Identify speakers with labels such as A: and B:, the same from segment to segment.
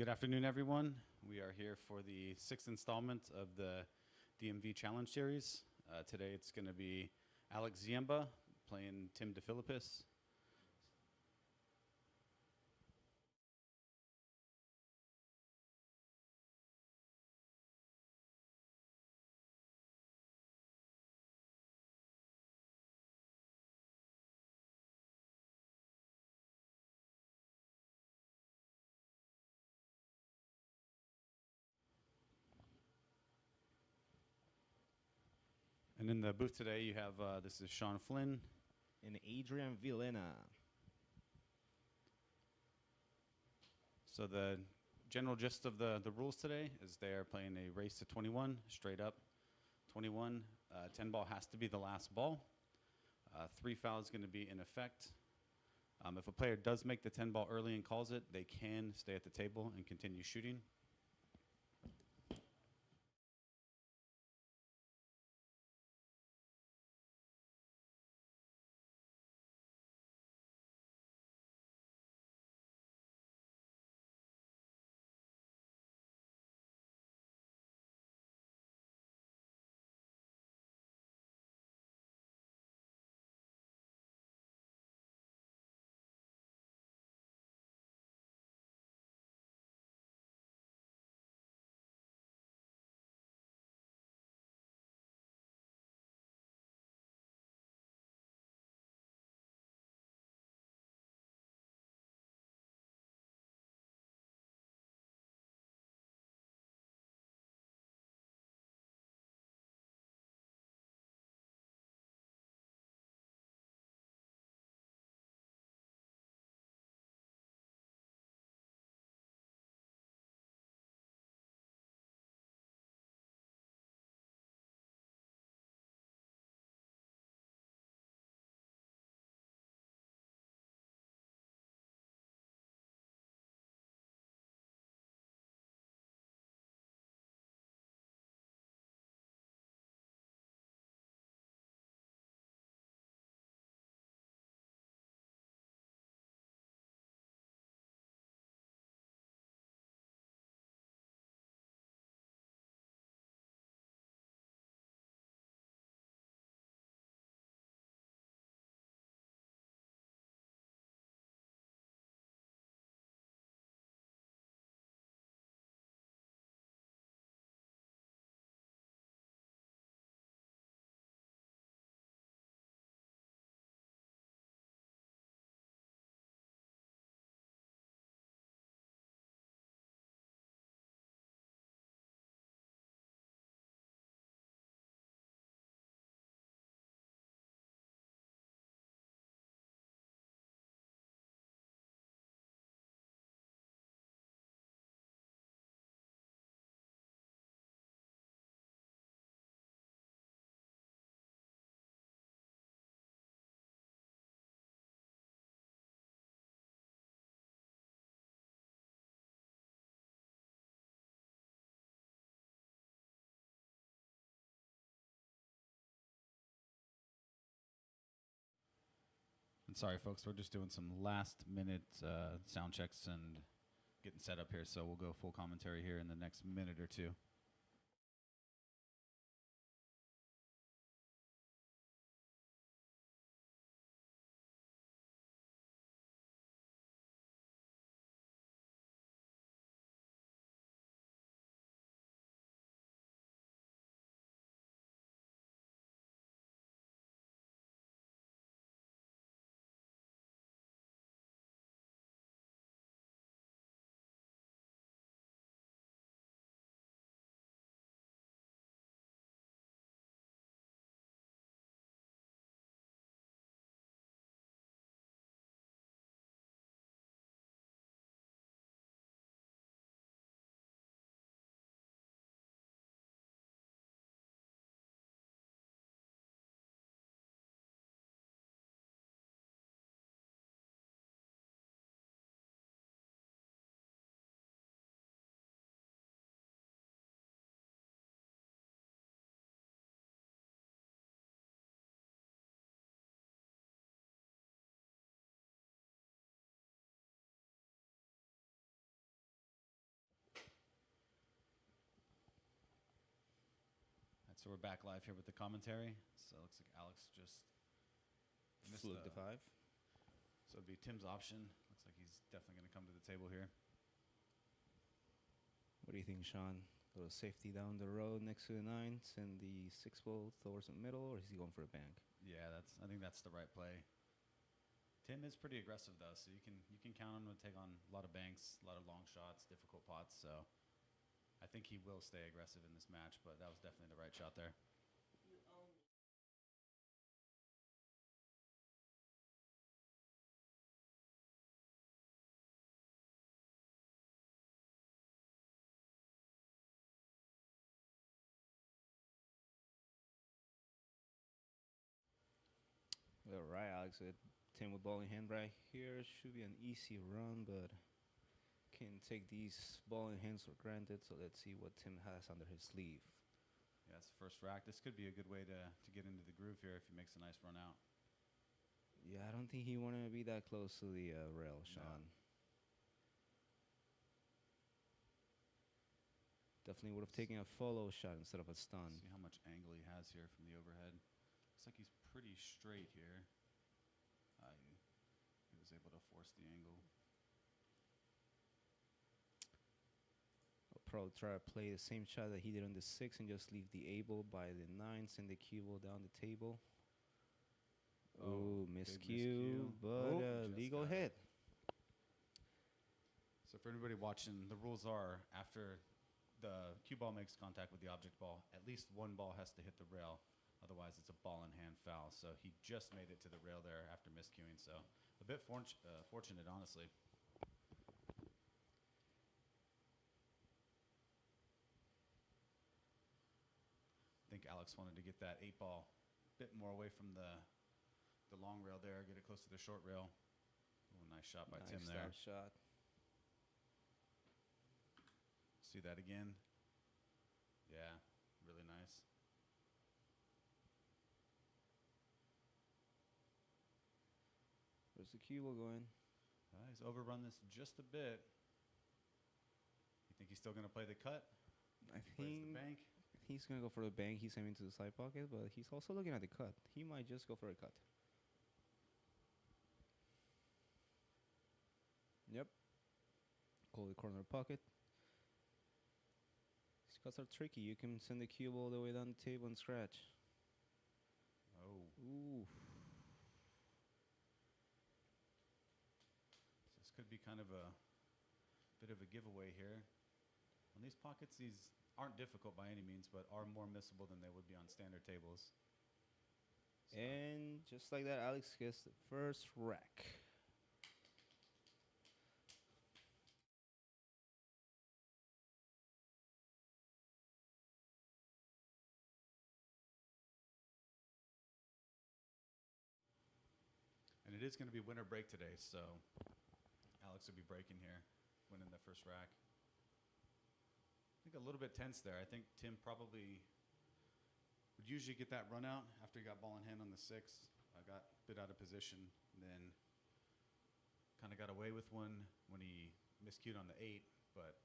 A: Good afternoon, everyone. We are here for the 6th installment of the DMV Challenge Series. Today it's going to be Alex Ziemba playing Tim De Filippis. And in the booth today you have, this is Shawn Flynn.
B: And Adrian Villena.
A: So the general gist of the rules today is they are playing a race to 21, straight up 21. 10 ball has to be the last ball. 3 fouls is going to be in effect. If a player does make the 10 ball early and calls it, they can stay at the table and continue shooting. And sorry, folks, we're just doing some last-minute sound checks and getting set up here, so we'll go full commentary here in the next minute or two. So we're back live here with the commentary. So it looks like Alex just missed
B: Flew the 5.
A: So it'd be Tim's option. Looks like he's definitely going to come to the table here.
B: What do you think, Shawn? A little safety down the road next to the 9, send the 6 ball towards the middle, or is he going for a bank?
A: Yeah, I think that's the right play. Tim is pretty aggressive though, so you can count on him to take on a lot of banks, a lot of long shots, difficult pots. So I think he will stay aggressive in this match, but that was definitely the right shot there.
B: All right, Alex. Tim with ball in hand right here. Should be an easy run, but can take these ball in hands for granted. So let's see what Tim has under his sleeve.
A: Yeah, it's the first rack. This could be a good way to get into the groove here if he makes a nice run out.
B: Yeah, I don't think he wanted to be that close to the rail, Shawn.
A: No.
B: Definitely would have taken a follow shot instead of a stun.
A: See how much angle he has here from the overhead. Looks like he's pretty straight here. He was able to force the angle.
B: I'll probably try to play the same shot that he did on the 6 and just leave the able by the 9, send the cue ball down the table. Oh, miscue, but legal hit.
A: So for anybody watching, the rules are after the cue ball makes contact with the object ball, at least one ball has to hit the rail. Otherwise, it's a ball in hand foul. So he just made it to the rail there after miscuing. So a bit fortunate, honestly. I think Alex wanted to get that 8 ball a bit more away from the long rail there, get it close to the short rail. Ooh, nice shot by Tim there.
B: Nice shot.
A: See that again? Yeah, really nice.
B: Where's the cue ball going?
A: He's overrun this just a bit. You think he's still going to play the cut?
B: I
A: Plays the
B: think
A: bank.
B: he's going to go for the bank. He's aiming to the side pocket, but he's also looking at the cut. He might just go for a cut. Yep. Call the corner pocket. These cuts are tricky. You can send the cue all the way down the table and scratch.
A: Oh.
B: Ooh.
A: This could be kind of a bit of a giveaway here. On these pockets, these aren't difficult by any means, but are more missable than they would be on standard tables. So.
B: And just like that, Alex gets the first rack.
A: And it is going to be winter break today, so Alex will be breaking here, winning the first rack. I think a little bit tense there. I think Tim probably would usually get that run out after he got ball in hand on the 6. I got a bit out of position, then kind of got away with one when he miscued on the 8, but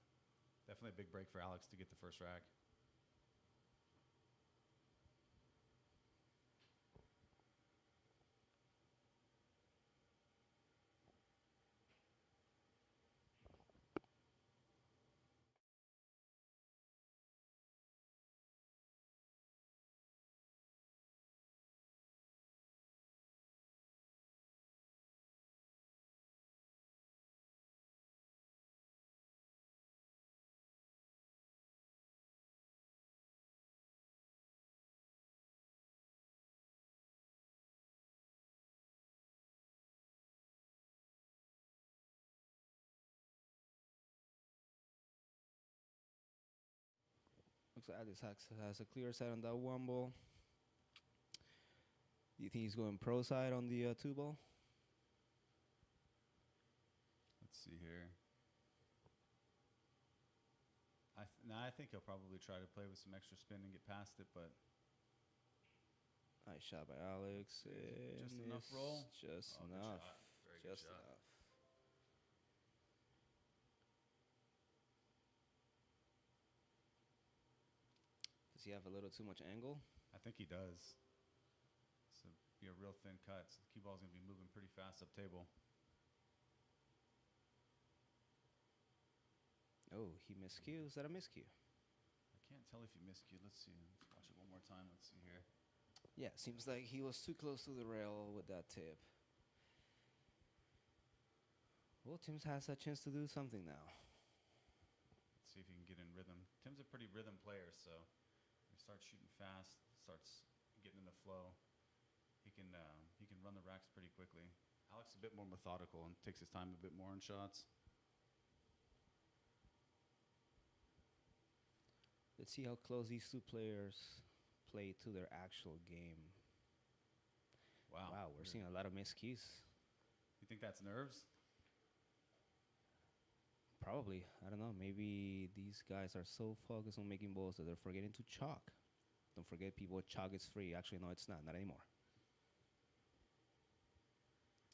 A: definitely a big break for Alex to get the first rack.
B: Looks like Alex has a clear side on that 1 ball. Do you think he's going pro side on the 2 ball?
A: Let's see here. I think he'll probably try to play with some extra spin and get past it, but
B: Nice shot by Alex.
A: just enough roll.
B: Just
A: Oh, good
B: enough.
A: shot. Very good
B: Just
A: shot.
B: enough. Does he have a little too much angle?
A: I think he does. So be a real thin cut. So the cue ball's going to be moving pretty fast up table.
B: Oh, he miscue. Is that a miscue?
A: I can't tell if he miscued. Let's see. Let's watch it one more time. Let's see here.
B: Yeah, seems like he was too close to the rail with that tip. Well, Tim has a chance to do something now.
A: Let's see if he can get in rhythm. Tim's a pretty rhythm player, so he starts shooting fast, starts getting in the flow. He can run the racks pretty quickly. Alex is a bit more methodical and takes his time a bit more on shots.
B: Let's see how close these two players play to their actual game.
A: Wow.
B: Wow, we're seeing a lot of miscues.
A: You think that's nerves?
B: Probably. I don't know. Maybe these guys are so focused on making balls that they're forgetting to chalk. Don't forget, people, chalk is free. Actually, no, it's not. Not anymore.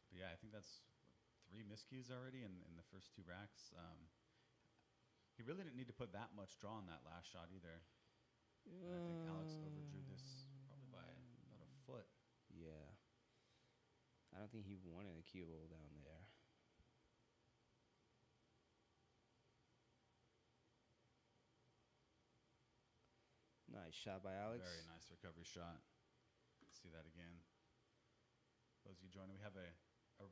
A: But yeah, I think that's 3 miscues already in the first 2 racks. He really didn't need to put that much draw on that last shot either. And I think Alex overdrew this probably by about a foot.
B: Yeah. I don't think he wanted a cue ball down there. Nice shot by Alex.
A: Very nice recovery shot. Let's see that again. Those of you joining, we have a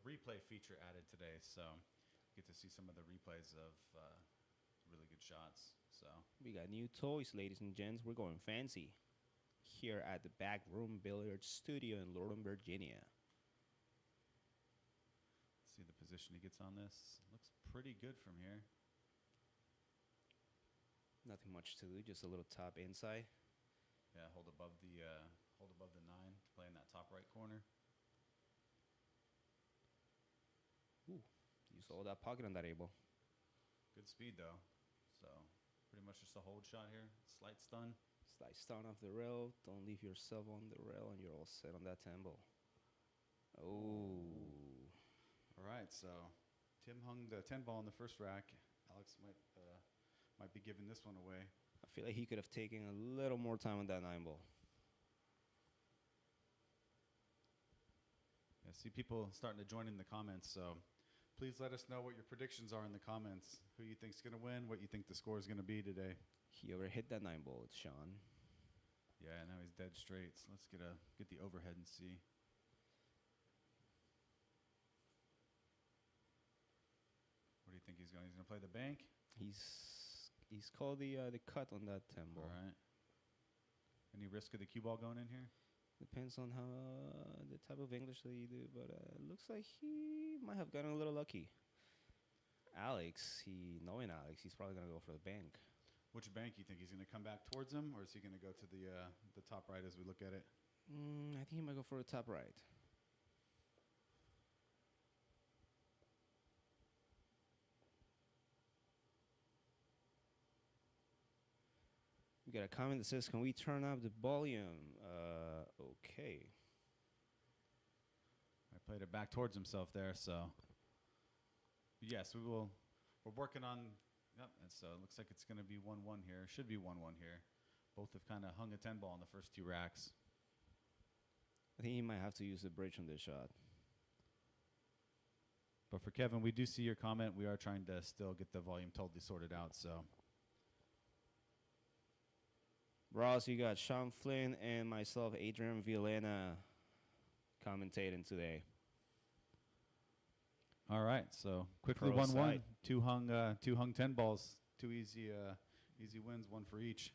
A: replay feature added today, so you get to see some of the replays of really good shots. So
B: We got new toys, ladies and gents. We're going fancy here at the BAK Room Billiards Studio in Lorton, Virginia.
A: let's see the position he gets on this. Looks pretty good from here.
B: Nothing much to do, just a little top inside.
A: Yeah, hold above the 9 to play in that top right corner.
B: Ooh, you saw that pocket on that able.
A: Good speed though. So pretty much just a hold shot here. Slight stun.
B: Slight start off the rail. Don't leave yourself on the rail, and you're all set on that tempo. Oh.
A: All right, so Tim hung the 10 ball in the first rack. Alex might be giving this one away.
B: I feel like he could have taken a little more time on that 9 ball.
A: Yeah, see people starting to join in the comments, so please let us know what your predictions are in the comments. Who you think's going to win, what you think the score is going to be today.
B: He overhit that 9 ball with Shawn.
A: Yeah, now he's dead straight. So let's get the overhead and see. What do you think he's going? He's going to play the bank.
B: He's called the cut on that 10 ball.
A: All right. Any risk of the cue ball going in here?
B: Depends on how the type of English that you do, but it looks like he might have gotten a little lucky. Knowing Alex, he's probably gonna go for the bank.
A: Which bank you think? He's going to come back towards him, or is he going to go to the top right as we look at it?
B: I think he might go for the top right. We got a comment that says, "Can we turn up the volume?" Okay.
A: I played it back towards himself there, so yes, we will. We're working on. Yep, and so it looks like it's going to be 1-1 here. Should be 1-1 here. Both have kind of hung a 10 ball in the first 2 racks.
B: I think he might have to use the bridge on this shot.
A: But for Kevin, we do see your comment. We are trying to still get the volume totally sorted out. So
B: Ross, you got Shawn, Flynn, and myself, Adrian, Villena, commentating today.
A: all right, so quickly
B: Pro
A: 1-1.
B: side.
A: Two hung 10 balls. 2 easy wins, 1 for each.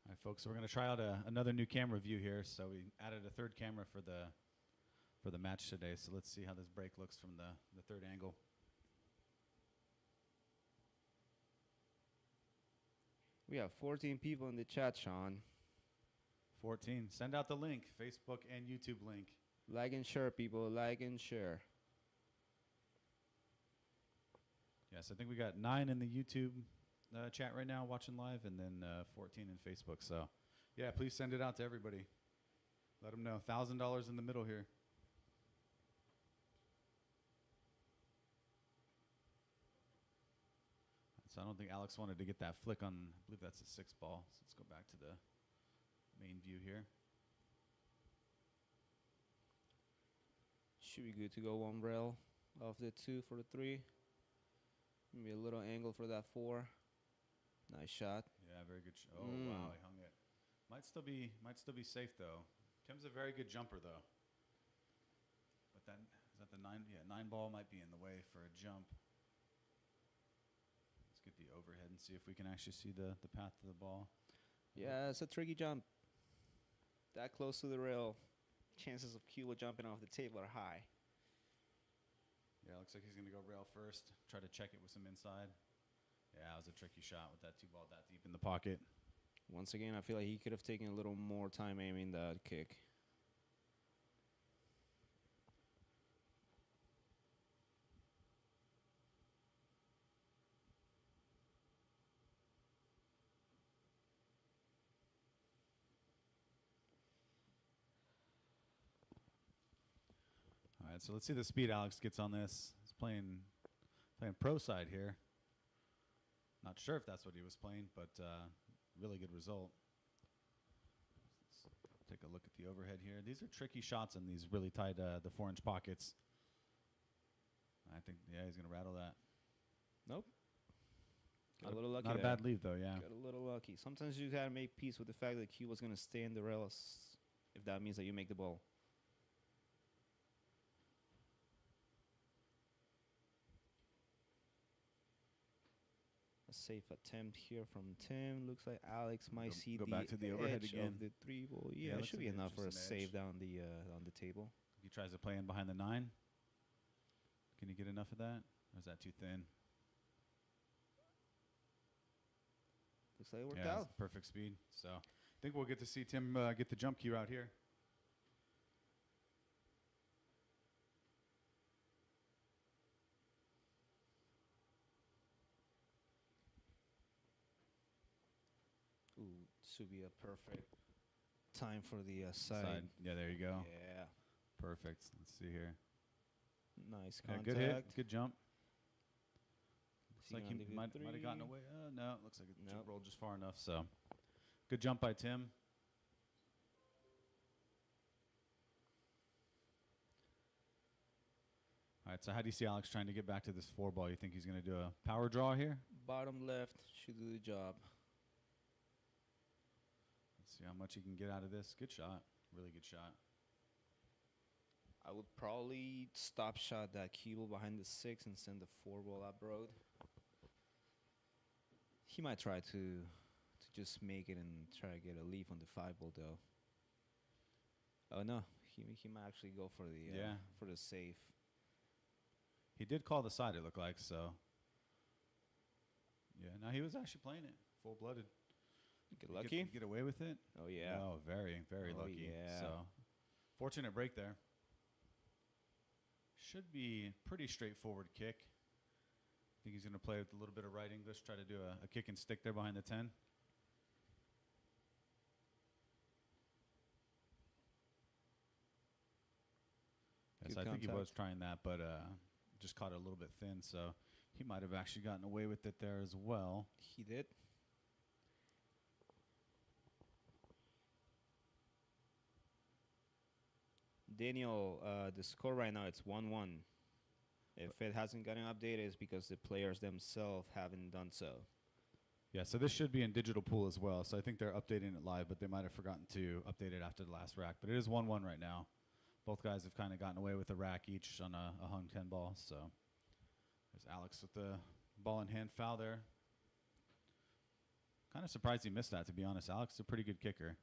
A: All right, folks, so we're going to try out another new camera view here. So we added a 3rd camera for the for the match today. So let's see how this break looks from the third angle.
B: We have 14 people in the chat, Shawn.
A: 14. Send out the link, Facebook and YouTube link.
B: Like and share, people. Like and share.
A: Yes, I think we got 9 in the YouTube chat right now watching live, and then 14 in Facebook. So, yeah, please send it out to everybody. Let them know. $1,000 in the middle here. So I don't think Alex wanted to get that flick on, I believe that's a 6 ball. So let's go back to the main view here.
B: Should be good to go 1 rail off the 2 for the 3. Maybe a little angle for that 4. Nice shot.
A: Yeah, very good. Oh, wow, he hung it. Might still be safe, though. Tim's a very good jumper, though. But then, is that the 9? Yeah, 9 ball might be in the way for a jump. Let's get the overhead and see if we can actually see the path to the ball.
B: Yeah, it's a tricky jump. That close to the rail, chances of Cuba jumping off the table are high.
A: Yeah, looks like he's going to go rail first. Try to check it with some inside. Yeah, it was a tricky shot with that 2 ball that deep in the pocket.
B: Once again, I feel like he could have taken a little more time aiming that kick.
A: All right, so let's see the speed Alex gets on this. He's playing pro side here. Not sure if that's what he was playing, but really good result. Let's take a look at the overhead here. These are tricky shots in these really tight, the 4-inch pockets. I think, yeah, he's going to rattle that.
B: Nope. Got a little lucky.
A: Not a bad lead, though, yeah.
B: Got a little lucky. Sometimes you got to make peace with the fact that Cuba's going to stay in the rails if that means that you make the ball. A safe attempt here from Tim. Looks like Alex might see
A: go
B: the
A: back to the overhead
B: edge
A: again.
B: of the 3 ball. Yeah,
A: Yeah,
B: it should be
A: looks like
B: enough for a
A: just an
B: save
A: edge.
B: down on the table.
A: He tries to play in behind the 9. Can he get enough of that? Or is that too thin?
B: Looks like it worked
A: Yeah,
B: out.
A: it's perfect speed. So I think we'll get to see Tim get the jump cue out here.
B: Ooh, should be a perfect time for the side.
A: Yeah, there you go.
B: Yeah,
A: Perfect. Let's see here.
B: nice
A: Yeah,
B: contact.
A: good hit. Good jump.
B: Is
A: Looks like
B: gonna
A: he
B: leave it
A: might have gotten
B: 3?
A: away. No, it looks like it
B: Nope.
A: rolled just far enough. So good jump by Tim. All right, so how do you see Alex trying to get back to this 4 ball? You think he's going to do a power draw here?
B: Bottom left should do the job.
A: Let's see how much he can get out of this. Good shot. Really good shot.
B: I would probably stop shot that cable behind the 6 and send the 4 ball up road. He might try to just make it and try to get a leaf on the 5 ball though. Oh no, he might actually go for the for the save.
A: He did call the side, it looked like, so. Yeah, no, he was actually playing it full-blooded.
B: Get lucky.
A: Get away with it?
B: Oh yeah.
A: Oh, very, very
B: Oh,
A: lucky.
B: yeah.
A: So, fortunate break there. Should be pretty straightforward kick. I think he's going to play with a little bit of right English, try to do a kick and stick there behind the 10. Yes,
B: Good
A: I think he was
B: contact.
A: trying that, but just caught it a little bit thin, so he might have actually gotten away with it there as well.
B: He did. Daniel, the score right now it's 1-1. If it hasn't gotten updated, it's because the players themselves haven't done so.
A: Yeah, so this should be in digital pool as well. So I think they're updating it live, but they might have forgotten to update it after the last rack. But it is 1-1 right now. Both guys have kind of gotten away with a rack each on a hung 10 ball. So there's Alex with the ball in hand foul there. Kind of surprised he missed that, to be honest. Alex is a pretty good kicker.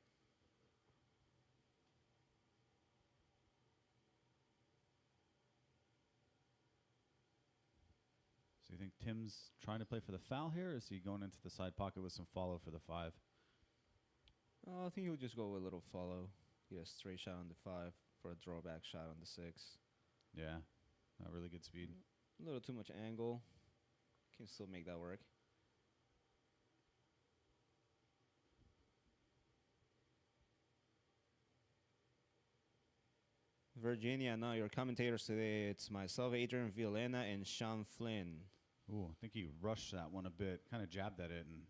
A: Tim's trying to play for the foul here, or is he going into the side pocket with some follow for the 5?
B: I think he'll just go with a little follow. Get a straight shot on the 5 for a drawback shot on the 6.
A: Yeah, not really good speed.
B: A little too much angle. Can still make that work. Virginia, now your commentators today, it's myself, Adrian, Villena, and Shawn Flynn.
A: Ooh, I think he rushed that one a bit, kind of jabbed at it. And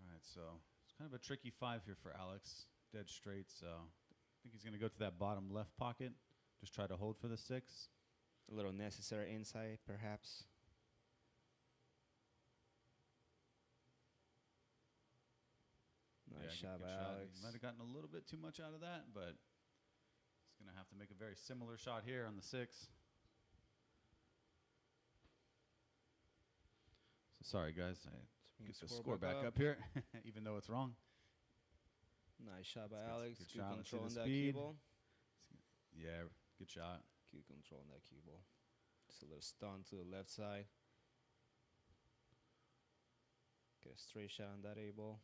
A: all right, so it's kind of a tricky 5 here for Alex. Dead straight, so I think he's going to go to that bottom left pocket. Just try to hold for the 6.
B: A little necessary insight, perhaps. Nice shot by Alex.
A: He might have gotten a little bit too much out of that, but he's going to have to make a very similar shot here on the 6. So sorry, guys. I get the score back up here, even though it's wrong.
B: Nice shot by
A: Let's
B: Alex.
A: good
B: Good
A: shot. Let's see
B: control
A: the
B: on that
A: speed.
B: cue ball.
A: Yeah, good shot.
B: Good control on that cue ball. Just a little stun to the left side. Get a straight shot on that A ball.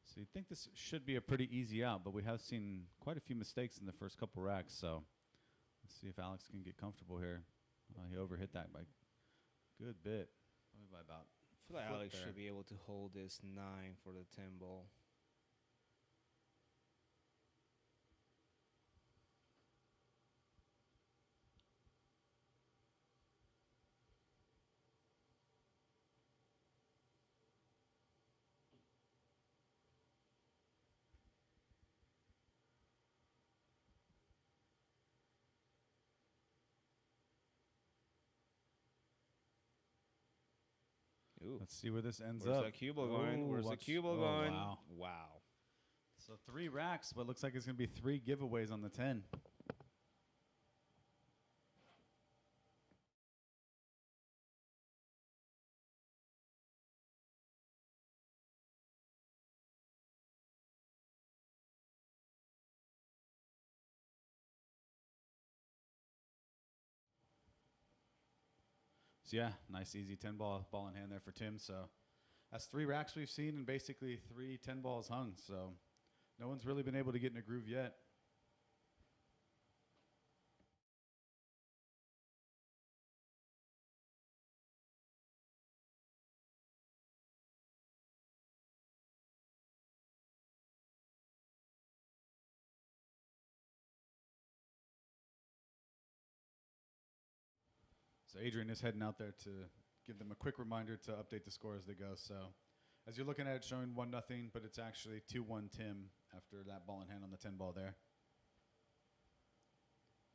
A: So you'd think this should be a pretty easy out, but we have seen quite a few mistakes in the first couple racks, so let's see if Alex can get comfortable here. He overhit that by a good bit, probably by about
B: I feel like
A: foot
B: Alex
A: there.
B: should be able to hold this 9 for the 10 ball. Ooh.
A: Let's see where this ends
B: Where's
A: up.
B: that cue ball going? Where's the
A: watch-
B: cue ball
A: oh,
B: going?
A: Wow.
B: Wow.
A: So 3 racks, but looks like it's going to be 3 giveaways on the 10. So yeah, nice easy 10 ball in hand there for Tim. So that's 3 racks we've seen and basically 3 10 balls hung. So no one's really been able to get in a groove yet. So Adrian is heading out there to give them a quick reminder to update the score as they go. So as you're looking at it, showing 1-0, but it's actually 2-1 Tim after that ball in hand on the 10 ball there.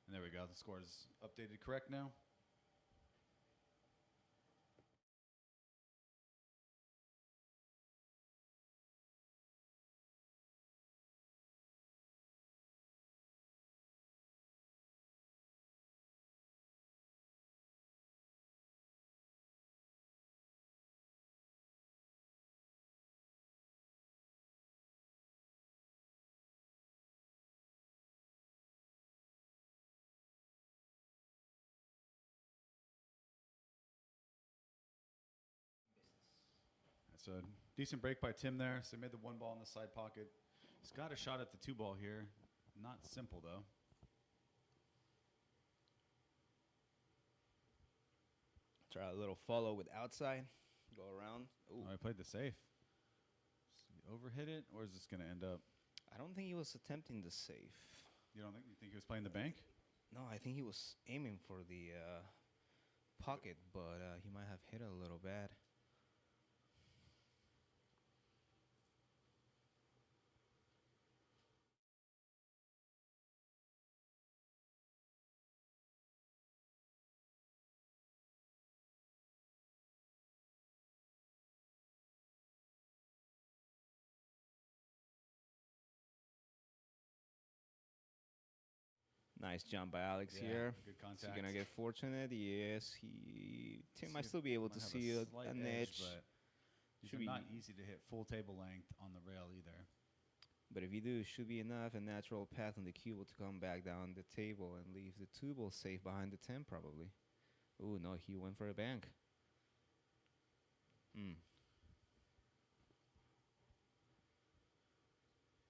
A: And there we go. The score is updated correct now. That's a decent break by Tim there. So he made the 1 ball in the side pocket. He's got a shot at the 2 ball here. Not simple, though.
B: Try a little follow with outside. Go around. Ooh.
A: Oh, I played the safe. So he overhit it, or is this going to end up?
B: I don't think he was attempting the safe.
A: You don't think? You think he was playing the bank?
B: No, I think he was aiming for the pocket, but he might have hit it a little bad. Nice jump by Alex
A: Yeah,
B: here.
A: good
B: Is he
A: contact.
B: gonna get fortunate? Yes, Tim might
A: See,
B: still be able to
A: might have
B: see
A: slight
B: an edge.
A: but these
B: Should
A: are
B: be
A: not easy to hit full table length on the rail either.
B: But if you do, it should be enough a natural path on the cue ball to come back down the table and leave the 2 ball safe behind the 10 probably. Ooh, no, he went for a bank.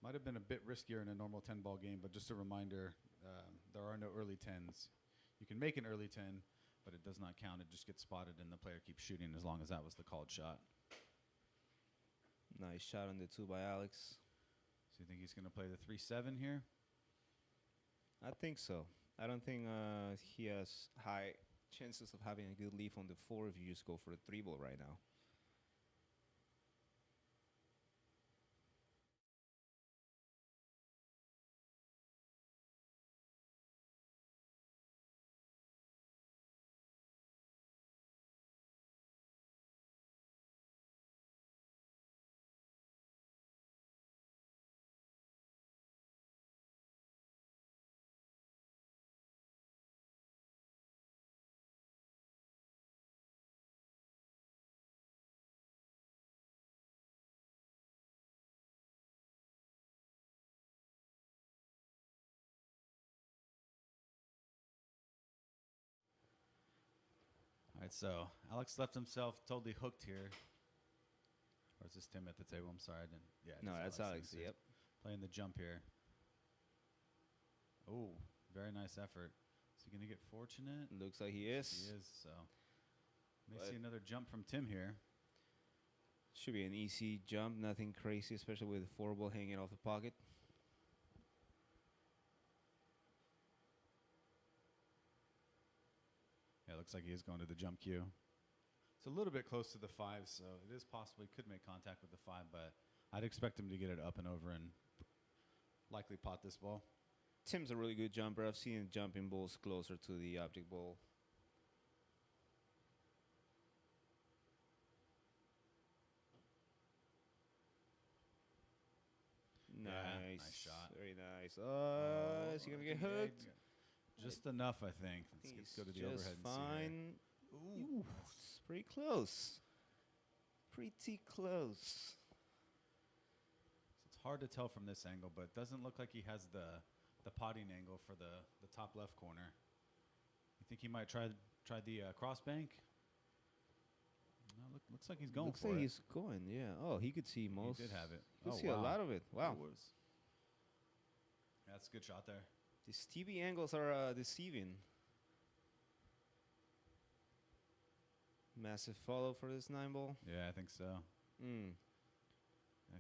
A: Might have been a bit riskier in a normal 10-ball game, but just a reminder, there are no early 10s. You can make an early 10, but it does not count. It just gets spotted, and the player keeps shooting as long as that was the called shot.
B: Nice shot on the 2 by Alex.
A: So you think he's going to play the 3-7 here?
B: I think so. I don't think he has high chances of having a good lead on the 4 if you just go for the 3 ball right now.
A: All right, so Alex left himself totally hooked here. Or is this Tim at the table? I'm sorry, I didn't. Yeah,
B: No, that's Alex.
A: He's
B: Yep.
A: playing the jump here. Oh, very nice effort. Is he going to get fortunate?
B: Looks like he is.
A: He is, so. May see another jump from Tim here.
B: Should be an easy jump, nothing crazy, especially with the 4 ball hanging off the pocket.
A: Yeah, looks like he is going to the jump cue. It's a little bit close to the 5, so it is possible he could make contact with the 5, but I'd expect him to get it up and over and likely pot this ball.
B: Tim's a really good jumper. I've seen jumping balls closer to the object ball. Nice.
A: Yeah, nice shot.
B: Very nice. Is he going to get hooked?
A: Just enough, I think. Let's go to the overhead and
B: fine.
A: see.
B: Ooh, it's pretty close. Pretty close.
A: So it's hard to tell from this angle, but it doesn't look like he has the potting angle for the top left corner. You think he might try the cross bank? No, looks like he's going
B: Looks
A: for
B: like
A: it.
B: he's going, yeah. Oh, he could see most.
A: He did have it.
B: He could see a lot of it. Wow.
A: Yeah, that's a good shot there.
B: These TV angles are deceiving. Massive follow for this 9 ball.
A: Yeah, I think so. I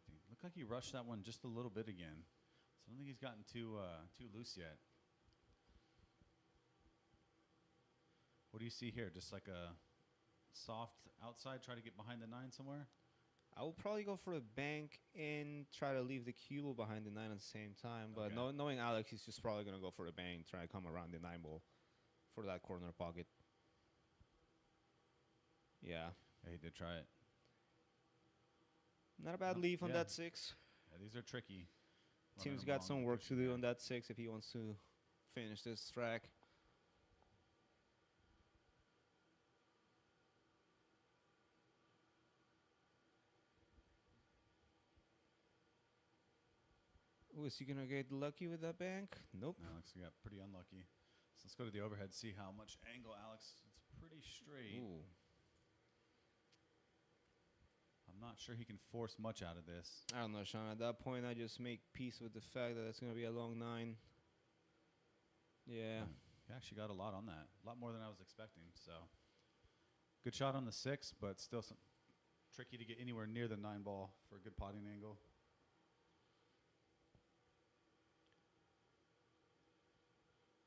A: think looked like he rushed that one just a little bit again. So I don't think he's gotten too loose yet. What do you see here? Just like a soft outside, try to get behind the 9 somewhere?
B: I will probably go for a bank and try to leave the cue ball behind the 9 at the same time. But
A: Okay.
B: knowing Alex, he's just probably going to go for a bank, try to come around the 9 ball for that corner pocket. Yeah.
A: Yeah, he did try it.
B: Not a bad leave on
A: yeah.
B: that 6.
A: Yeah, these are tricky.
B: Tim's
A: Running
B: got
A: along
B: some
A: and
B: work to
A: pushing
B: do
A: it.
B: on that 6 if he wants to finish this track. Ooh, is he going to get lucky with that bank? Nope.
A: Alex got pretty unlucky. So let's go to the overhead, see how much angle Alex. It's pretty straight.
B: Ooh.
A: I'm not sure he can force much out of this.
B: I don't know, Shawn. At that point, I just make peace with the fact that it's going to be a long 9. Yeah.
A: He actually got a lot on that. A lot more than I was expecting. So good shot on the 6, but still tricky to get anywhere near the 9 ball for a good potting angle.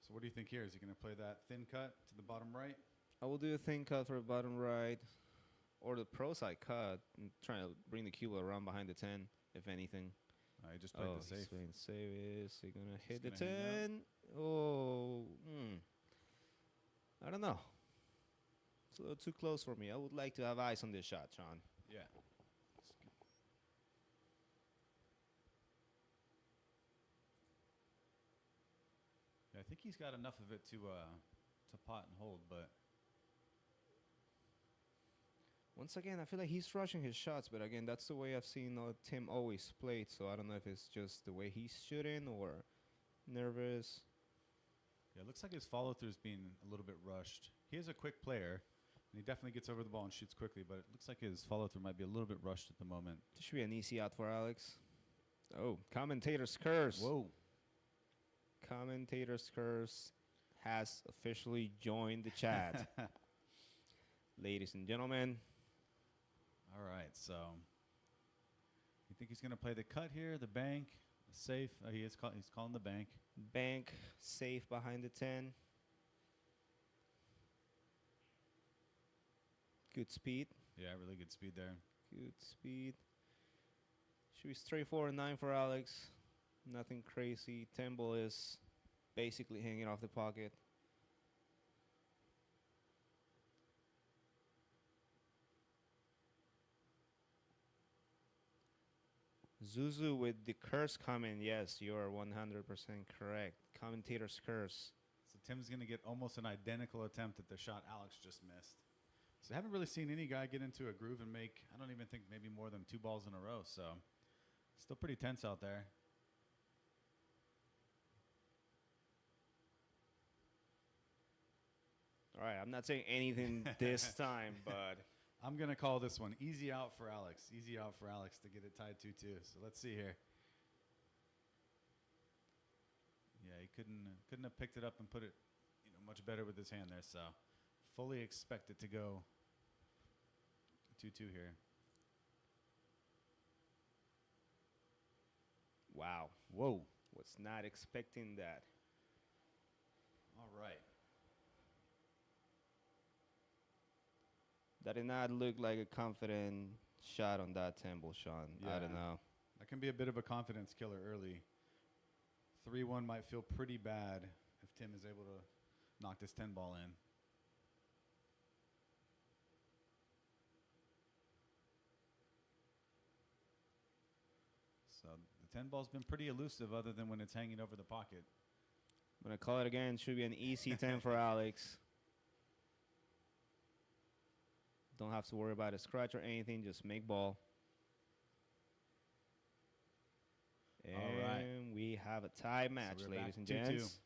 A: So what do you think here? Is he going to play that thin cut to the bottom right?
B: I will do a thin cut for the bottom right. Or the pro side cut. And trying to bring the cube around behind the 10, if anything.
A: He just played the safe.
B: He's playing the save. Is he going to hit the
A: gonna hang
B: 10? Oh. I don't know. It's a little too close for me. I would like to have eyes on this shot, Shawn.
A: Yeah. I think he's got enough of it to pot and hold, but
B: Once again, I feel like he's rushing his shots, but again, that's the way I've seen Tim always played. So I don't know if it's just the way he's shooting or nervous.
A: Yeah, it looks like his follow-through is being a little bit rushed. He is a quick player, and he definitely gets over the ball and shoots quickly, but it looks like his follow-through might be a little bit rushed at the moment.
B: This should be an easy out for Alex. Oh, commentator's curse.
A: Whoa.
B: Commentator's curse has officially joined the chat. Ladies and gentlemen.
A: All right, so you think he's going to play the cut here, the bank, the safe? He's calling the bank.
B: Bank, safe behind the 10. Good speed.
A: Yeah, really good speed there.
B: Good speed. Should be straightforward 9 for Alex. Nothing crazy. 10 ball is basically hanging off the pocket. Zuzu with the curse comment. Yes, you are 100% correct. Commentator's curse.
A: So Tim's going to get almost an identical attempt at the shot Alex just missed. So I haven't really seen any guy get into a groove and make, I don't even think, maybe more than 2 balls in a row. So still pretty tense out there.
B: All right, I'm not saying anything this time, but
A: I'm going to call this one easy out for Alex. Easy out for Alex to get it tied 2-2. So let's see here. Yeah, he couldn't have picked it up and put it, much better with his hand there. So fully expect it to go 2-2 here.
B: wow.
A: Whoa.
B: Was not expecting that.
A: All right.
B: That did not look like a confident shot on that 10 ball, Shawn. I
A: Yeah.
B: don't know.
A: That can be a bit of a confidence killer early. 3-1 might feel pretty bad if Tim is able to knock this 10 ball in. So the 10 ball's been pretty elusive other than when it's hanging over the pocket.
B: I'm going to call it again. Should be an easy 10 for Alex. Don't have to worry about a scratch or anything. Just make ball. And
A: All right.
B: we have a tie match,
A: we're back
B: ladies and
A: 2-2.
B: gents.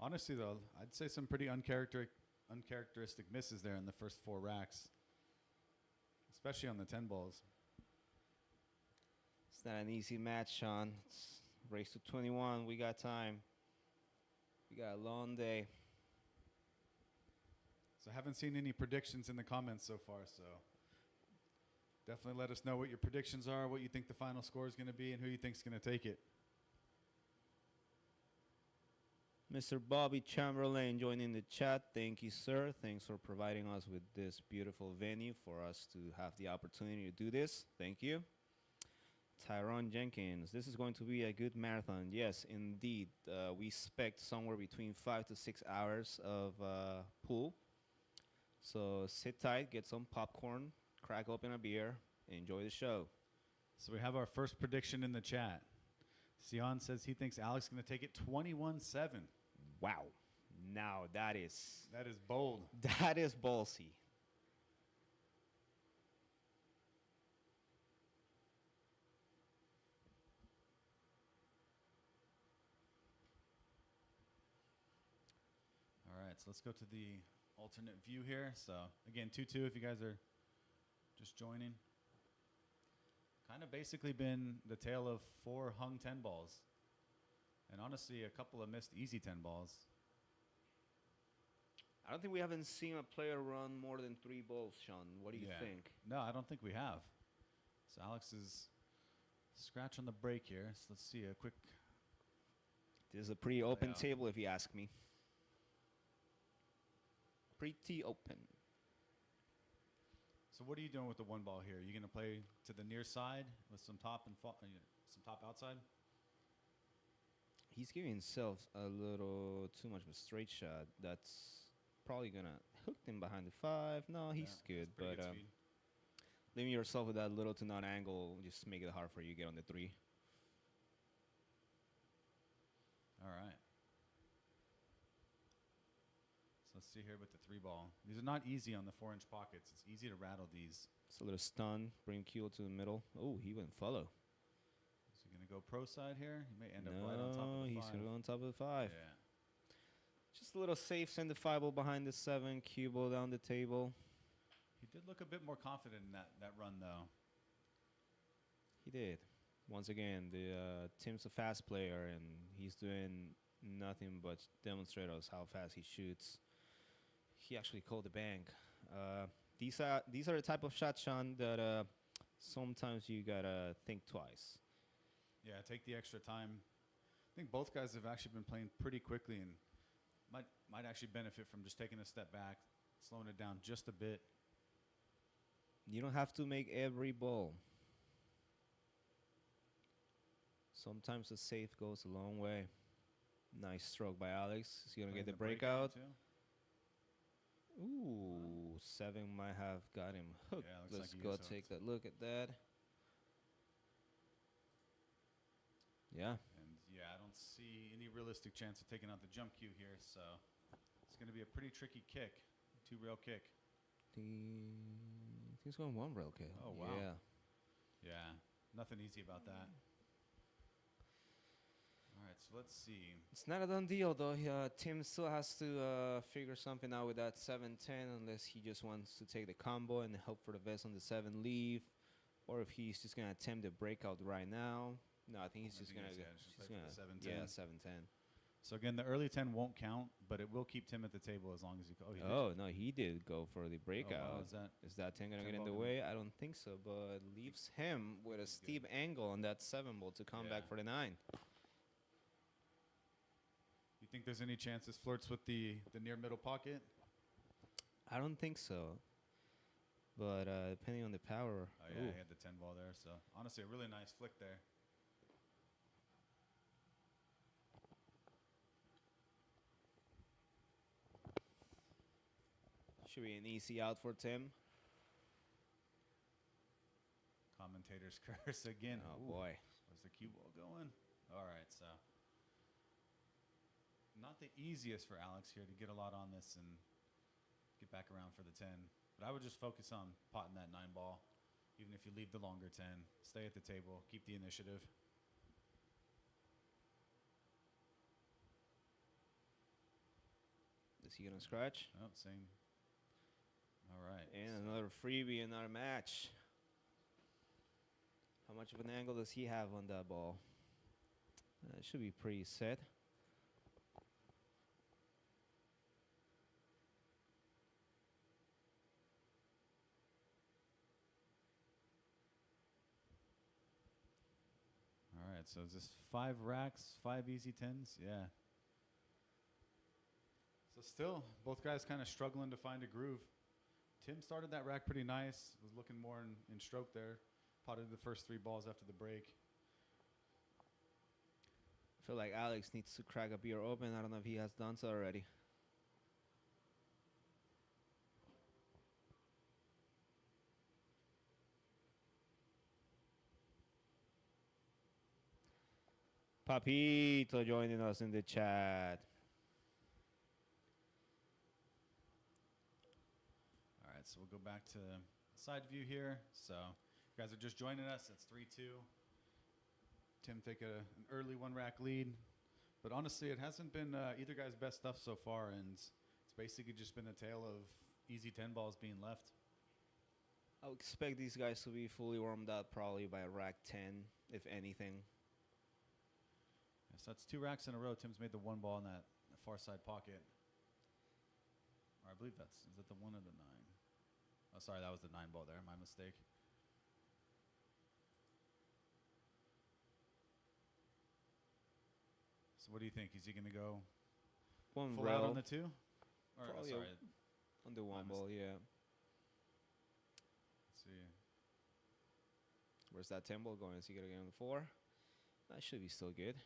A: Honestly, though, I'd say some pretty uncharacteristic misses there in the first 4 racks, especially on the 10 balls.
B: It's not an easy match, Shawn. It's race to 21. We got time. We got a long day.
A: So I haven't seen any predictions in the comments so far, so definitely let us know what your predictions are, what you think the final score is going to be, and who you think is going to take it.
B: Mr. Bobby Chamberlain joining the chat. Thank you, sir. Thanks for providing us with this beautiful venue for us to have the opportunity to do this. Thank you. Tyrone Jenkins, this is going to be a good marathon. Yes, indeed. We expect somewhere between 5 to 6 hours of pool. So sit tight, get some popcorn, crack open a beer, enjoy the show.
A: So we have our first prediction in the chat. Sion says he thinks Alex is going to take it 21-7.
B: Wow. Now that is
A: bold.
B: that is ballsy.
A: All right, so let's go to the alternate view here. So again, 2-2 if you guys are just joining. Kind of basically been the tale of 4 hung 10 balls. And honestly, a couple of missed easy 10 balls.
B: I don't think we haven't seen a player run more than 3 balls, Shawn. What do you think?
A: No, I don't think we have. So Alex is scratch on the break here. So let's see a quick.
B: This is a pretty open
A: layout.
B: table, if you ask me. Pretty open.
A: So what are you doing with the 1 ball here? Are you going to play to the near side with some top and some top outside?
B: He's giving himself a little too much of a straight shot. That's probably going to hook him behind the 5. No, he's good.
A: That's pretty
B: But
A: good speed.
B: leaving yourself with that little to not angle just make it hard for you to get on the 3.
A: All right. So let's see here with the 3-ball. These are not easy on the 4-inch pockets. It's easy to rattle these.
B: It's a little stun. Bring Keel to the middle. Oh, he went follow.
A: Is he going to go pro side here? He may end up right on top of the 5.
B: He's going to go on top of the 5.
A: Yeah.
B: Just a little safe. Send the 5 ball behind the 7. Cue ball down the table.
A: He did look a bit more confident in that run, though.
B: He did. Once again, Tim's a fast player, and he's doing nothing but demonstrate us how fast he shoots. He actually called the bank. These are the type of shots, Shawn, that sometimes you gotta think twice.
A: Yeah, take the extra time. I think both guys have actually been playing pretty quickly and might actually benefit from just taking a step back, slowing it down just a bit.
B: You don't have to make every ball. Sometimes the safe goes a long way. Nice stroke by Alex. Is he gonna get the breakout? Ooh, 7 might have got him hooked.
A: Yeah, looks
B: Let's
A: like he
B: go
A: is
B: take
A: hooked.
B: a look at that. Yeah.
A: And yeah, I don't see any realistic chance of taking out the jump cue here, so it's going to be a pretty tricky kick, 2-rail kick.
B: I think he's going 1 rail kick.
A: Oh, wow.
B: Yeah.
A: Yeah, nothing easy about that. All right, so let's see.
B: It's not a done deal, though. Tim still has to figure something out with that 7-10 unless he just wants to take the combo and hope for the best on the 7 leave, or if he's just going to attempt the breakout right now. No, I think he's just going to go.
A: Yeah, 7-10.
B: Yeah, 7-10.
A: So again, the early 10 won't count, but it will keep Tim at the table as long as he goes.
B: Oh, no, he did go for the breakout.
A: Oh, wow,
B: is that 10 going to
A: 10
B: get in the
A: ball
B: way? I don't think so, but leaves him with a steep angle on that 7 ball to come back for the 9.
A: You think there's any chance this flirts with the near middle pocket?
B: I don't think so. But depending on the power.
A: Oh, yeah, he had the 10 ball there. So honestly, a really nice flick there.
B: Should be an easy out for Tim.
A: Commentator's curse again.
B: Oh,
A: Ooh,
B: boy.
A: where's the cue ball going? All right, so not the easiest for Alex here to get a lot on this and get back around for the 10. But I would just focus on potting that 9 ball, even if you leave the longer 10. Stay at the table, keep the initiative.
B: Is he going to scratch?
A: Oh, same. All right.
B: And another freebie, another match. How much of an angle does he have on that ball? It should be pretty set.
A: All right, so is this 5 racks, 5 easy 10s? Yeah. So still, both guys kind of struggling to find a groove. Tim started that rack pretty nice, was looking more in stroke there. Potted the first 3 balls after the break.
B: I feel like Alex needs to crack a beer open. I don't know if he has done so already. Papito joining us in the chat.
A: All right, so we'll go back to side view here. So you guys are just joining us. It's 3-2. Tim take an early 1 rack lead. But honestly, it hasn't been either guy's best stuff so far, and it's basically just been a tale of easy 10 balls being left.
B: I would expect these guys to be fully warmed up probably by rack 10, if anything.
A: So that's 2 racks in a row. Tim's made the 1 ball in that far side pocket. Or I believe is that the 1 or the 9? Oh, sorry, that was the 9 ball there. My mistake. So what do you think? Is he going to go
B: One
A: full
B: rail
A: out on the 2? Or
B: Probably
A: sorry.
B: on the 1 ball, yeah.
A: Let's see.
B: Where's that 10 ball going? Is he going to get on the 4? That should be still good.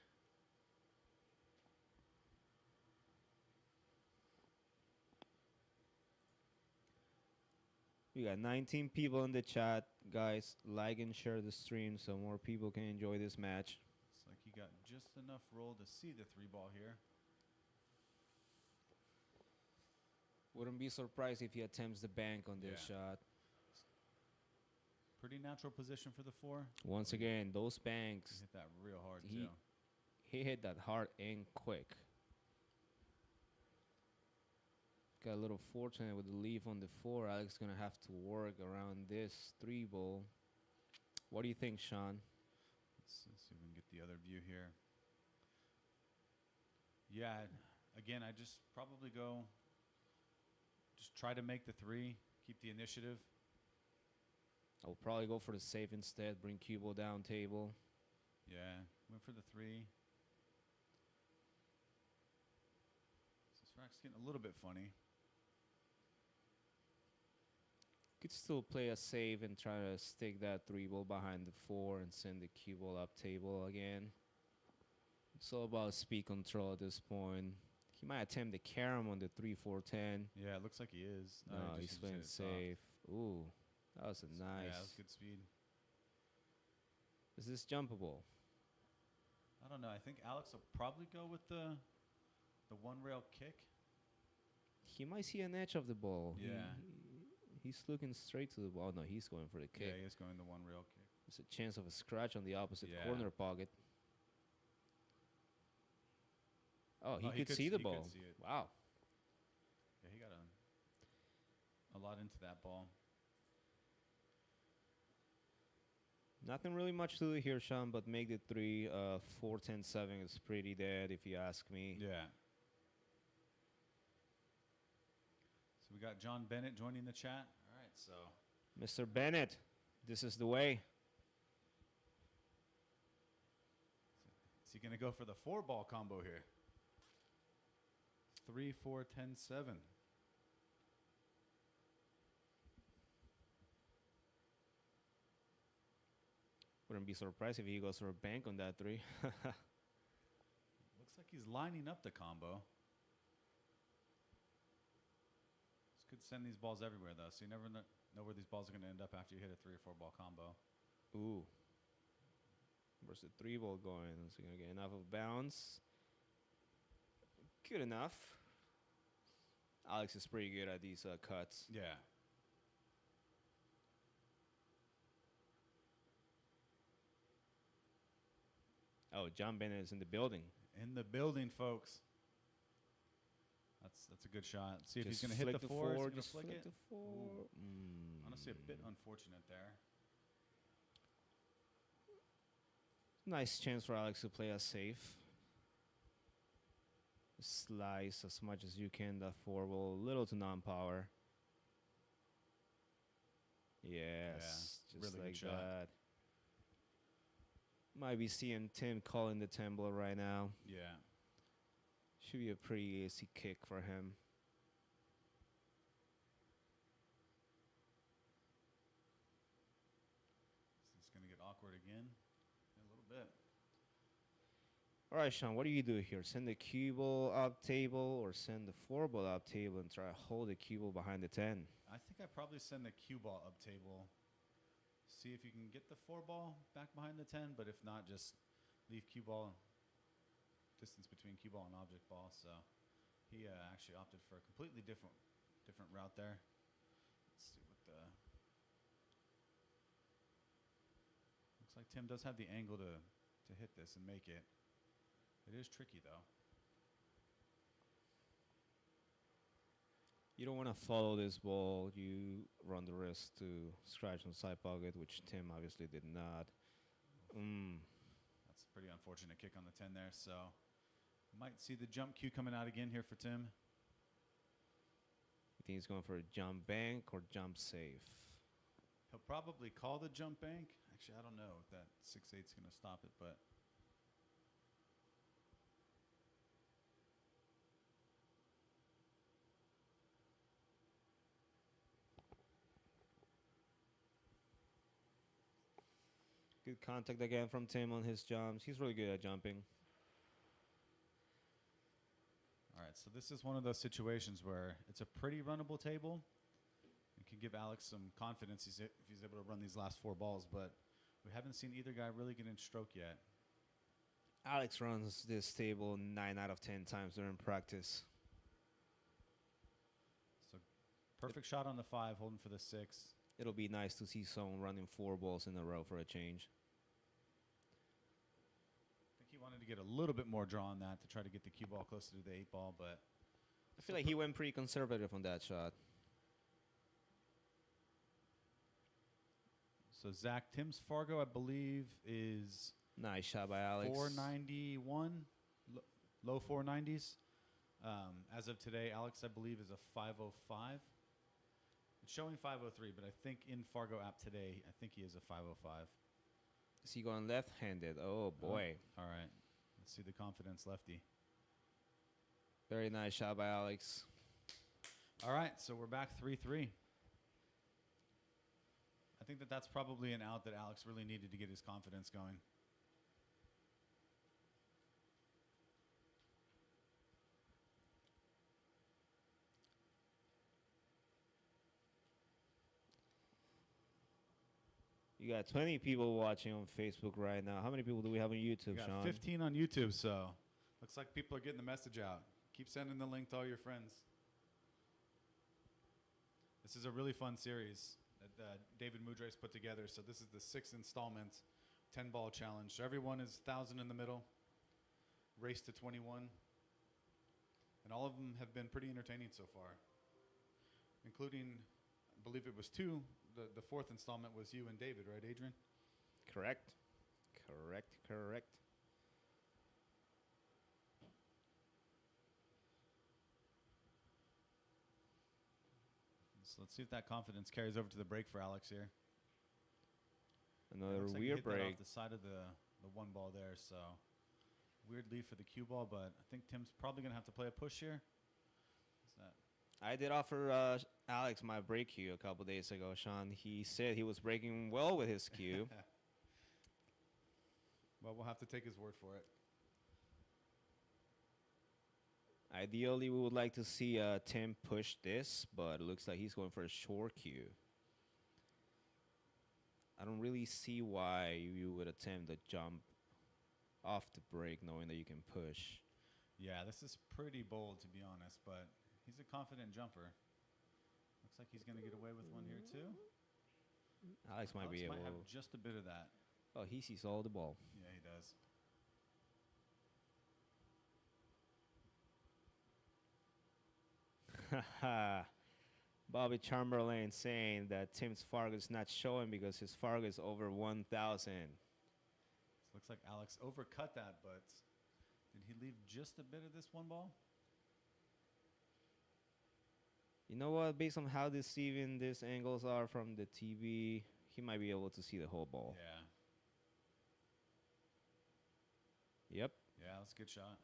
B: We got 19 people in the chat. Guys, like and share the stream so more people can enjoy this match.
A: Looks like he got just enough roll to see the 3 ball here.
B: Wouldn't be surprised if he attempts the bank on this
A: Yeah.
B: shot.
A: Pretty natural position for the 4.
B: Once again, those
A: He
B: banks,
A: hit that real hard,
B: he
A: too.
B: he hit that hard and quick. Got a little fortunate with the leaf on the 4. Alex gonna have to work around this 3 ball. What do you think, Shawn?
A: Let's see if we can get the other view here. Yeah, again, I just probably just try to make the 3, keep the initiative.
B: I will probably go for the save instead. Bring cue ball down table.
A: Yeah, went for the 3. This rack's getting a little bit funny.
B: Could still play a save and try to stick that 3 ball behind the 4 and send the cue ball up table again. It's all about speed control at this point. He might attempt the carom on the 3-4-10.
A: Yeah, it looks like he is.
B: No,
A: He
B: he's
A: just
B: playing
A: hit it soft.
B: safe. Ooh, that was a nice.
A: Yeah, that was good speed.
B: Is this jumpable?
A: I don't know. I think Alex will probably go with the 1 rail kick.
B: He might see an edge of the ball.
A: Yeah.
B: He's looking straight to the ball. No, he's going for the kick.
A: Yeah, he is going the 1 rail kick.
B: There's a chance of a scratch on the opposite
A: Yeah.
B: corner pocket. Oh, he could see the ball.
A: see it.
B: Wow.
A: Yeah, he got a lot into that ball.
B: Nothing really much to do here, Shawn, but make the 3. 4-10-7 is pretty dead, if you ask me.
A: Yeah. So we got John Bennett joining the chat. All right, so
B: Mr. Bennett, this is the way.
A: is he going to go for the 4-ball combo here? 3, 4, 10, 7.
B: Wouldn't be surprised if he goes for a bank on that 3.
A: Looks like he's lining up the combo. This could send these balls everywhere, though, so you never know where these balls are going to end up after you hit a 3 or 4-ball combo.
B: Ooh. Where's the 3 ball going? Is he going to get enough of bounce? Good enough. Alex is pretty good at these cuts.
A: Yeah.
B: Oh, John Bennett is in the building.
A: In the building, folks. That's a good shot. See if he's
B: Just
A: going to hit
B: flick
A: the 4. Is he gonna
B: just
A: flick
B: flick
A: it?
B: the 4.
A: Honestly, a bit unfortunate there.
B: Nice chance for Alex to play a safe. Slice as much as you can that 4 ball, little to non-power. Yes, just
A: really good
B: like
A: shot.
B: that. Might be seeing Tim calling the Temple right now.
A: Yeah.
B: Should be a pretty easy kick for him.
A: It's going to get awkward again in a little bit.
B: All right, Shawn, what do you do here? Send the cue ball up table or send the 4 ball up table and try to hold the cue ball behind the 10?
A: I think I probably send the cue ball up table. See if you can get the 4-ball back behind the 10, but if not, just leave cue ball distance between cue ball and object ball. So he actually opted for a completely different route there. Let's see what the looks like. Tim does have the angle to hit this and make it. It is tricky though.
B: You don't want to follow this ball. You run the risk to scratch on side pocket, which Tim obviously did not.
A: That's a pretty unfortunate kick on the 10 there. So might see the jump cue coming out again here for Tim.
B: You think he's going for a jump bank or jump safe?
A: He'll probably call the jump bank. Actually, I don't know if that 6-8 is going to stop it, but
B: Good contact again from Tim on his jumps. He's really good at jumping.
A: all right. So this is one of those situations where it's a pretty runnable table. It can give Alex some confidence if he's able to run these last 4 balls, but we haven't seen either guy really get in stroke yet.
B: Alex runs this table 9 out of 10 times during practice.
A: So Perfect shot on the 5, holding for the 6.
B: It'll be nice to see someone running 4 balls in a row for a change.
A: I think he wanted to get a little bit more draw on that to try to get the cue ball closer to the 8 ball, but
B: I feel like he went pretty conservative on that shot.
A: so Zach Tim's Fargo, I believe, is
B: Nice shot by Alex.
A: 491, low 490s. As of today, Alex, I believe, is a 505. It's showing 503, but I think in Fargo app today, I think he is a 505.
B: Is he going left-handed? Oh, boy.
A: All right. Let's see the confidence lefty.
B: Very nice shot by Alex.
A: All right, so we're back 3-3. I think that's probably an out that Alex really needed to get his confidence going.
B: You got 20 people watching on Facebook right now. How many people do we have on YouTube,
A: We got
B: Shawn?
A: 15 on YouTube, so looks like people are getting the message out. Keep sending the link to all your friends. This is a really fun series that David Mudre's put together. So this is the 6th installment, 10-ball challenge. So everyone is 1,000 in the middle, race to 21. And all of them have been pretty entertaining so far, including, I believe it was 2. The 4th installment was you and David, right, Adrian?
B: Correct.
A: So let's see if that confidence carries over to the break for Alex here.
B: Another
A: Looks like he
B: weird
A: hit that
B: break.
A: off the side of the 1 ball there, so weird lead for the cue ball, but I think Tim's probably going to have to play a push here. What's that?
B: I did offer Alex my break cue a couple days ago, Shawn. He said he was breaking well with his cue.
A: Well, we'll have to take his word for it.
B: Ideally, we would like to see Tim push this, but it looks like he's going for a short cue. I don't really see why you would attempt to jump off the break knowing that you can push.
A: Yeah, this is pretty bold, to be honest, but he's a confident jumper. Looks like he's going to get away with one here, too.
B: Alex might be able.
A: Might have just a bit of that.
B: Oh, he sees all the ball.
A: Yeah, he does.
B: Bobby Chamberlain saying that Tim's Fargo is not showing because his Fargo is over 1,000.
A: Looks like Alex overcut that, but did he leave just a bit of this 1 ball?
B: You know what? Based on how deceiving these angles are from the TV, he might be able to see the whole ball.
A: Yeah.
B: Yep.
A: Yeah, that's a good shot.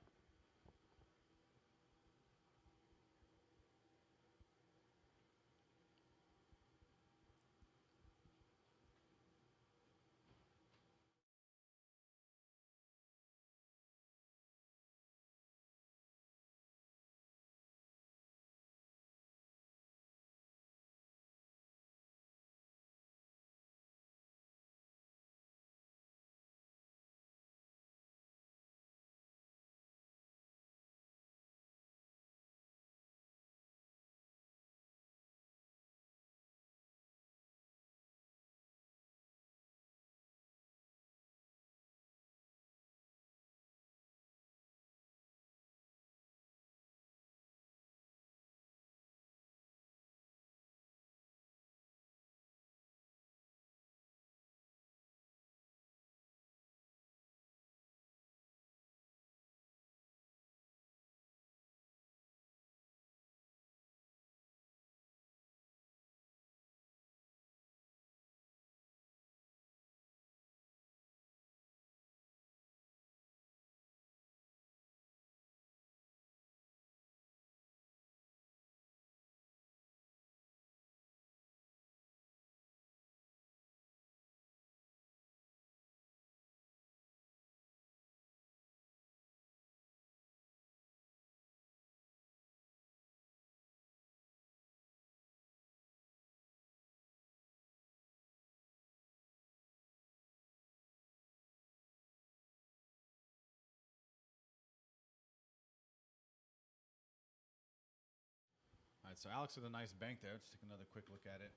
A: so Alex with a nice bank there. Let's take another quick look at it.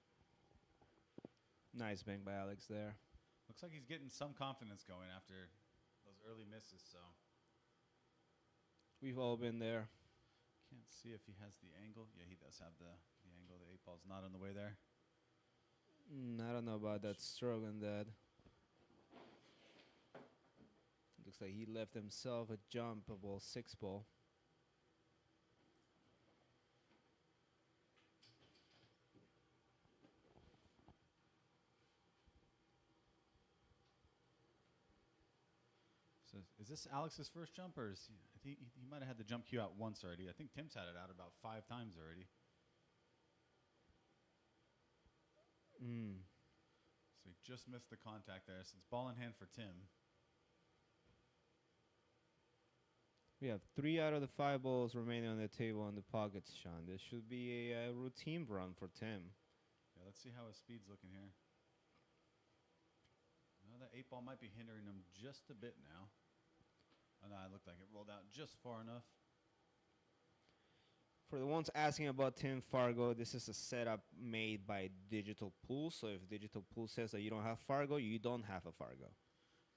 B: Nice bank by Alex there.
A: Looks like he's getting some confidence going after those early misses, so.
B: We've all been there.
A: Can't see if he has the angle. Yeah, he does have the angle. The 8 ball's not on the way there.
B: I don't know about that stroke on that. Looks like he left himself a jumpable 6 ball.
A: So is this Alex's first jump, or is I think he might have had the jump cue out once already. I think Tim's had it out about 5 times already. So he just missed the contact there. So it's ball in hand for Tim.
B: We have 3 out of the 5 balls remaining on the table in the pockets, Shawn. This should be a routine run for Tim.
A: Yeah, let's see how his speed's looking here. Well, that 8 ball might be hindering him just a bit now. Oh, no, it looked like it rolled out just far enough.
B: For the ones asking about Tim Fargo, this is a setup made by Digital Pool. So if Digital Pool says that you don't have Fargo, you don't have a Fargo.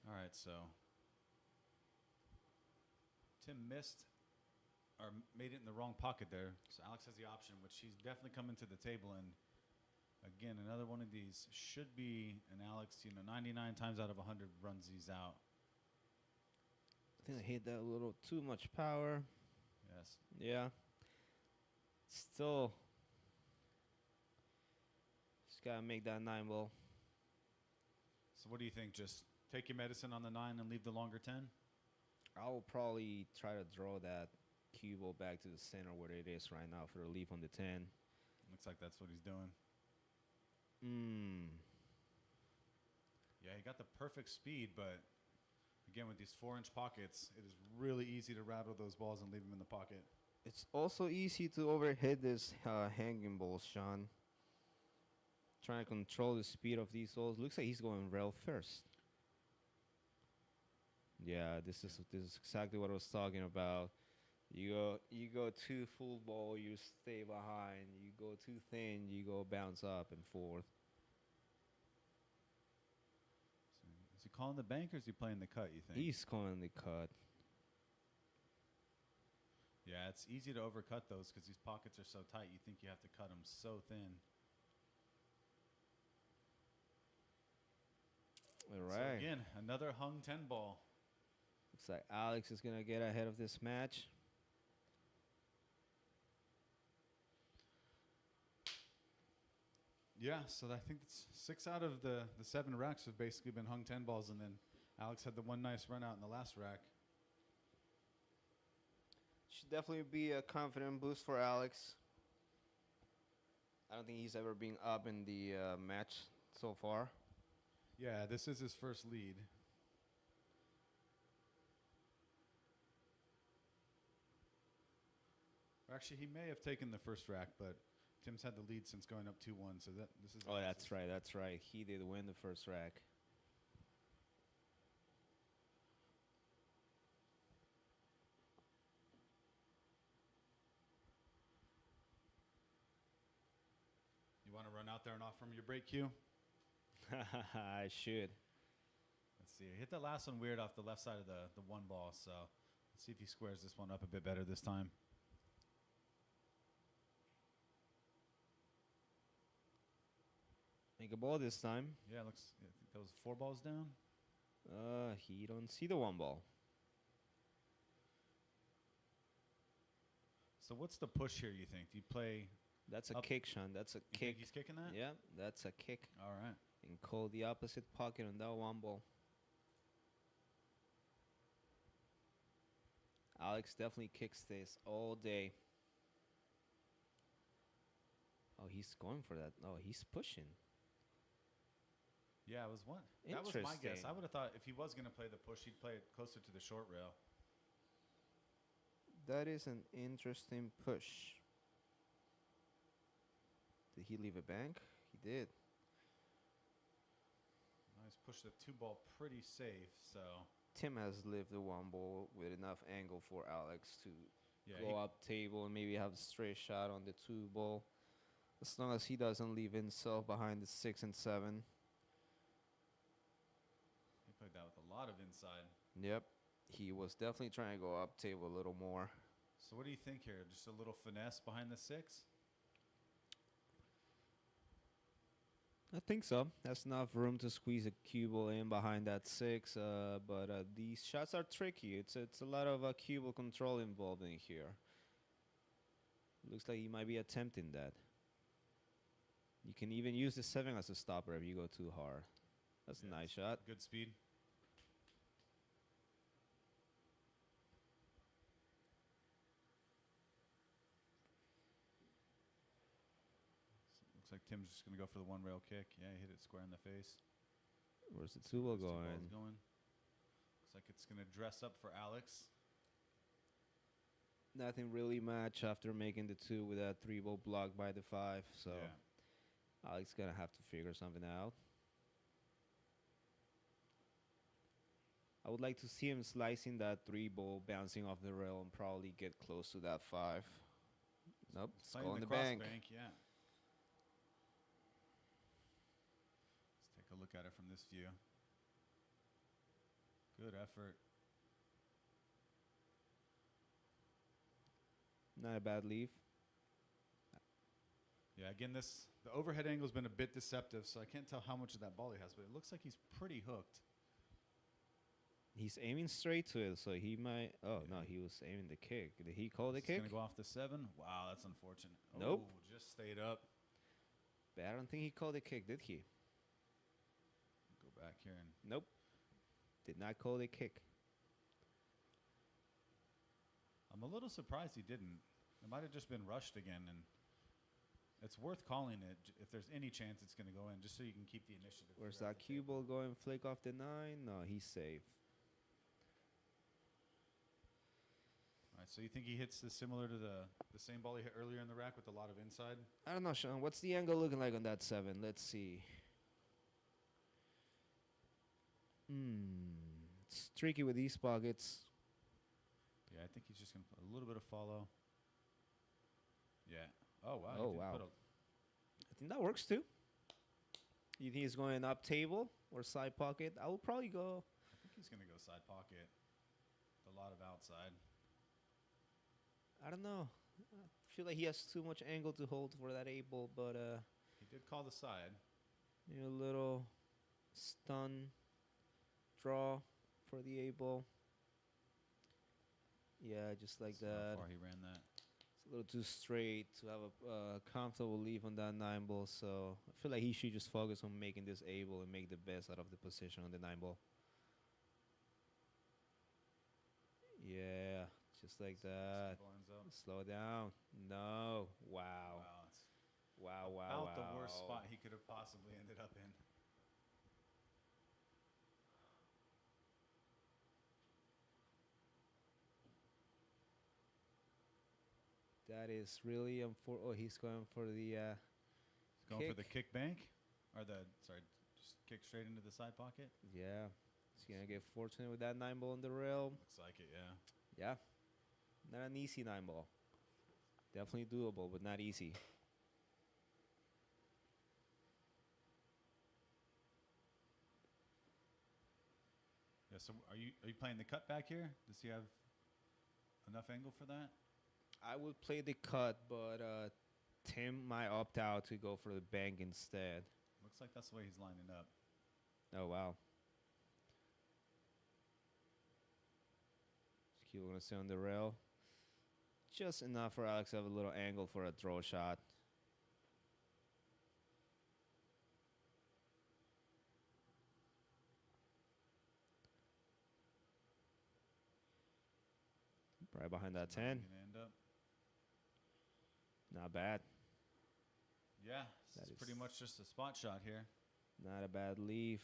A: All right, so Tim missed or made it in the wrong pocket there. So Alex has the option, which he's definitely coming to the table. And again, another one of these should be an Alex, 99 times out of 100 runs these out.
B: I think I hit that a little too much power.
A: Yes.
B: Yeah. Still, just gotta make that 9 ball.
A: So what do you think? Just take your medicine on the 9 and leave the longer 10?
B: I will probably try to draw that cue ball back to the center where it is right now for the leave on the 10.
A: Looks like that's what he's doing. Yeah, he got the perfect speed, but again, with these 4-inch pockets, it is really easy to rattle those balls and leave them in the pocket.
B: It's also easy to overhit this hanging balls, Shawn. Trying to control the speed of these balls. Looks like he's going rail first. Yeah, this is exactly what I was talking about. You go too full ball, you stay behind. You go too thin, you go bounce up and forth.
A: So is he calling the bank or is he playing the cut, you think?
B: He's calling the cut.
A: Yeah, it's easy to overcut those because these pockets are so tight. You think you have to cut them so thin.
B: All
A: So
B: right.
A: again, another hung 10 ball.
B: Looks like Alex is going to get ahead of this match.
A: Yeah, so I think it's 6 out of the 7 racks have basically been hung 10 balls, and then Alex had the one nice run out in the last rack.
B: Should definitely be a confident boost for Alex. I don't think he's ever been up in the match so far.
A: Yeah, this is his first lead. Or actually, he may have taken the first rack, but Tim's had the lead since going up 2-1, so this is.
B: Oh, that's right. That's right. He did win the first rack.
A: You want to run out there and offer him your break cue?
B: I should.
A: Let's see. Hit the last one weird off the left side of the 1 ball, so let's see if he squares this one up a bit better this time.
B: Make a ball this time.
A: Yeah, looks. I think that was 4 balls down.
B: He don't see the 1 ball.
A: So what's the push here, you think? Do you play?
B: That's a
A: Up.
B: kick, Shawn. That's a
A: You think
B: kick.
A: he's kicking that?
B: Yeah, that's a kick.
A: All right.
B: And call the opposite pocket on that 1 ball. Alex definitely kicks this all day. Oh, he's going for that. Oh, he's pushing.
A: Yeah, it was one. That was my guess.
B: Interesting.
A: I would have thought if he was going to play the push, he'd play it closer to the short rail.
B: That is an interesting push. Did he leave a bank? He did.
A: He's pushed the 2 ball pretty safe, so.
B: Tim has lived the 1 ball with enough angle for Alex to
A: Yeah,
B: go up table and maybe have a straight shot on the 2 ball. As long as he doesn't leave himself behind the 6 and 7.
A: he played that with a lot of inside.
B: Yep. He was definitely trying to go up table a little more.
A: So what do you think here? Just a little finesse behind the 6?
B: I think so. That's enough room to squeeze a cue ball in behind that 6. But these shots are tricky. It's a lot of cue ball control involved in here. Looks like he might be attempting that. You can even use the 7 as a stopper if you go too hard. That's a nice shot.
A: Good speed. Looks like Tim's just going to go for the 1-rail kick. Yeah, he hit it square in the face.
B: Where's the 2 ball
A: Those 2 balls
B: going?
A: Looks like it's going to dress up for Alex.
B: Nothing really much after making the 2 with that 3 ball blocked by the 5. So
A: Yeah.
B: Alex gonna have to figure something out. I would like to see him slicing that 3 ball, bouncing off the rail, and probably get close to that 5. Nope, it's
A: Playing
B: going
A: the
B: the bank.
A: yeah. Let's take a look at it from this view. Good effort.
B: Not a bad leave.
A: Yeah, again, the overhead angle's been a bit deceptive, so I can't tell how much of that ball he has, but it looks like he's pretty hooked.
B: He's aiming straight to it, so he might. Oh no, he was aiming the kick. Did he call the
A: He's
B: kick?
A: gonna go off the 7. Wow, that's unfortunate.
B: Nope.
A: Oh, just stayed up.
B: But I don't think he called the kick, did he?
A: Go back here and
B: Nope. Did not call the kick.
A: I'm a little surprised he didn't. It might have just been rushed again, and it's worth calling it if there's any chance it's going to go in, just so you can keep the initiative.
B: Where's
A: throughout
B: that
A: the
B: cue
A: table.
B: ball going? Flick off the 9? No, he's safe.
A: All right, so you think he hits this similar to the same ball he hit earlier in the rack with a lot of inside?
B: I don't know, Shawn. What's the angle looking like on that 7? Let's see. It's tricky with these pockets.
A: Yeah, I think he's just going to put a little bit of follow. Yeah. Oh, wow.
B: Oh, wow. I think that works too. You think he's going up table or side pocket? I will probably go.
A: I think he's going to go side pocket. A lot of outside.
B: I don't know. I feel like he has too much angle to hold for that 8 ball, but
A: He did call the side.
B: maybe a little stun draw for the 8 ball. Yeah, just like
A: That's how
B: that.
A: far he ran that.
B: It's a little too straight to have a comfortable leave on that 9 ball, so I feel like he should just focus on making this 8 ball and make the best out of the position on the 9 ball. Yeah, just like that.
A: Blinds up.
B: Slow down. No. Wow.
A: Wow. It's
B: Wow, wow,
A: about
B: wow.
A: the worst spot he could have possibly ended up in.
B: That is really oh, he's going for the
A: He's going for the
B: kick.
A: kick bank. Or just kick straight into the side pocket.
B: Yeah. He's going to get fortunate with that 9 ball in the rail.
A: Looks like it, yeah.
B: Yeah. Not an easy 9 ball. Definitely doable, but not easy.
A: Yeah, so are you playing the cut back here? Does he have enough angle for that?
B: I would play the cut, but Tim might opt out to go for the bank instead.
A: Looks like that's the way he's lining up.
B: Oh, wow. He's going to stay on the rail. Just enough for Alex to have a little angle for a throw shot. Right behind that 10.
A: Gonna end up.
B: Not bad.
A: Yeah,
B: That
A: it's
B: is-
A: pretty much just a spot shot here.
B: Not a bad leaf.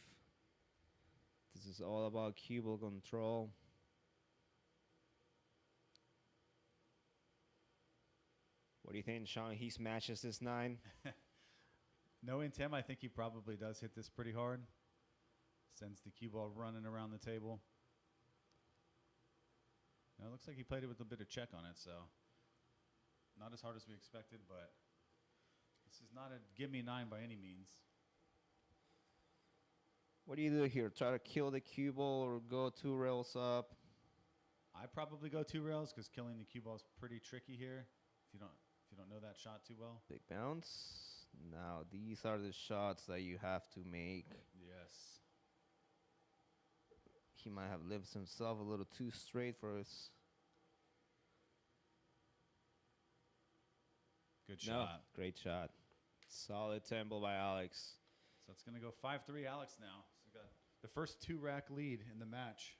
B: This is all about cue ball control. What do you think, Shawn? He smashes this 9.
A: Knowing Tim, I think he probably does hit this pretty hard. Sends the cue ball running around the table. Now, it looks like he played it with a bit of check on it, so not as hard as we expected, but this is not a gimme 9 by any means.
B: What do you do here? Try to kill the cue ball or go 2 rails up?
A: I probably go 2 rails because killing the cue ball is pretty tricky here. If you don't know that shot too well.
B: Big bounce. Now these are the shots that you have to make.
A: Yes.
B: He might have lived himself a little too straight for his.
A: Good
B: No,
A: shot.
B: great shot. Solid tempo by Alex.
A: So it's going to go 5-3 Alex now. So we got the first 2-rack lead in the match.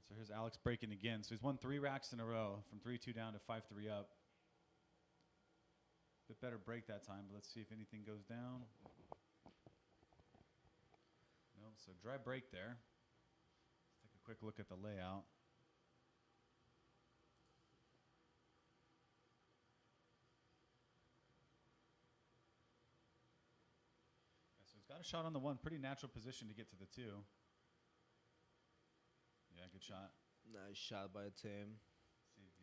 A: So here's Alex breaking again. So he's won 3 racks in a row from 3-2 down to 5-3 up. Bit better break that time, but let's see if anything goes down. No, so dry break there. Let's take a quick look at the layout. Yeah, so he's got a shot on the 1, pretty natural position to get to the 2. Yeah, good shot.
B: Nice shot by Tim.
A: See if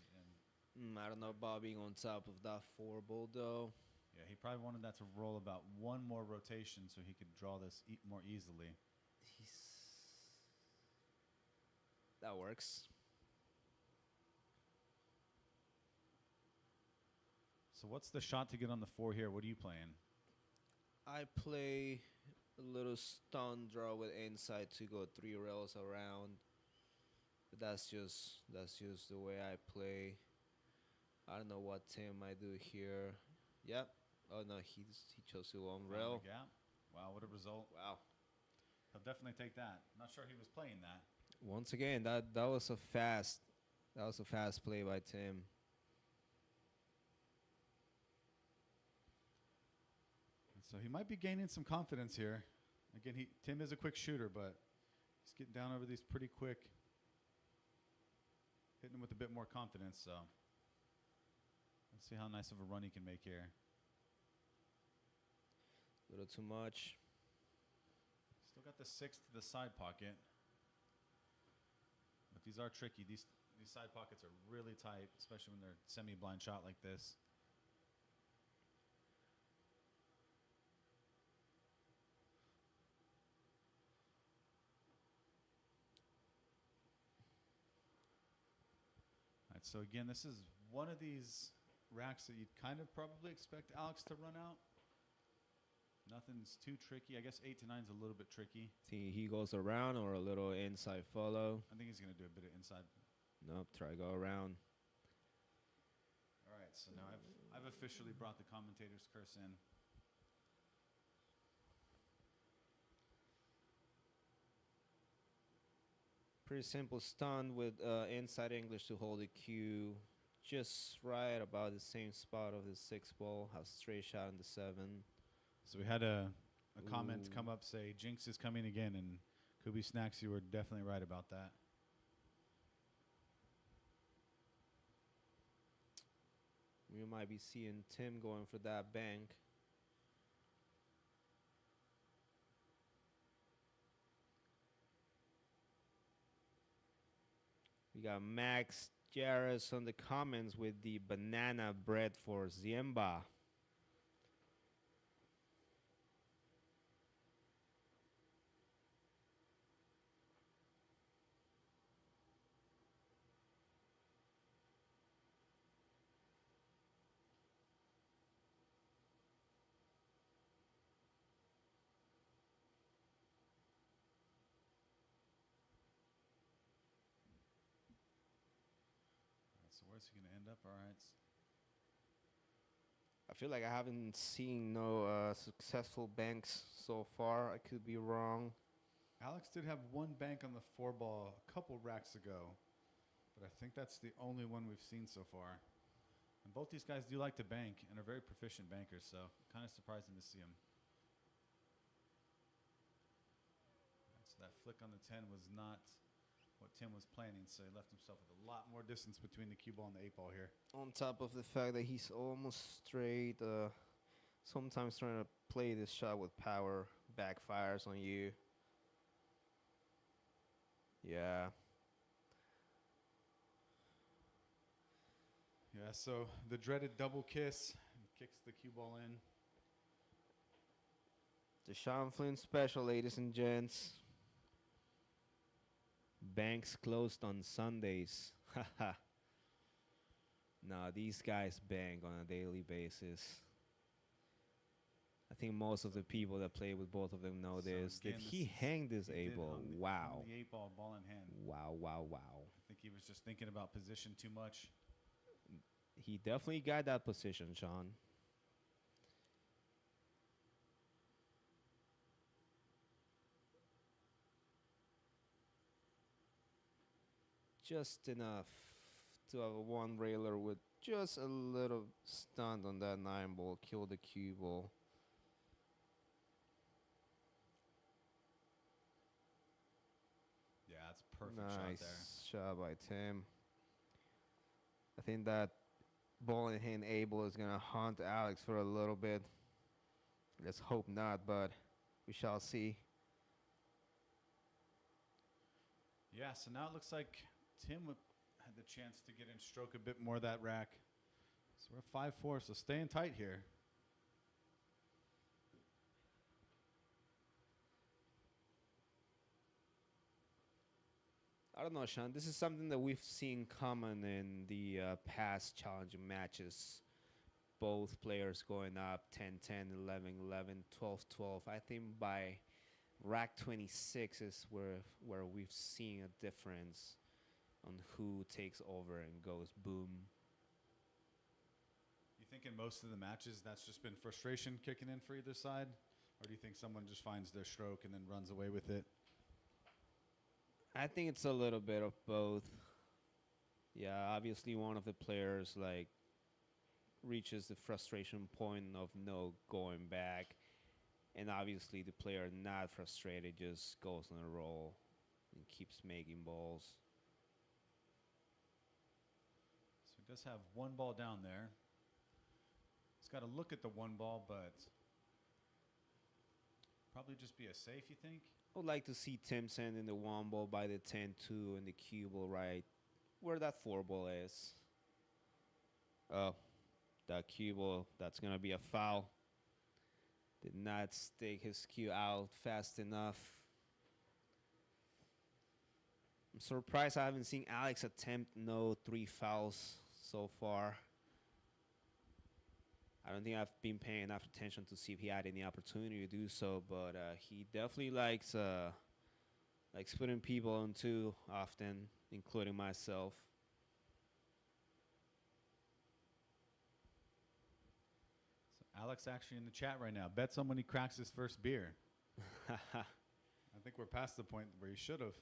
A: he,
B: I don't know about being on top of that 4 ball though.
A: yeah, he probably wanted that to roll about 1 more rotation so he could draw this more easily.
B: That works.
A: So what's the shot to get on the 4 here? What are you playing?
B: I play a little stun draw with inside to go 3 rails around. But that's just the way I play. I don't know what Tim might do here. Yep. Oh no, he chose to 1 rail.
A: Gap. Wow, what a result.
B: Wow.
A: He'll definitely take that. Not sure he was playing that.
B: Once again, that was a fast play by Tim.
A: And so he might be gaining some confidence here. Again, Tim is a quick shooter, but he's getting down over these pretty quick. Hitting him with a bit more confidence, so let's see how nice of a run he can make here.
B: A little too much.
A: Still got the 6 to the side pocket. But these are tricky. These side pockets are really tight, especially when they're semi-blind shot like this. All right, so again, this is one of these racks that you'd kind of probably expect Alex to run out. Nothing's too tricky. I guess 8 to 9 is a little bit tricky.
B: See, he goes around or a little inside follow.
A: I think he's going to do a bit of inside.
B: Nope, try go around.
A: All right, so now I've officially brought the commentator's curse in.
B: Pretty simple stun with inside English to hold the cue just right about the same spot of the 6 ball. Have straight shot in the 7.
A: So we had a comment come up say, Jinx is coming again, and Kubi Snacks, you were definitely right about that.
B: We might be seeing Tim going for that bank. We got Max Jarris on the comments with the banana bread for Ziemba.
A: So where's he going to end up? All right.
B: I feel like I haven't seen no successful banks so far. I could be wrong.
C: Alex did have one bank on the 4-ball a couple racks ago, but I think that's the only one we've seen so far.
A: And both these guys do like to bank and are very proficient bankers, so kind of surprising to see them. So that flick on the 10 was not what Tim was planning, so he left himself with a lot more distance between the cue ball and the 8-ball here.
B: On top of the fact that he's almost straight, sometimes trying to play this shot with power backfires on you. Yeah.
C: Yeah, so the dreaded double kiss kicks the cue ball in.
B: The Shawn Flynn special, ladies and gents. Banks closed on Sundays. Haha. Nah, these guys bank on a daily basis. I think most of the people that play with both of them know
A: So
B: this.
A: again,
B: Did
A: this
B: he
A: is-
B: hang this
A: He did
B: able?
A: on the,
B: Wow.
A: On the 8-ball, ball in hand.
B: Wow, wow, wow.
A: I think he was just thinking about position too much.
B: He definitely got that position, Shawn. Just enough to have a one railer with just a little stunt on that 9-ball, kill the cue ball.
A: Yeah, that's a perfect shot
B: Nice
A: there.
B: shot by Tim. I think that ball in hand able is gonna haunt Alex for a little bit. Let's hope not, but we shall see.
A: Yeah, so now it looks like Tim had the chance to get in stroke
C: Stroke a bit more of that rack. So we're 5-4, so staying tight here.
B: I don't know, Shawn. This is something that we've seen common in the past challenging matches. Both players going up 10-10, 11-11, 12-12. I think by rack 26 is where we've seen a difference on who takes over and goes boom.
C: You think in most of the matches that's just been frustration kicking in for either side? Or do you think someone just finds their stroke and then runs away with it?
B: I think it's a little bit of both. Yeah, obviously one of the players like reaches the frustration point of no going back, and obviously the player not frustrated just goes on a roll and keeps making balls.
A: So he does have one ball down there. He's got to look at the one ball, but probably just be a safe, you think?
B: I would like to see Tim send in the one ball by the 10-2 and the cue ball right where that 4 ball is. Oh, that cue ball, that's going to be a foul. Did not stick his cue out fast enough. I'm surprised I haven't seen Alex attempt no 3 fouls so far. I don't think I've been paying enough attention to see if he had any opportunity to do so, but he definitely likes putting people on 2 often, including myself.
A: So Alex actually in the chat right now. Bets on when he cracks his first beer.
C: I think we're past the point where he should have.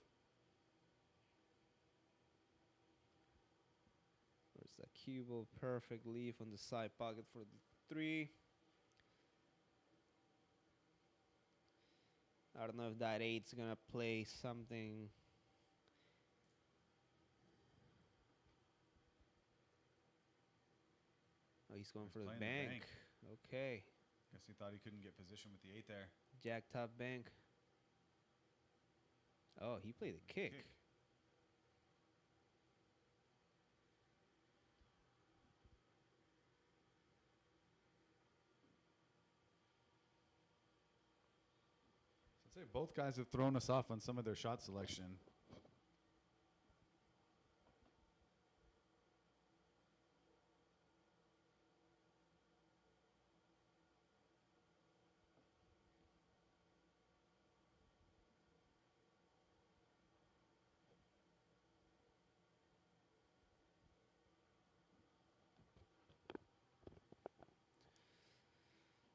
B: Where's that cue ball? Perfect leaf on the side pocket for the 3. I don't know if that 8's gonna play something. Oh, he's going
A: He's
B: for the
A: playing the
B: bank.
A: bank.
B: Okay.
A: Guess he thought he couldn't get position with the 8 there.
B: Jack top bank. Oh, he played a kick.
C: So I'd say both guys have thrown us off on some of their shot selection.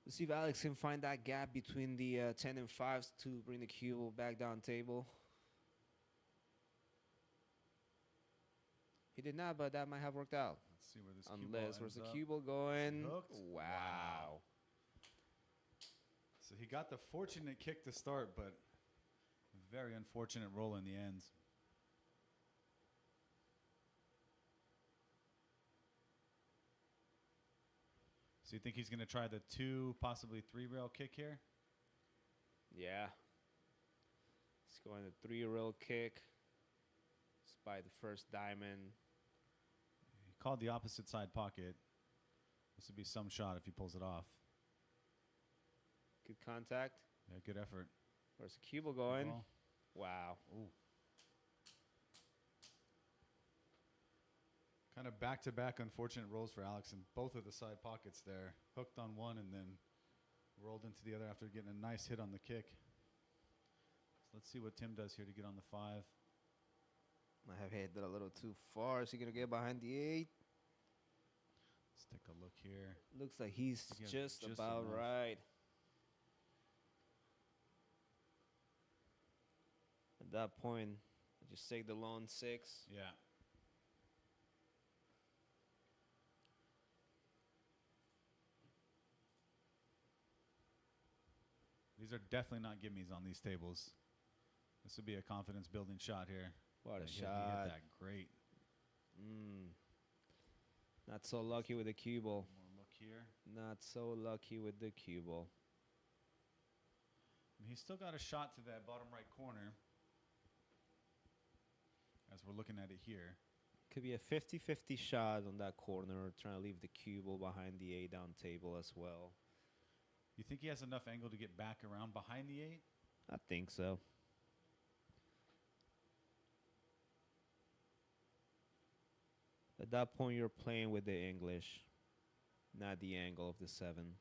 B: Let's see if Alex can find that gap between the 10 and 5s to bring the cue back down table. He did not, but that might have worked out.
C: Let's see where this
B: Unless, where's
C: ends
B: the
C: up.
B: cue ball going?
C: Hooked.
B: Wow.
C: So he got the fortunate kick to start, but very unfortunate roll in the end. So you think he's going to try the 2, possibly 3 rail kick here?
B: Yeah. He's going to 3-rail kick. Despite the first diamond.
C: He called the opposite side pocket. This would be some shot if he pulls it off.
B: Good contact.
C: Yeah, good effort.
B: Where's the cue ball going?
C: Ball.
B: Wow.
C: Ooh. Kind of back-to-back unfortunate rolls for Alex in both of the side pockets there. Hooked on one and then rolled into the other after getting a nice hit on the kick. So let's see what Tim does here to get on the 5.
B: Might have hit that a little too far. Is he going to get behind the 8?
C: Let's take a look here.
B: Looks like he's
C: Yeah,
B: just
C: just
B: about
C: enough.
B: right. At that point, just take the lone 6.
C: Yeah. These are definitely not gimmies on these tables. This would be a confidence building shot here.
B: What a
C: He
B: shot.
C: hit that great.
B: Not so lucky with the cue ball.
C: More look here.
B: Not so lucky with the cue ball.
C: He's still got a shot to that bottom right corner as we're looking at it here.
B: Could be a 50-50 shot on that corner, trying to leave the cue ball behind the 8 down table as well.
C: You think he has enough angle to get back around behind the 8?
B: I think so. At that point, you're playing with the English, not the angle of the 7.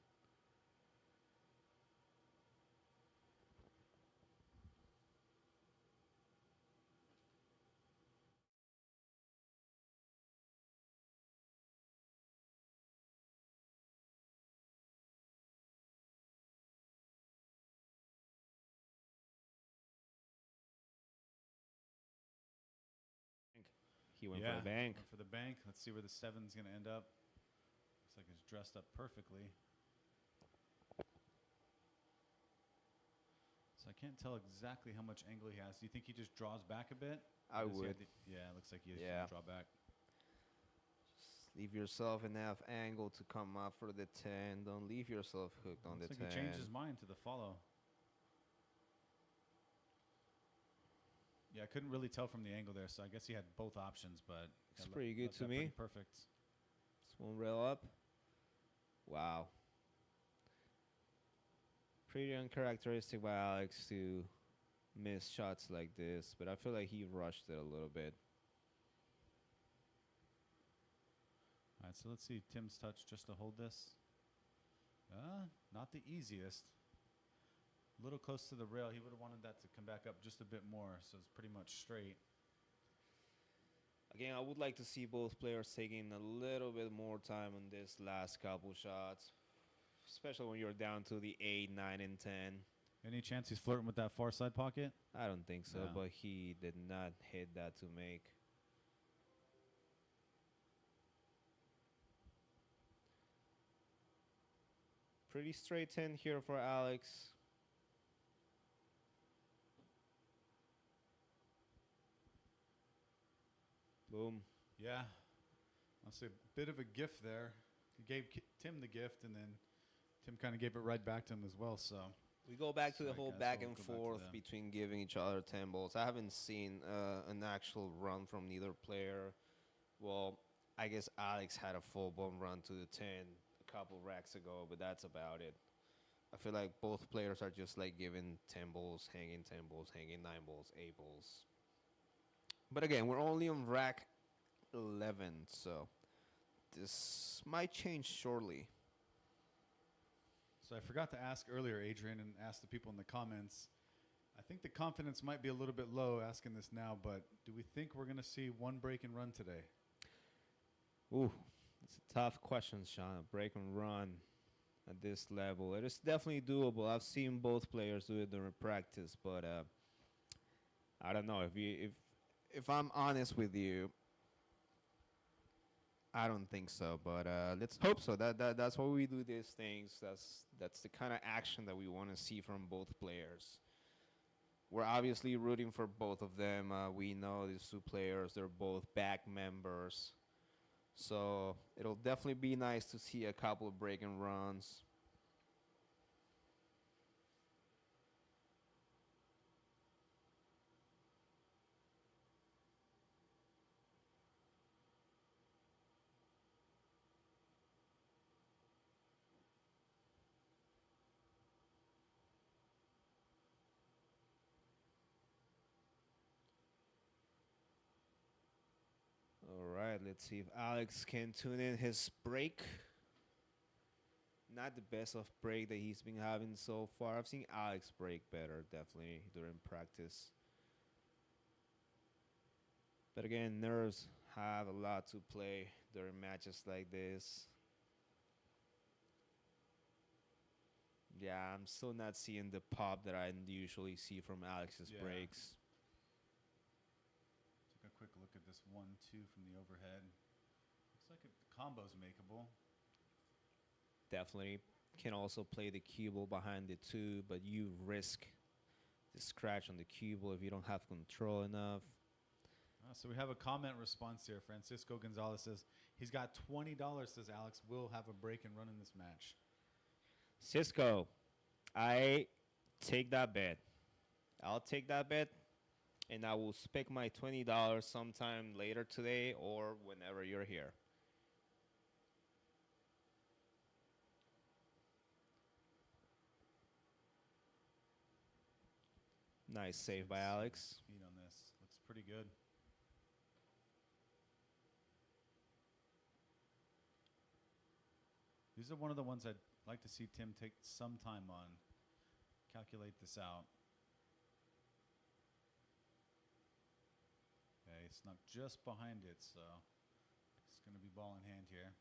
B: He went for the bank.
C: Went for the bank. Let's see where the 7's going to end up. Looks like it's dressed up perfectly. So I can't tell exactly how much angle he has. Do you think he just draws back a bit?
B: I
C: Does he have
B: would.
C: Yeah, it looks like he has
B: Yeah.
C: to draw back.
B: Just leave yourself enough angle to come up for the 10. Don't leave yourself hooked on
C: Looks
B: the
C: like
B: 10.
C: he changed his mind to the follow. Yeah, I couldn't really tell from the angle there, so I guess he had both options, but
B: It's pretty good to me.
C: Pretty perfect.
B: Just 1 rail up. Wow. Pretty uncharacteristic by Alex to miss shots like this, but I feel like he rushed it a little bit.
C: All right, so let's see Tim's touch just to hold this. Not the easiest. A little close to the rail. He would have wanted that to come back up just a bit more, so it's pretty much straight.
B: Again, I would like to see both players taking a little bit more time on this last couple shots, especially when you're down to the 8, 9, and 10.
C: Any chance he's flirting with that far side pocket?
B: I don't think so,
C: No.
B: but he did not hit that to make. Pretty straight 10 here for Alex. Boom.
C: Yeah. I'll say a bit of a gift there. He gave Tim the gift, and then Tim kind of gave it right back to him as well. So
B: We go back to the
C: So I
B: whole
C: guess
B: back
C: we'll
B: and
C: go back to
B: forth
C: that.
B: between giving each other 10 balls. I haven't seen an actual run from neither player. Well, I guess Alex had a full-blown run to the 10 a couple racks ago, but that's about it. I feel like both players are just like giving 10 balls, hanging 10 balls, hanging 9 balls, 8 balls. But again, we're only on rack 11, so this might change shortly.
C: I forgot to ask earlier, Adrian, and ask the people in the comments. I think the confidence might be a little bit low asking this now, but do we think we're going to see one break and run today?
B: Ooh, it's a tough question, Shawn. Break and run. at this level. It is definitely doable. I've seen both players do it during practice, but I don't know if I'm honest with you. I don't think so, but let's hope so. That's why we do these things. That's the kind of action that we want to see from both players. We're obviously rooting for both of them. We know these two players; they're both BAK members, so it'll definitely be nice to see a couple of break and runs. All right, let's see if Alex can tune in his break. Not the best of break that he's been having so far. I've seen Alex break better, definitely, during practice. But again, nerves have a lot to play during matches like this. Yeah, I'm still not seeing the pop that I usually see from Alex's
C: Yeah.
B: breaks.
C: Take a quick look at this 1-2 from the overhead. Looks like the combo's makeable.
B: Definitely can also play the cue ball behind the two, but you risk the scratch on the cue ball if you don't have control enough.
C: So we have a comment response here. Francisco Gonzalez says he's got $20. Says Alex will have a break and run in this match.
B: Cisco, I take that bet. I'll take that bet, and I will spec my $20 sometime later today or whenever you're here. Nice save by Alex.
C: Speed on this looks pretty good. These are one of the ones I'd like to see Tim take some time on. Calculate this out. Okay, snuck just behind it, so it's going to be ball in hand here.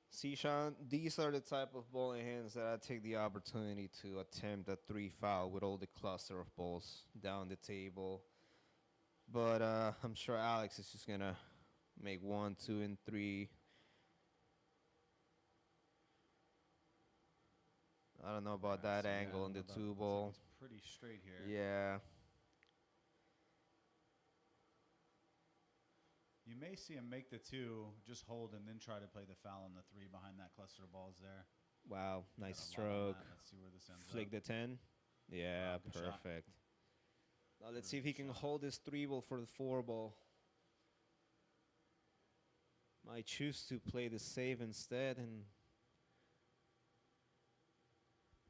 B: See, Shawn, these are the type of bowling hands that I take the opportunity to attempt a 3 foul with all the cluster of balls down the table. But I'm sure Alex is just going to make 1, 2, and 3. I don't know about that
C: So, yeah,
B: angle on the
C: looks
B: 2
C: like
B: ball.
C: it's pretty straight here.
B: Yeah.
C: You may see him make the 2, just hold, and then try to play the foul on the 3 behind that cluster of balls there.
B: Wow,
C: Got
B: nice
C: a lot on
B: stroke.
C: that. Let's see where this ends
B: Flick
C: up.
B: the 10. Yeah,
C: Wow, good shot.
B: perfect. Now let's
C: Really
B: see if he
C: good
B: can
C: shot.
B: hold this 3 ball for the 4 ball. Might choose to play the save instead, and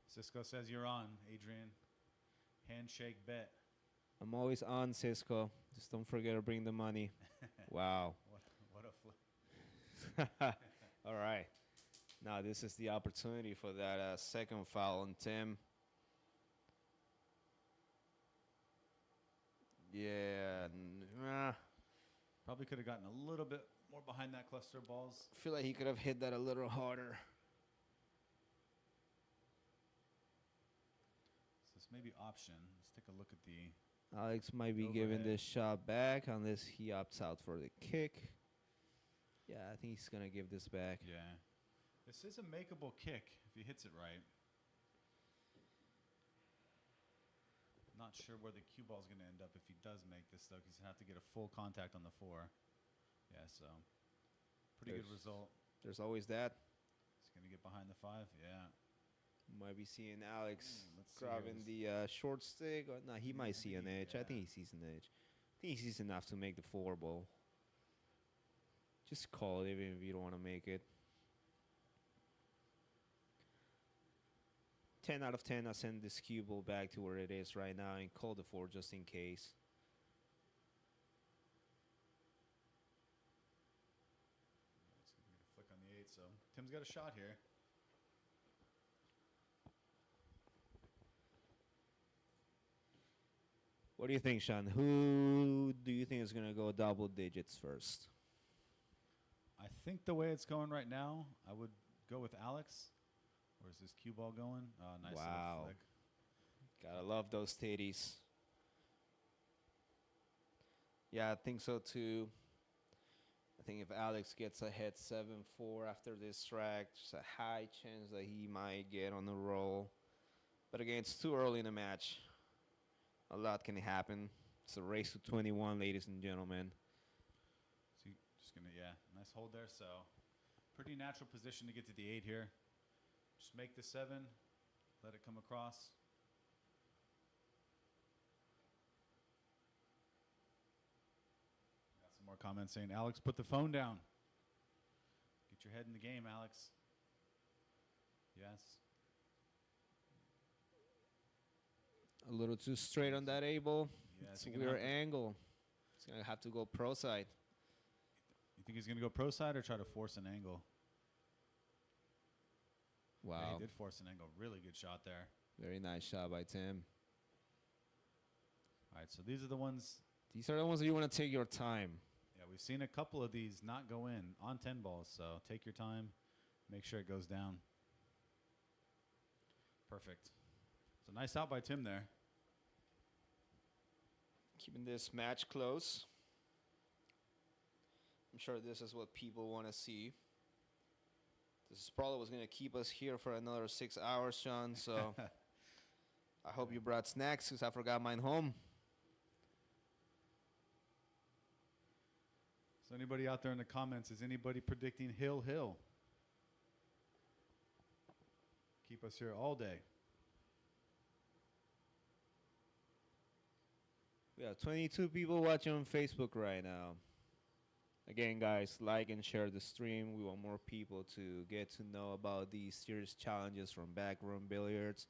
C: Cisco says you're on, Adrian. Handshake bet.
B: I'm always on, Cisco. Just don't forget to bring the money. Wow.
C: What a flip.
B: All right. Now this is the opportunity for that second foul on Tim. Yeah.
C: Probably could have gotten a little bit more behind that cluster of balls.
B: I feel like he could have hit that a little harder.
C: So this may be option. Let's take a look at the...
B: Alex might be giving
C: Overhead.
B: this shot back unless he opts out for the kick. Yeah, I think he's going to give this back.
C: Yeah. This is a makeable kick if he hits it right. Not sure where the cue ball is going to end up if he does make this, though, because he's going to have to get a full contact on the 4. Yeah, so pretty good result.
B: There's always that.
C: He's going to get behind the 5. Yeah.
B: Might be seeing Alex
C: Let's see here.
B: grabbing the short stick. Or, no, he might see an edge. I
C: Yeah.
B: think he sees an edge. I think he sees enough to make the 4 ball. Just call it even if you don't want to make it. 10 out of 10, I send this cue ball back to where it is right now and call the 4 just in case.
C: It's going to get a flick on the 8, so Tim's got a shot here.
B: What do you think, Shawn? Who do you think is going to go double digits first?
C: I think the way it's going right now, I would go with Alex. Where's this cue ball going? Oh, nice
B: Wow.
C: little flick.
B: Gotta love those titties. Yeah, I think so too. I think if Alex gets ahead 7-4 after this track, there's a high chance that he might get on the roll. But again, it's too early in the match. A lot can happen. It's a race to 21, ladies and gentlemen.
C: So just gonna, yeah, nice hold there. So pretty natural position to get to the 8 here. Just make the 7, let it come across. Got some more comments saying, Alex, put the phone down. Get your head in the game, Alex. Yes.
B: A little too straight on that able.
C: Yeah,
B: It's
C: is he
B: a
C: gonna
B: weird
C: have to-
B: angle. He's going to have to go pro side.
C: You think he's going to go pro side or try to force an angle? Yeah,
B: Wow.
C: he did force an angle. Really good shot there.
B: Very nice shot by Tim.
C: All right, so these are the ones.
B: These are the ones that you want to take your time.
C: Yeah, we've seen a couple of these not go in on 10 balls, so take your time. Make sure it goes down. Perfect. So nice out by Tim there.
B: Keeping this match close. I'm sure this is what people want to see. This is probably what's going to keep us here for another 6 hours, Shawn. So I hope you brought snacks because I forgot mine home.
C: So anybody out there in the comments, is anybody predicting Hill? Keep us here all day.
B: We have 22 people watching on Facebook right now. Again, guys, like and share the stream. We want more people to get to know about these serious challenges from BAK Room Billiards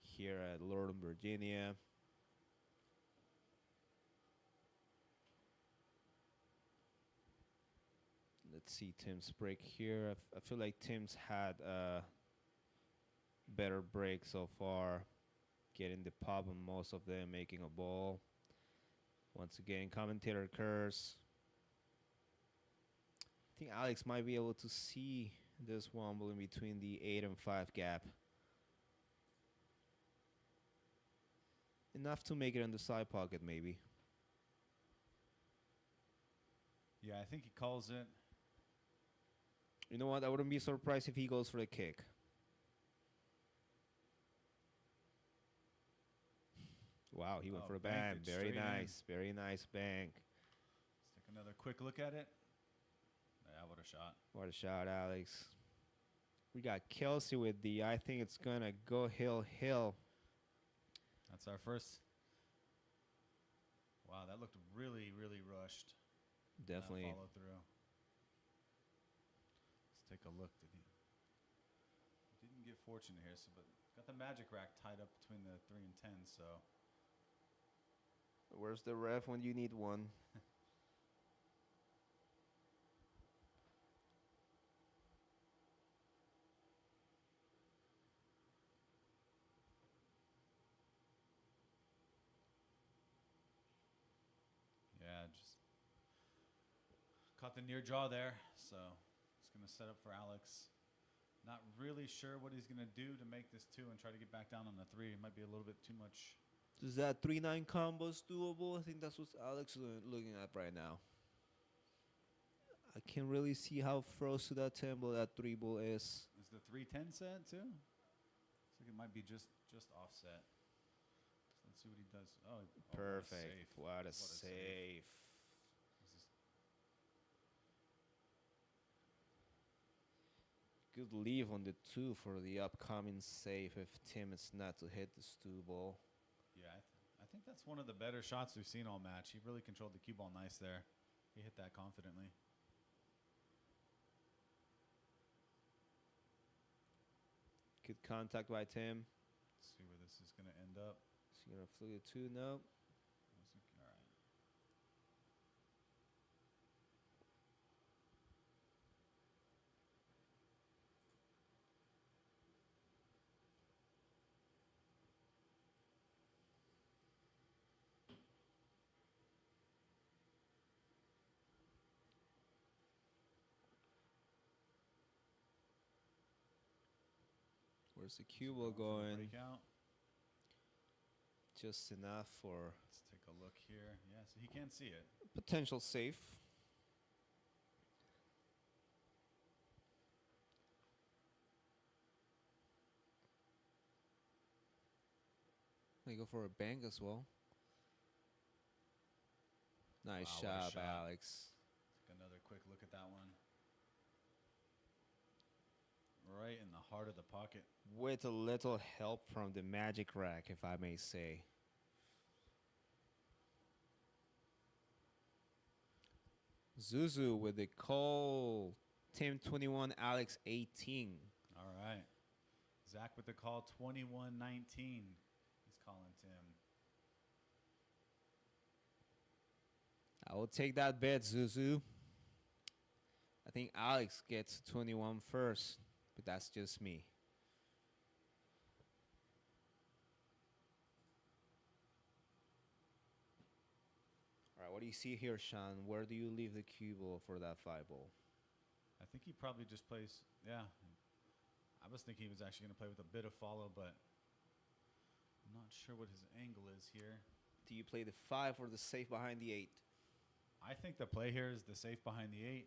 B: here at Lorton, Virginia. Let's see Tim's break here. I feel like Tim's had a better break so far, getting the pop on most of them, making a ball. Once again, commentator curse. I think Alex might be able to see this womble in between the 8 and 5 gap. Enough to make it in the side pocket, maybe.
C: Yeah, I think he calls it.
B: You know what? I wouldn't be surprised if he goes for the kick. Wow, he went
C: Oh,
B: for a
C: banked
B: bang.
C: it
B: Very
C: straight in.
B: nice. Very nice bank.
C: Let's take another quick look at it. Yeah, what a shot.
B: What a shot, Alex. We got Kelsey with the, I think it's going to go hill.
C: That's our first. Wow, that looked really, really rushed.
B: Definitely.
C: Follow through. Let's take a look. Didn't get fortunate here, so but got the magic rack tied up between the 3 and 10. So
B: Where's the ref when you need one?
C: yeah, just caught the near jaw there. So it's gonna set up for Alex. Not really sure what he's gonna do to make this 2 and try to get back down on the 3. It might be a little bit too much.
B: Is that 3-9 combos doable? I think that's what Alex is looking at right now. I can't really see how froze to that tempo that 3 ball is.
C: Is the 3-10 set too? Looks like it might be just offset. So let's see what he does. Oh,
B: Perfect. What a
C: save.
B: save.
C: This is
B: Good leave on the 2 for the upcoming save if Tim is not to hit the stew ball.
C: Yeah, I think that's one of the better shots we've seen all match. He really controlled the cue ball nice there. He hit that confidently.
B: Good contact by Tim.
C: Let's see where this is going to end up.
B: Is he going to flick it 2? No.
C: All right.
B: Where's the cue
C: Going
B: ball
C: for the
B: going?
C: breakout.
B: Just enough for
C: Let's take a look here. Yeah, so he can't see it.
B: potential safe. They go for a bank as well. Nice
C: Wow, what a
B: shot by
C: shot.
B: Alex.
C: Take another quick look at that one. Right in the heart of the pocket.
B: With a little help from the magic rack, if I may say. Zuzu with the call. Tim 21, Alex 18.
C: All right. Zach with the call, 21-19. He's calling Tim.
B: I will take that bet, Zuzu. I think Alex gets 21 first, but that's just me. All right, what do you see here, Shawn? Where do you leave the cue ball for that 5-ball?
C: I think he probably just plays, yeah. I was thinking he was actually going to play with a bit of follow, but I'm not sure what his angle is here.
B: Do you play the 5 or the safe behind the 8?
C: I think the play here is the safe behind the 8.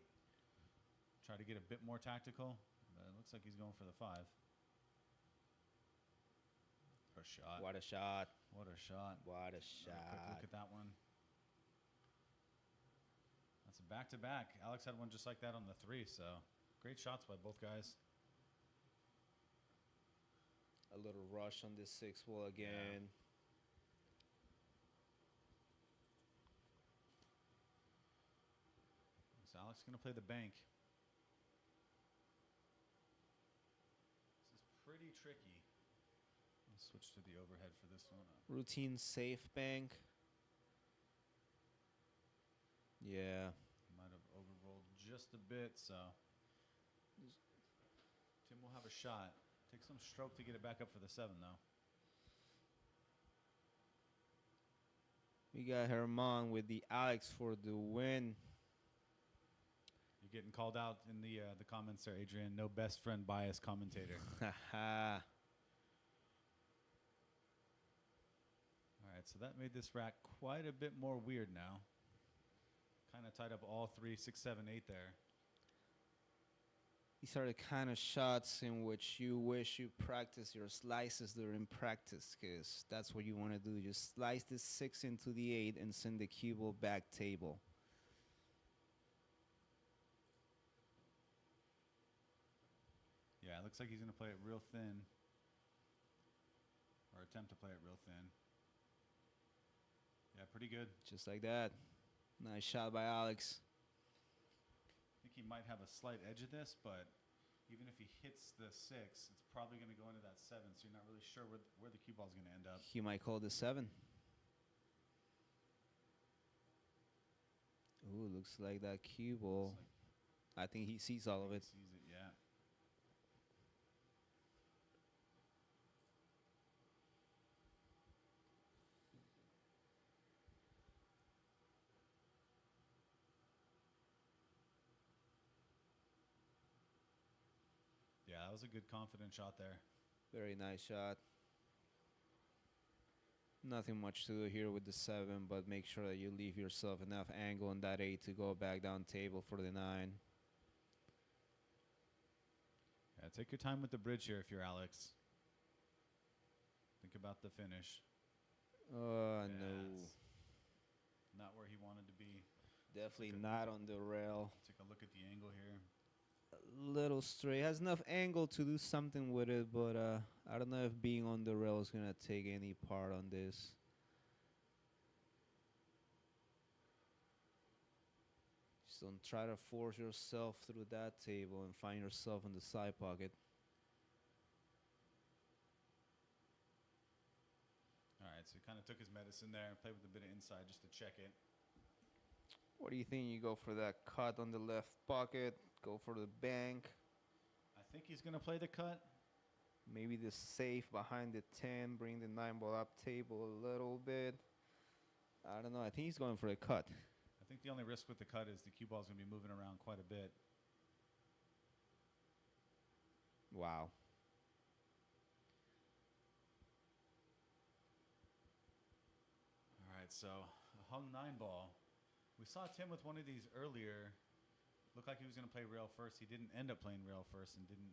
C: Try to get a bit more tactical, but it looks like he's going for the 5. What a shot.
B: What a shot.
C: What a shot.
B: What a
C: Another quick
B: shot.
C: look at that one. That's a back-to-back. Alex had one just like that on the 3, so great shots by both guys.
B: A little rush on this 6-ball again.
C: So Alex is going to play the bank. This is pretty tricky. I'll switch to the overhead for this one.
B: Routine safe bank. Yeah.
C: Might have overrolled just a bit, so Tim will have a shot. Take some stroke to get it back up for the 7, though.
B: We got Herman with the Alex for the win.
C: You're getting called out in the comments there, Adrian. No best friend bias commentator.
B: Haha.
C: All right, so that made this rack quite a bit more weird now. Kind of tied up all 3, 6, 7, 8 there.
B: These are the kind of shots in which you wish you practice your slices during practice, because that's what you want to do. Just slice the 6 into the 8 and send the cue ball back table.
C: Yeah, it looks like he's going to play it real thin. Or attempt to play it real thin. Yeah, pretty good.
B: Just like that. Nice shot by Alex.
C: I think he might have a slight edge of this, but even if he hits the 6, it's probably going to go into that 7, so you're not really sure where the cue ball is going to end up.
B: He might call the 7. Ooh, looks like that cue ball. I think he sees all of it.
C: He sees it, yeah. Yeah, that was a good confident shot there.
B: Very nice shot. Nothing much to do here with the 7, but make sure that you leave yourself enough angle on that 8 to go back down table for the 9.
C: Yeah, take your time with the bridge here if you're Alex. Think about the finish.
B: Oh,
C: Yeah,
B: no.
C: it's not where he wanted to be.
B: Definitely not on the rail.
C: Take a look at the angle here.
B: A little straight. Has enough angle to do something with it, but I don't know if being on the rail is going to take any part on this. Just don't try to force yourself through that table and find yourself in the side pocket.
C: All right, so he kind of took his medicine there and played with a bit of inside just to check it.
B: What do you think? You go for that cut on the left pocket, go for the bank.
C: I think he's going to play the cut.
B: Maybe the safe behind the 10, bring the 9 ball up table a little bit. I don't know. I think he's going for a cut.
C: I think the only risk with the cut is the cue ball is going to be moving around quite a bit.
B: Wow.
C: right, so a hung 9-ball. We saw Tim with one of these earlier. Looked like he was going to play rail first. He didn't end up playing rail first and didn't.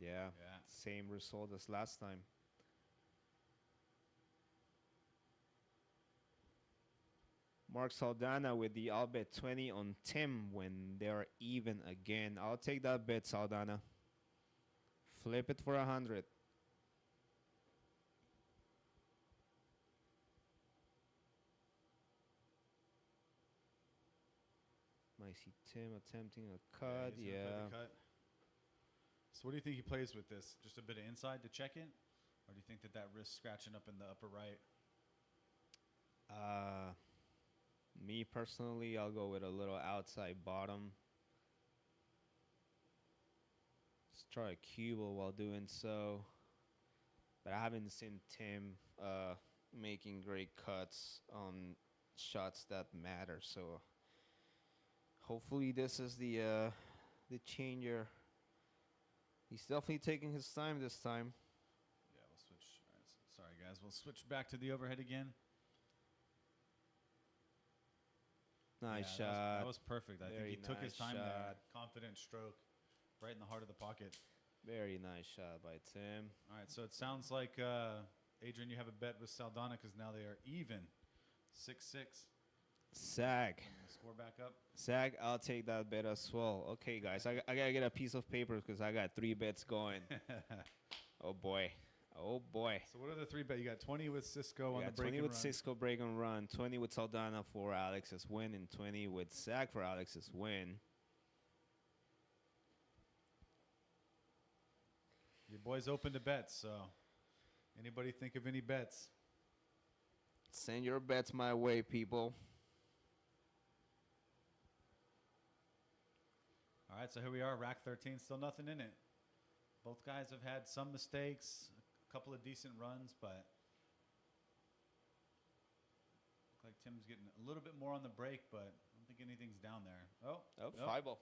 B: Yeah.
C: Yeah.
B: Same result as last time. Mark Saldana with the I'll bet 20 on Tim when they're even again. I'll take that bet, Saldana. Flip it for 100. I see Tim attempting a cut.
C: He's gonna play the cut. So what do you think he plays with this? Just a bit of inside to check it? Or do you think that wrist scratching up in the upper right?
B: Me personally, I'll go with a little outside bottom. Let's try a cubel while doing so. But I haven't seen Tim making great cuts on shots that matter. So hopefully this is the changer. He's definitely taking his time this time.
C: Yeah, we'll switch. All right, sorry, guys. We'll switch back to the overhead again.
B: Nice
C: Yeah,
B: shot.
C: That was perfect. I think he took his
B: nice
C: time there.
B: shot.
C: Confident stroke right in the heart of the pocket.
B: Very nice shot by Tim.
C: All right, so it sounds like, Adrian, you have a bet with Saldana because now they are even. 6-6.
B: Sag.
C: Score back up.
B: Sag, I'll take that bet as well. Okay, guys, I gotta get a piece of paper because I got 3 bets going. Oh, boy. Oh, boy.
C: So what are the 3 bets? You got 20 with Cisco on the break
B: 20
C: and
B: with
C: run.
B: Cisco break and run, 20 with Saldana for Alex's win, and 20 with Sag for Alex's win.
C: Your boy's open to bets, so anybody think of any bets?
B: Send your bets my way, people.
C: All right, so here we are, rack 13, still nothing in it. Both guys have had some mistakes, a couple of decent runs, but look like Tim's getting a little bit more on the break, but I don't think anything's down there. Oh,
B: Oh,
C: nope.
B: 5 ball.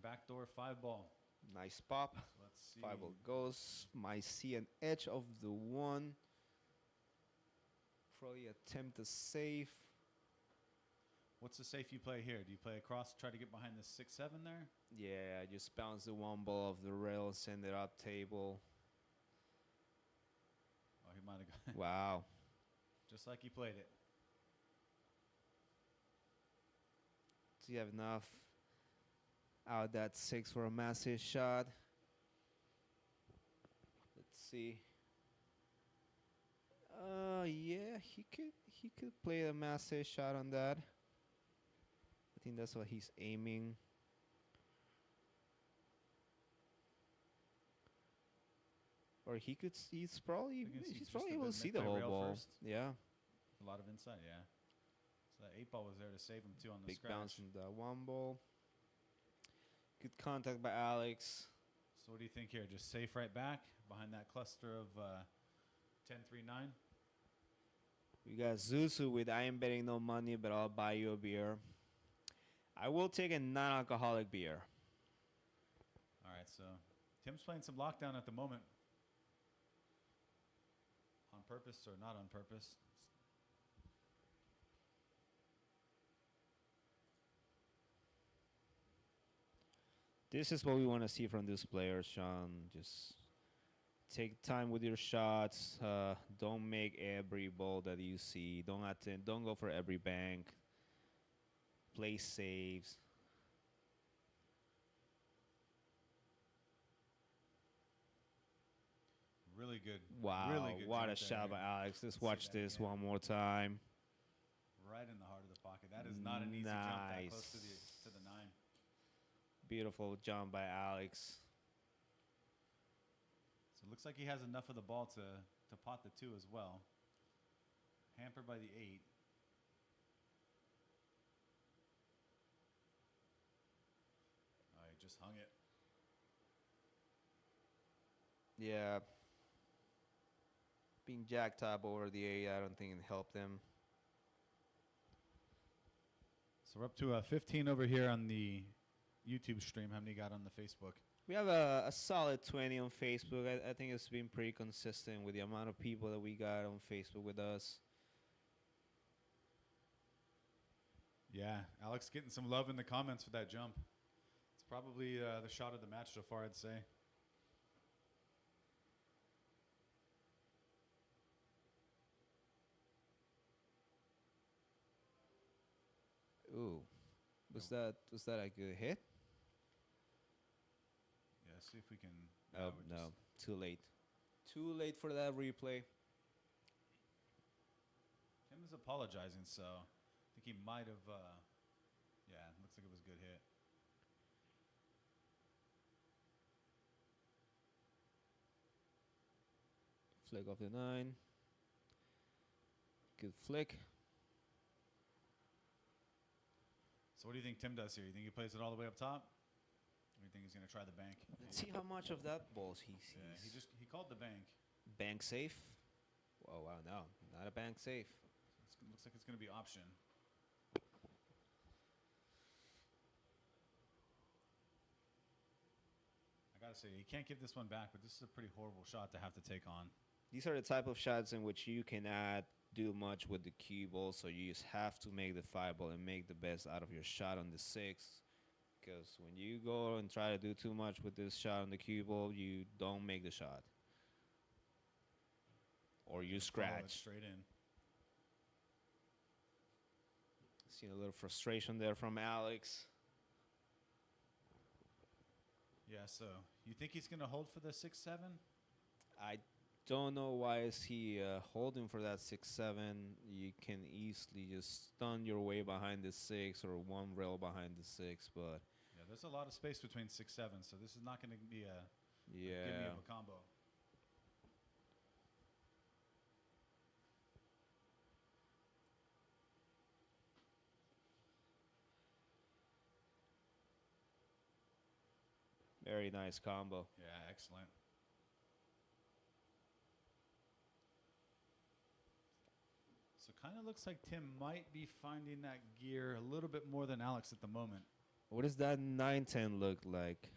C: Backdoor 5-ball.
B: Nice pop.
C: So let's see.
B: 5 ball goes. Might see an edge of the 1. Probably attempt a save.
C: What's the safe you play here? Do you play across, try to get behind the 6-7 there?
B: Yeah, I just bounce the 1 ball off the rail, send it up table.
C: Oh, he might have got
B: Wow.
C: just like he played it.
B: Do you have enough out that 6 for a massive shot? Let's see. Yeah, he could play a massive shot on that. I think that's what he's aiming. Or he's probably
C: just
B: able to see the whole
C: rail
B: ball.
C: first.
B: Yeah.
C: A lot of inside, yeah. So that 8-ball was there to save him too on the
B: Big
C: scratch.
B: bounce from the 1 ball. Good contact by Alex.
C: So what do you think here? Just safe right back behind that cluster of 10-3-9?
B: We got Zuzu with I ain't betting no money, but I'll buy you a beer. I will take a non-alcoholic beer.
C: All right, so Tim's playing some lockdown at the moment. On purpose or not on purpose.
B: This is what we want to see from these players, Shawn. Just take time with your shots. Don't make every ball that you see. Don't go for every bank. Play saves.
C: Really good.
B: Wow,
C: Really good
B: what a
C: jump
B: shot
C: there.
B: by Alex. Let's
C: Let's see
B: watch
C: that
B: this
C: again.
B: one more time.
C: Right in the heart of the pocket. That is not an easy jump that
B: Nice.
C: close to the 9.
B: Beautiful jump by Alex.
C: So it looks like he has enough of the ball to pot the 2 as well. Hampered by the 8. Oh, he just hung it.
B: Yeah. Being jacked up over the 8, I don't think it helped him.
C: So we're up to 15 over here on the YouTube stream. How many got on the Facebook?
B: We have a solid 20 on Facebook. I think it's been pretty consistent with the amount of people that we got on Facebook with us.
C: Yeah, Alex getting some love in the comments for that jump. It's probably the shot of the match so far, I'd say.
B: Ooh, was that a good hit?
C: Yeah, see if we can.
B: Oh
C: we're
B: no, too late. Too late for that replay.
C: Tim is apologizing, so I think he might have. Yeah, looks like it was a good hit.
B: Flick off the 9. Good flick.
C: So what do you think Tim does here? You think he plays it all the way up top? Or do you think he's going to try the bank?
B: Let's see how much of that ball he sees.
C: Yeah, he called the bank.
B: Bank safe? Oh wow, no, not a bank safe.
C: It looks like it's going to be option. I gotta say, you can't give this one back, but this is a pretty horrible shot to have to take on.
B: These are the type of shots in which you cannot do much with the cue ball, so you just have to make the 5 ball and make the best out of your shot on the 6. Because when you go and try to do too much with this shot on the cue ball, you don't make the shot. Or you
C: Follow it
B: scratch.
C: straight in.
B: Seen a little frustration there from Alex.
C: Yeah, so you think he's going to hold for the 6-7?
B: I don't know why is he holding for that 6-7. You can easily just stun your way behind the 6 or one rail behind the 6, but
C: Yeah, there's a lot of space between 6-7, so this is not going to be a give me
B: yeah.
C: a combo.
B: Very nice combo.
C: Yeah, excellent. So kind of looks like Tim might be finding that gear a little bit more than Alex at the moment.
B: What does that 9-10 look like?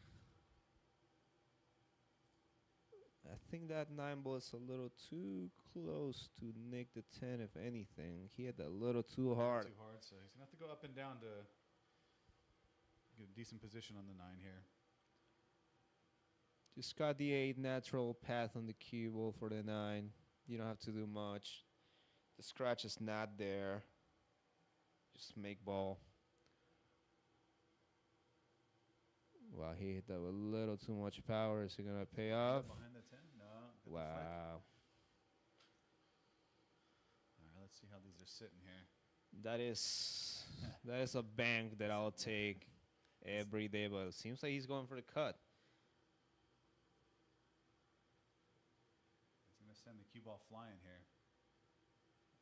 B: I think that 9 ball is a little too close to nick the 10, if anything. He hit that a little too hard.
C: Too hard, so he's going to have to go up and down to get a decent position on the 9 here.
B: Just got the 8 natural path on the cue ball for the 9. You don't have to do much. The scratch is not there. Just make ball. Wow, he hit that with a little too much power. Is he going to pay off?
C: Behind the 10? No. Good flick.
B: Wow.
C: All right, let's see how these are sitting here.
B: That is a bank that I'll take every day, but it seems like he's going for the cut.
C: He's going to send the cue ball flying here.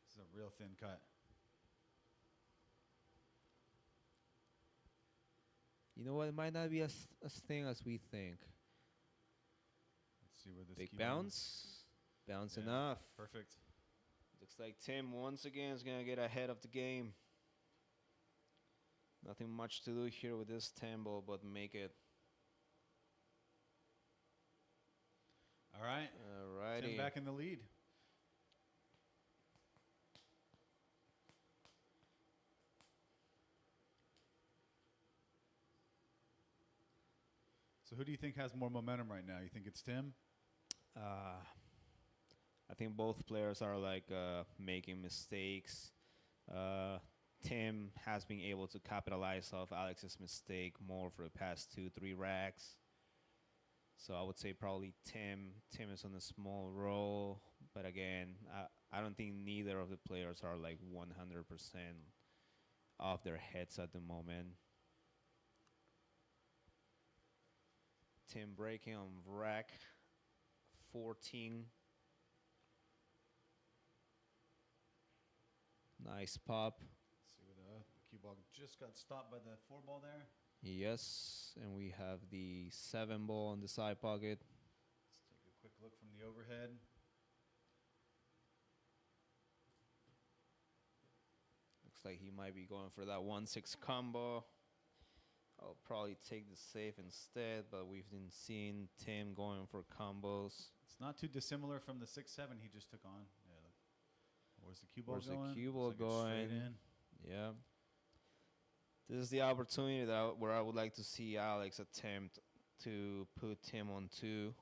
C: This is a real thin cut.
B: You know what? It might not be as thin as we think.
C: Let's see where this
B: Big
C: cue ball-
B: bounce. Bounce
C: Yeah,
B: enough.
C: Perfect.
B: Looks like Tim once again is going to get ahead of the game. Nothing much to do here with this 10 ball, but make it.
C: All right.
B: Alrighty.
C: Tim back in the lead. So who do you think has more momentum right now? You think it's Tim?
B: I think both players are like making mistakes. Tim has been able to capitalize off Alex's mistake more for the past 2-3 racks. So I would say probably Tim. Tim is on a small roll, but again, I don't think neither of the players are like 100% off their heads at the moment. Tim breaking on rack 14. Nice pop.
C: Let's see where the cue ball just got stopped by the 4 ball there.
B: Yes, and we have the 7 ball in the side pocket.
C: Let's take a quick look from the overhead.
B: Looks like he might be going for that 1-6 combo. I'll probably take the safe instead, but we've been seeing Tim going for combos.
C: It's not too dissimilar from the 6-7 he just took on. Yeah, look. Where's the cue ball
B: Where's
C: going?
B: the cue
C: Looks
B: ball
C: like it's straight
B: going?
C: in.
B: Yeah. This is the opportunity where I would like to see Alex attempt to put Tim on 2.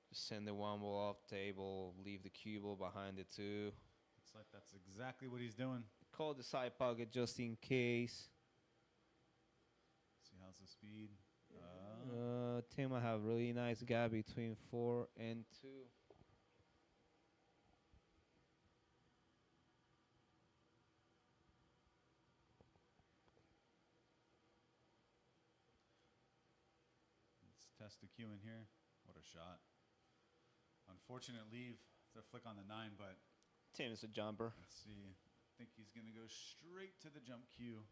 B: Just send the 1 ball off table, leave the cue ball behind the 2.
C: Looks like that's exactly what he's doing.
B: Call the side pocket just in case.
C: See how's the speed.
B: Tim I have really nice gap between 4 and 2.
C: Let's test the cue in here. What a shot. Unfortunate leave. The flick on the 9, but
B: Tim is a jumper.
C: let's see. I think he's going to go straight to the jump cue.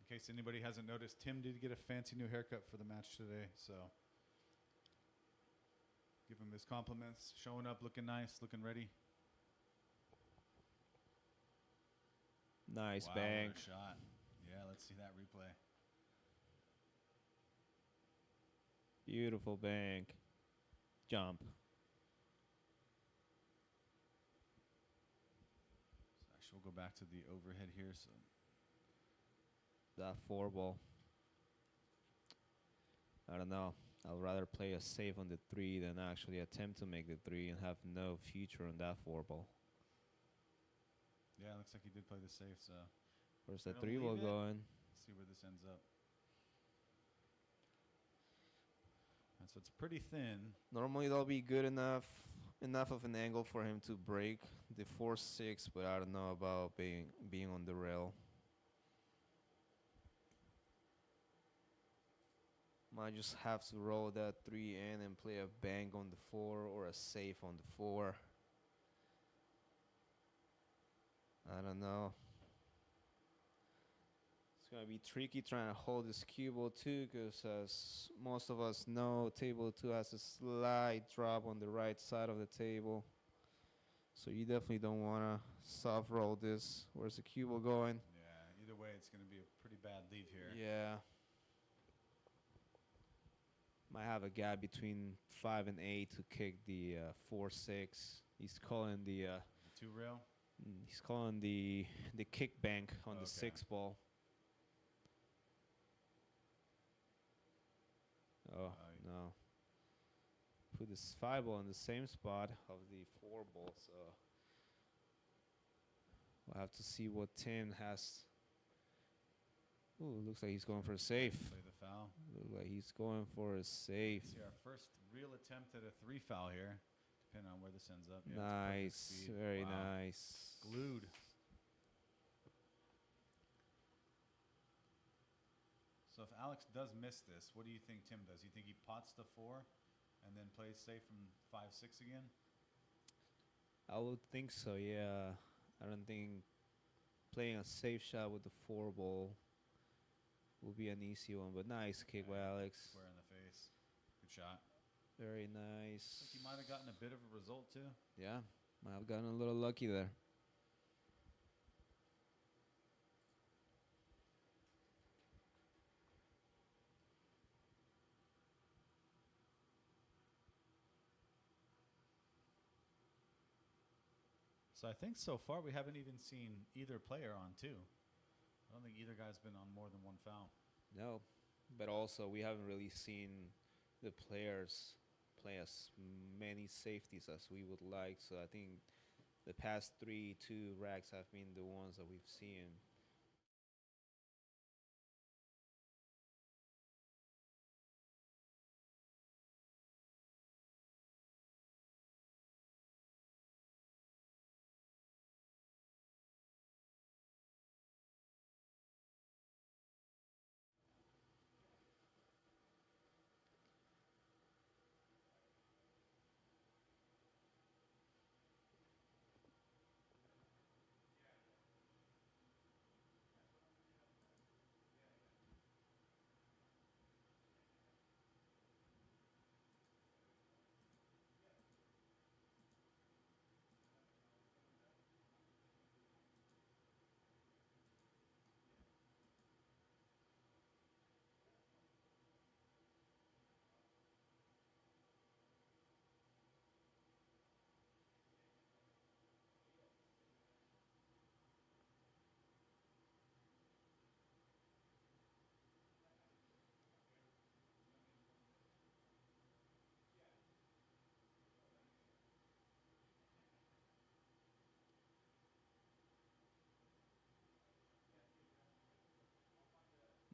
C: In case anybody hasn't noticed, Tim did get a fancy new haircut for the match today, so give him his compliments. Showing up, looking nice, looking ready.
B: Nice
C: Wow,
B: bank.
C: what a shot. Yeah, let's see that replay.
B: Beautiful bank. Jump.
C: So actually, we'll go back to the overhead here. So
B: That 4 ball. I don't know. I'd rather play a safe on the 3 than actually attempt to make the 3 and have no future on that 4 ball.
C: yeah, looks like he did play the safe. So
B: Where's the
C: Gonna
B: 3 ball
C: leave it.
B: going?
C: let's see where this ends up. And so it's pretty thin.
B: Normally that'll be good enough of an angle for him to break the 4-6, but I don't know about being on the rail. Might just have to roll that 3 in and play a bank on the 4 or a safe on the 4. I don't know. It's gonna be tricky trying to hold this cue ball too, because as most of us know, table 2 has a slight drop on the right side of the table. So you definitely don't wanna soft roll this. Where's the cue ball going?
C: Yeah, either way, it's going to be a pretty bad leave here.
B: Yeah. Might have a gap between 5 and 8 to kick the 4-6. He's calling the
C: The 2 rail.
B: he's calling the kick bank on the
C: Okay.
B: 6 ball. Oh no! Put this 5 ball in the same spot of the 4 ball, so we'll have to see what Tim has. Ooh, looks like he's going for a safe.
C: Play the foul.
B: Looks like he's going for a safe.
C: See our first real attempt at a 3 foul here, depending on where this ends up. Yeah, it's perfect
B: Nice,
C: speed.
B: very
C: Wow.
B: nice.
C: Glued. So if Alex does miss this, what do you think Tim does? You think he pots the 4 and then plays safe from 5-6 again?
B: I would think so, yeah. I don't think playing a safe shot with the 4 ball will be an easy one, but nice kick by Alex.
C: Square in the face. Good shot.
B: Very
C: I
B: nice.
C: think he might have gotten a bit of a result too.
B: Yeah, might have gotten a little lucky there.
C: So I think so far we haven't even seen either player on 2. I don't think either guy's been on more than 1 foul.
B: No, but also we haven't really seen the players play as many safeties as we would like. So I think the past 3-2 racks have been the ones that we've seen.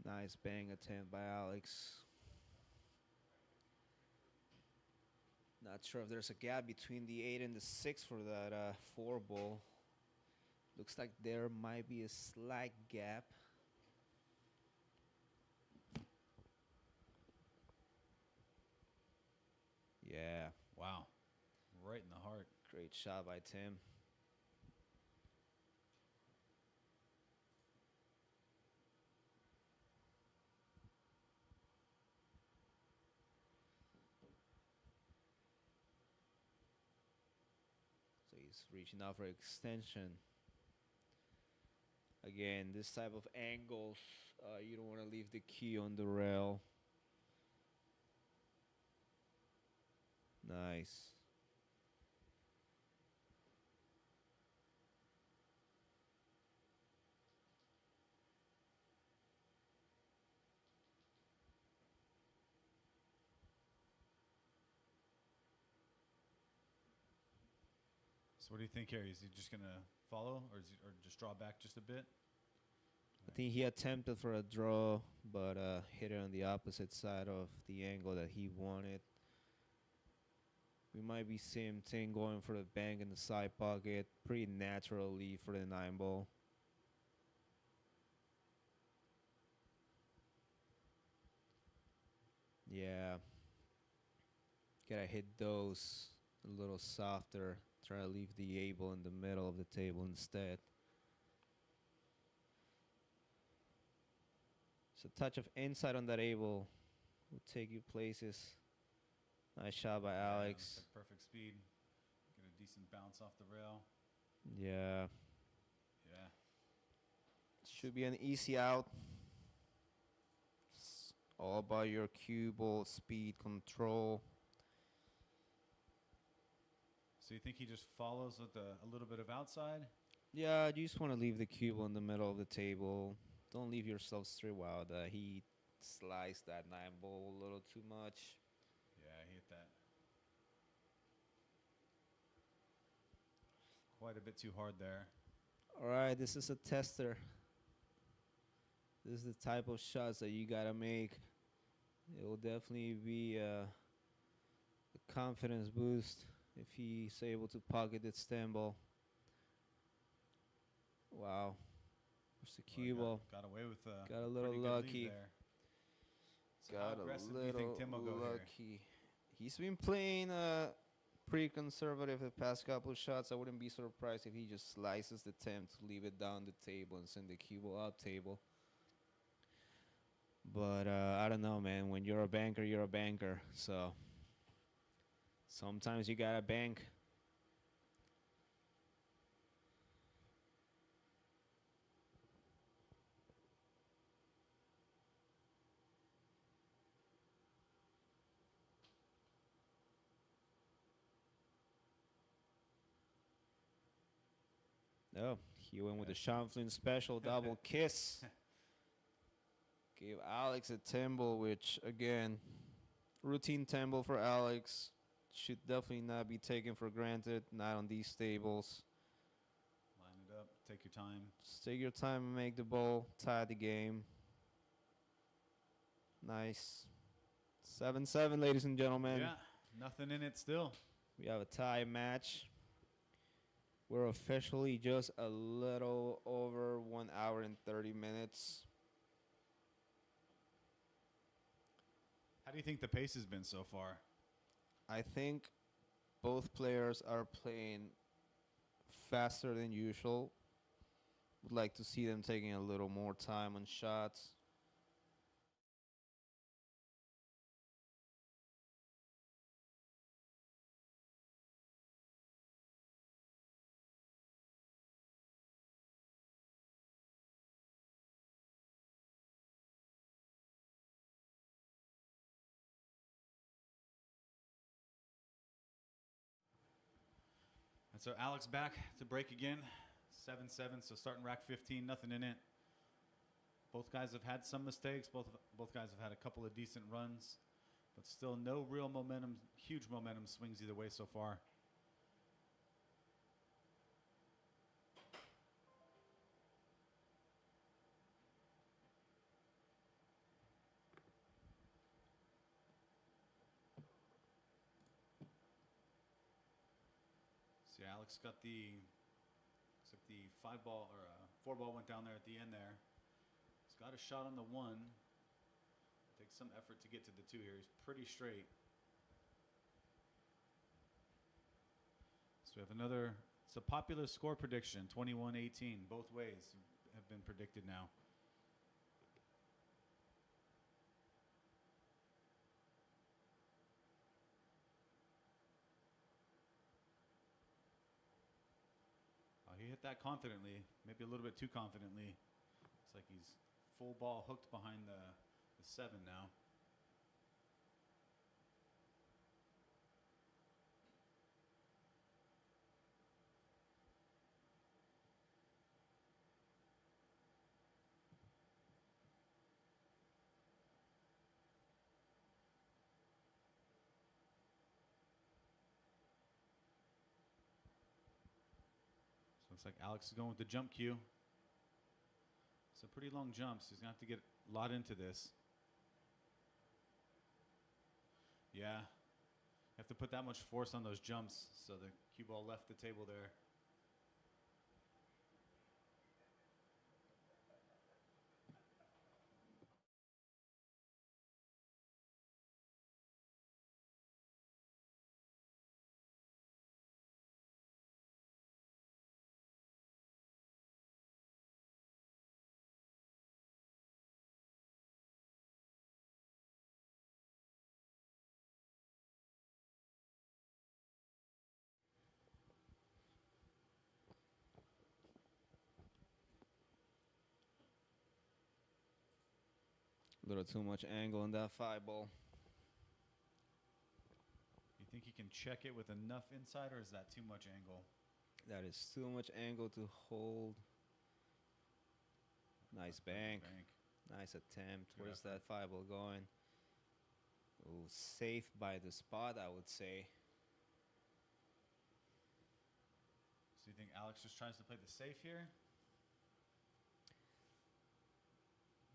B: Nice bang attempt by Alex. Not sure if there's a gap between the 8 and the 6 for that 4 ball. Looks like there might be a slight gap. Yeah,
C: Wow. Right in the heart.
B: great shot by Tim. So he's reaching out for extension. Again, this type of angles, you don't want to leave the key on the rail. Nice.
C: So what do you think here? Is he just going to follow or just draw back just a bit?
B: I think he attempted for a draw, but hit it on the opposite side of the angle that he wanted. We might be seeing Tim going for the bang in the side pocket. Pretty naturally for the 9 ball. Yeah. Gotta hit those a little softer. Try to leave the 8 ball in the middle of the table instead. So touch of inside on that 8 ball will take you places. Nice shot by Alex.
C: Like perfect speed. Get a decent bounce off the rail.
B: Yeah.
C: Yeah.
B: Should be an easy out. It's all about your cue ball speed control.
C: So you think he just follows with a little bit of outside?
B: Yeah, you just want to leave the cue ball in the middle of the table. Don't leave yourself straight wild. He sliced that 9 ball a little too much.
C: Yeah, he hit that quite a bit too hard there.
B: All right, this is a tester. This is the type of shots that you gotta make. It will definitely be a confidence boost if he's able to pocket that stem ball. Wow. Where's the cue ball?
C: Got away with
B: Got a little
C: pretty good lead
B: lucky.
C: there. So
B: Got
C: how aggressive
B: a
C: do you
B: little
C: think Tim will go here?
B: lucky. He's been playing pretty conservative the past couple of shots. I wouldn't be surprised if he just slices the 10 to leave it down the table and send the cue ball up table. But I don't know, man. When you're a banker, you're a banker. So sometimes you gotta bank. Oh, he went with the Shawn Flynn special double kiss. Gave Alex a 10 ball, which again, routine 10 ball for Alex. Should definitely not be taken for granted, not on these tables.
C: Line it up. Take your time.
B: Just take your time and make the ball, tie the game. Nice. 7-7, ladies and gentlemen.
C: Yeah, nothing in it still.
B: We have a tie match. We're officially just a little over 1 hour and 30 minutes.
C: How do you think the pace has been so far?
B: I think both players are playing faster than usual. Would like to see them taking a little more time on shots.
C: And so Alex back to break again. 7-7, so starting rack 15, nothing in it. Both guys have had some mistakes. Both guys have had a couple of decent runs, but still no real momentum, huge momentum swings either way so far. See, Alex got the, looks like the 5 ball or 4 ball went down there at the end there. He's got a shot on the 1. Takes some effort to get to the 2 here. He's pretty straight. So we have another, it's a popular score prediction, 21-18. Both ways have been predicted now. He hit that confidently, maybe a little bit too confidently. It's like he's full ball hooked behind the 7 now. Looks like Alex is going with the jump cue. It's a pretty long jump, so he's going to have to get a lot into this. Yeah. You have to put that much force on those jumps, so the cue ball left the table there.
B: A little too much angle in that 5 ball.
C: You think he can check it with enough inside, or is that too much angle?
B: That is too much angle to hold. Nice bank. Nice attempt.
C: Good
B: Where's
C: effort.
B: that 5 ball going? Oh, safe by the spot, I would say.
C: So you think Alex just tries to play the safe here?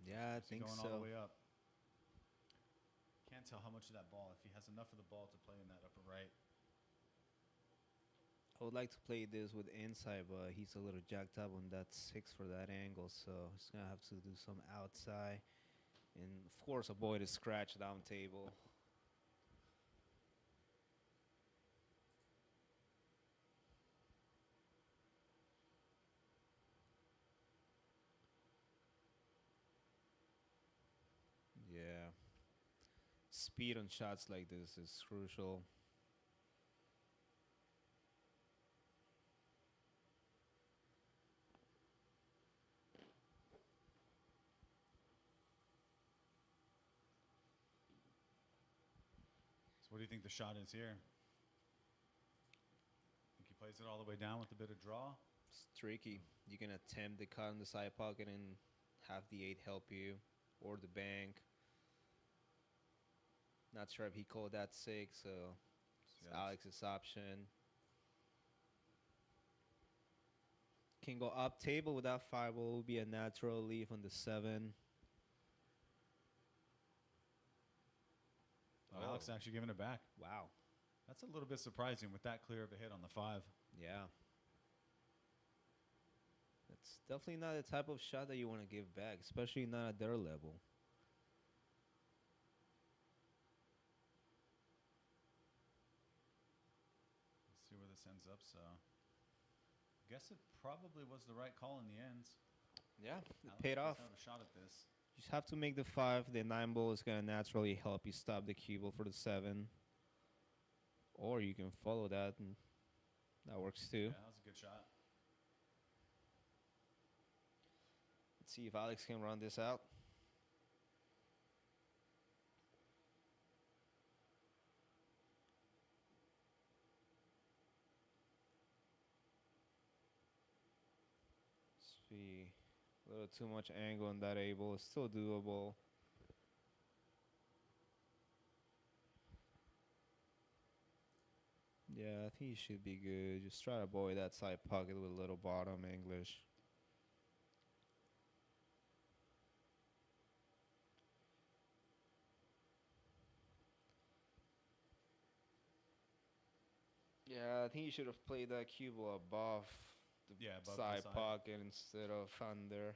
B: Yeah, I
C: Is he
B: think
C: going
B: so.
C: all the way up? Can't tell how much of that ball, if he has enough of the ball to play in that upper right.
B: I would like to play this with inside, but he's a little jacked up on that 6 for that angle, so he's gonna have to do some outside, and of course avoid a scratch down table. Yeah, speed on shots like this is crucial.
C: So what do you think the shot is here? Think he plays it all the way down with a bit of draw?
B: It's tricky. You can attempt the cut in the side pocket and have the 8 help you, or the bank. Not sure if he called that 6, so it's
C: Yeah,
B: Alex's option. Can go up table with that 5 will be a natural leaf on the 7.
C: Oh, Alex actually giving it back.
B: Wow.
C: That's a little bit surprising with that clear of a hit on the 5.
B: Yeah. It's definitely not the type of shot that you want to give back, especially not at their level.
C: Let's see where this ends up. So, I guess it probably was the right call in the end.
B: Yeah, it
C: Alex
B: paid
C: does
B: off.
C: have a shot at this.
B: You just have to make the 5. The 9 ball is going to naturally help you stop the cue ball for the 7. Or you can follow that, and that works too.
C: Yeah, that was a good shot.
B: Let's see if Alex can run this out. See, a little too much angle on that able. It's still doable. Yeah, I think he should be good. Just try to avoid that side pocket with a little bottom English. Yeah, I think you should have played that cue ball above the
C: Yeah, above the
B: side
C: side.
B: pocket instead of under.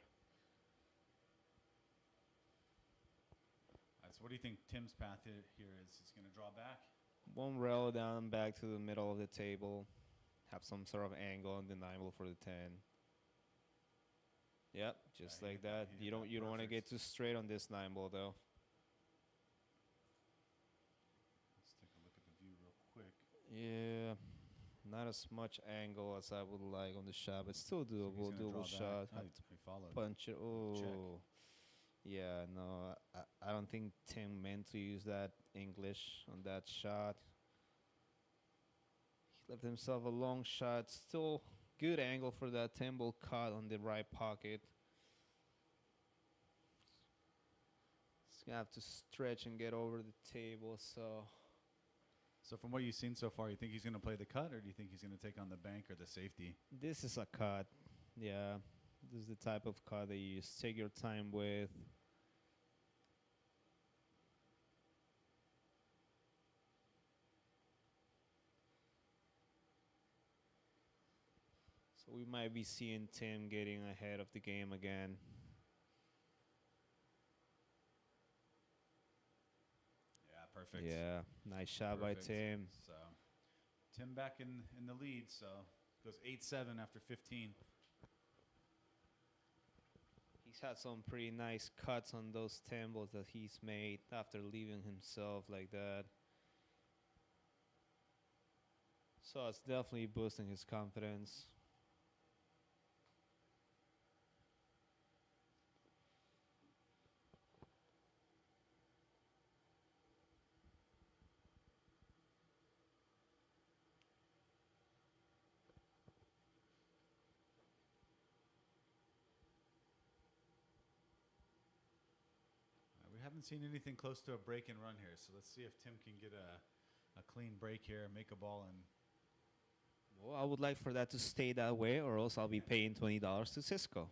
C: So what do you think Tim's path here is? He's going to draw back?
B: One rail down back to the middle of the table. Have some sort of angle undeniable for the 10. Yep, just
C: he
B: like
C: hit that-
B: that.
C: he
B: You
C: hit
B: don't
C: that
B: you don't want to get
C: perfect.
B: too straight on this 9 ball though.
C: Let's take a look at the view real quick.
B: Yeah, not as much angle as I would like on the shot, but still
C: So he's
B: doable.
C: gonna
B: Doable
C: draw
B: shot.
C: back. Oh,
B: Have to
C: he followed.
B: punch it.
C: Check.
B: Oh, yeah. No, I don't think Tim meant to use that English on that shot. He left himself a long shot. Still good angle for that 10 ball cut on the right pocket. He's gonna have to stretch and get over the table.
C: So from what you've seen so far, you think he's going to play the cut, or do you think he's going to take on the bank or the safety?
B: This is a cut. Yeah, this is the type of cut that you just take your time with. So we might be seeing Tim getting ahead of the game again.
C: Yeah, perfect.
B: Yeah, nice shot by
C: Perfect.
B: Tim.
C: So Tim back in the lead. So goes 8-7 after 15.
B: He's had some pretty nice cuts on those 10 balls that he's made after leaving himself like that. So it's definitely boosting his confidence.
C: We haven't seen anything close to a break and run here. So let's see if Tim can get a clean break here, make a ball, and
B: Well, I would like for that to stay that way, or else I'll be paying $20 to Cisco.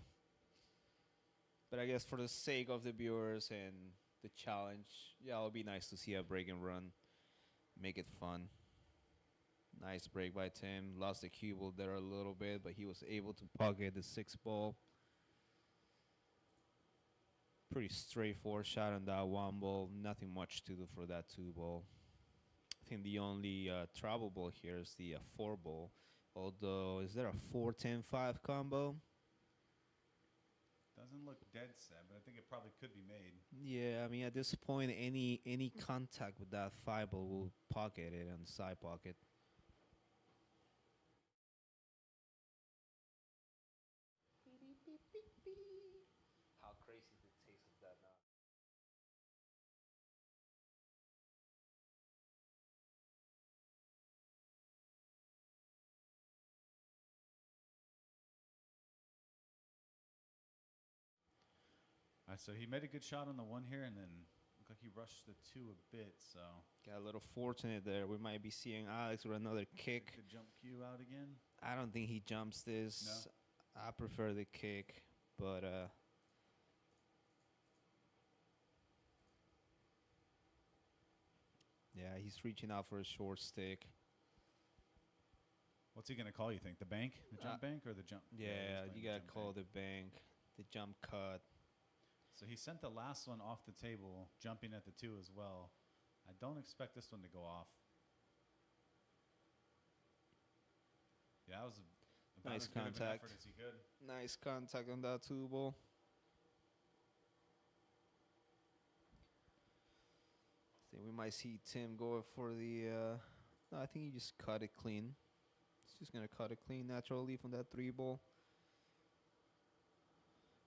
B: But I guess for the sake of the viewers and the challenge, yeah, it'll be nice to see a break and run. Make it fun. Nice break by Tim. Lost the cue ball there a little bit, but he was able to pocket the 6 ball. Pretty straightforward shot on that 1 ball. Nothing much to do for that 2 ball. I think the only trouble ball here is the 4 ball. Although, is there a 4-10-5 combo?
C: doesn't look dead set, but I think it probably could be made.
B: Yeah, I mean, at this point, any contact with that 5 ball will pocket it on the side pocket. How crazy is the taste of that now?
C: All right, so he made a good shot on the 1 here, and then looked like he rushed the 2 a bit. So
B: Got a little fortunate there. We might be seeing Alex with another kick.
C: the jump cue out again.
B: I don't think he jumps this.
C: No?
B: I prefer the kick, but yeah, he's reaching out for a short stick.
C: What's he gonna call? You think the bank, the jump bank, or the jump?
B: Yeah,
C: he's playing
B: you
C: the
B: gotta
C: jump
B: call
C: bank.
B: the bank, the jump cut.
C: So he sent the last one off the table, jumping at the 2 as well. I don't expect this one to go off. Yeah, that was about
B: Nice
C: as good of an
B: contact.
C: effort as he could.
B: Nice contact on that 2 ball. I think we might see Tim going for the. No, I think he just cut it clean. He's just gonna cut it clean, natural leaf on that 3 ball.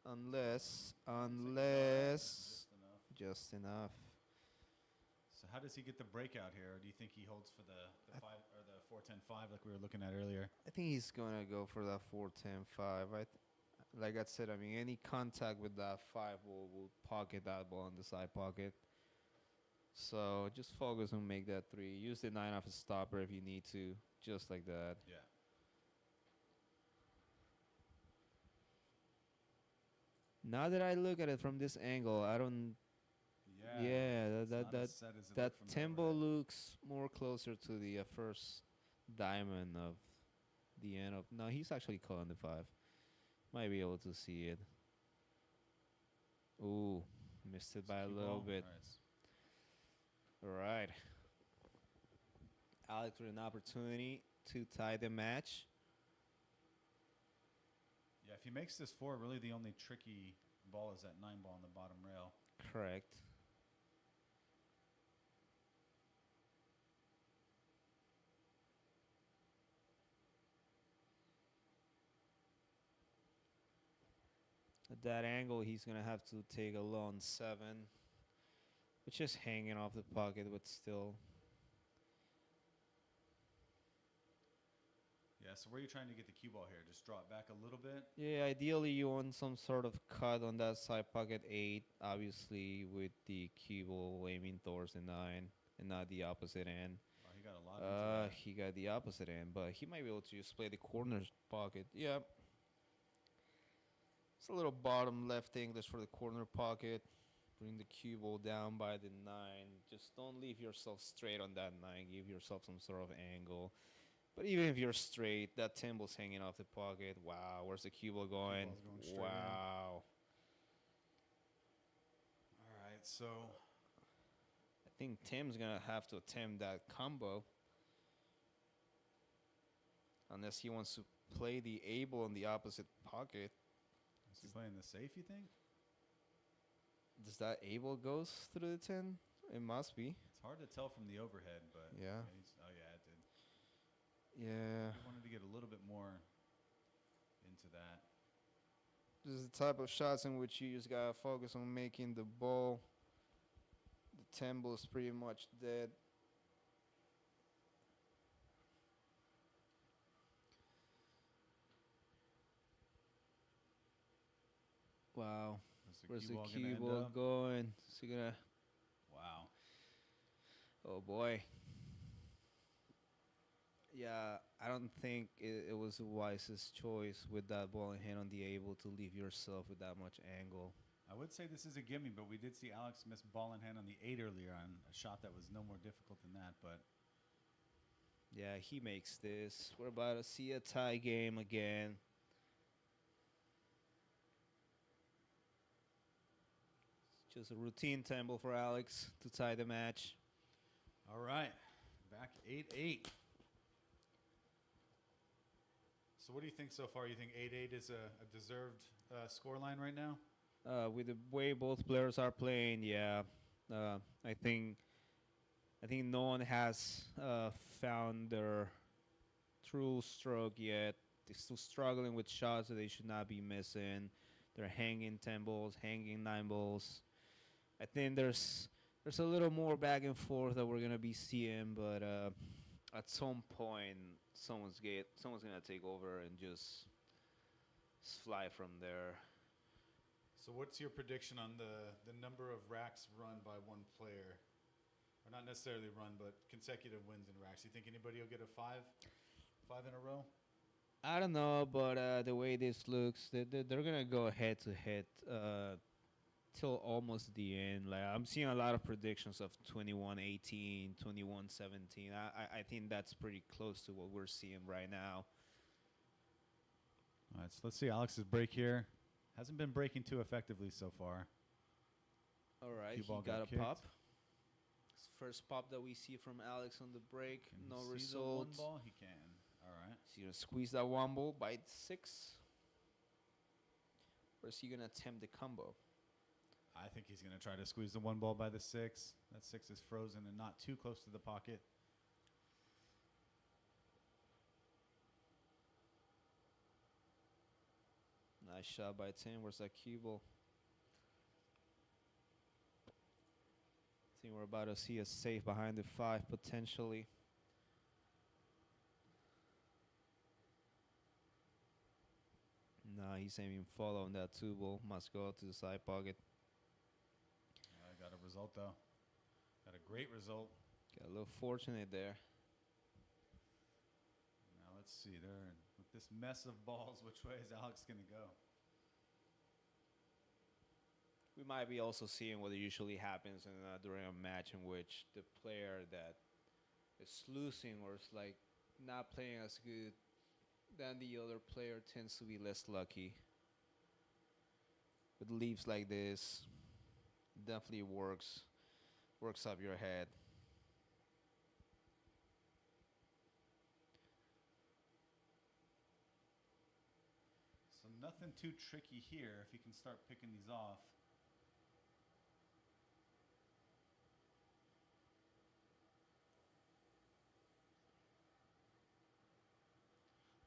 B: Unless,
C: Just enough.
B: just enough.
C: So how does he get the breakout here? Or do you think he holds for the 5 or the 4-10-5 like we were looking at earlier?
B: I think he's gonna go for that 4-10-5. Like I said, I mean, any contact with that 5 will pocket that ball in the side pocket. So just focus on make that 3. Use the 9 off a stopper if you need to, just like that.
C: Yeah.
B: Now that I look at it from this angle, I don't. Yeah,
C: It's not
B: that
C: as set as it
B: that
C: looked from the
B: tempo
C: overhead.
B: looks more closer to the first diamond of the end of. No, he's actually calling the 5. Might be able to see it. Ooh, missed it by a
C: Cue
B: little
C: ball.
B: bit.
C: All right.
B: All right. Alex with an opportunity to tie the match.
C: Yeah, if he makes this 4, really the only tricky ball is that 9 ball on the bottom rail.
B: Correct. At that angle, he's going to have to take a long 7, which is hanging off the pocket, but still.
C: Yeah, so where are you trying to get the cue ball here? Just draw it back a little bit?
B: Yeah, ideally you want some sort of cut on that side pocket 8, obviously with the cue ball aiming towards the 9 and not the opposite end.
C: Oh, he got a lot into that.
B: He got the opposite end, but he might be able to just play the corner pocket. Yeah. It's a little bottom left English for the corner pocket. Bring the cue ball down by the 9. Just don't leave yourself straight on that 9. Give yourself some sort of angle. But even if you're straight, that 10 ball's hanging off the pocket. Wow, where's the cue ball going?
C: Cue ball's going straight in.
B: Wow.
C: All right, so
B: I think Tim's going to have to attempt that combo. Unless he wants to play the A ball in the opposite pocket.
C: is he playing the safe, you think?
B: Does that A ball goes through the 10? It must be.
C: It's hard to tell from the overhead, but
B: Yeah.
C: oh yeah, it did.
B: Yeah.
C: I wanted to get a little bit more into that.
B: This is the type of shots in which you just gotta focus on making the ball. The 10 ball is pretty much dead. Wow. Where's the
C: gonna
B: cue
C: end
B: ball
C: up?
B: going? Is he gonna?
C: Wow.
B: Oh boy. Yeah, I don't think it was the wisest choice with that ball in hand on the able to leave yourself with that much angle.
C: I would say this is a gimme, but we did see Alex miss ball in hand on the 8 earlier on a shot that was no more difficult than that. But
B: Yeah, he makes this. We're about to see a tie game again. It's just a routine tempo for Alex to tie the match.
C: all right, back 8-8. So what do you think so far? You think 8-8 is a deserved scoreline right now?
B: With the way both players are playing, yeah, I think no one has found their true stroke yet. They're still struggling with shots that they should not be missing. They're hanging 10 balls, hanging 9 balls. I think there's a little more back and forth that we're gonna be seeing, but at some point, someone's gonna take over and just fly from there.
C: So what's your prediction on the number of racks run by one player? Or not necessarily run, but consecutive wins in racks. You think anybody will get a 5 in a row?
B: I don't know, but the way this looks, they're gonna go head to head till almost the end. Like I'm seeing a lot of predictions of 21-18, 21-17. I think that's pretty close to what we're seeing right now.
C: All right, so let's see Alex's break here. Hasn't been breaking too effectively so far.
B: All right,
C: Cue
B: he
C: ball
B: got
C: got
B: a
C: kicked.
B: pop. It's first pop that we see from Alex on the break.
C: Can
B: No
C: he see the one
B: result.
C: ball? He can. All right.
B: Is he gonna squeeze that one ball by 6? Or is he gonna attempt the combo?
C: I think he's going to try to squeeze the one ball by the 6. That 6 is frozen and not too close to the pocket.
B: Nice shot by 10. Where's that cue ball? I think we're about to see a save behind the 5 potentially. Nah, he's aiming follow on that 2 ball. Must go to the side pocket.
C: Got a result, though. Got a great result.
B: Got a little fortunate there.
C: Now let's see. With this mess of balls, which way is Alex going to go?
B: We might be also seeing what usually happens during a match in which the player that is losing or is like not playing as good, then the other player tends to be less lucky. With leaves like this, definitely works up your head.
C: So nothing too tricky here if you can start picking these off.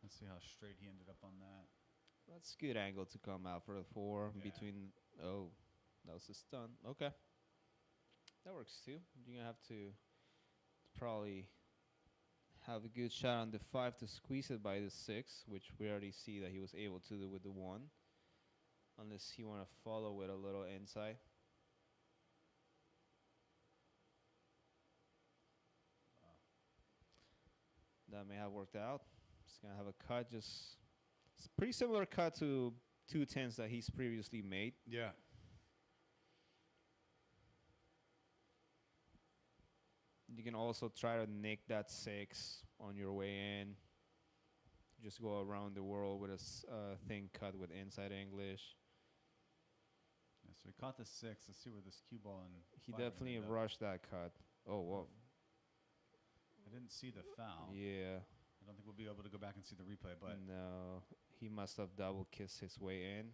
C: Let's see how straight he ended up on that.
B: That's a good angle to come out for the 4
C: Yeah.
B: between. Oh, that was a stun. Okay, that works too. You're gonna have to probably have a good shot on the 5 to squeeze it by the 6, which we already see that he was able to do with the 1. Unless you want to follow with a little inside. That may have worked out. It's gonna have a cut, just it's pretty similar cut to 2 10s that he's previously made.
C: Yeah.
B: You can also try to nick that 6 on your way in. Just go around the world with a thin cut with inside English.
C: Yeah, so he caught the 6. Let's see where this cue ball and
B: He
C: 5 are gonna
B: definitely
C: end up.
B: rushed that cut. Oh, whoa.
C: I didn't see the foul.
B: Yeah.
C: I don't think we'll be able to go back and see the replay, but
B: No, he must have double kissed his way in.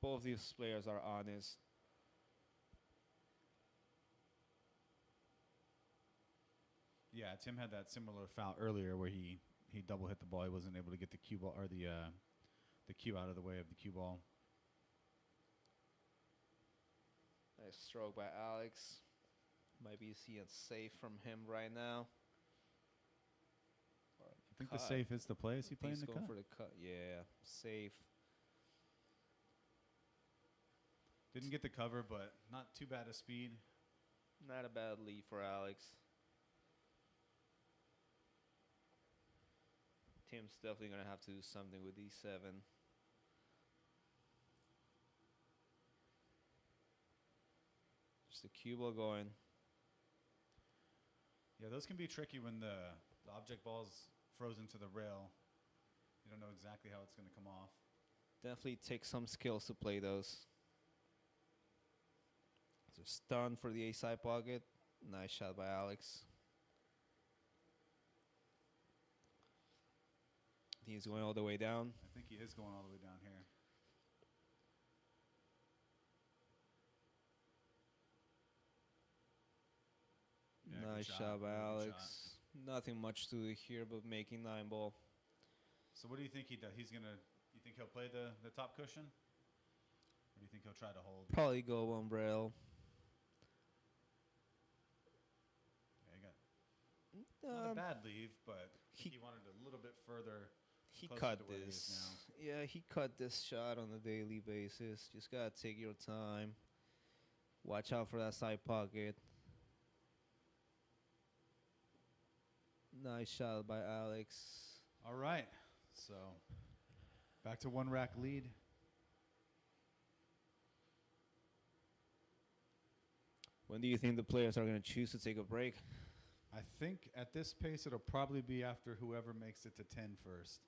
B: Both these players are honest.
C: yeah, Tim had that similar foul earlier where he double hit the ball. He wasn't able to get the cue ball or the cue out of the way of the cue ball.
B: Nice stroke by Alex. Might be seeing safe from him right now.
C: I think the safe is the play. Is he playing
B: He's
C: the
B: going
C: cut?
B: for the cut. Yeah, safe.
C: Didn't get the cover, but not too bad a speed.
B: Not a bad lead for Alex. Tim's definitely going to have to do something with D7. Just the cue ball going.
C: Yeah, those can be tricky when the object ball's frozen to the rail. You don't know exactly how it's going to come off.
B: Definitely takes some skills to play those. So stun for the ace side pocket. Nice shot by Alex. He's going all the way down.
C: I think he is going all the way down here. Yeah, good
B: Nice
C: shot.
B: shot by
C: Really good
B: Alex.
C: shot.
B: Nothing much to do here but making 9-ball.
C: So what do you think he does? You think he'll play the top cushion? Or do you think he'll try to hold?
B: Probably go one rail.
C: Yeah, he got not a bad leave, but
B: he-
C: he wanted a little bit further.
B: He
C: closer
B: cut
C: to where he is
B: this. Yeah, he cut this shot on a daily basis. Just gotta take your time. Watch out for that side pocket. Nice shot by Alex.
C: All right. So back to one rack lead.
B: When do you think the players are gonna choose to take a break?
C: I think at this pace, it'll probably be after whoever makes it to 10 first.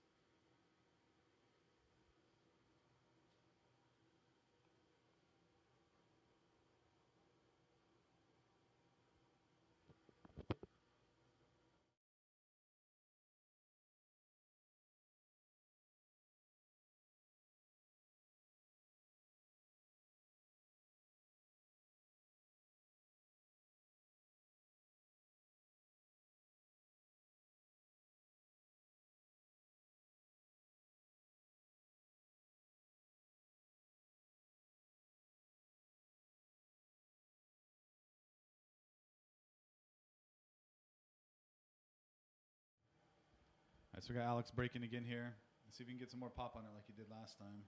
C: All right, so we got Alex breaking again here. Let's see if we can get some more pop on it like he did last time.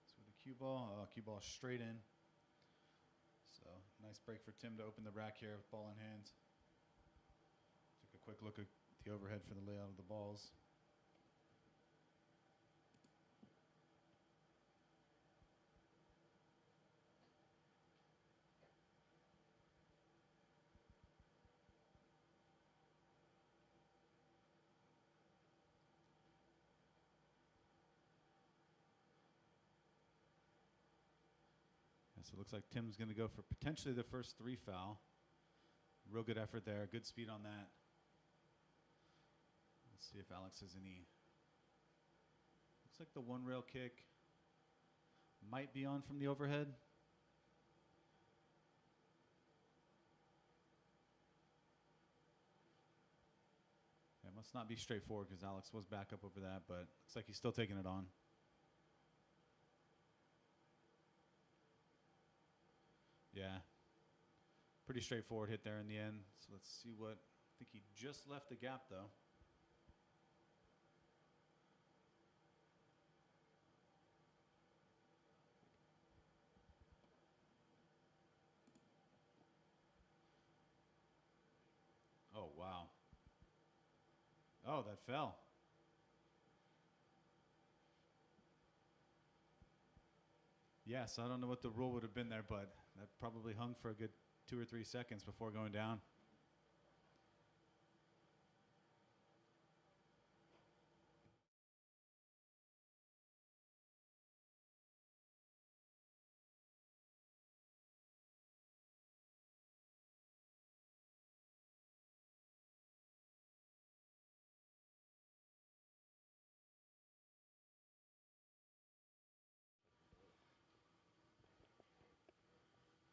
C: So with the cue ball straight in. So nice break for Tim to open the rack here with ball in hand. Took a quick look at the overhead for the layout of the balls. Yeah, so it looks like Tim's going to go for potentially the first 3 foul. Real good effort there. Good speed on that. Let's see if Alex has any. Looks like the one rail kick might be on from the overhead. It must not be straightforward because Alex was back up over that, but looks like he's still taking it on. Yeah. Pretty straightforward hit there in the end. So let's see what. I think he just left the gap though. Oh, wow. Oh, that fell. Yes, I don't know what the rule would have been there, but that probably hung for a good 2 or 3 seconds before going down.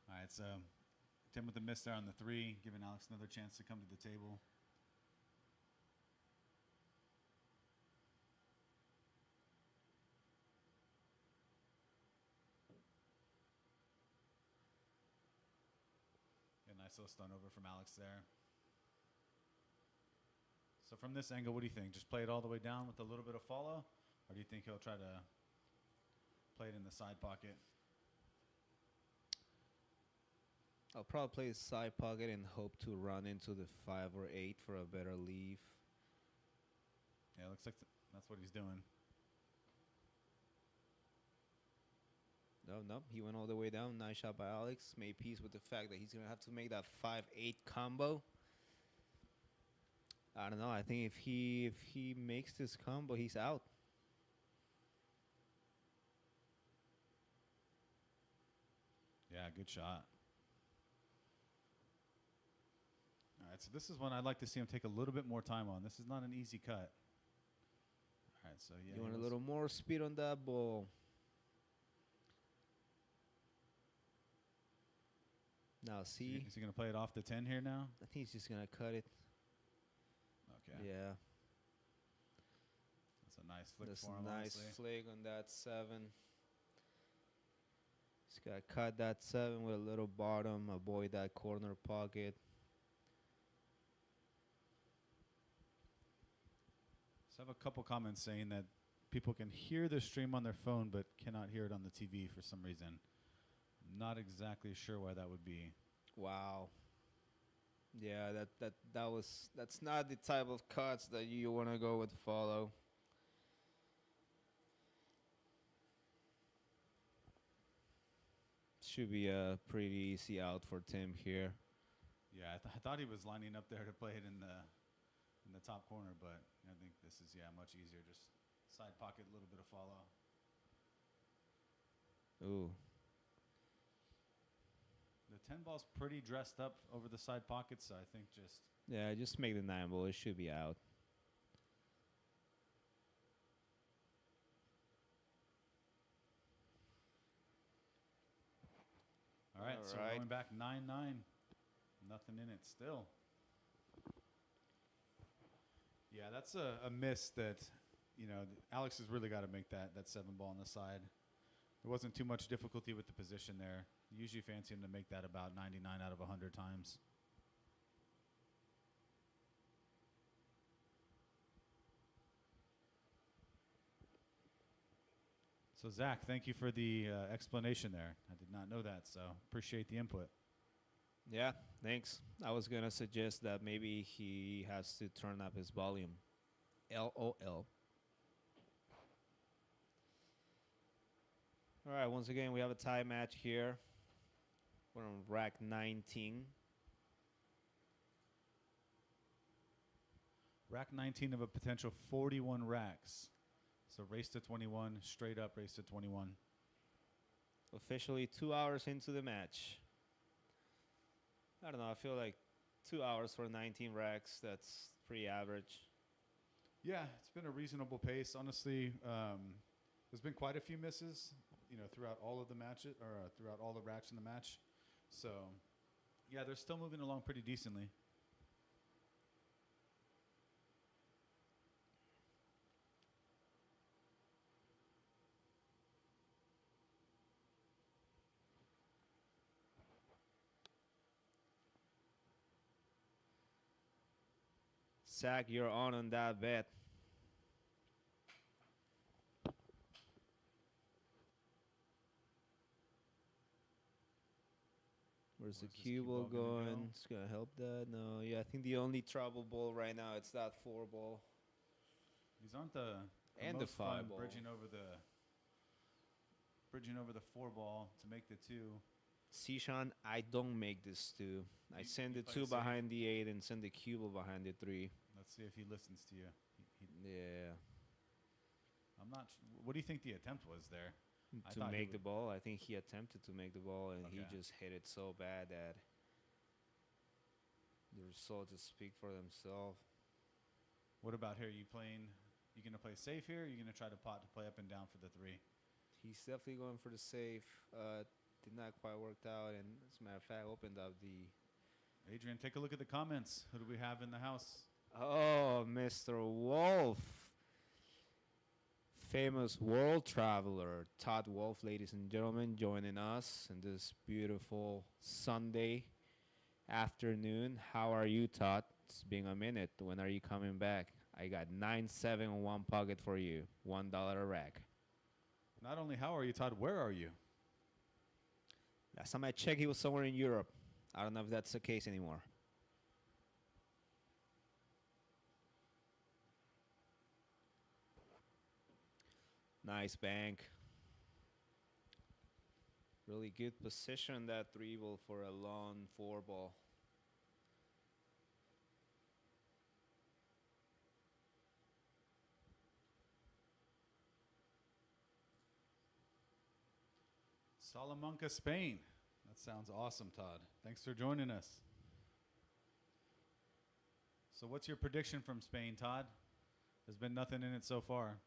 C: All right, so Tim with the miss there on the 3, giving Alex another chance to come to the table. A nice little stun over from Alex there. So from this angle, what do you think? Just play it all the way down with a little bit of follow? Or do you think he'll try to play it in the side pocket?
B: I'll probably play the side pocket and hope to run into the 5 or 8 for a better leave.
C: Yeah, it looks like that's what he's doing.
B: No, he went all the way down. Nice shot by Alex. Made peace with the fact that he's going to have to make that 5-8 combo. I don't know. I think if he makes this combo, he's out.
C: Yeah, good shot. All right, so this is one I'd like to see him take a little bit more time on. This is not an easy cut. All right, so yeah.
B: You want a little more speed on that ball. Now see.
C: Is he going to play it off the 10 here now?
B: I think he's just going to cut it.
C: Okay.
B: Yeah.
C: That's a nice flick
B: That's
C: for him,
B: a nice
C: honestly.
B: flick on that 7. Just got to cut that 7 with a little bottom. Avoid that corner pocket.
C: So I have a couple comments saying that people can hear the stream on their phone but cannot hear it on the TV for some reason. Not exactly sure why that would be.
B: Wow. Yeah, that's not the type of cuts that you want to go with follow. Should be a pretty easy out for Tim here.
C: Yeah, I thought he was lining up there to play it in the top corner, but I think this is much easier. Just side pocket, a little bit of follow.
B: Ooh.
C: The 10 ball's pretty dressed up over the side pocket, so I think
B: just make the 9 ball. It should be out.
C: All right, so we're going back 9-9. Nothing in it still. Yeah, that's a miss that, Alex has really got to make that 7 ball on the side. There wasn't too much difficulty with the position there. Usually fancy him to make that about 99 out of 100 times. So, Zach, thank you for the explanation there. I did not know that, so appreciate the input.
B: Yeah, thanks. I was going to suggest that maybe he has to turn up his volume. LOL. All right, once again, we have a tie match here. We're on rack 19.
C: Rack 19 of a potential 41 racks. So race to 21, straight up race to 21.
B: Officially 2 hours into the match. I don't know. I feel like 2 hours for 19 racks. That's pretty average.
C: Yeah, it's been a reasonable pace. Honestly, there's been quite a few misses, throughout all of the matches or throughout all the racks in the match. So, yeah, they're still moving along pretty decently.
B: Zach, you're on that bet. Where's the
C: Where's this
B: cue
C: cue
B: ball
C: ball gonna
B: going?
C: go?
B: It's gonna help that. No, yeah, I think the only trouble ball right now it's that 4 ball.
C: These aren't the
B: And the
C: most fun
B: 5 ball.
C: bridging over the 4 ball to make the 2.
B: See, Shawn, I don't make this 2. I
C: You-
B: send
C: you
B: the
C: play
B: 2
C: it safe?
B: behind the 8 and send the cue ball behind the 3.
C: Let's see if he listens to you.
B: Yeah.
C: I'm not. What do you think the attempt was there? I
B: To
C: thought he
B: make the
C: would-
B: ball, I think he attempted to make the ball and he
C: Okay.
B: just hit it so bad that the results just speak for themselves.
C: What about here? You gonna play safe here? Or you gonna try to pot to play up and down for the 3?
B: He's definitely going for the safe. Did not quite work out, and as a matter of fact, opened up the.
C: Adrian, take a look at the comments. Who do we have in the house?
B: Oh, Mr. Wolf, famous world traveler Todd Wolf, ladies and gentlemen, joining us in this beautiful Sunday afternoon. How are you, Todd? It's been a minute. When are you coming back? I got 9.7 in one pocket for you. $1 a rack.
C: Not only how are you, Todd, where are you?
B: Last time I checked, he was somewhere in Europe. I don't know if that's the case anymore. Nice bank. Really good position, that 3 ball for a long 4 ball.
C: Salamanca, Spain. That sounds awesome, Todd. Thanks for joining us. So what's your prediction from Spain, Todd? There's been nothing in it so far.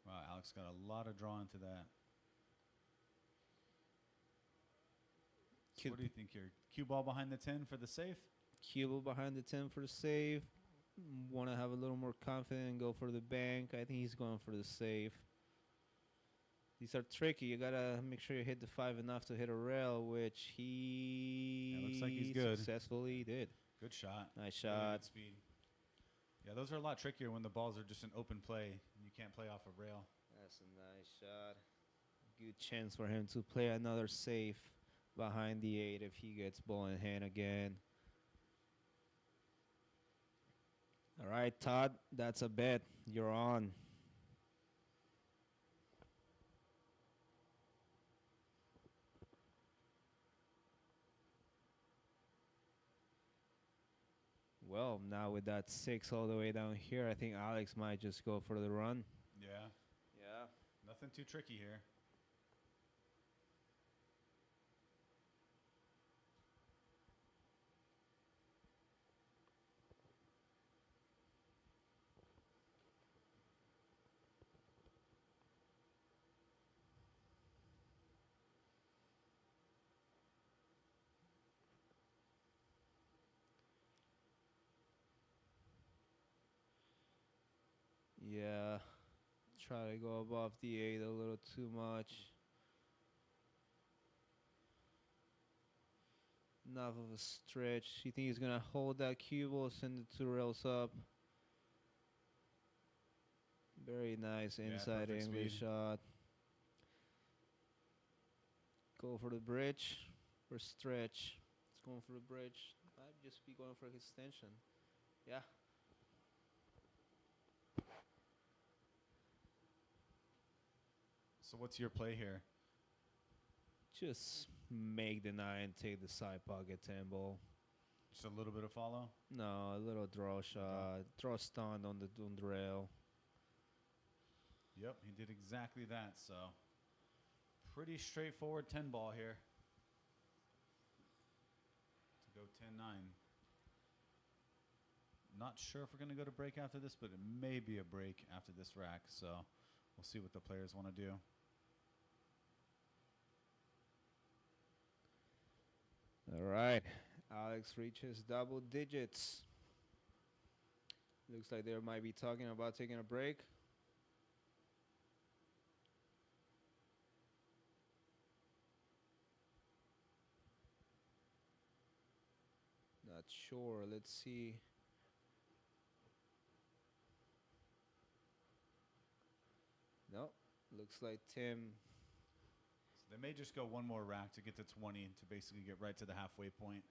C: Wow, Alex got a lot of draw into that. So what do you think here? Cue ball behind the 10 for the safe?
B: Cue ball behind the 10 for the save. Want to have a little more confidence and go for the bank. I think he's going for the save. These are tricky. You gotta make sure you hit the 5 enough to hit a rail, which he
C: looks like he's good.
B: successfully did.
C: Good shot.
B: Nice
C: Really
B: shot.
C: good speed. Yeah, those are a lot trickier when the balls are just an open play and you can't play off a rail.
B: That's a nice shot. Good chance for him to play another safe behind the 8 if he gets ball in hand again. All right, Todd, that's a bet. You're on. Well, now with that 6 all the way down here, I think Alex might just go for the run.
C: Yeah.
B: Yeah.
C: Nothing too tricky here.
B: Yeah. Try to go above the 8 a little too much. Enough of a stretch. You think he's going to hold that cue ball, send the 2 rails up? Very nice
C: Yeah,
B: inside
C: perfect
B: English
C: speed.
B: shot. Go for the bridge or stretch. It's going for the bridge. Might just be going for extension. Yeah.
C: So what's your play here?
B: Just make the 9, take the side pocket 10 ball.
C: Just a little bit of follow?
B: No, a little draw shot, draw stunt on the rail.
C: Yep, he did exactly that. So pretty straightforward 10 ball here to go 10-9. Not sure if we're going to go to break after this, but it may be a break after this rack. So we'll see what the players want to do.
B: All right. Alex reaches double digits. Looks like they might be talking about taking a break. Not sure. Let's see. No, looks like Tim.
C: So they may just go one more rack to get to 20 to basically get right to the halfway point.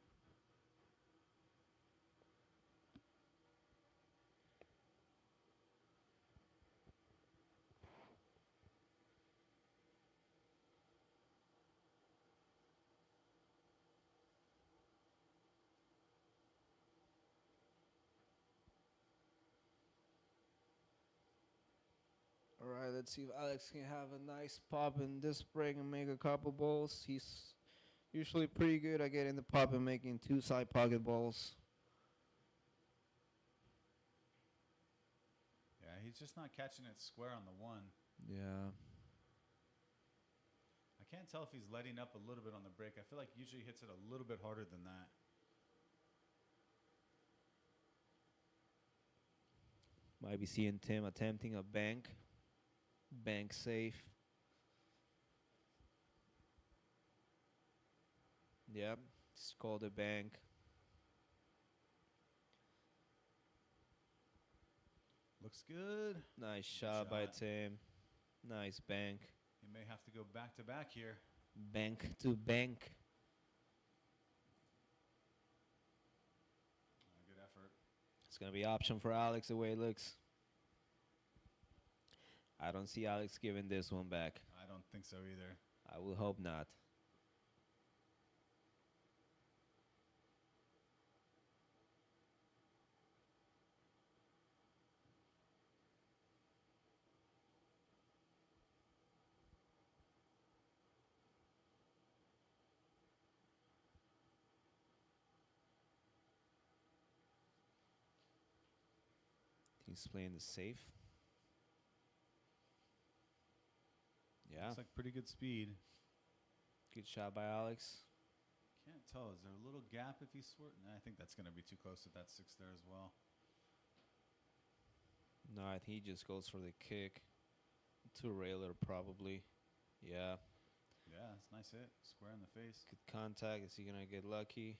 B: All right, let's see if Alex can have a nice pop in this break and make a couple balls. He's usually pretty good at getting the pop and making 2 side pocket balls.
C: Yeah, he's just not catching it square on the 1.
B: Yeah.
C: I can't tell if he's letting up a little bit on the break. I feel like usually he hits it a little bit harder than that.
B: Might be seeing Tim attempting a bank. Bank safe. Yep, it's called a bank.
C: Looks good.
B: Nice shot by Tim. Nice bank.
C: He may have to go back to back here.
B: Bank to bank.
C: Good effort.
B: It's going to be option for Alex the way it looks. I don't see Alex giving this one back.
C: I don't think so either.
B: I will hope not. He's playing the safe. Yeah.
C: Looks like pretty good speed.
B: Good shot by Alex.
C: Can't tell. Is there a little gap if he's swerving? Nah, I think that's going to be too close to that 6 there as well.
B: No, I think he just goes for the kick. To railer probably. Yeah.
C: Yeah, it's a nice hit. Square in the face.
B: Good contact. Is he going to get lucky?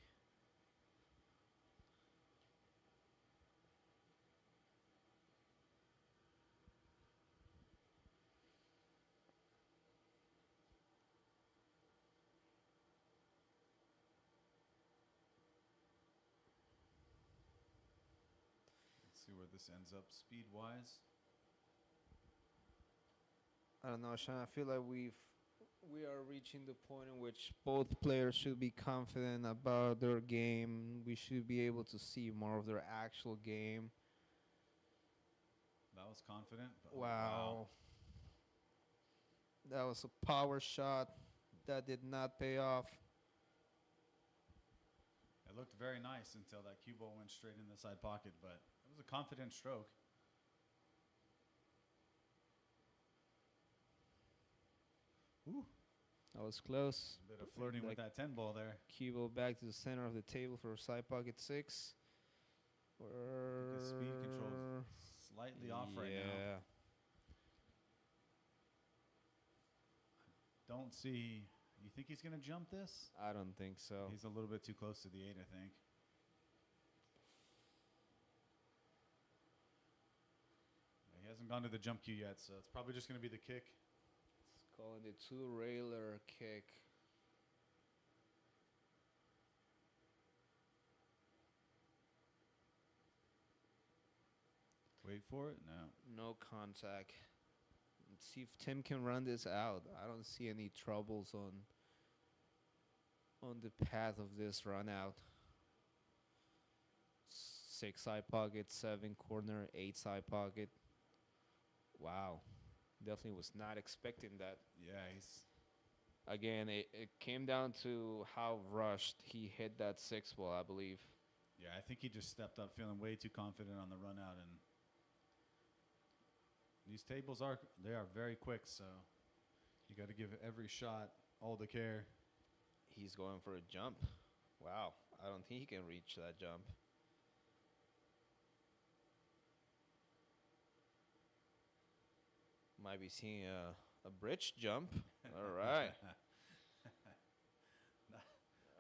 C: Let's see where this ends up speed-wise.
B: I don't know, Shawn. I feel like we are reaching the point in which both players should be confident about their game. We should be able to see more of their actual game.
C: That was confident. But
B: Wow. That was a power shot that did not pay off.
C: It looked very nice until that cue ball went straight in the side pocket, but it was a confident stroke. Ooh.
B: That was close.
C: A bit of flirting with that 10 ball there.
B: Cue ball back to the center of the table for side pocket 6.
C: The speed control is slightly off right now.
B: Yeah.
C: Don't see. You think he's going to jump this?
B: I don't think so.
C: He's a little bit too close to the 8, I think. He hasn't gone to the jump cue yet, so it's probably just going to be the kick.
B: It's calling the 2-railer kick.
C: Wait for it. No.
B: No contact. Let's see if Tim can run this out. I don't see any troubles on the path of this run out. 6 side pocket, 7 corner, 8 side pocket. Wow. Definitely was not expecting that.
C: Yeah, he's
B: Again, it came down to how rushed he hit that 6 ball, I believe.
C: yeah. I think he just stepped up, feeling way too confident on the run out, and these tables are very quick. So you got to give every shot all the care.
B: He's going for a jump. Wow. I don't think he can reach that jump. Might be seeing a bridge jump. All right.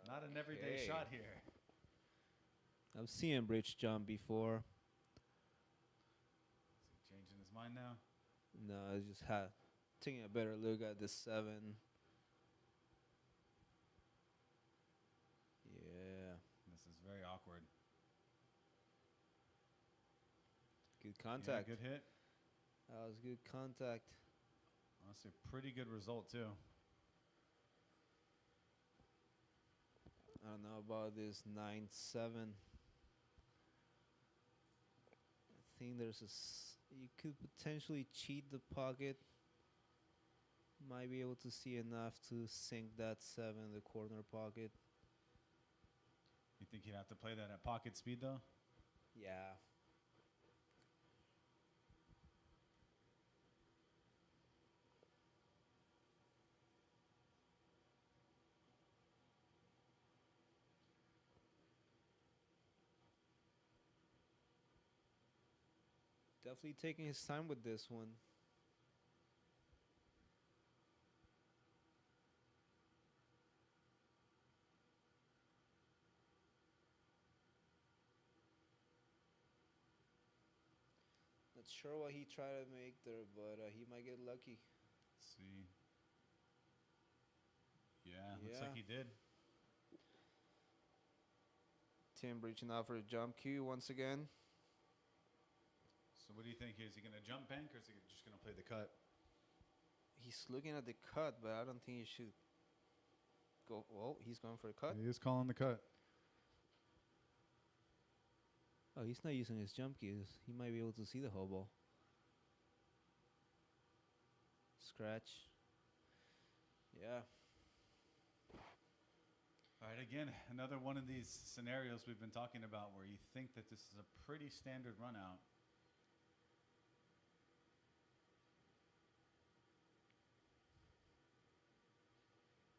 C: Not an everyday
B: Okay.
C: shot here.
B: I've seen bridge jump before.
C: Is he changing his mind now?
B: No, I just taking a better look at the 7. Yeah.
C: This is very awkward.
B: Good
C: Yeah,
B: contact.
C: good hit.
B: That was good contact.
C: Honestly, pretty good result too.
B: I don't know about this 9-7. I think there's you could potentially cheat the pocket. Might be able to see enough to sink that 7 in the corner pocket.
C: You think he'd have to play that at pocket speed though?
B: Yeah. Definitely taking his time with this one. Not sure what he tried to make there, but he might get lucky.
C: Let's see. Yeah, looks like
B: Yeah.
C: he did.
B: Tim reaching out for a jump cue once again.
C: So what do you think? Is he going to jump bank or is he just going to play the cut?
B: He's looking at the cut, but I don't think he should go. Well, he's going for a cut.
C: He is calling the cut.
B: Oh, he's not using his jump cues. He might be able to see the whole ball. Scratch. Yeah.
C: All right, again, another one of these scenarios we've been talking about where you think that this is a pretty standard run out.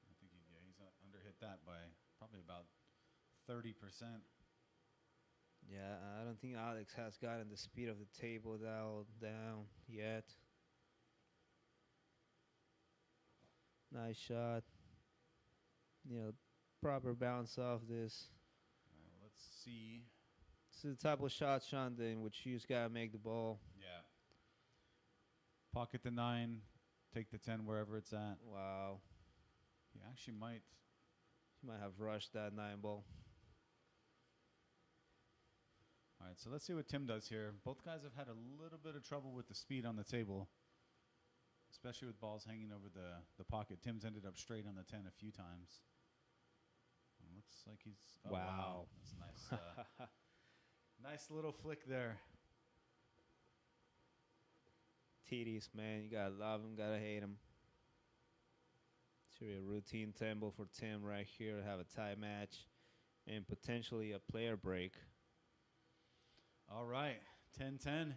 C: I think he's underhit that by probably about 30%.
B: Yeah, I don't think Alex has gotten the speed of the table down yet. Nice shot. Proper bounce off this.
C: Let's see.
B: This is the type of shot, Shawn, in which you just gotta make the ball.
C: Yeah. Pocket the 9, take the 10 wherever it's at.
B: Wow.
C: He actually might.
B: He might have rushed that 9 ball.
C: All right, so let's see what Tim does here. Both guys have had a little bit of trouble with the speed on the table, especially with balls hanging over the pocket. Tim's ended up straight on the 10 a few times. Looks like he's... Oh,
B: Wow.
C: That's nice. Nice little flick there.
B: TDs, man. You gotta love him, gotta hate him. Should be a routine tempo for Tim right here to have a tie match and potentially a player break.
C: All right, 10-10.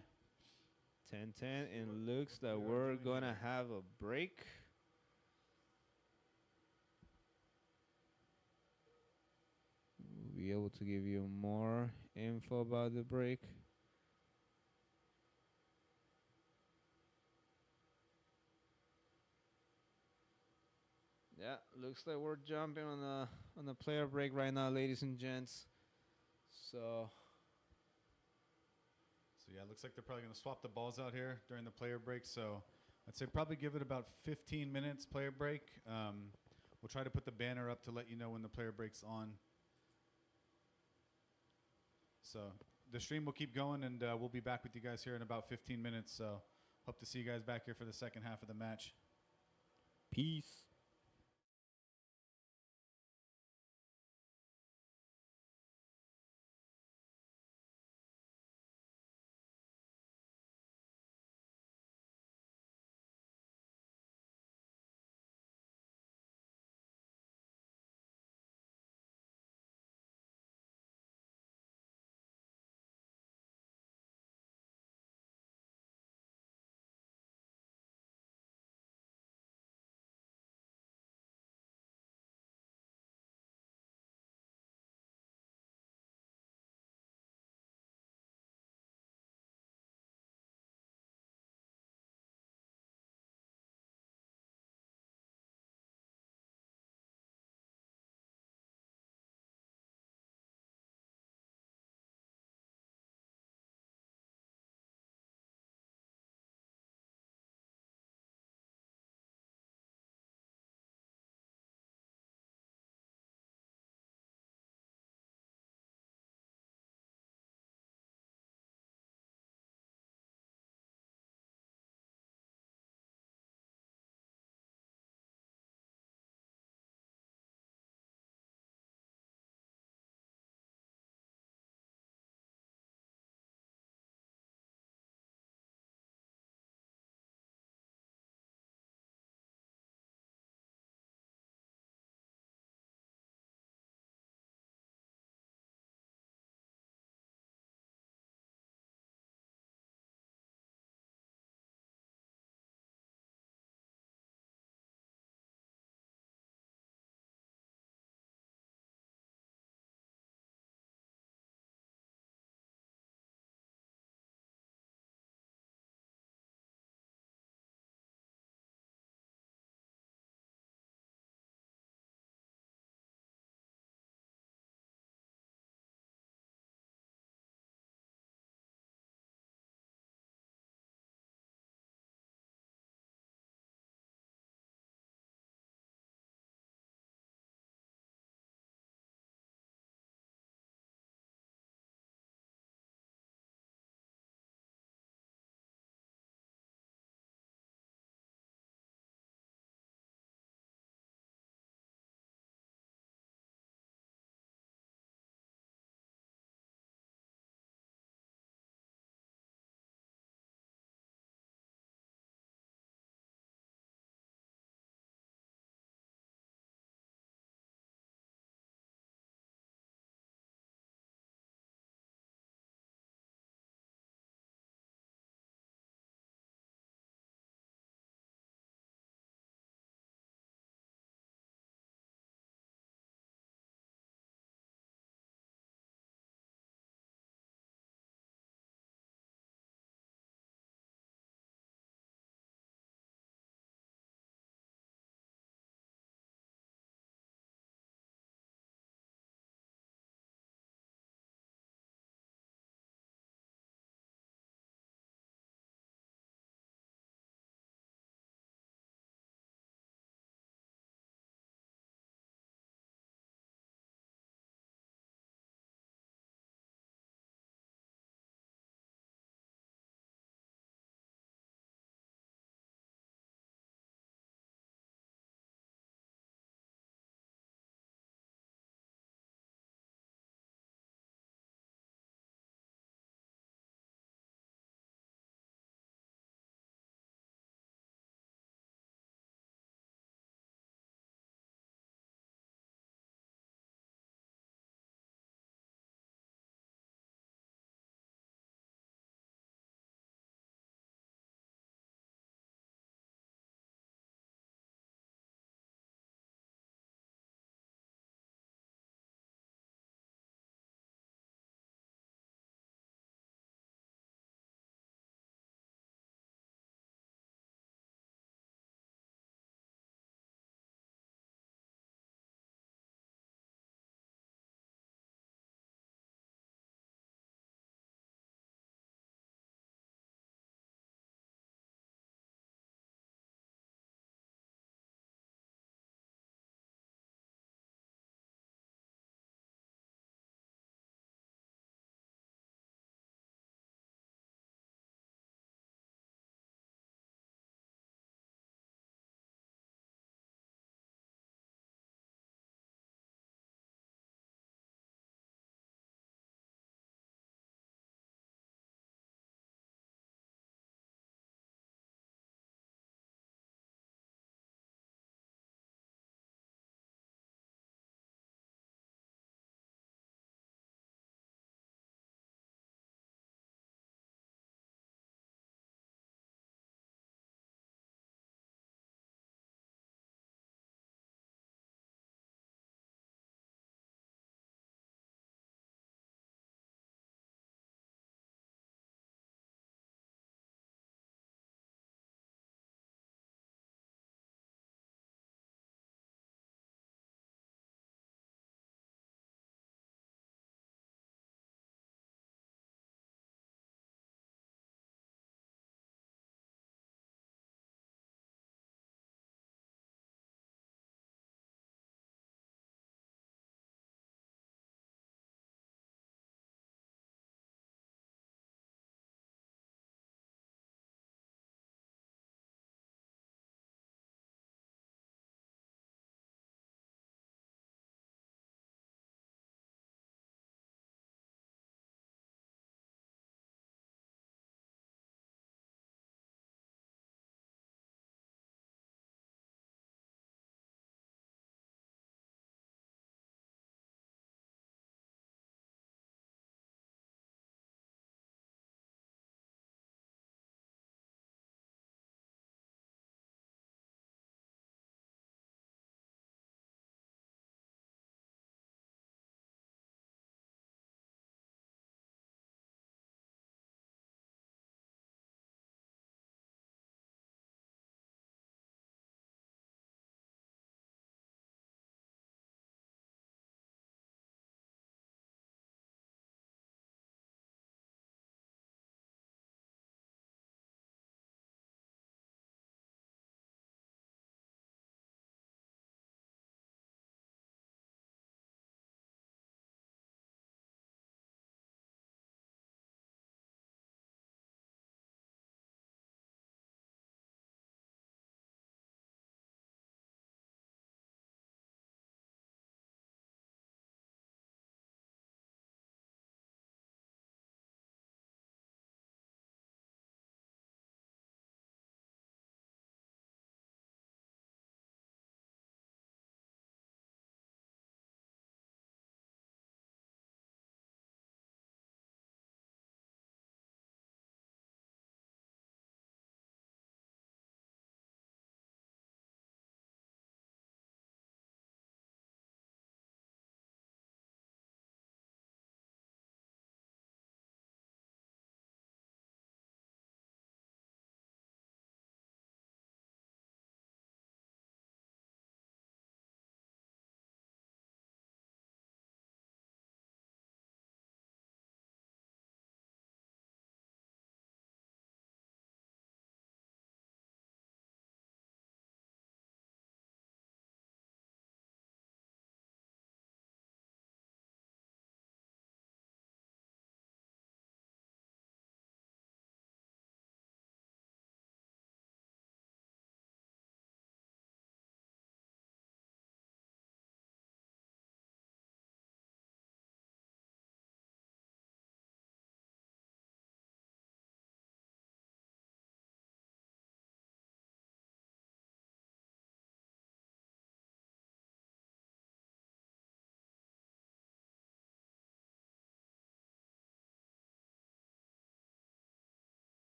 B: 10-10, and looks like we're gonna have a break. We'll be able to give you more info about the break. Yeah, looks like we're jumping on the player break right now, ladies and gents. So
C: Yeah, it looks like they're probably going to swap the balls out here during the player break. So I'd say probably give it about 15 minutes player break. We'll try to put the banner up to let you know when the player break's on. So the stream will keep going, and we'll be back with you guys here in about 15 minutes. So Hope to see you guys back here for the second half of the match.
B: Peace.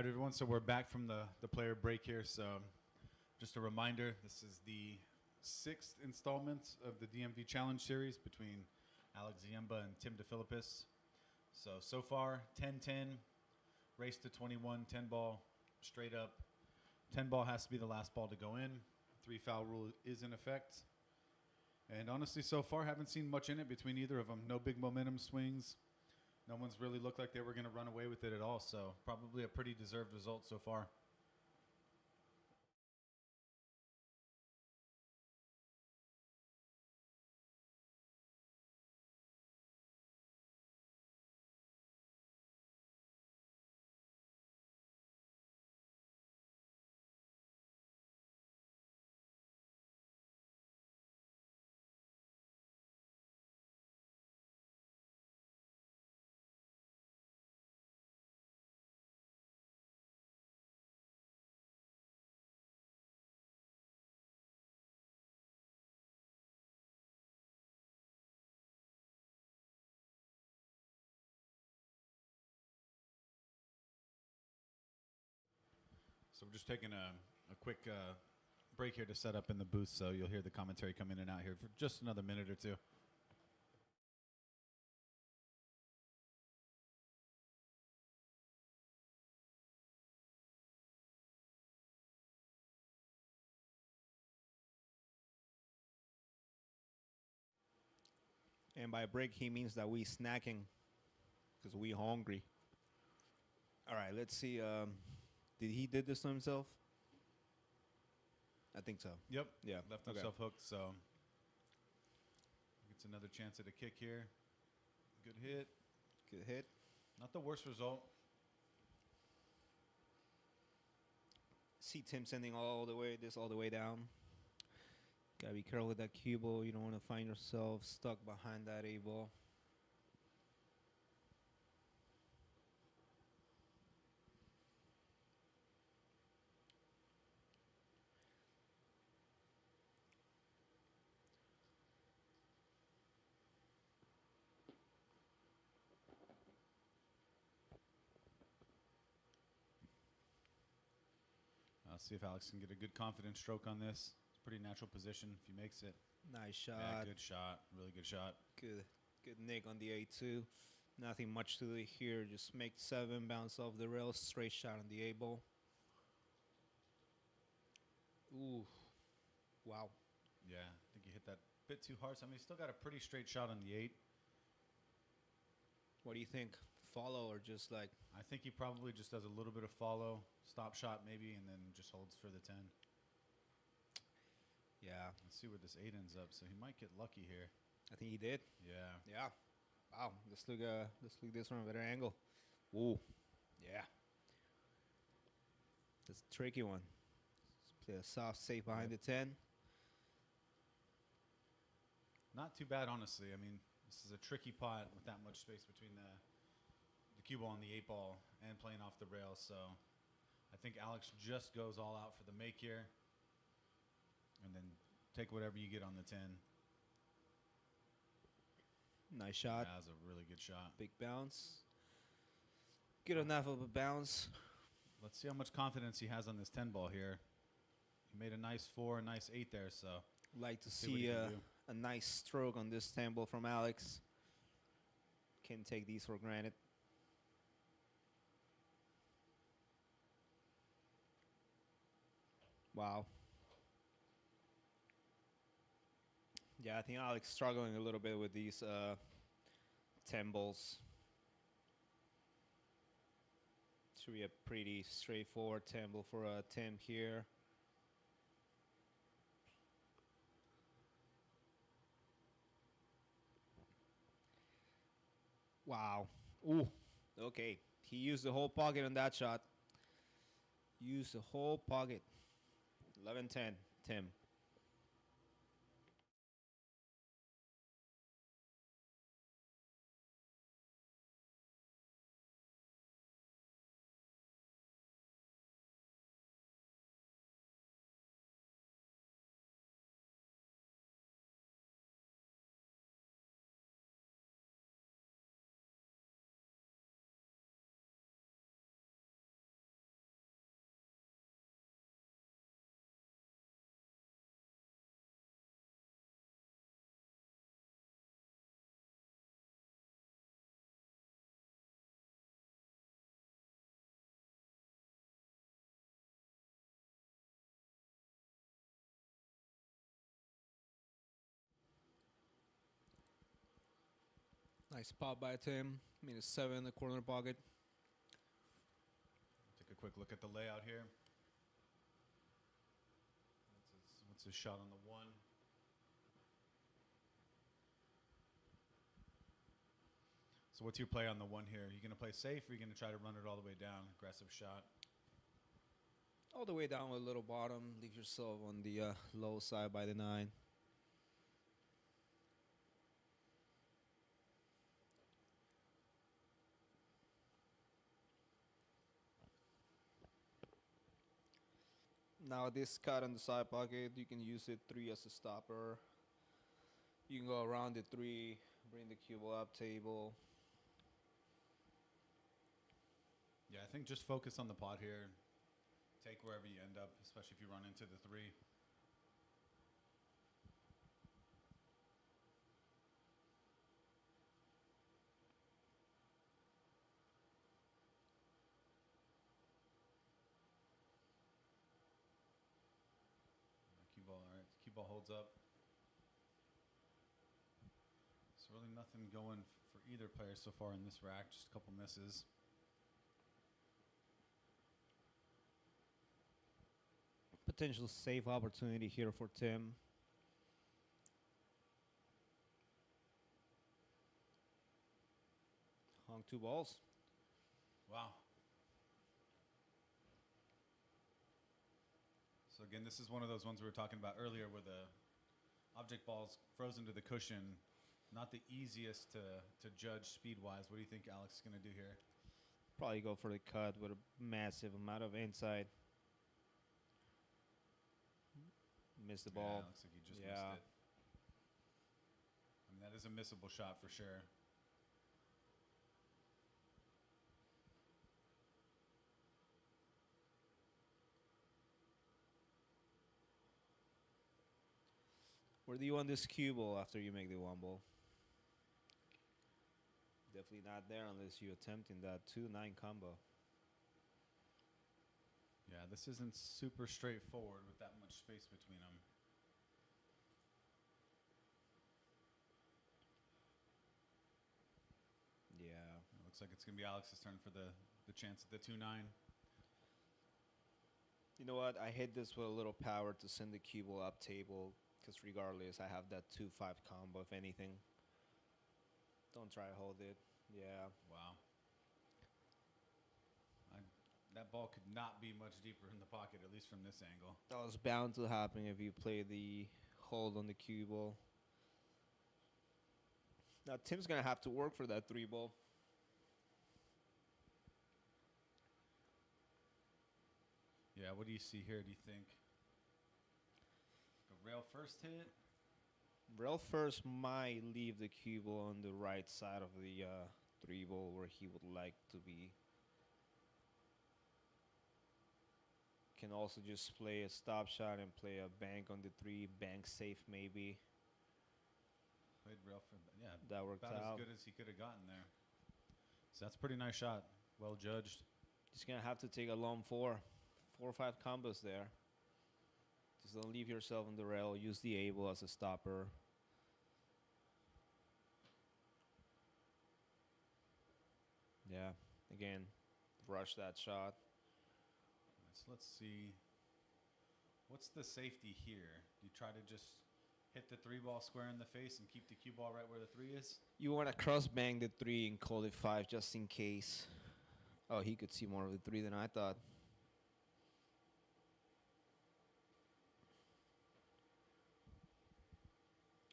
C: All right, everyone. So we're back from the player break here. So just a reminder, this is the 6th installment of the DMV Challenge Series between Alex Ziemba and Tim De Filippis. So far, 10-10, race to 21, 10 ball, straight up. 10 ball has to be the last ball to go in. 3 foul rule is in effect. And honestly, so far, haven't seen much in it between either of them. No big momentum swings. No one's really looked like they were going to run away with it at all. So probably a pretty deserved result so far. So we're just taking a quick break here to set up in the booth, so you'll hear the commentary come in and out here for just another minute or two.
B: And by break, he means that we snacking because we hungry. All right, let's see. Did he did this to himself? I think so.
C: Yep.
B: Yeah.
C: Left
B: Okay.
C: himself hooked, so gets another chance at a kick here. Good hit.
B: Good hit.
C: Not the worst result.
B: See Tim sending all the way down. Gotta be careful with that cue ball. You don't want to find yourself stuck behind that A ball.
C: I'll see if Alex can get a good confident stroke on this. It's a pretty natural position if he makes it.
B: Nice shot.
C: Yeah, good shot. Really good shot.
B: Good nick on the A2. Nothing much to do here. Just make 7, bounce off the rail, straight shot on the A ball. Ooh. Wow.
C: Yeah, I think he hit that a bit too hard. So, I mean, he's still got a pretty straight shot on the 8.
B: What do you think? Follow or just like...
C: I think he probably just does a little bit of follow, stop shot maybe, and then just holds for the 10.
B: Yeah.
C: Let's see where this 8 ends up. So he might get lucky here.
B: I think he did.
C: Yeah.
B: Yeah. Wow. Let's look this from a better angle. Ooh. Yeah. That's a tricky one. Let's play a soft safe behind the 10.
C: Not too bad, honestly. I mean, this is a tricky pot with that much space between the cue ball and the 8 ball and playing off the rail. So I think Alex just goes all out for the make here and then take whatever you get on the 10.
B: Nice shot.
C: That was a really good shot.
B: Big bounce. Good enough of a bounce.
C: Let's see how much confidence he has on this 10 ball here. He made a nice 4, a nice 8 there. So
B: Like to
C: see what he
B: see
C: can do.
B: a nice stroke on this 10 ball from Alex. Can't take these for granted. Wow. Yeah, I think Alex struggling a little bit with these 10 balls. Should be a pretty straightforward 10 ball for Tim here. Wow. Ooh. Okay. He used the whole pocket on that shot. Used the whole pocket. 11-10, Tim. Nice pop by Tim. Made a 7 in the corner pocket.
C: Take a quick look at the layout here. What's his shot on the 1? So what's your play on the 1 here? Are you going to play safe, or are you going to try to run it all the way down? Aggressive shot.
B: All the way down with a little bottom. Leave yourself on the low side by the 9. Now this cut on the side pocket, you can use it 3 as a stopper. You can go around the 3, bring the cue ball up table.
C: Yeah, I think just focus on the pot here. Take wherever you end up, especially if you run into the 3. Cue ball, all right. Cue ball holds up. There's really nothing going for either player so far in this rack. Just a couple misses.
B: Potential safe opportunity here for Tim. Hung 2 balls.
C: Wow. So again, this is one of those ones we were talking about earlier where the object ball's frozen to the cushion. Not the easiest to judge speed-wise. What do you think Alex is going to do here?
B: Probably go for the cut with a massive amount of inside. Missed the ball.
C: Yeah, looks like he just missed it. I mean, that is a missable shot for sure.
B: Where do you want this cue ball after you make the 1 ball? Definitely not there unless you're attempting that 2-9 combo.
C: Yeah, this isn't super straightforward with that much space between them.
B: Yeah.
C: It looks like it's going to be Alex's turn for the chance at the 2-9.
B: You know what? I hit this with a little power to send the cue ball up table, because regardless, I have that 2-5 combo, if anything. Don't try to hold it. Yeah.
C: Wow. That ball could not be much deeper in the pocket, at least from this angle.
B: That was bound to happen if you play the hold on the cue ball. Now Tim's going to have to work for that 3 ball.
C: Yeah, what do you see here, do you think? A rail first hit?
B: Rail first might leave the cue ball on the right side of the 3 ball where he would like to be. Can also just play a stop shot and play a bank on the 3, bank safe maybe.
C: Played rail for, yeah,
B: That worked
C: about
B: out.
C: as good as he could have gotten there. So that's a pretty nice shot. Well judged.
B: Just gonna have to take a long 4 or 5 combos there. Just don't leave yourself on the rail. Use the able as a stopper. Yeah, again, rush that shot.
C: So let's see. What's the safety here? Do you try to just hit the 3 ball square in the face and keep the cue ball right where the 3 is?
B: You want to cross bang the 3 and call it 5 just in case. Oh, he could see more of the 3 than I thought.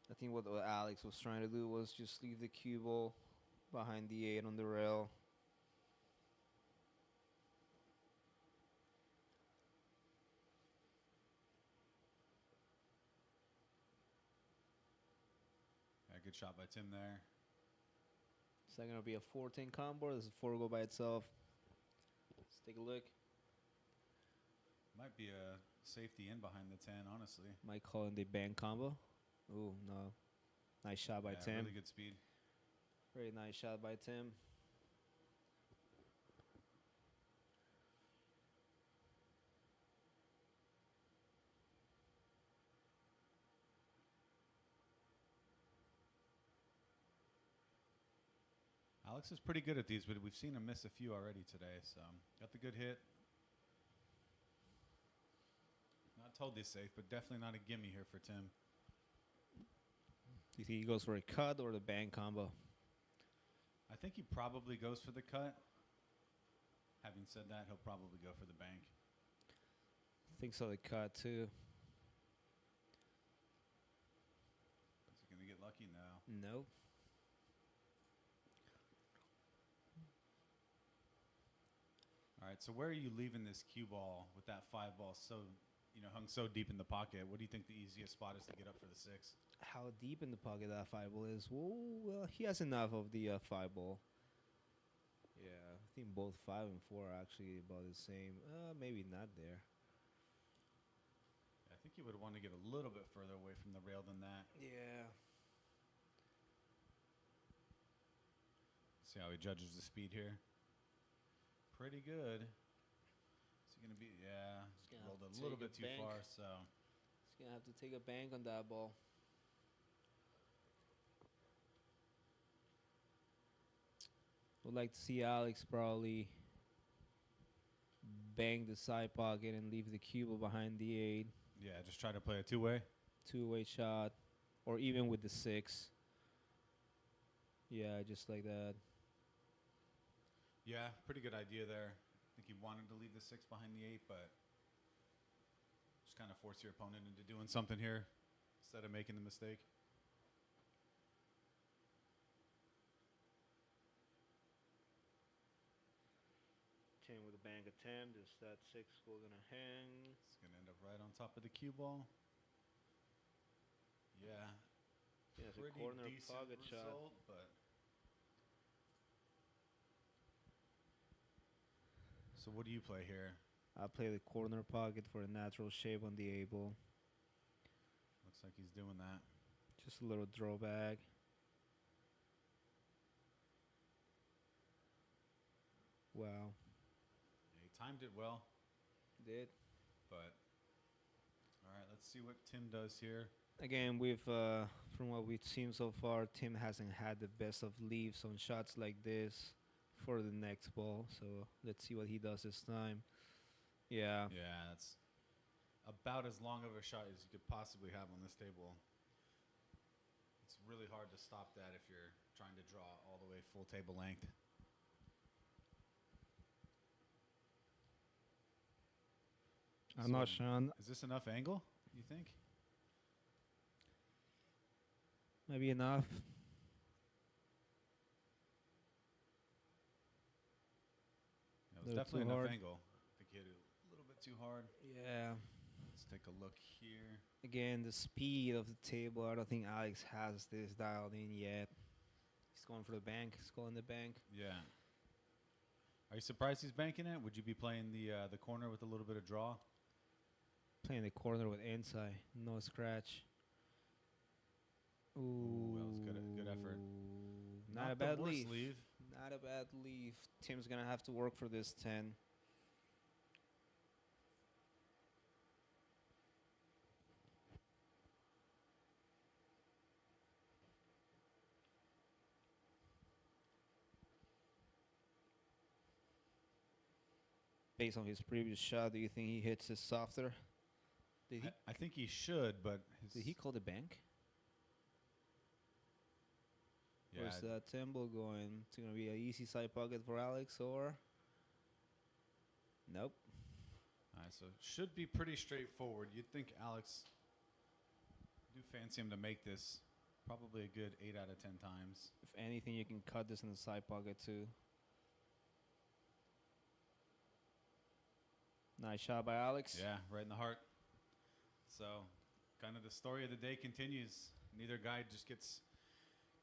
B: I think what Alex was trying to do was just leave the cue ball behind the 8 on the rail.
C: Yeah, good shot by Tim there.
B: Is that going to be a 4-10 combo or does a 4 go by itself? Let's take a look.
C: Might be a safety in behind the 10, honestly.
B: Might call in the bang combo. Ooh, no. Nice shot by
C: Yeah,
B: Tim.
C: really good speed.
B: Very nice shot by Tim.
C: Alex is pretty good at these, but we've seen him miss a few already today. So got the good hit. Not totally safe, but definitely not a gimme here for Tim.
B: Do you think he goes for a cut or the bank combo?
C: I think he probably goes for the cut. Having said that, he'll probably go for the bank.
B: I think so, the cut too.
C: Is he going to get lucky? No.
B: No.
C: All right, so where are you leaving this cue ball with that 5 ball so, hung so deep in the pocket? What do you think the easiest spot is to get up for the 6?
B: How deep in the pocket that 5 ball is? Well, he has enough of the 5 ball. Yeah, I think both 5 and 4 are actually about the same. Maybe not there.
C: I think he would want to get a little bit further away from the rail than that.
B: Yeah.
C: See how he judges the speed here. Pretty good. Is he going to be? Yeah,
B: He's gonna
C: rolled
B: have
C: a
B: to
C: little
B: take
C: bit
B: a
C: too
B: bank.
C: far. So
B: He's going to have to take a bank on that ball. Would like to see Alex probably bang the side pocket and leave the cue ball behind the 8.
C: yeah, just try to play a 2-way.
B: 2-way shot. Or even with the 6. Yeah, just like that.
C: Yeah, pretty good idea there. I think he wanted to leave the 6 behind the 8, but just kind of force your opponent into doing something here instead of making the mistake.
B: Chain with a bank attempt. Is that 6 ball gonna hang?
C: It's going to end up right on top of the cue ball. Yeah,
B: Yeah, it's a
C: pretty
B: corner
C: decent
B: pocket shot.
C: result, but so what do you play here?
B: I play the corner pocket for a natural shape on the 8 ball.
C: Looks like he's doing that.
B: Just a little throwback. Wow.
C: Yeah, he timed it well,
B: Did.
C: but all right, let's see what Tim does here.
B: Again, from what we've seen so far, Tim hasn't had the best of leaves on shots like this for the next ball. So let's see what he does this time. Yeah.
C: Yeah, that's about as long of a shot as you could possibly have on this table. It's really hard to stop that if you're trying to draw all the way full table length.
B: I'm not Shawn.
C: Is this enough angle, you think?
B: Maybe enough.
C: Yeah, it was
B: Little
C: definitely
B: too
C: enough
B: hard.
C: angle. I think he hit it a little bit too hard.
B: Yeah.
C: Let's take a look here.
B: Again, the speed of the table. I don't think Alex has this dialed in yet. He's going for the bank. He's going the bank.
C: Yeah. Are you surprised he's banking it? Would you be playing the corner with a little bit of draw?
B: Playing the corner with inside. No scratch. Ooh.
C: That was good effort.
B: Not a
C: the
B: bad
C: worst
B: leave.
C: leave.
B: Not a bad leave. Tim's going to have to work for this 10. Based on his previous shot, do you think he hits it softer? Did he?
C: I think he should, but
B: Did he call the bank?
C: Yeah,
B: Where's that 10 ball going? It's going to be an easy side pocket for Alex, or? Nope.
C: all right, so it should be pretty straightforward. You'd think Alex do fancy him to make this probably a good 8 out of 10 times.
B: If anything, you can cut this in the side pocket, too. Nice shot by Alex.
C: Yeah, right in the heart. So, kind of the story of the day continues. Neither guy just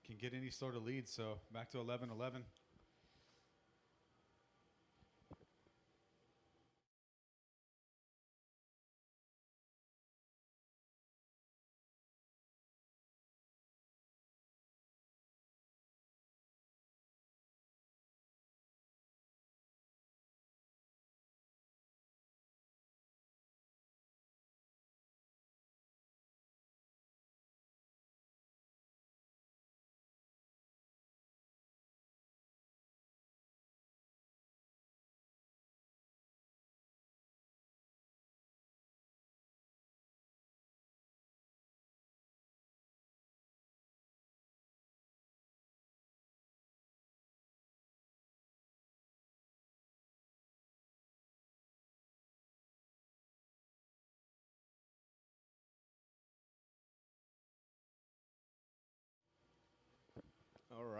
C: can get any sort of lead. So, back to 11-11.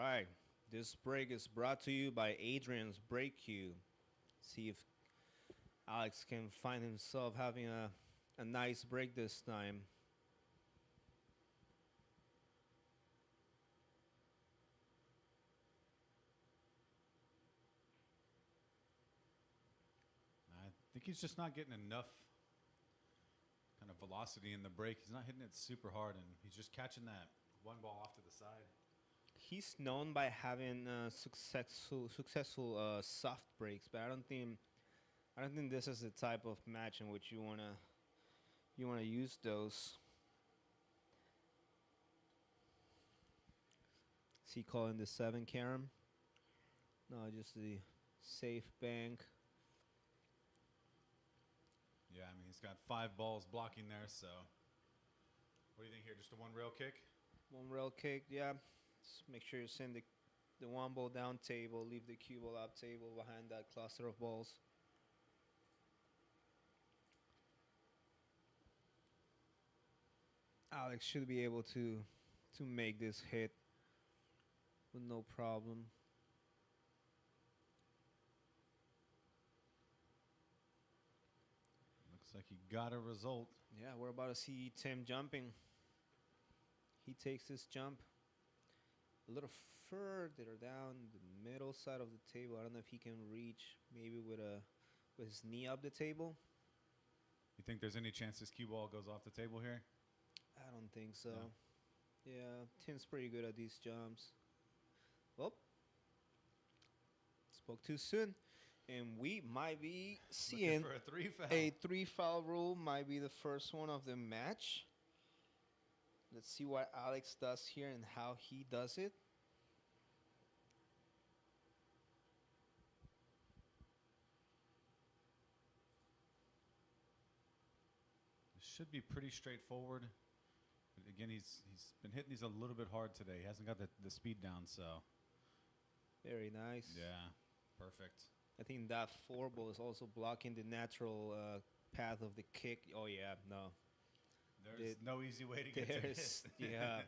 B: right. This break is brought to you by Adrian's Break Cue. See if Alex can find himself having a nice break this time.
C: I think he's just not getting enough kind of velocity in the break. He's not hitting it super hard, and he's just catching that one ball off to the side.
B: He's known by having successful soft breaks, but I don't think this is the type of match in which you wanna use those. Is he calling the 7 carom? No, just the safe bank.
C: Yeah, I mean, he's got 5 balls blocking there, so. What do you think here? Just a one rail kick?
B: One rail kick, yeah. Just make sure you send the one ball down table, leave the cue ball up table behind that cluster of balls. Alex should be able to make this hit with no problem.
C: Looks like he got a result.
B: Yeah, we're about to see Tim jumping. He takes this jump a little further down the middle side of the table. I don't know if he can reach maybe with his knee up the table.
C: You think there's any chance this cue ball goes off the table here?
B: I don't think so.
C: No.
B: Yeah, Tim's pretty good at these jumps. Well, spoke too soon. And we might be seeing
C: Looking for a 3 foul.
B: a 3-foul rule, might be the first one of the match. Let's see what Alex does here and how he does it.
C: This should be pretty straightforward. But again, he's been hitting these a little bit hard today. He hasn't got the speed down, so.
B: Very nice.
C: Yeah, perfect.
B: I think that 4 ball is also blocking the natural path of the kick. Oh, yeah, no.
C: There's no easy way to get to this.
B: Yeah.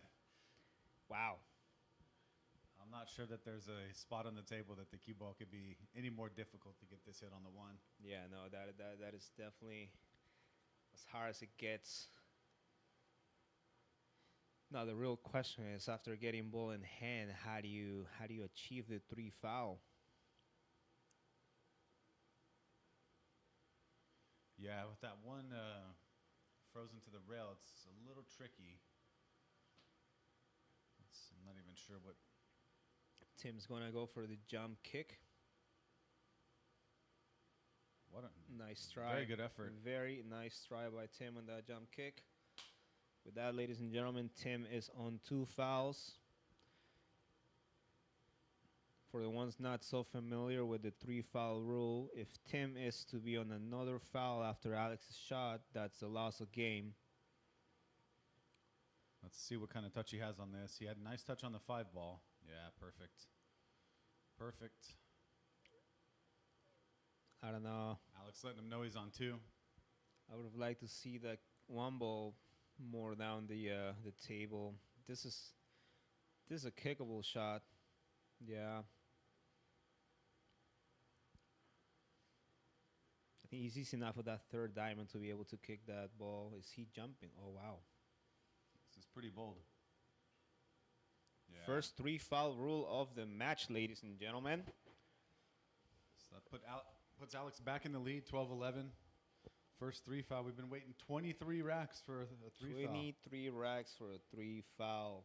B: Wow.
C: I'm not sure that there's a spot on the table that the cue ball could be any more difficult to get this hit on the one.
B: Yeah, no, that is definitely as hard as it gets. Now the real question is, after getting ball in hand, how do you achieve the 3 foul?
C: Yeah, with that one frozen to the rail, it's a little tricky. I'm not even sure what.
B: Tim's gonna go for the jump kick.
C: What a
B: Nice try.
C: Very good effort.
B: Very nice try by Tim on that jump kick. With that, ladies and gentlemen, Tim is on 2 fouls. For the ones not so familiar with the 3-foul rule, if Tim is to be on another foul after Alex's shot, that's a loss of game.
C: Let's see what kind of touch he has on this. He had a nice touch on the 5 ball. Yeah, perfect. Perfect.
B: I don't know.
C: Alex letting him know he's on 2.
B: I would have liked to see that 1 ball more down the table. This is a kickable shot. Yeah. I think he's easy enough with that 3rd diamond to be able to kick that ball. Is he jumping? Oh, wow.
C: This is pretty bold. Yeah.
B: First 3-foul rule of the match, ladies and gentlemen.
C: So that puts Alex back in the lead, 12-11. First 3 foul. We've been waiting 23 racks for a 3 foul.
B: 23 racks for a 3-foul.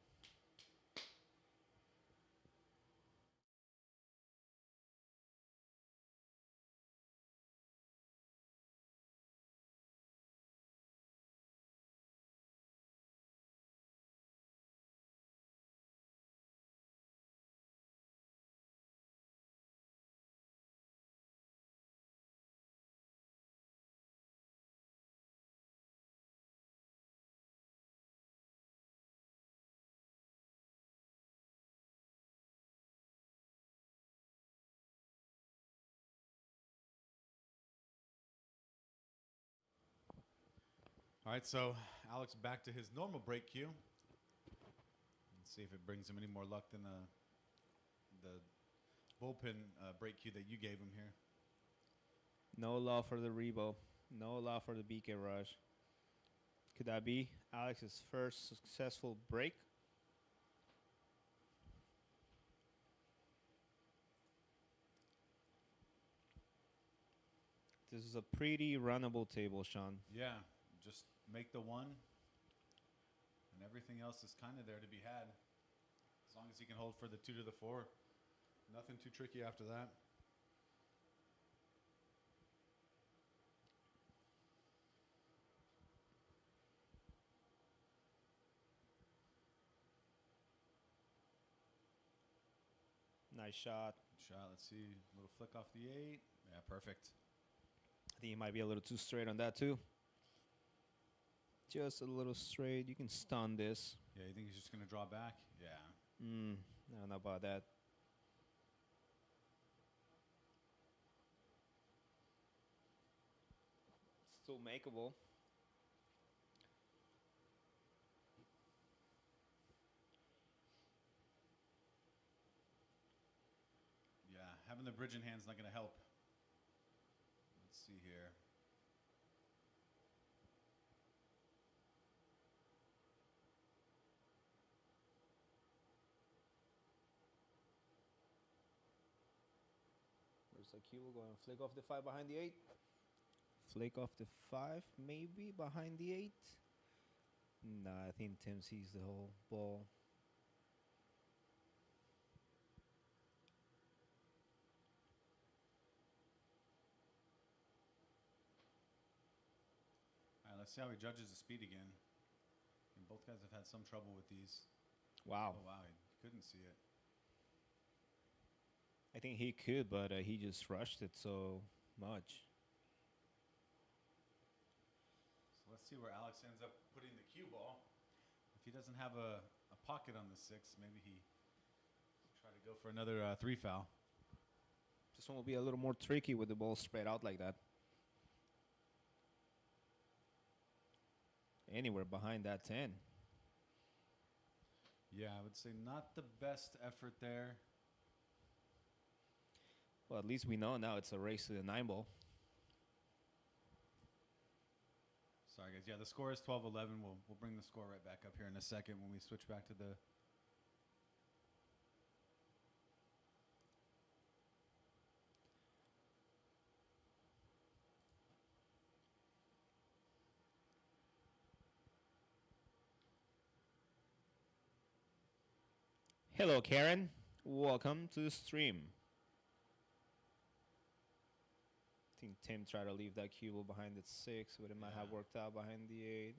C: All right, so Alex back to his normal break cue. Let's see if it brings him any more luck than the the bullpen break cue that you gave him here.
B: No love for the Rebo. No love for the BK Rush. Could that be Alex's first successful break? This is a pretty runnable table, Shawn.
C: Yeah, just make the one, and everything else is kind of there to be had. As long as he can hold for the 2 to the 4. Nothing too tricky after that.
B: Nice shot.
C: Shot, let's see. Little flick off the 8. Yeah, perfect.
B: I think he might be a little too straight on that too. Just a little straight. You can stun this.
C: Yeah, you think he's just going to draw back? Yeah.
B: I don't know about that. Still makeable.
C: Yeah, having the bridge in hand's not going to help. Let's see here.
B: Where's the cue? We're going to flick off the 5 behind the 8. Flick off the 5, maybe behind the 8. Nah, I think Tim sees the whole ball.
C: All right, let's see how he judges the speed again. And both guys have had some trouble with these.
B: Wow.
C: Oh, wow, he couldn't see it.
B: I think he could, but he just rushed it so much.
C: So let's see where Alex ends up putting the cue ball. If he doesn't have a pocket on the 6, maybe he try to go for another 3 foul.
B: This one will be a little more tricky with the ball spread out like that. Anywhere behind that 10.
C: Yeah, I would say not the best effort there.
B: Well, at least we know now it's a race to the 9 ball.
C: Sorry, guys. Yeah, the score is 12-11. We'll bring the score right back up here in a second when we switch back to the...
B: Hello, Karen. Welcome to the stream. I think Tim tried to leave that cue ball behind the 6, but it might have worked out behind the 8.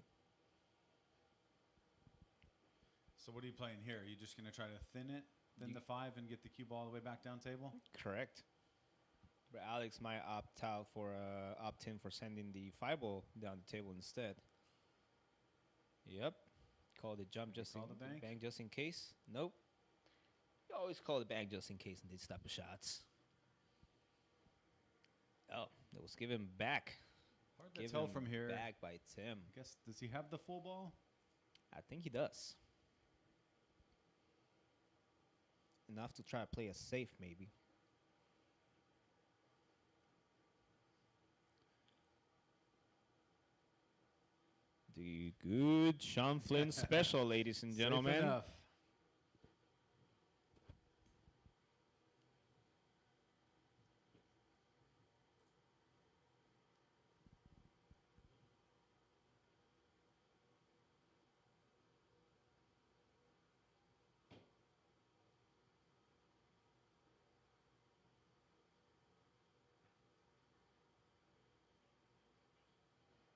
C: So what are you playing here? Are you just going to try to thin the 5 and get the cue ball all the way back down table?
B: Correct. But Alex might opt in for sending the 5 ball down the table instead. Yep. Call the jump just in
C: the bank?
B: just in case. Nope. You always call the bank just in case in these type of shots. Oh, it was given back.
C: Hard to tell from here.
B: Back by Tim.
C: I guess, does he have the full ball?
B: I think he does. Enough to try to play a safe, maybe. The good Shawn Flynn special, ladies and gentlemen.
C: Safe enough.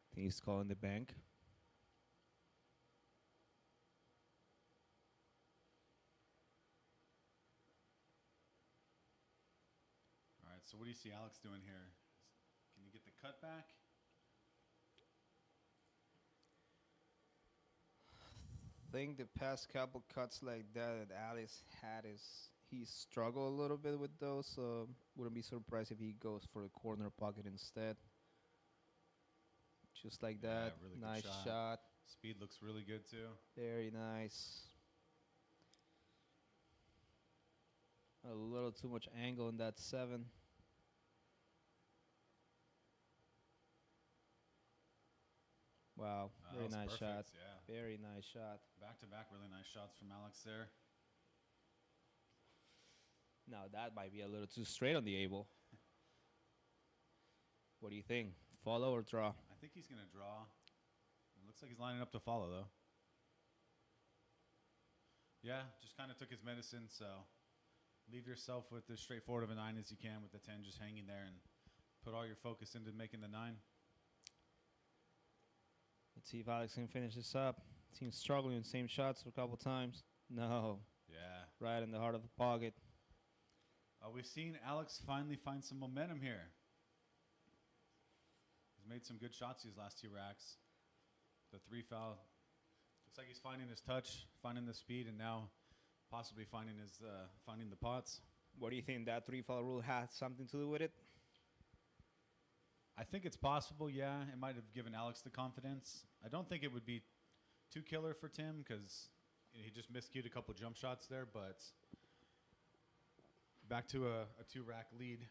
B: I think he's calling the bank.
C: All right, so what do you see Alex doing here? Can you get the cut back?
B: I think the past couple cuts like that Alex had he struggled a little bit with those, so wouldn't be surprised if he goes for the corner pocket instead. Just like that.
C: Really
B: nice
C: good
B: shot.
C: Speed looks really good too.
B: Very nice. A little too much angle in that 7. Wow,
C: That
B: very
C: was
B: nice shot.
C: perfect, yeah.
B: Very nice shot.
C: Back-to-back really nice shots from Alex there.
B: Now that might be a little too straight on the able. What do you think? Follow or draw?
C: I think he's going to draw. It looks like he's lining up to follow, though. Yeah, just kind of took his medicine, so leave yourself with as straightforward of a 9 as you can with the 10 just hanging there and put all your focus into making the 9.
B: Let's see if Alex can finish this up. Seems struggling with same shots a couple times. No,
C: Yeah.
B: right in the heart of the pocket.
C: We've seen Alex finally find some momentum here. He's made some good shots these last 2 racks. The 3 foul. Looks like he's finding his touch, finding the speed, and now possibly finding the pots.
B: What do you think? That 3 foul rule had something to do with it?
C: I think it's possible, yeah. It might have given Alex the confidence. I don't think it would be too killer for Tim because he just miscued a couple jump shots there, but back to a 2-rack lead.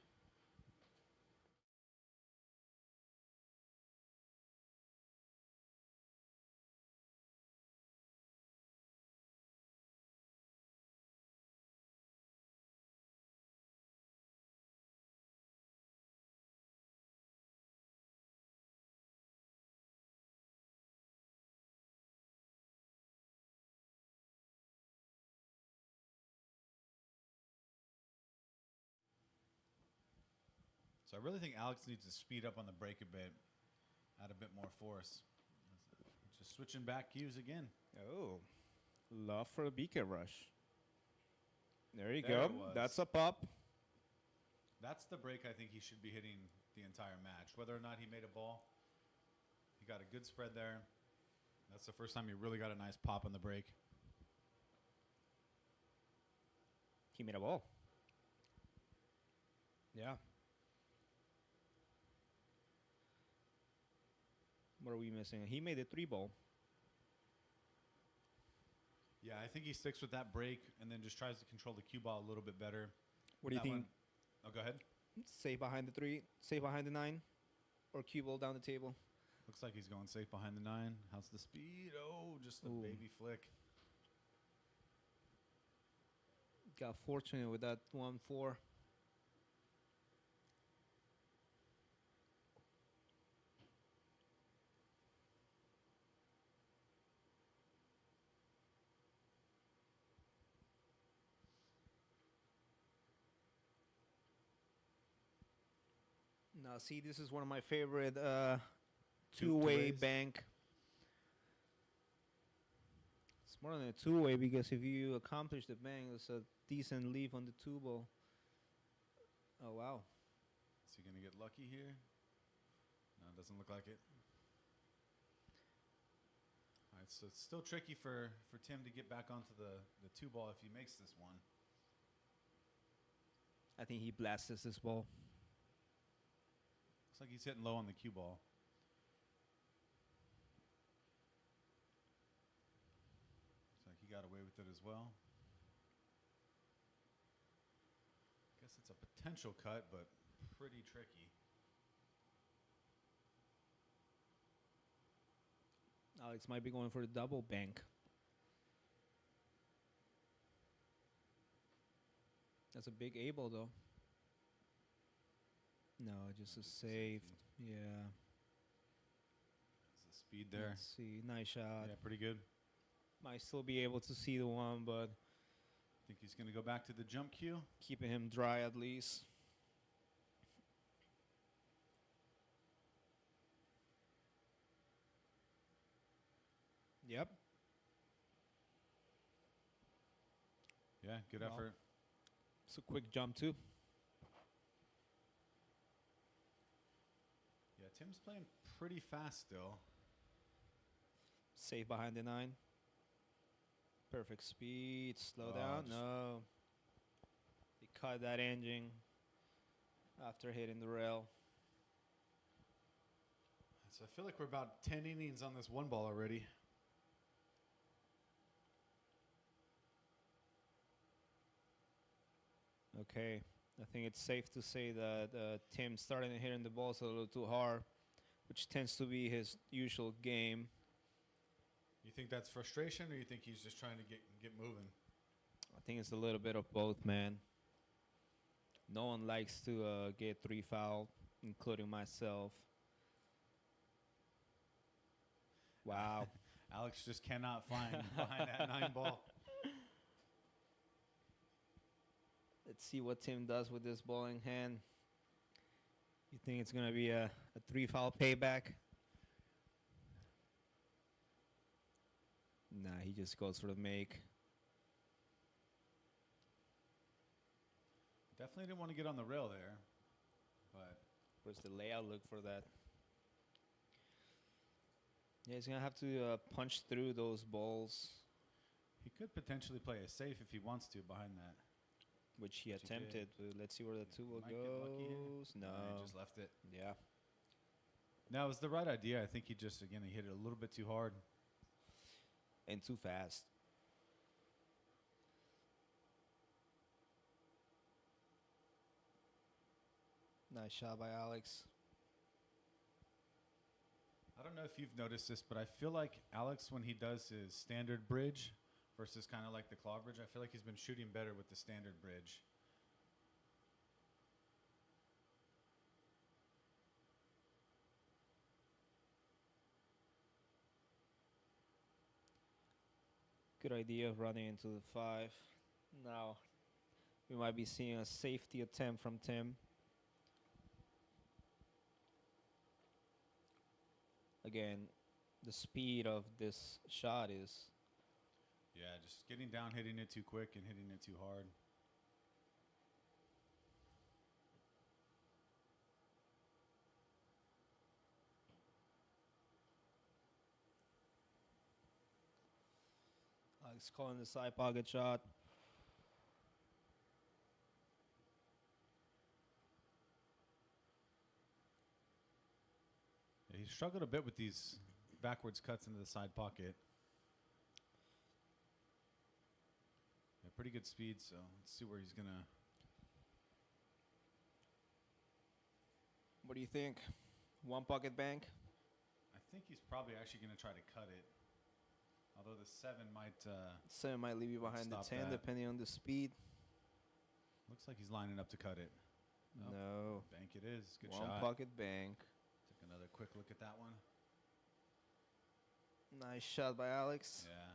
C: So I really think Alex needs to speed up on the break a bit, add a bit more force. Just switching back cues again.
B: Oh, love for a BK rush. There you
C: There
B: go.
C: it was.
B: That's a pop.
C: That's the break I think he should be hitting the entire match. Whether or not he made a ball, he got a good spread there. That's the first time he really got a nice pop on the break.
B: He made a ball. Yeah. What are we missing? He made a 3 ball.
C: Yeah, I think he sticks with that break and then just tries to control the cue ball a little bit better.
B: What do you
C: That
B: think?
C: Oh, go ahead.
B: Safe behind the 3, safe behind the 9, or cue ball down the table?
C: Looks like he's going safe behind the 9. How's the speed? Oh, just a
B: Ooh.
C: baby flick.
B: Got fortunate with that 1-4. Now, see, this is one of my favorite two-way
C: two-ways?
B: bank. It's more than a two-way because if you accomplish the bank, it's a decent leave on the 2 ball. Oh, wow.
C: Is he going to get lucky here? No, it doesn't look like it. All right, so it's still tricky for Tim to get back onto the 2 ball if he makes this one.
B: I think he blasts this ball.
C: Looks like he's hitting low on the cue ball. Looks like he got away with it as well. Guess it's a potential cut, but pretty tricky.
B: Alex might be going for the double bank. That's a big able, though. No, just a save. Yeah.
C: There's the speed there.
B: Let's see. Nice shot.
C: Yeah, pretty good.
B: Might still be able to see the 1, but
C: Think he's going to go back to the jump cue.
B: keeping him dry at least. Yep.
C: Yeah, good
B: Well.
C: effort.
B: It's a quick jump, too.
C: Yeah, Tim's playing pretty fast still.
B: Safe behind the 9. Perfect speed. Slow
C: Oh,
B: down.
C: just-
B: No. He cut that engine after hitting the rail.
C: So I feel like we're about 10 innings on this 1 ball already.
B: Okay. I think it's safe to say that Tim started hitting the balls a little too hard, which tends to be his usual game.
C: You think that's frustration, or you think he's just trying to get moving?
B: I think it's a little bit of both, man. No one likes to get 3 fouled, including myself. Wow.
C: Alex just cannot find behind that 9 ball.
B: Let's see what Tim does with this ball in hand. You think it's going to be a 3 foul payback? Nah, he just goes for the make.
C: Definitely didn't want to get on the rail there, but
B: Where's the layout look for that? Yeah, he's going to have to punch through those balls,
C: he could potentially play a safe if he wants to behind that.
B: which he
C: Which he
B: attempted. Let's see where the 2 will
C: Might get lucky here.
B: goes. No.
C: He just left it.
B: Yeah.
C: No, it was the right idea. I think he just, again, he hit it a little bit too hard.
B: And too fast. Nice shot by Alex.
C: I don't know if you've noticed this, but I feel like Alex, when he does his standard bridge versus kind of like the claw bridge, I feel like he's been shooting better with the standard bridge.
B: Good idea of running into the 5. Now, we might be seeing a safety attempt from Tim. Again, the speed of this shot is
C: Yeah, just getting down, hitting it too quick, and hitting it too hard.
B: Alex calling the side pocket shot.
C: Yeah, he struggled a bit with these backwards cuts into the side pocket. Yeah, pretty good speed, so let's see where he's going to...
B: What do you think? 1 pocket bank?
C: I think he's probably actually going to try to cut it. Although the 7 might...
B: 7 might leave you behind the
C: Stop
B: 10,
C: that.
B: depending on the speed.
C: looks like he's lining up to cut it. Nope.
B: No.
C: Bank it is. Good
B: 1
C: shot.
B: pocket bank.
C: Take another quick look at that one.
B: Nice shot by Alex.
C: Yeah.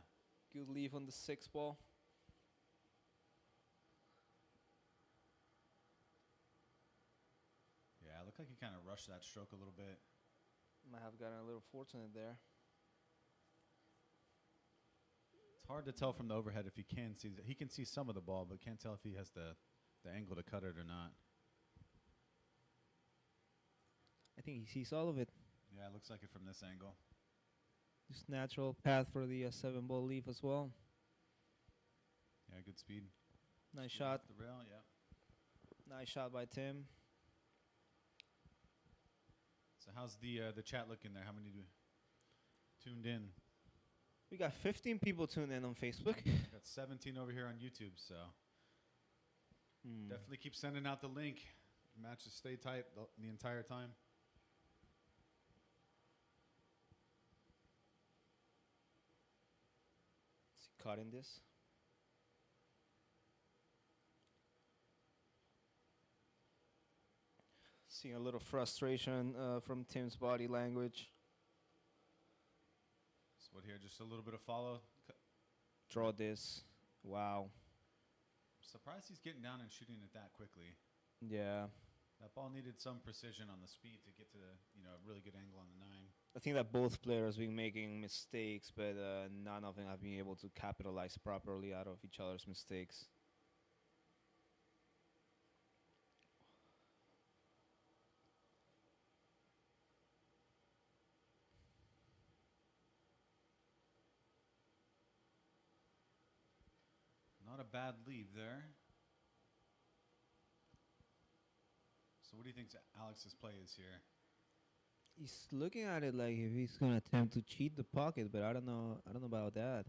B: Good leave on the 6 ball.
C: Yeah, it looked like he kind of rushed that stroke a little bit.
B: Might have gotten a little fortunate there.
C: It's hard to tell from the overhead if he can see. He can see some of the ball, but can't tell if he has the angle to cut it or not.
B: I think he sees all of it.
C: Yeah, it looks like it from this angle.
B: Just natural path for the 7 ball leaf as well.
C: Yeah, good speed.
B: Nice
C: Speed
B: shot.
C: off the rail, yeah.
B: Nice shot by Tim.
C: So how's the chat looking there? How many tuned in?
B: We got 15 people tuned in on Facebook.
C: Got 17 over here on YouTube, so
B: Hmm.
C: definitely keep sending out the link. Matches stay tight the entire time.
B: Is he caught in this? Seeing a little frustration from Tim's body language.
C: So what here? Just a little bit of follow.
B: Draw this. Wow.
C: Surprised he's getting down and shooting it that quickly.
B: Yeah.
C: That ball needed some precision on the speed to get to a really good angle on the 9.
B: I think that both players been making mistakes, but none of them have been able to capitalize properly out of each other's mistakes.
C: Not a bad lead there. So what do you think Alex's play is here?
B: He's looking at it like if he's gonna attempt to cheat the pocket, but I don't know about that.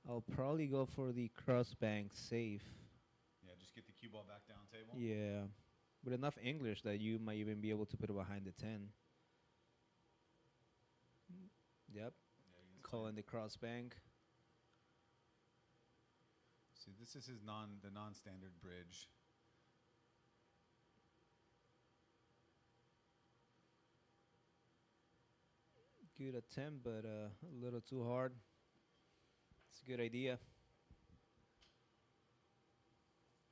B: I'll probably go for the cross bank safe.
C: ball back down table.
B: Yeah. With enough English that you might even be able to put it behind the 10. Yep.
C: Yeah, he's
B: Calling the cross bank.
C: See, this is his non-standard bridge.
B: Good attempt, but a little too hard. It's a good idea.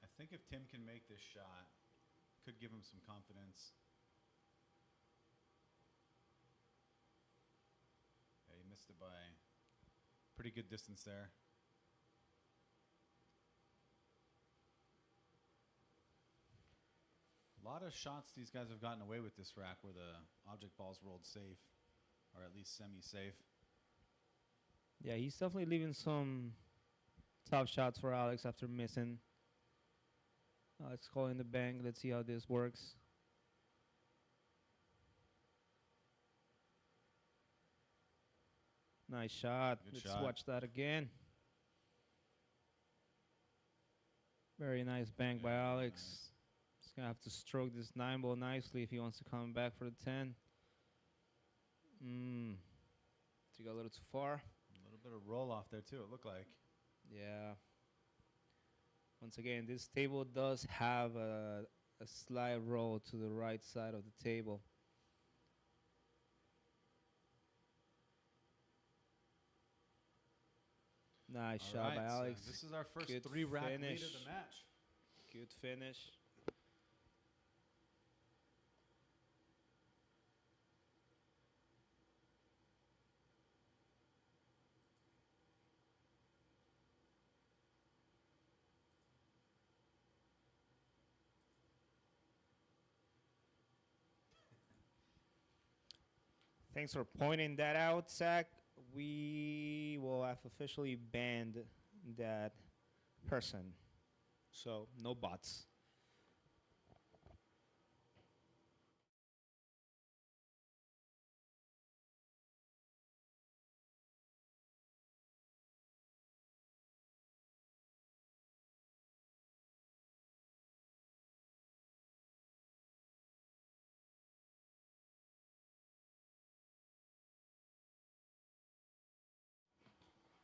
C: I think if Tim can make this shot, could give him some confidence. Yeah, he missed it by pretty good distance there. A lot of shots these guys have gotten away with this rack where the object ball's rolled safe, or at least semi-safe.
B: Yeah, he's definitely leaving some tough shots for Alex after missing. Alex calling the bank. Let's see how this works. Nice shot.
C: Good
B: Let's
C: shot.
B: watch that again. Very nice bank by
C: Yeah,
B: Alex.
C: nice.
B: He's going to have to stroke this 9 ball nicely if he wants to come back for the 10. Took a little too far.
C: A little bit of roll off there too, it looked like.
B: Yeah. Once again, this table does have a slight roll to the right side of the table. Nice
C: All
B: shot by
C: right, so
B: Alex.
C: this is our first
B: Good
C: 3-rack lead
B: finish.
C: of the match.
B: Good finish. Thanks for pointing that out, Zach. We will have officially banned that person. So, no bots.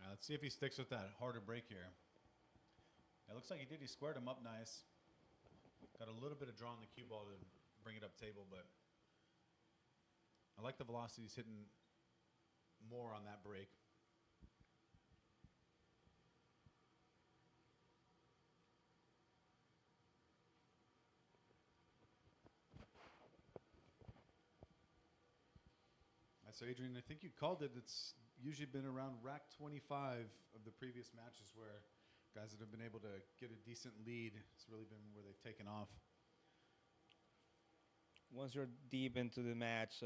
C: Now let's see if he sticks with that harder break here. It looks like he did. He squared him up nice. Got a little bit of draw on the cue ball to bring it up table, but I like the velocity he's hitting more on that break. So Adrian, I think you called it. It's usually been around rack 25 of the previous matches where guys that have been able to get a decent lead, it's really been where they've taken off.
B: Once you're deep into the match,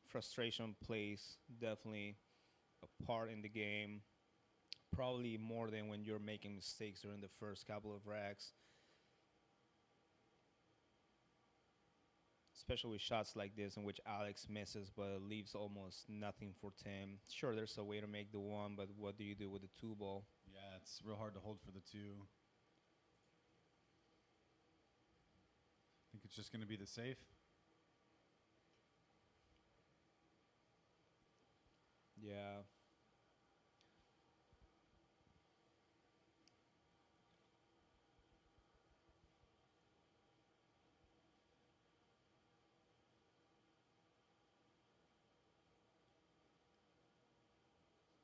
B: frustration plays definitely a part in the game. Probably more than when you're making mistakes during the first couple of racks. Especially with shots like this in which Alex misses but leaves almost nothing for Tim. Sure, there's a way to make the 1, but what do you do with the 2 ball?
C: Yeah, it's real hard to hold for the 2. I think it's just going to be the safe.
B: Yeah.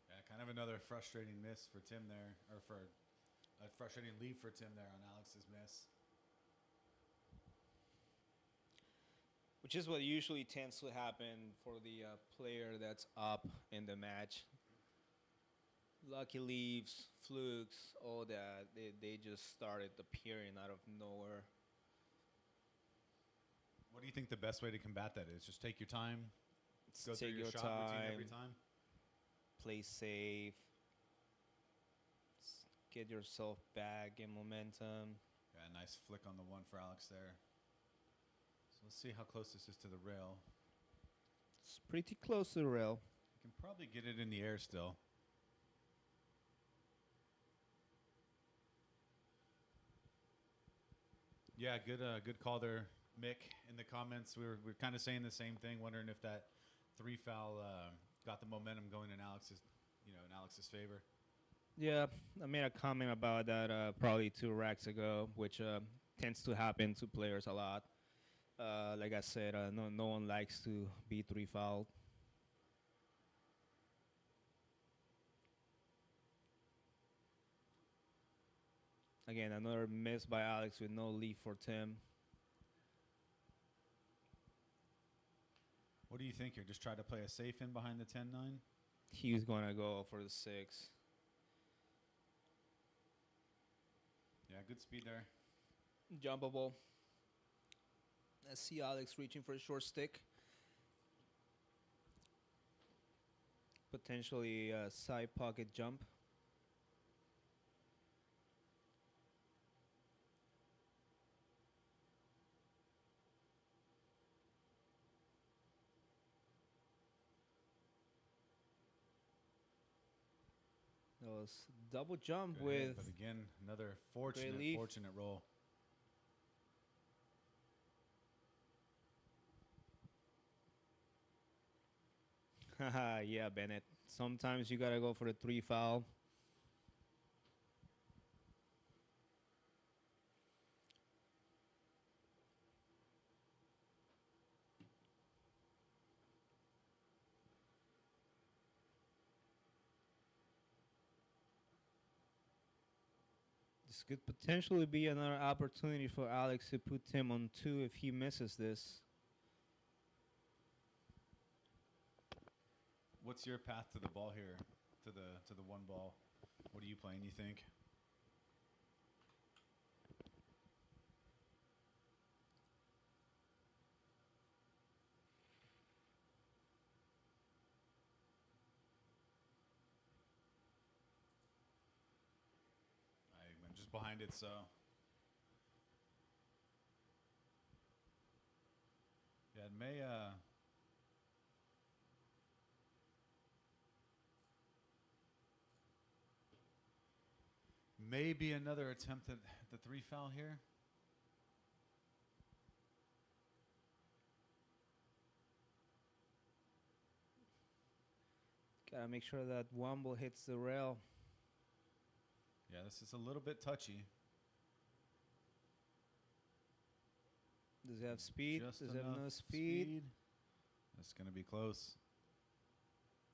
C: Yeah, kind of another frustrating miss for Tim there, or for a frustrating lead for Tim there on Alex's miss.
B: Which is what usually tends to happen for the player that's up in the match. Lucky leaves, flukes, all that. They just started appearing out of nowhere.
C: What do you think the best way to combat that is? Just take your time, go through
B: Take
C: your
B: your
C: shot routine every
B: time.
C: time?
B: Play safe. Get yourself back in momentum.
C: Yeah, nice flick on the 1 for Alex there. So let's see how close this is to the rail.
B: It's pretty close to the rail.
C: You can probably get it in the air still. Yeah, good call there, Mick. In the comments, we were kind of saying the same thing, wondering if that 3 foul got the momentum going in Alex's favor.
B: Yeah, I made a comment about that probably 2 racks ago, which tends to happen to players a lot. Like I said, no one likes to be 3 fouled. Again, another miss by Alex with no lead for Tim.
C: What do you think here? Just try to play a safe in behind the 10-9?
B: He's gonna go for the 6.
C: Yeah, good speed there.
B: Jumpable. I see Alex reaching for a short stick. Potentially a side pocket jump. That was double jump
C: Good hit,
B: with
C: but again, another
B: leaf.
C: fortunate roll.
B: Haha, yeah, Bennett. Sometimes you gotta go for the 3 foul. This could potentially be another opportunity for Alex to put Tim on 2 if he misses this.
C: What's your path to the ball here? To the 1 ball? What are you playing, you think? I'm just behind it, so. Yeah, it may maybe another attempt at the 3 foul here.
B: Gotta make sure that 1 ball hits the rail.
C: Yeah, this is a little bit touchy.
B: Does it have speed?
C: Just
B: Does it have enough speed?
C: That's going to be close.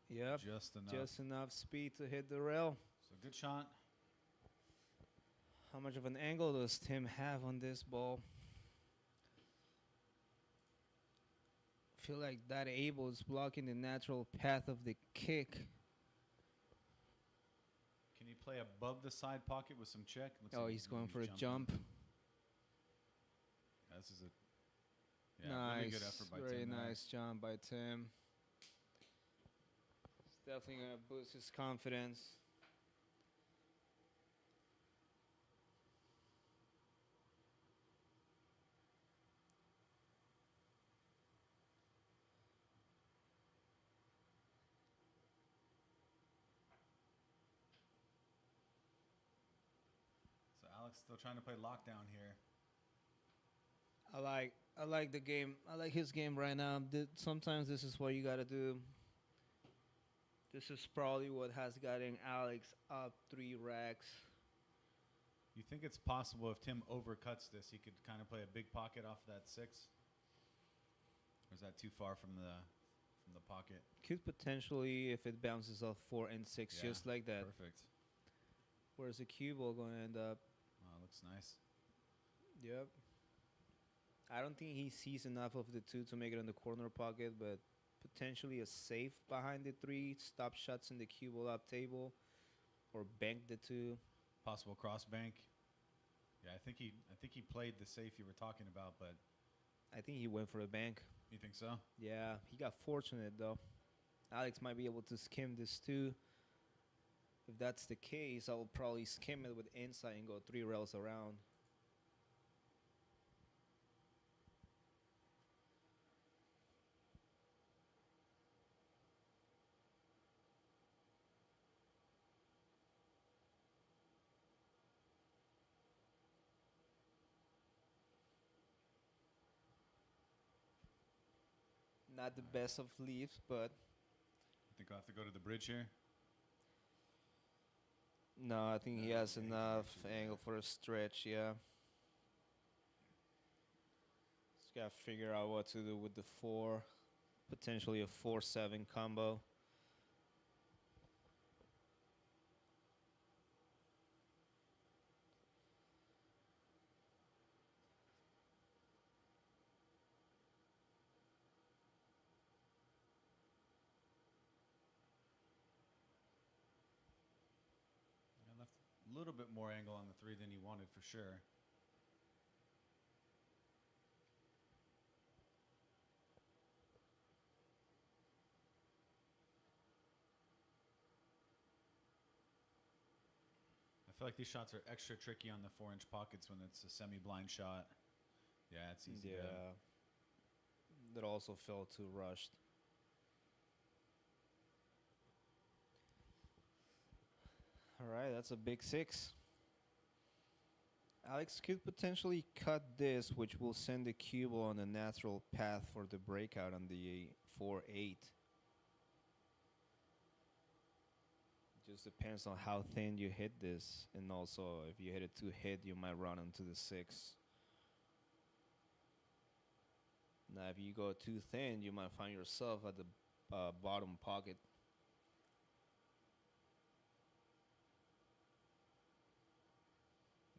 B: Yep.
C: Just enough.
B: Just enough speed to hit the rail.
C: So good shot.
B: How much of an angle does Tim have on this ball? I feel like that able is blocking the natural path of the kick.
C: Can he play above the side pocket with some check? Looks
B: Oh,
C: like
B: he's going for a
C: jumping.
B: jump.
C: Yeah, this is a
B: Nice.
C: really good effort by
B: Very
C: Tim there.
B: nice jump by Tim. It's definitely going to boost his confidence.
C: So Alex still trying to play lockdown here.
B: I like the game. I like his game right now. Sometimes this is what you got to do. This is probably what has gotten Alex up 3 racks.
C: You think it's possible if Tim overcuts this, he could kind of play a big pocket off that 6? Or is that too far from the pocket?
B: Could potentially, if it bounces off 4 and 6,
C: Yeah,
B: just like that.
C: Perfect.
B: Where's the cue ball going to end up?
C: Oh, looks nice.
B: Yep. I don't think he sees enough of the 2 to make it in the corner pocket, but potentially a safe behind the 3, stop shots in the cue ball up table, or bank the 2.
C: Possible cross bank. Yeah, I think he played the safe you were talking about, but
B: I think he went for a bank.
C: you think so?
B: Yeah, he got fortunate though. Alex might be able to skim this too. If that's the case, I will probably skim it with inside and go 3 rails around. Not the best of leaves, but
C: I think I'll have to go to the bridge here.
B: no, I think he
C: No,
B: has
C: yeah, he
B: enough
C: stretches it
B: angle
C: there.
B: for a stretch. Yeah. Just gotta figure out what to do with the 4. Potentially a 4-7 combo.
C: I left a little bit more angle on the 3 than he wanted for sure. I feel like these shots are extra tricky on the 4-inch pockets when it's a semi-blind shot. Yeah, it's easy.
B: Yeah. That also felt too rushed. All right, that's a big 6. Alex could potentially cut this, which will send the cue ball on a natural path for the breakout on the 4-8. Just depends on how thin you hit this, and also if you hit it too hit, you might run into the 6. Now, if you go too thin, you might find yourself at the bottom pocket.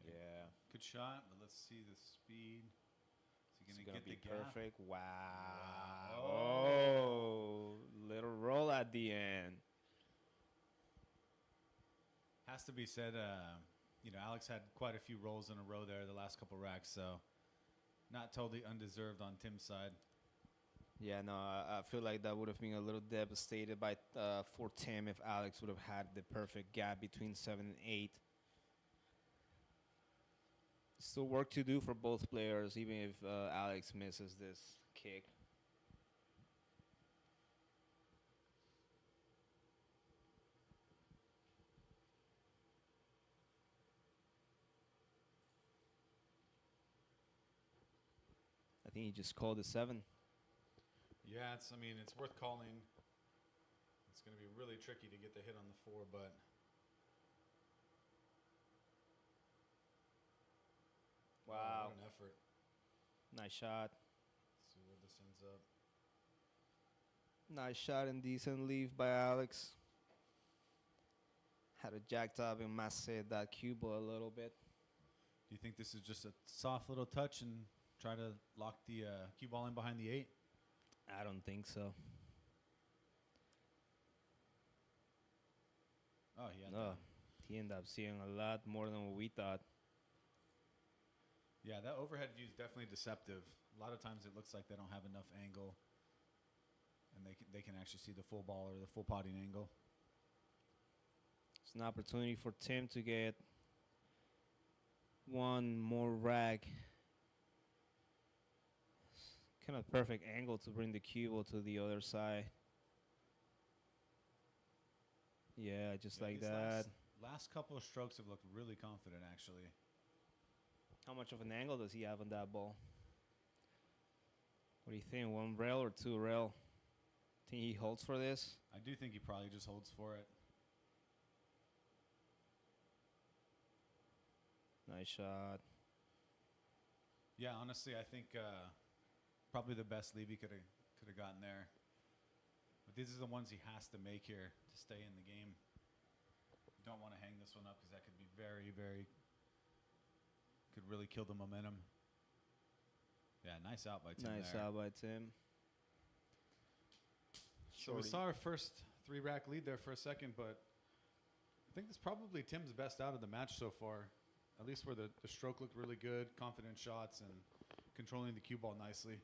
B: Yeah.
C: Good shot, but let's see the speed. Is he
B: It's
C: gonna
B: gonna
C: get
B: be
C: the gap?
B: perfect. Wow.
C: Wow.
B: Oh, little roll at the end.
C: Has to be said, Alex had quite a few rolls in a row there the last couple racks, so not totally undeserved on Tim's side.
B: Yeah, no, I feel like that would have been a little devastated by for Tim if Alex would have had the perfect gap between 7 and 8. Still work to do for both players, even if Alex misses this kick. I think he just called a 7.
C: Yeah, it's worth calling. It's going to be really tricky to get the hit on the 4, but
B: Wow.
C: what an effort.
B: Nice shot.
C: Let's see where this ends up.
B: Nice shot and decent leave by Alex. Had a jacked up and massed that cue ball a little bit.
C: Do you think this is just a soft little touch and try to lock the cue ball in behind the 8?
B: I don't think so.
C: Oh, yeah.
B: No, he ended up seeing a lot more than what we thought.
C: Yeah, that overhead view is definitely deceptive. A lot of times it looks like they don't have enough angle, and they can actually see the full ball or the full potting angle.
B: It's an opportunity for Tim to get one more rack. Kind of perfect angle to bring the cue ball to the other side. Yeah, just
C: Yeah,
B: like
C: these
B: that.
C: Last couple of strokes have looked really confident, actually.
B: How much of an angle does he have on that ball? What do you think? 1 rail or 2 rail? Think he holds for this?
C: I do think he probably just holds for it.
B: Nice shot.
C: Yeah, honestly, I think probably the best leave he could have gotten there. But these are the ones he has to make here to stay in the game. You don't want to hang this one up because that could be very, very could really kill the momentum. Yeah, nice out by Tim
B: Nice
C: there.
B: out by Tim.
C: So we saw our first 3-rack lead there for a second, but I think it's probably Tim's best out of the match so far. At least where the stroke looked really good, confident shots, and controlling the cue ball nicely.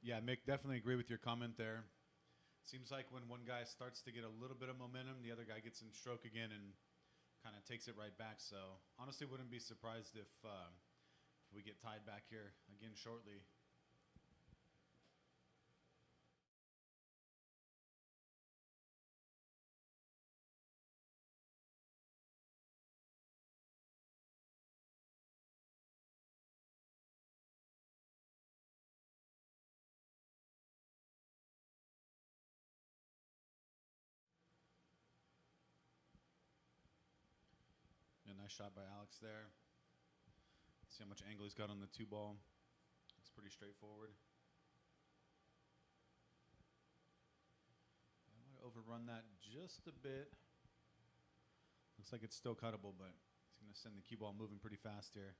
C: Yeah, Mick, definitely agree with your comment there. Seems like when one guy starts to get a little bit of momentum, the other guy gets in stroke again and kind of takes it right back. So honestly, wouldn't be surprised if we get tied back here again shortly. Yeah, nice shot by Alex there. See how much angle he's got on the 2-ball. It's pretty straightforward. I might overrun that just a bit. Looks like it's still cuttable, but he's going to send the cue ball moving pretty fast here.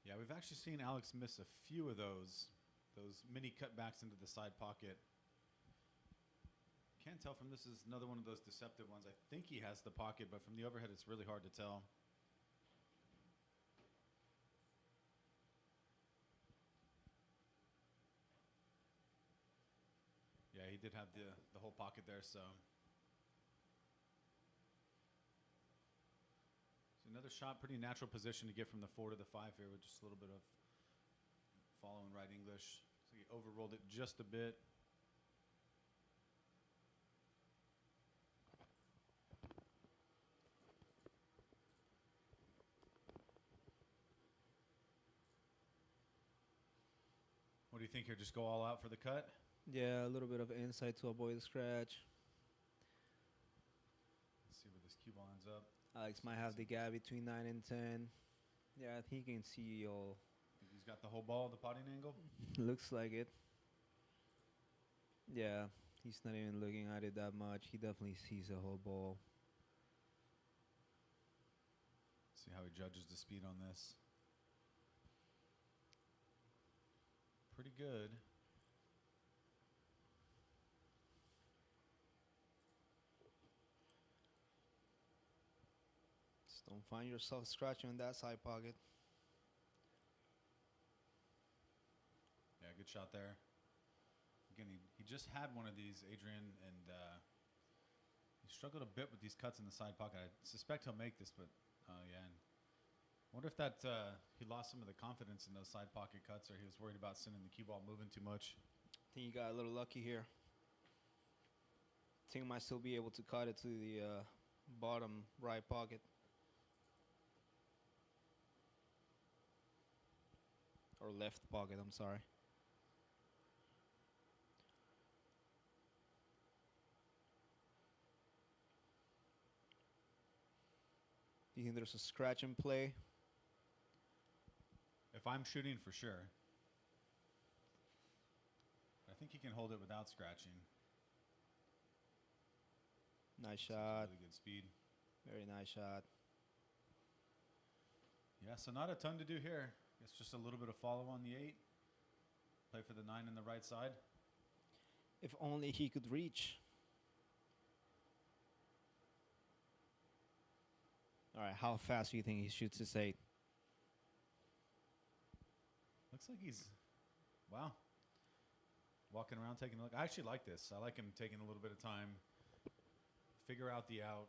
C: Yeah, we've actually seen Alex miss a few of those mini cutbacks into the side pocket. Can't tell from this is another one of those deceptive ones. I think he has the pocket, but from the overhead, it's really hard to tell. Yeah, he did have the whole pocket there, so. Another shot, pretty natural position to get from the 4 to the 5 here with just a little bit of following right English. So he overrolled it just a bit. What do you think here? Just go all out for the cut?
B: Yeah, a little bit of inside to avoid the scratch.
C: Let's see where this cue ball ends up.
B: Alex might have the gap between 9 and 10. Yeah, he can see all.
C: Think he's got the whole ball, the potting angle?
B: Looks like it. Yeah, he's not even looking at it that much. He definitely sees the whole ball.
C: See how he judges the speed on this. Pretty good.
B: Just don't find yourself scratching on that side pocket.
C: Yeah, good shot there. Again, he just had one of these, Adrian, and he struggled a bit with these cuts in the side pocket. I suspect he'll make this, but yeah. And I wonder if that he lost some of the confidence in those side pocket cuts, or he was worried about sending the cue ball moving too much.
B: I think he got a little lucky here. Think might still be able to cut it to the bottom right pocket. Or left pocket, I'm sorry. Do you think there's a scratch in play?
C: If I'm shooting, for sure. I think he can hold it without scratching.
B: Nice shot.
C: Really good speed.
B: Very nice shot.
C: Yeah, so not a ton to do here. It's just a little bit of follow on the 8. Play for the 9 in the right side.
B: If only he could reach. All right, how fast do you think he shoots this 8?
C: Looks like he's, wow. Walking around taking a look. I actually like this. I like him taking a little bit of time. Figure out the out.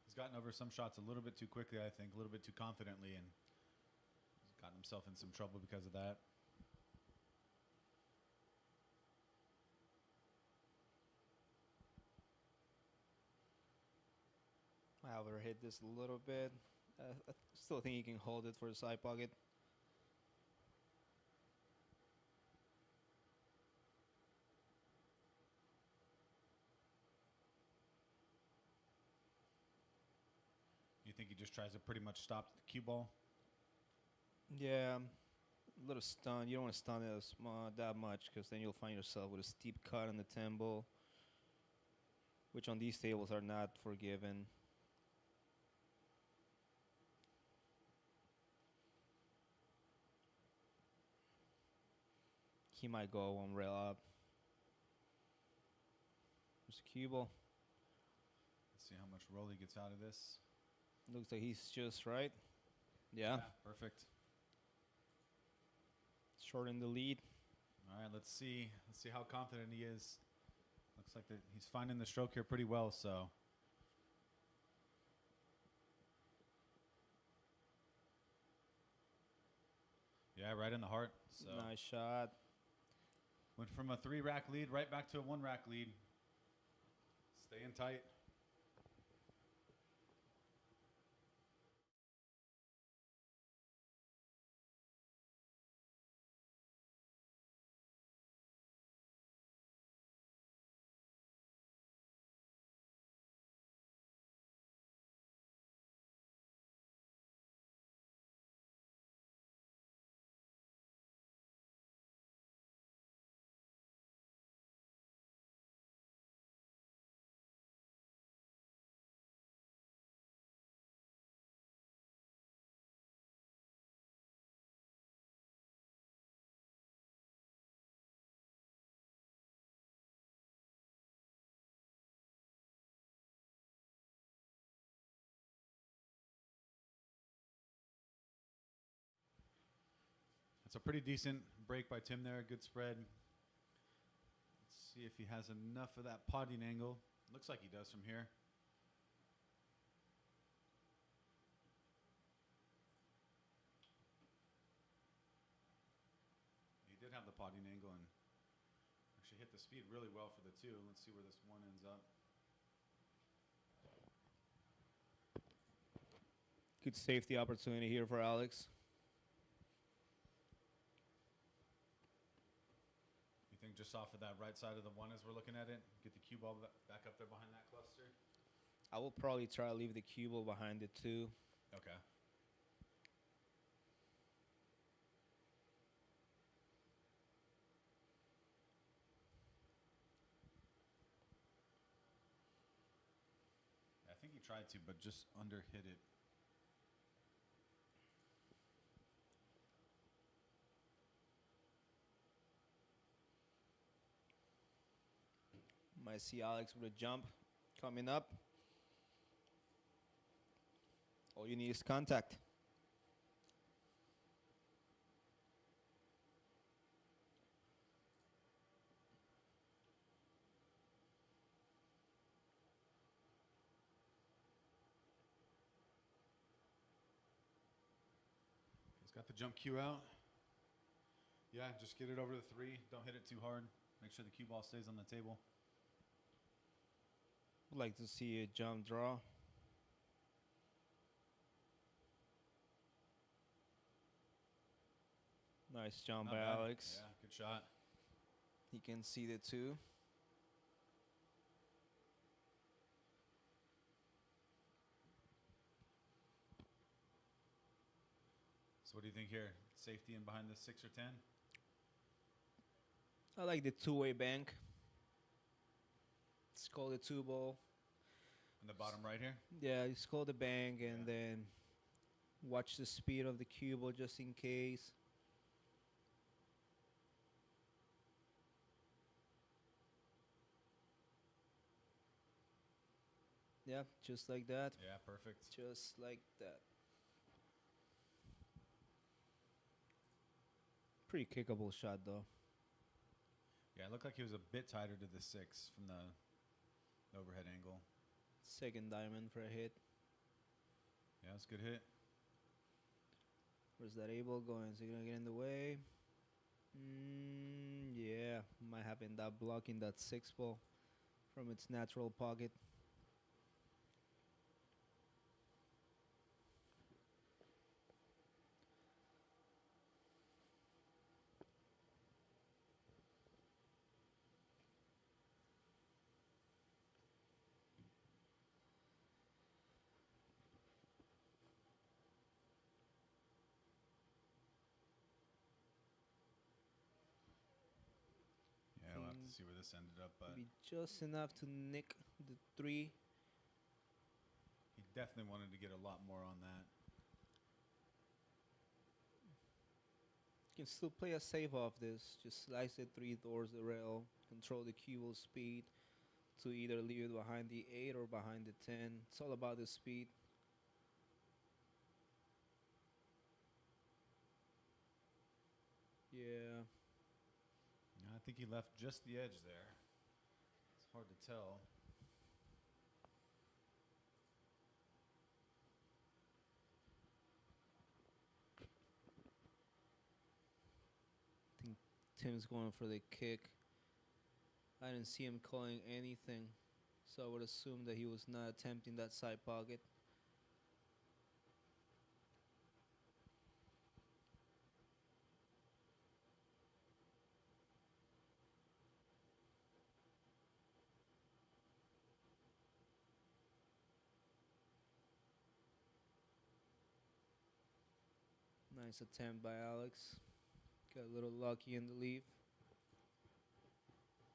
C: He's gotten over some shots a little bit too quickly, I think, a little bit too confidently, and he's gotten himself in some trouble because of that.
B: I overhit this a little bit. I still think he can hold it for the side pocket.
C: You think he just tries to pretty much stop the cue ball?
B: Yeah, a little stun. You don't want to stun it that much because then you'll find yourself with a steep cut on the 10 ball, which on these tables are not forgiven. He might go one rail up. cue ball.
C: Let's see how much roll he gets out of this.
B: Looks like he's just right. Yeah,
C: Perfect.
B: short in the lead.
C: All right, let's see. Let's see how confident he is. Looks like he's finding the stroke here pretty well, so. Yeah, right in the heart. So
B: Nice shot.
C: went from a 3-rack lead right back to a 1-rack lead. Staying tight. It's a pretty decent break by Tim there. Good spread. Let's see if he has enough of that potting angle. Looks like he does from here. He did have the potting angle and actually hit the speed really well for the 2. Let's see where this 1 ends up.
B: Good safety opportunity here for Alex.
C: You think just off of that right side of the 1 as we're looking at it, get the cue ball back up there behind that cluster?
B: I will probably try to leave the cue ball behind it too.
C: Okay. I think he tried to, but just under hit it.
B: Might see Alex with a jump coming up. All you need is contact.
C: He's got the jump cue out. Yeah, just get it over the 3. Don't hit it too hard. Make sure the cue ball stays on the table.
B: Would like to see a jump draw. Nice jump
C: Not
B: by
C: bad.
B: Alex.
C: Yeah, good shot.
B: He can see the 2.
C: So what do you think here? Safety in behind the 6 or 10?
B: I like the two-way bank. It's called a 2 ball.
C: In the bottom right here?
B: Yeah, it's called the bank, and
C: Yeah.
B: then watch the speed of the cue ball just in case. Yeah, just like that.
C: Yeah, perfect.
B: Just like that. Pretty kickable shot, though.
C: Yeah, it looked like he was a bit tighter to the 6 from the overhead angle.
B: Second diamond for a hit.
C: Yeah, it's a good hit.
B: Where's that able going? Is he gonna get in the way? Yeah, might have ended up blocking that 6 ball from its natural pocket.
C: Yeah, we'll have to see where this ended up, but
B: Be just enough to nick the 3.
C: he definitely wanted to get a lot more on that.
B: Can still play a save off this. Just slice it 3 towards the rail. Control the cue ball speed. to either leave it behind the 8 or behind the 10. It's all about the speed. Yeah.
C: I think he left just the edge there. It's hard to tell.
B: I think Tim's going for the kick. I didn't see him calling anything, so I would assume that he was not attempting that side pocket. Nice attempt by Alex. Got a little lucky in the leave.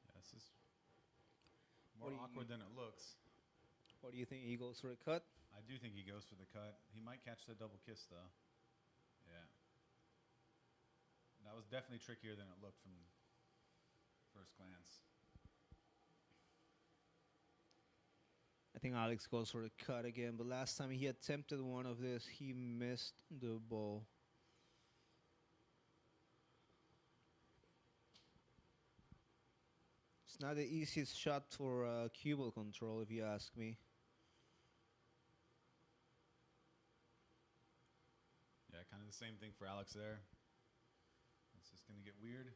C: Yeah, this is
B: What
C: more
B: do you-
C: awkward than it looks.
B: What do you think? He goes for a cut?
C: I do think he goes for the cut. He might catch the double kiss, though. Yeah. That was definitely trickier than it looked from first glance.
B: I think Alex goes for the cut again, but last time he attempted one of this, he missed the ball. It's not the easiest shot for cue ball control, if you ask me.
C: Yeah, kind of the same thing for Alex there. It's just going to get weird.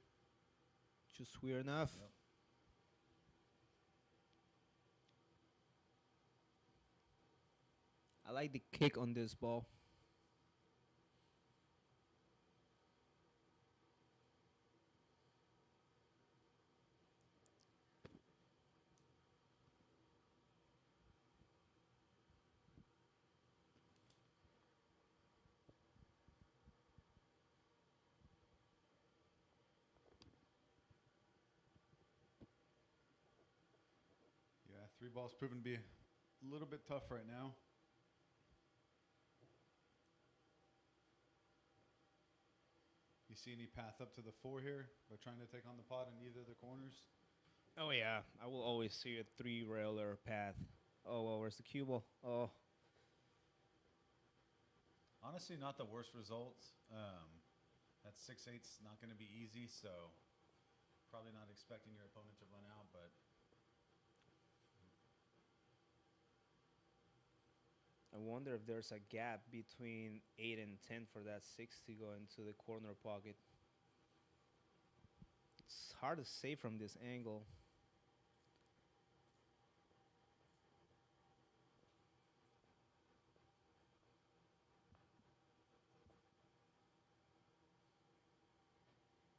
B: Just weird enough.
C: Yep.
B: I like the kick on this ball.
C: Yeah, 3 balls proven to be a little bit tough right now. You see any path up to the 4 here by trying to take on the pot in either of the corners?
B: Oh yeah, I will always see a 3-railer path. Oh, well, where's the cue ball? Oh,
C: Honestly, not the worst results. That 6-8's not going to be easy, so probably not expecting your opponent to run out, but
B: I wonder if there's a gap between 8 and 10 for that 6 to go into the corner pocket. It's hard to say from this angle.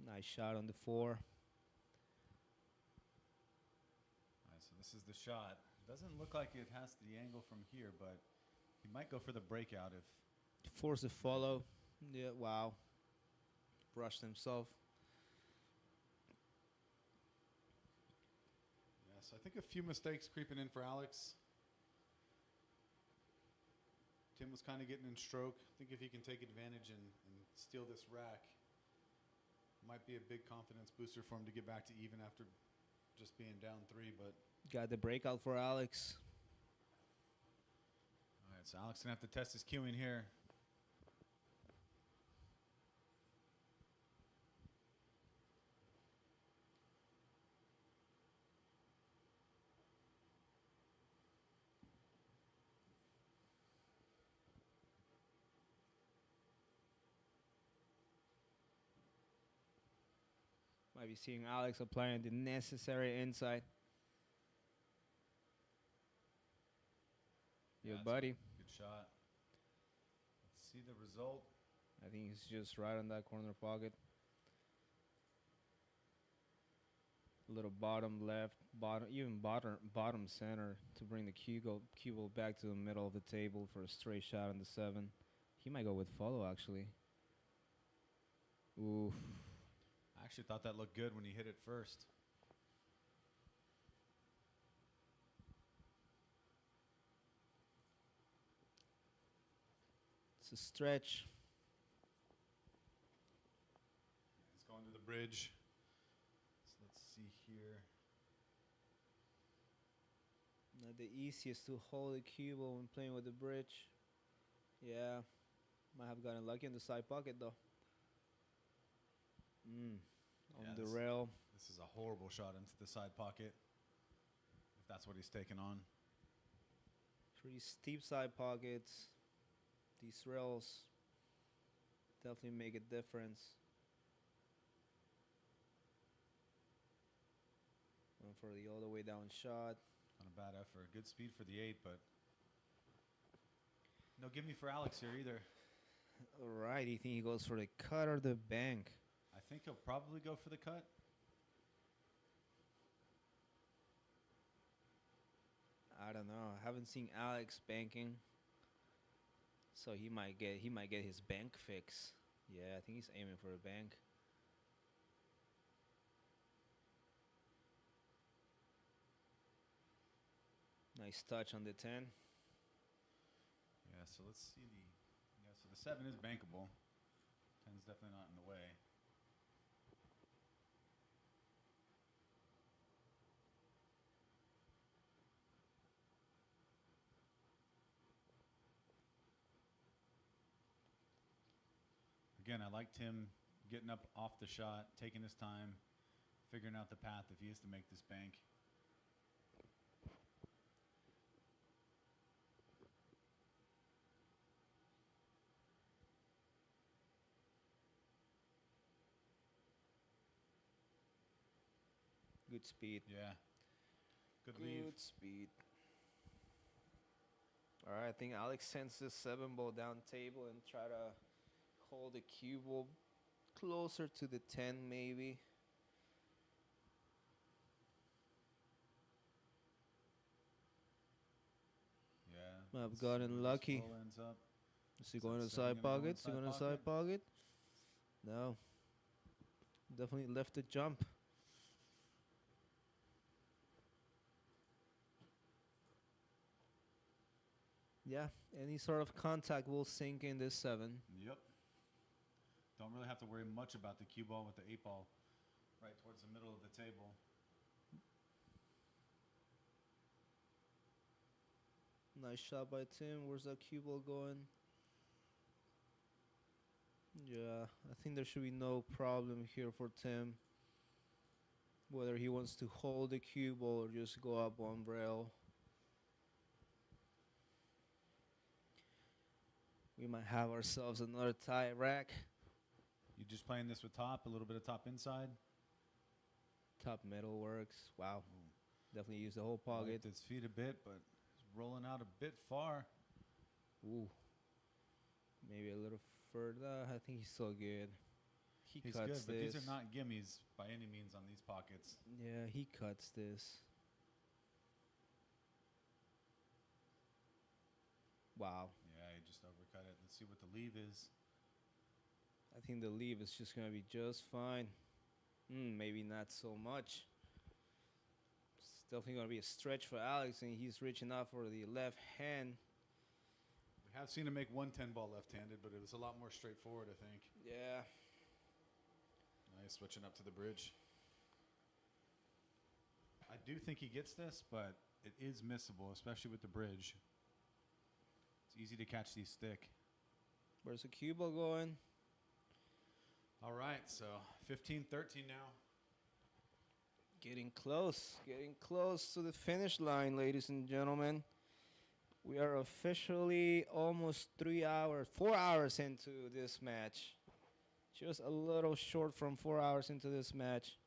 B: Nice shot on the 4.
C: all right, so this is the shot. Doesn't look like it has the angle from here, but he might go for the breakout if
B: Force the follow. Yeah, wow. Brushed himself.
C: Yes, I think a few mistakes creeping in for Alex. Tim was kind of getting in stroke. I think if he can take advantage and steal this rack, might be a big confidence booster for him to get back to even after just being down 3. But
B: Got the breakout for Alex.
C: all right, so Alex gonna have to test his cueing here.
B: Might be seeing Alex applying the necessary insight.
C: Yeah,
B: Yo,
C: that's
B: buddy.
C: Good shot. Let's see the result.
B: I think he's just right on that corner pocket. A little bottom left, even bottom center to bring the cue ball back to the middle of the table for a straight shot on the 7. He might go with follow actually. Oof.
C: I actually thought that looked good when he hit it first.
B: It's a stretch.
C: He's going to the bridge. So let's see here.
B: Not the easiest to hold the cue ball when playing with the bridge. Yeah, might have gotten lucky in the side pocket though. On
C: Yeah,
B: the
C: this-
B: rail.
C: This is a horrible shot into the side pocket. If that's what he's taking on.
B: Pretty steep side pockets. These rails definitely make a difference. Going for the all the way down shot.
C: Not a bad effort. Good speed for the 8, but no gimme for Alex here either.
B: All right, do you think he goes for the cut or the bank?
C: I think he'll probably go for the cut.
B: I don't know. I haven't seen Alex banking, so he might get his bank fix. Yeah, I think he's aiming for a bank. Nice touch on the 10.
C: Yeah, so let's see the. Yeah, so the 7 is bankable. 10's definitely not in the way. Again, I liked him getting up off the shot, taking his time, figuring out the path if he is to make this bank.
B: Good speed.
C: Yeah. Good leave.
B: Good speed. All right, I think Alex sends the 7 ball down table and try to hold the cue ball closer to the 10 maybe.
C: Yeah.
B: I've
C: let's see
B: gotten
C: where this
B: lucky.
C: ball ends up.
B: Is he
C: Is
B: going
C: that
B: to the
C: 7
B: side
C: gonna go
B: pocket? Is he
C: inside
B: going to the side pocket? No. Definitely left the jump. Yeah, any sort of contact will sink in this 7.
C: Yep. Don't really have to worry much about the cue ball with the 8 ball right towards the middle of the table.
B: Nice shot by Tim. Where's that cue ball going? Yeah, I think there should be no problem here for Tim. Whether he wants to hold the cue ball or just go up one rail. We might have ourselves another tie rack.
C: You just playing this with top, a little bit of top inside.
B: Top middle works. Wow. Definitely use the whole pocket.
C: Liked his feet a bit, but he's rolling out a bit far.
B: Ooh. Maybe a little further. I think he's so good. He
C: He's
B: cuts
C: good, but
B: this.
C: these are not gimmies by any means on these pockets.
B: Yeah, he cuts this. Wow.
C: Yeah, he just overcut it. Let's see what the leave is.
B: I think the leave is just going to be just fine. Maybe not so much. It's definitely going to be a stretch for Alex, and he's reaching out for the left hand.
C: We have seen him make one 10 ball left-handed, but it was a lot more straightforward, I think.
B: Yeah.
C: Nice, switching up to the bridge. I do think he gets this, but it is missable, especially with the bridge. It's easy to catch these thick.
B: Where's the cue ball going?
C: All right, so 15-13 now.
B: Getting close to the finish line, ladies and gentlemen. We are officially almost 4 hours into this match. Just a little short from 4 hours into this match.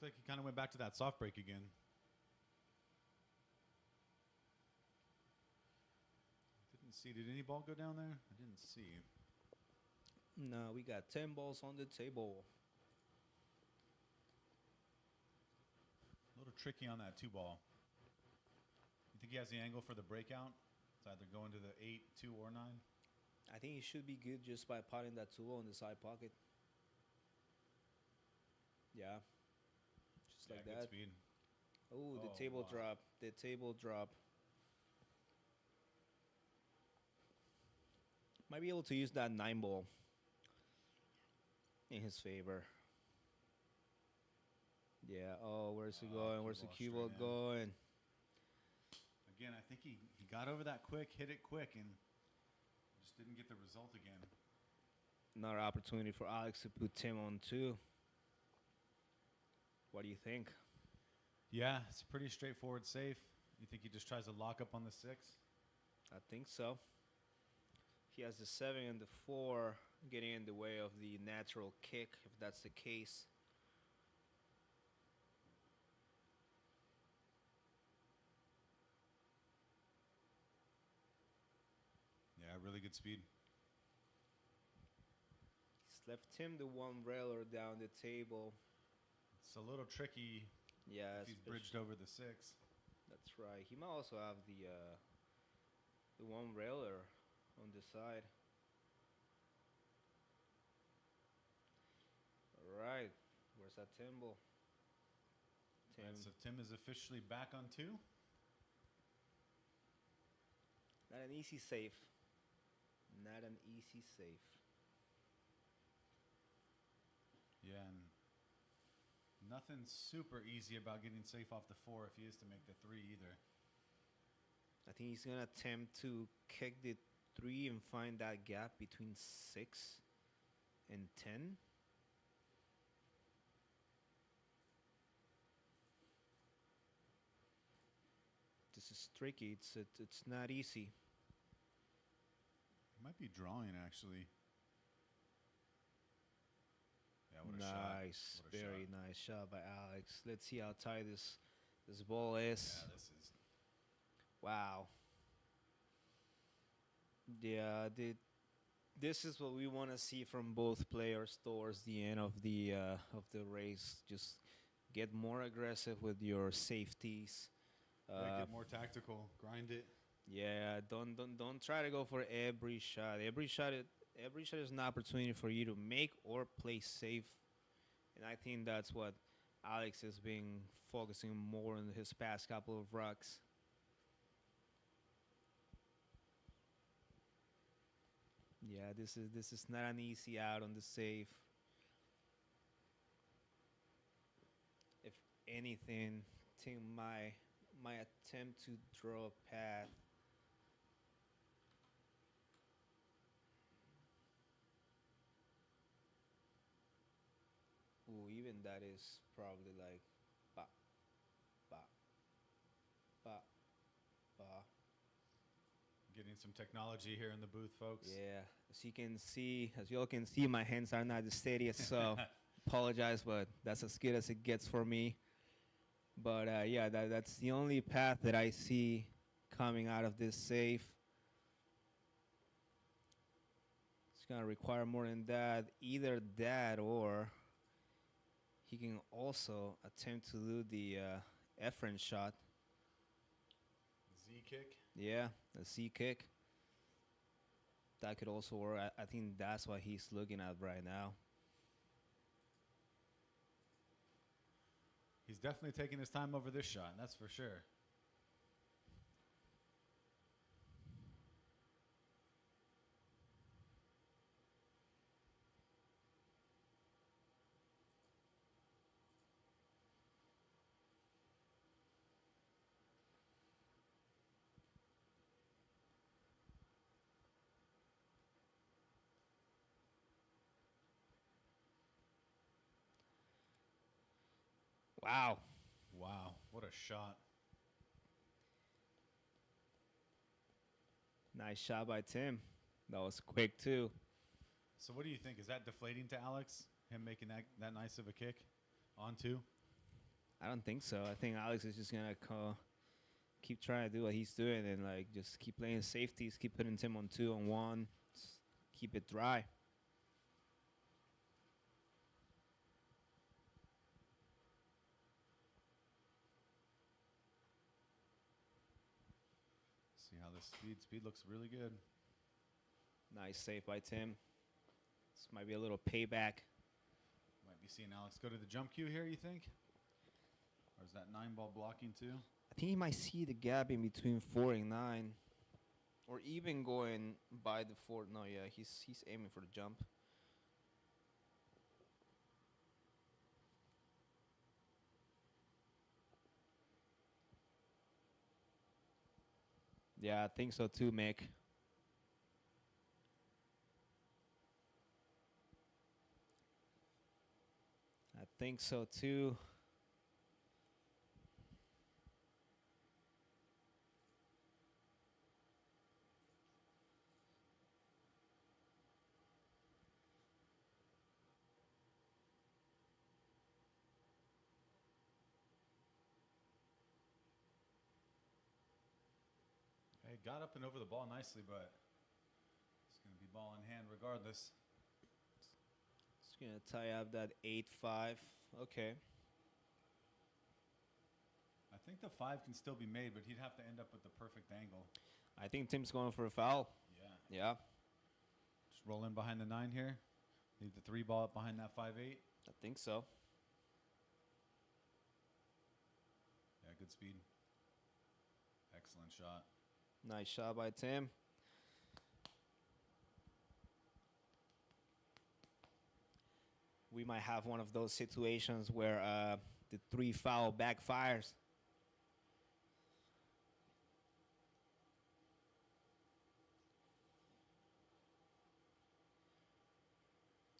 C: Looked like he kind of went back to that soft break again. Didn't see. Did any ball go down there? I didn't see.
B: No, we got 10 balls on the table.
C: A little tricky on that 2 ball. You think he has the angle for the breakout? It's either going to the 8, 2, or 9.
B: I think he should be good just by potting that 2 ball in the side pocket. Yeah. Just like
C: good
B: that.
C: speed.
B: Oh, the
C: Oh,
B: table
C: wow.
B: drop. The table drop. Might be able to use that 9 ball in his favor. Yeah. Oh, where's he going? Where's the cue ball
C: straight in.
B: going?
C: Again, I think he got over that quick, hit it quick, and just didn't get the result again.
B: Another opportunity for Alex to put Tim on 2. What do you think?
C: Yeah, it's a pretty straightforward safe. You think he just tries to lock up on the 6?
B: I think so. He has the 7 and the 4 getting in the way of the natural kick, if that's the case.
C: Yeah, really good speed.
B: He's left Tim the 1 railer down the table.
C: It's a little tricky
B: Yeah,
C: if he's bridged over the 6.
B: That's right. He might also have the 1 railer on the side. All right. Where's that Tim ball? Tim.
C: Right, so Tim is officially back on 2.
B: Not an easy save. Not an easy save.
C: Yeah, and nothing super easy about getting safe off the 4 if he is to make the 3 either.
B: I think he's going to attempt to kick the 3 and find that gap between 6 and 10. This is tricky. It's not easy.
C: He might be drawing, actually. Yeah, what a shot.
B: Nice.
C: What a
B: Very
C: shot.
B: nice shot by Alex. Let's see how tight this ball is.
C: Yeah, this is...
B: Wow. Yeah, this is what we want to see from both players towards the end of the race. Just get more aggressive with your safeties.
C: Yeah, get more tactical. Grind it.
B: Yeah, don't try to go for every shot. Every shot is an opportunity for you to make or play safe. And I think that's what Alex has been focusing more on his past couple of rocks. Yeah, this is not an easy out on the save. If anything, I think my attempt to draw a path even that is probably like ba ba ba ba.
C: Getting some technology here in the booth, folks.
B: Yeah, as you all can see, my hands are not the steadiest, so apologize, but that's as good as it gets for me. But yeah, that's the only path that I see coming out of this safe. It's gonna require more than that. Either that or he can also attempt to do the Efren shot.
C: Z kick.
B: Yeah, a C kick. That could also work. I think that's what he's looking at right now.
C: He's definitely taking his time over this shot, that's for sure.
B: Wow.
C: Wow, what a shot.
B: Nice shot by Tim. That was quick, too.
C: So what do you think? Is that deflating to Alex? Him making that nice of a kick on 2?
B: I don't think so. I think Alex is just gonna keep trying to do what he's doing and like just keep playing safeties, keep putting Tim on 2-on-1, just keep it dry.
C: See how this speed looks really good.
B: Nice save by Tim. This might be a little payback.
C: Might be seeing Alex go to the jump cue here, you think? Or is that 9-ball blocking too?
B: I think he might see the gap in between 4 and 9. Or even going by the 4. No, yeah, he's aiming for the jump. Yeah, I think so too, Mick. I think so too.
C: Hey, got up and over the ball nicely, but it's going to be ball in hand regardless.
B: Just gonna tie up that 8-5. Okay.
C: I think the 5 can still be made, but he'd have to end up with the perfect angle.
B: I think Tim's going for a foul.
C: Yeah.
B: Yeah,
C: Just roll in behind the 9 here. Leave the 3 ball up behind that 5-8.
B: I think so.
C: Yeah, good speed. Excellent shot.
B: Nice shot by Tim. We might have one of those situations where the 3 foul backfires.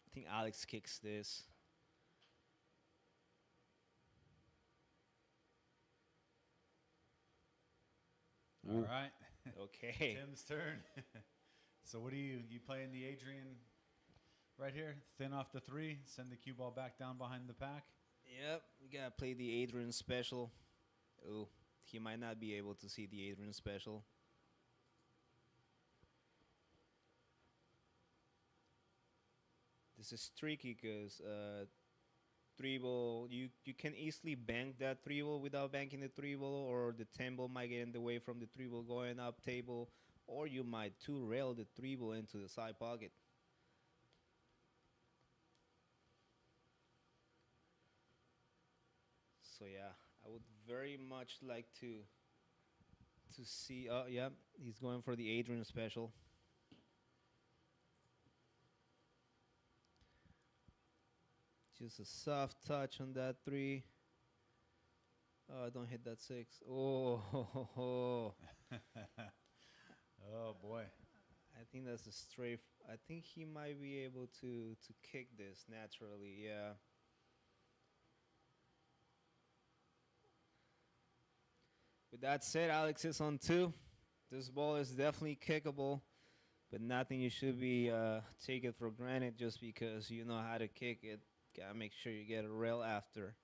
B: I think Alex kicks this.
C: All
B: Ooh.
C: right.
B: Okay.
C: Tim's turn. So what do you playing the Adrian right here? Thin off the 3, send the cue ball back down behind the pack.
B: Yep, we gotta play the Adrian special. Oh, he might not be able to see the Adrian special. This is tricky because 3-ball, you can easily bank that 3-ball without banking the 3-ball, or the 10-ball might get in the way from the 3-ball going up table, or you might 2-rail the 3-ball into the side pocket. So yeah, I would very much like to see. Oh yeah, he's going for the Adrian special. Just a soft touch on that 3. Oh, don't hit that 6. Oh,
C: Oh boy.
B: I think that's a stray. I think he might be able to kick this naturally. Yeah. With that said, Alex is on 2. This ball is definitely kickable, but nothing you should be take it for granted just because you know how to kick it. Gotta make sure you get a rail after.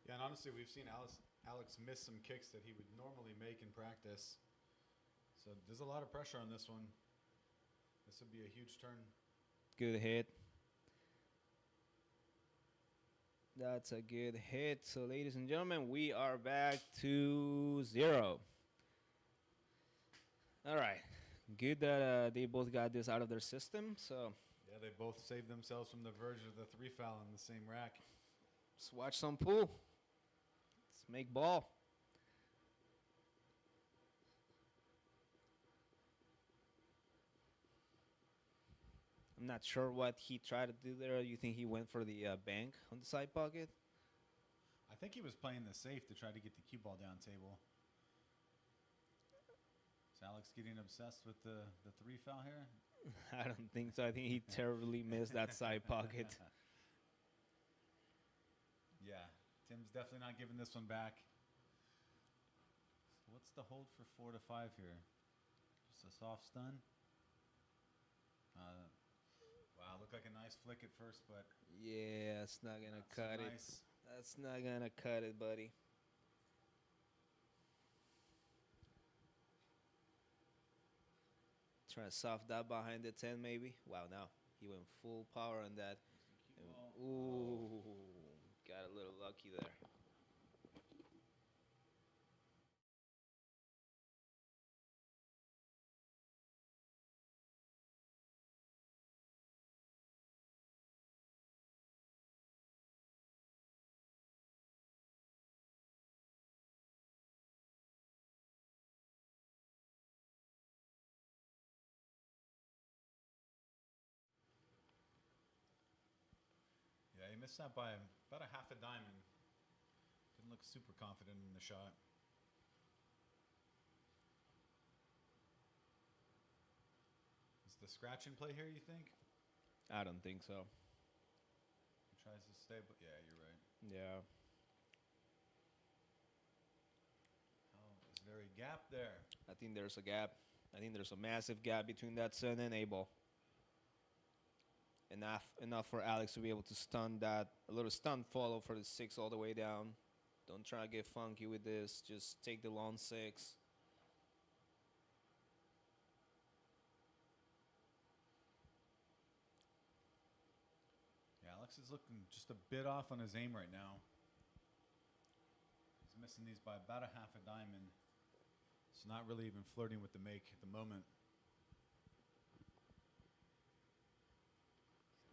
C: Yeah, and honestly, we've seen Alex miss some kicks that he would normally make in practice. So there's a lot of pressure on this one. This would be a huge turn.
B: Good hit. That's a good hit. So, ladies and gentlemen, we are back to 0. All right. Good that they both got this out of their system. So,
C: Yeah, they both saved themselves from the verge of the 3 foul in the same rack.
B: let's watch some pool. Let's make ball. I'm not sure what he tried to do there. You think he went for the bank on the side pocket?
C: I think he was playing the safe to try to get the cue ball down table. Is Alex getting obsessed with the 3 foul here?
B: I don't think so. I think he terribly missed that side pocket.
C: Yeah, Tim's definitely not giving this one back. So what's the hold for 4 to 5 here? Just a soft stun. Wow, look like a nice flick at first, but
B: Yeah, it's not gonna
C: not so
B: cut it.
C: nice.
B: That's not gonna cut it, buddy. Trying to soft that behind the 10, maybe. Wow, now he went full power on that.
C: Cue ball.
B: Ooh, got a little lucky there.
C: Yeah, he missed that by about a half a diamond. Didn't look super confident in the shot. Is the scratch in play here, you think?
B: I don't think so.
C: He tries to stay, but yeah, you're right.
B: Yeah.
C: Oh, is there a gap there?
B: I think there's a gap. I think there's a massive gap between that 7 and 8 ball. Enough for Alex to be able to stun that. A little stun follow for the 6 all the way down. Don't try to get funky with this. Just take the long 6.
C: Yeah, Alex is looking just a bit off on his aim right now. He's missing these by about a half a diamond. It's not really even flirting with the make at the moment.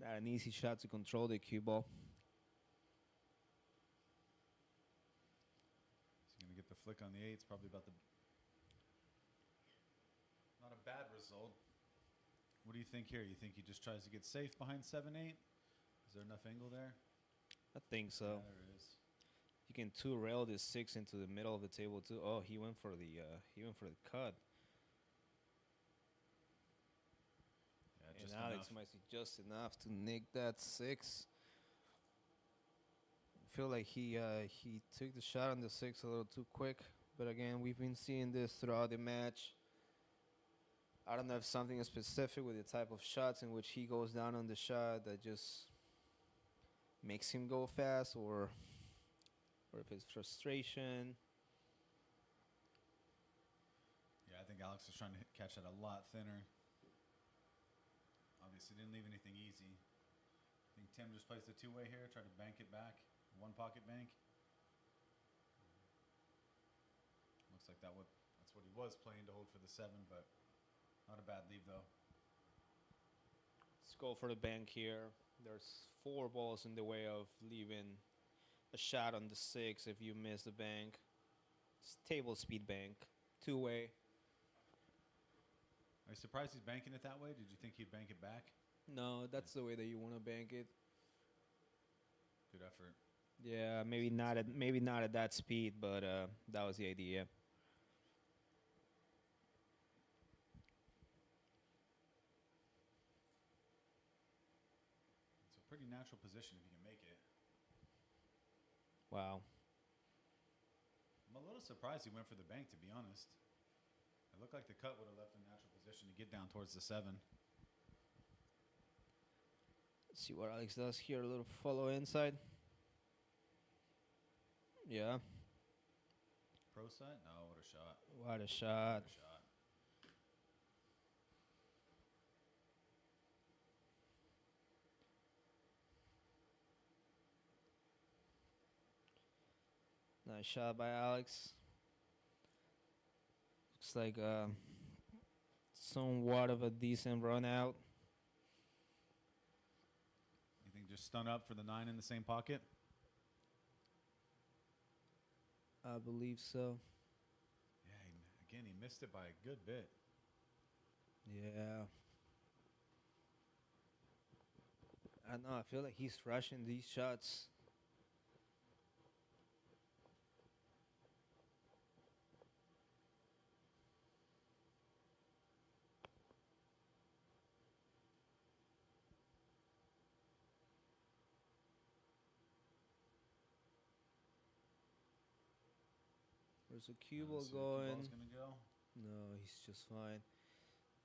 B: Not an easy shot to control the cue ball.
C: He's going to get the flick on the 8. It's probably about the... Not a bad result. What do you think here? You think he just tries to get safe behind 7-8? Is there enough angle there?
B: I think so.
C: Yeah, there is.
B: You can 2-rail this 6 into the middle of the table too. Oh, he went for the cut.
C: Yeah,
B: And
C: just
B: Alex
C: enough.
B: might see just enough to nick that 6. I feel like he took the shot on the 6 a little too quick. But again, we've been seeing this throughout the match. I don't know if something specific with the type of shots in which he goes down on the shot that just makes him go fast, or if it's frustration.
C: Yeah, I think Alex was trying to catch that a lot thinner. Obviously didn't leave anything easy. I think Tim just plays the 2-way here, tried to bank it back. 1 pocket bank. Looks like that's what he was playing to hold for the 7, but not a bad leave though.
B: Let's go for the bank here. There's 4 balls in the way of leaving a shot on the 6 if you miss the bank. It's table speed bank, 2-way.
C: Are you surprised he's banking it that way? Did you think he'd bank it back?
B: No, that's the way that you want to bank it.
C: Good effort.
B: Yeah, maybe not at that speed, but that was the idea.
C: It's a pretty natural position if you can make it.
B: Wow.
C: I'm a little surprised he went for the bank, to be honest. It looked like the cut would have left a natural position to get down towards the 7.
B: Let's see what Alex does here. A little follow inside. Yeah.
C: Pro side? No, what a shot.
B: What a shot.
C: What a shot.
B: Nice shot by Alex. Looks like somewhat of a decent run out.
C: You think just stun up for the 9 in the same pocket?
B: I believe so.
C: Yeah, again, he missed it by a good bit.
B: Yeah. I know. I feel like he's rushing these shots. Where's the cue ball
C: See where the cue
B: going?
C: ball's gonna go.
B: No, he's just fine.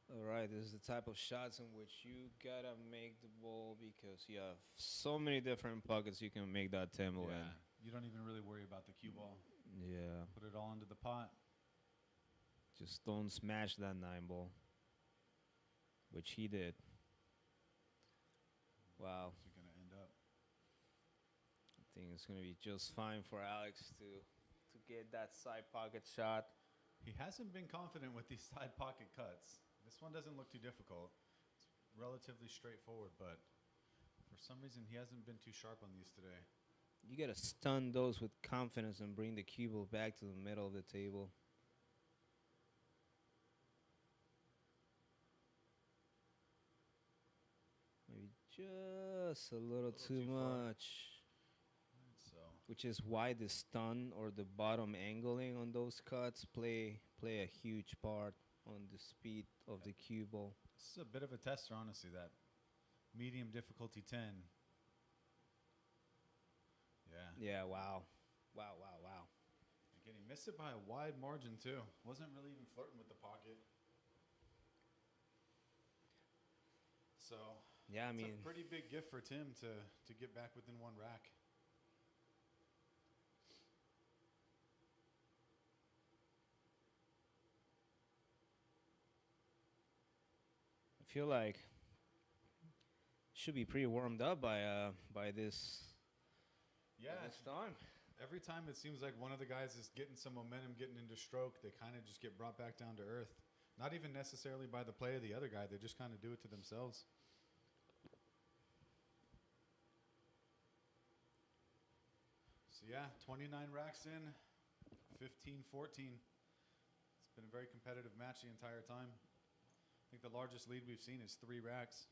B: All right, this is the type of shots in which you gotta make the ball because you have so many different pockets you can make that tempo in.
C: You don't even really worry about the cue ball.
B: Yeah,
C: Put it all into the pot.
B: just don't smash that 9 ball, which he did. Wow,
C: What's it going to end up?
B: I think it's gonna be just fine for Alex to get that side pocket shot.
C: He hasn't been confident with these side pocket cuts. This one doesn't look too difficult. It's relatively straightforward, but for some reason he hasn't been too sharp on these today.
B: You gotta stun those with confidence and bring the cue ball back to the middle of the table. Maybe just a little too
C: too far.
B: much.
C: So
B: Which is why the stun or the bottom angling on those cuts play a huge part on the speed of the cue ball.
C: this is a bit of a tester, honestly, that medium difficulty 10. Yeah.
B: Yeah, wow. Wow.
C: Again, he missed it by a wide margin, too. Wasn't really even flirting with the pocket. So,
B: Yeah, I
C: it's
B: mean,
C: a pretty big gift for Tim to get back within one rack.
B: I feel like should be pretty warmed up by this
C: Yeah,
B: this time.
C: every time it seems like one of the guys is getting some momentum, getting into stroke, they kind of just get brought back down to earth. Not even necessarily by the play of the other guy. They just kind of do it to themselves. So yeah, 29 racks in, 15-14. It's been a very competitive match the entire time. I think the largest lead we've seen is 3 racks.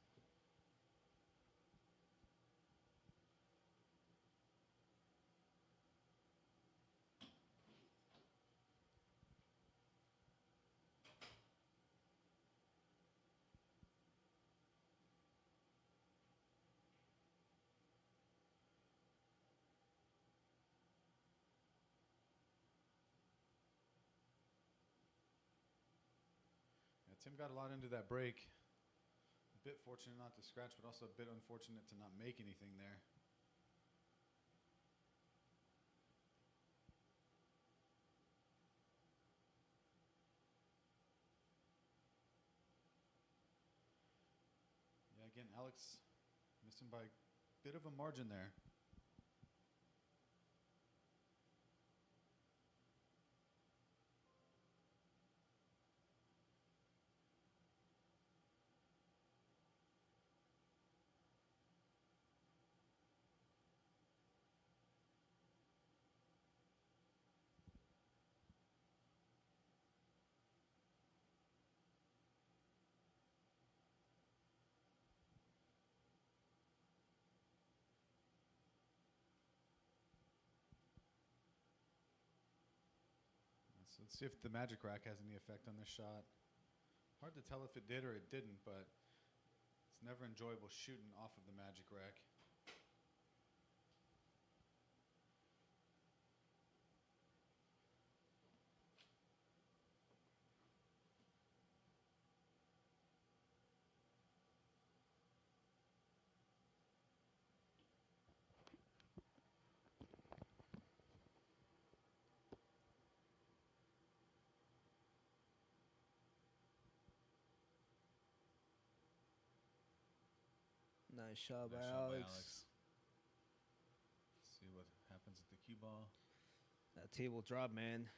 C: Yeah, Tim got a lot into that break. A bit fortunate not to scratch, but also a bit unfortunate to not make anything there. Yeah, again, Alex missing by a bit of a margin there. So let's see if the magic rack has any effect on this shot. Hard to tell if it did or it didn't, but it's never enjoyable shooting off of the magic rack.
B: Nice shot by
C: Nice shot by
B: Alex.
C: Alex. See what happens with the cue ball.
B: That table drop, man.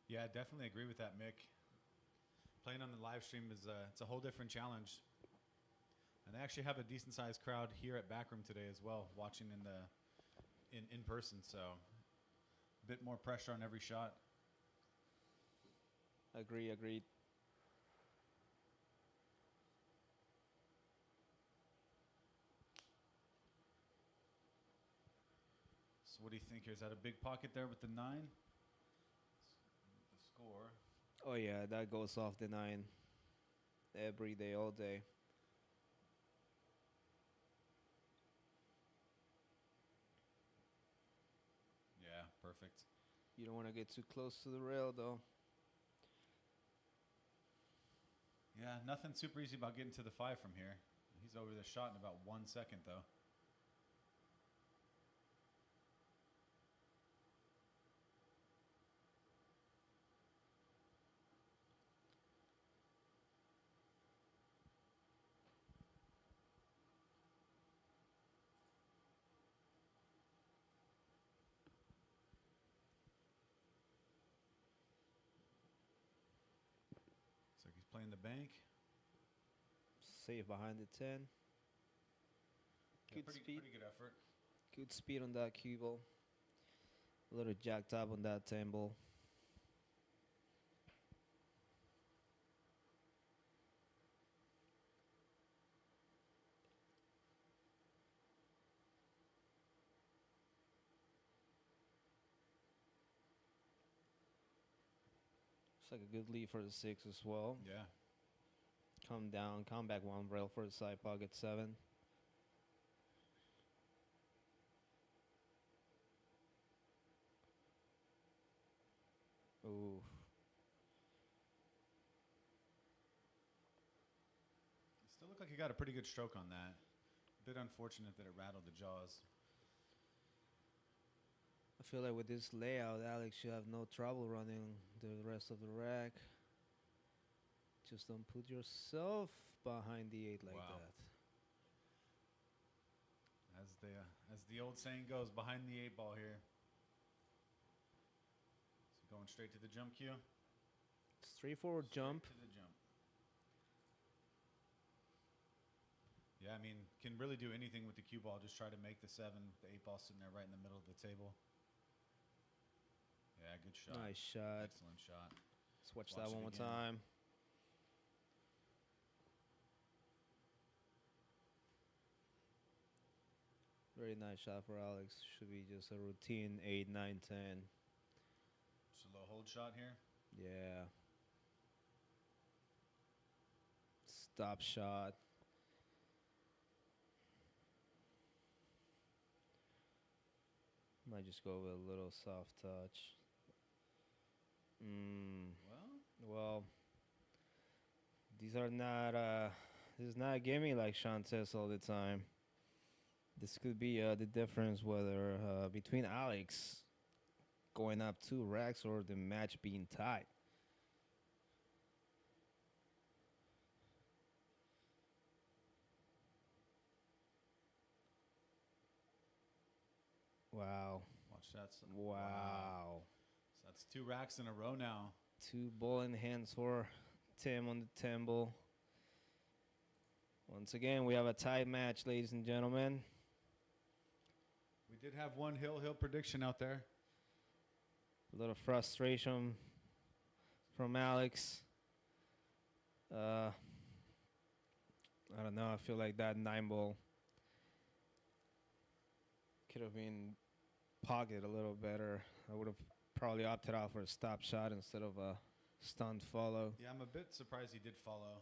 C: Yeah, I definitely agree with that, Mick. Playing on the live stream is it's a whole different challenge. And they actually have a decent sized crowd here at BAK Room today as well, watching in person, so a bit more pressure on every shot.
B: Agreed.
C: So what do you think here? Is that a big pocket there with the 9?
B: Oh yeah, that goes off the 9 every day, all day.
C: Yeah, perfect.
B: You don't want to get too close to the rail though.
C: Yeah, nothing super easy about getting to the 5 from here. He's over the shot in about 1 second, though. Looks like he's playing the bank.
B: Safe behind the 10.
C: Yeah,
B: Good
C: pretty
B: speed.
C: good effort.
B: Good speed on that cue ball. A little jacked up on that 10 ball. It's like a good lead for the 6 as well.
C: Yeah.
B: Come down, come back 1 rail for the side pocket 7. Ooh.
C: Still looked like he got a pretty good stroke on that. Bit unfortunate that it rattled the jaws.
B: I feel like with this layout, Alex should have no trouble running the rest of the rack. Just don't put yourself behind the 8 like
C: Wow.
B: that.
C: As the old saying goes, behind the 8 ball here. So going straight to the jump cue.
B: Straightforward jump.
C: Straight to the jump. Yeah, I mean, can really do anything with the cue ball. Just try to make the 7. The 8 ball sitting there right in the middle of the table. Yeah, good shot.
B: Nice shot.
C: Excellent shot.
B: Let's watch
C: Watch
B: that
C: it
B: one more
C: again.
B: time. Very nice shot for Alex. Should be just a routine 8, 9, 10.
C: Just a low hold shot here.
B: Yeah. Stop shot. Might just go with a little soft touch. Well, these are not. This is not a gimme like Shawn says all the time. This could be the difference whether between Alex going up 2 racks or the match being tied. Wow.
C: Watch that.
B: Wow.
C: So that's 2 racks in a row now.
B: 2 ball in hands for Tim on the 10 ball. Once again, we have a tied match, ladies and gentlemen.
C: We did have one hill prediction out there.
B: A little frustration from Alex. I don't know. I feel like that 9 ball could have been pocket a little better. I would have probably opted out for a stop shot instead of a stunned follow.
C: Yeah, I'm a bit surprised he did follow.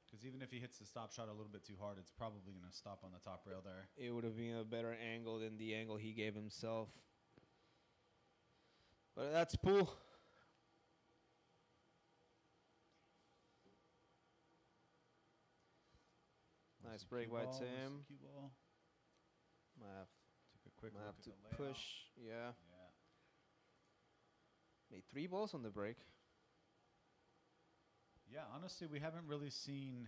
C: Because even if he hits the stop shot a little bit too hard, it's probably going to stop on the top rail there.
B: It would have been a better angle than the angle he gave himself. But that's pool. Nice break by Tim.
C: Cue ball. Took a quick
B: Might
C: look
B: have
C: at
B: to
C: the layout.
B: push. Yeah.
C: Yeah.
B: Made 3 balls on the break.
C: Yeah, honestly, we haven't really seen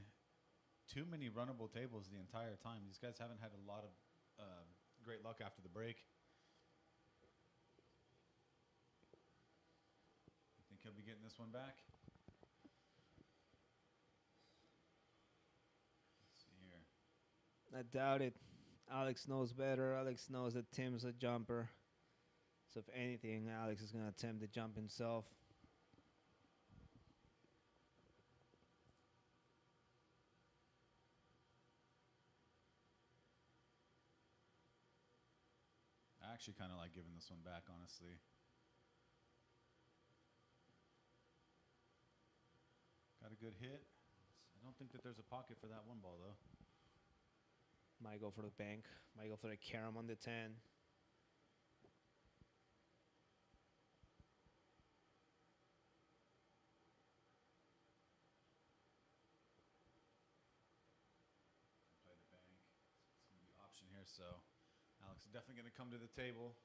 C: too many runnable tables the entire time. These guys haven't had a lot of great luck after the break. I think he'll be getting this one back. Let's see here.
B: I doubt it. Alex knows better. Alex knows that Tim's a jumper. So if anything, Alex is going to attempt to jump himself.
C: I actually kind of like giving this one back, honestly. good hit. I don't think that there's a pocket for that one ball, though.
B: Might go for the bank. Might go for the carom on the 10.
C: Play the bank. It's going to be option here, so Alex is definitely going to come to the table.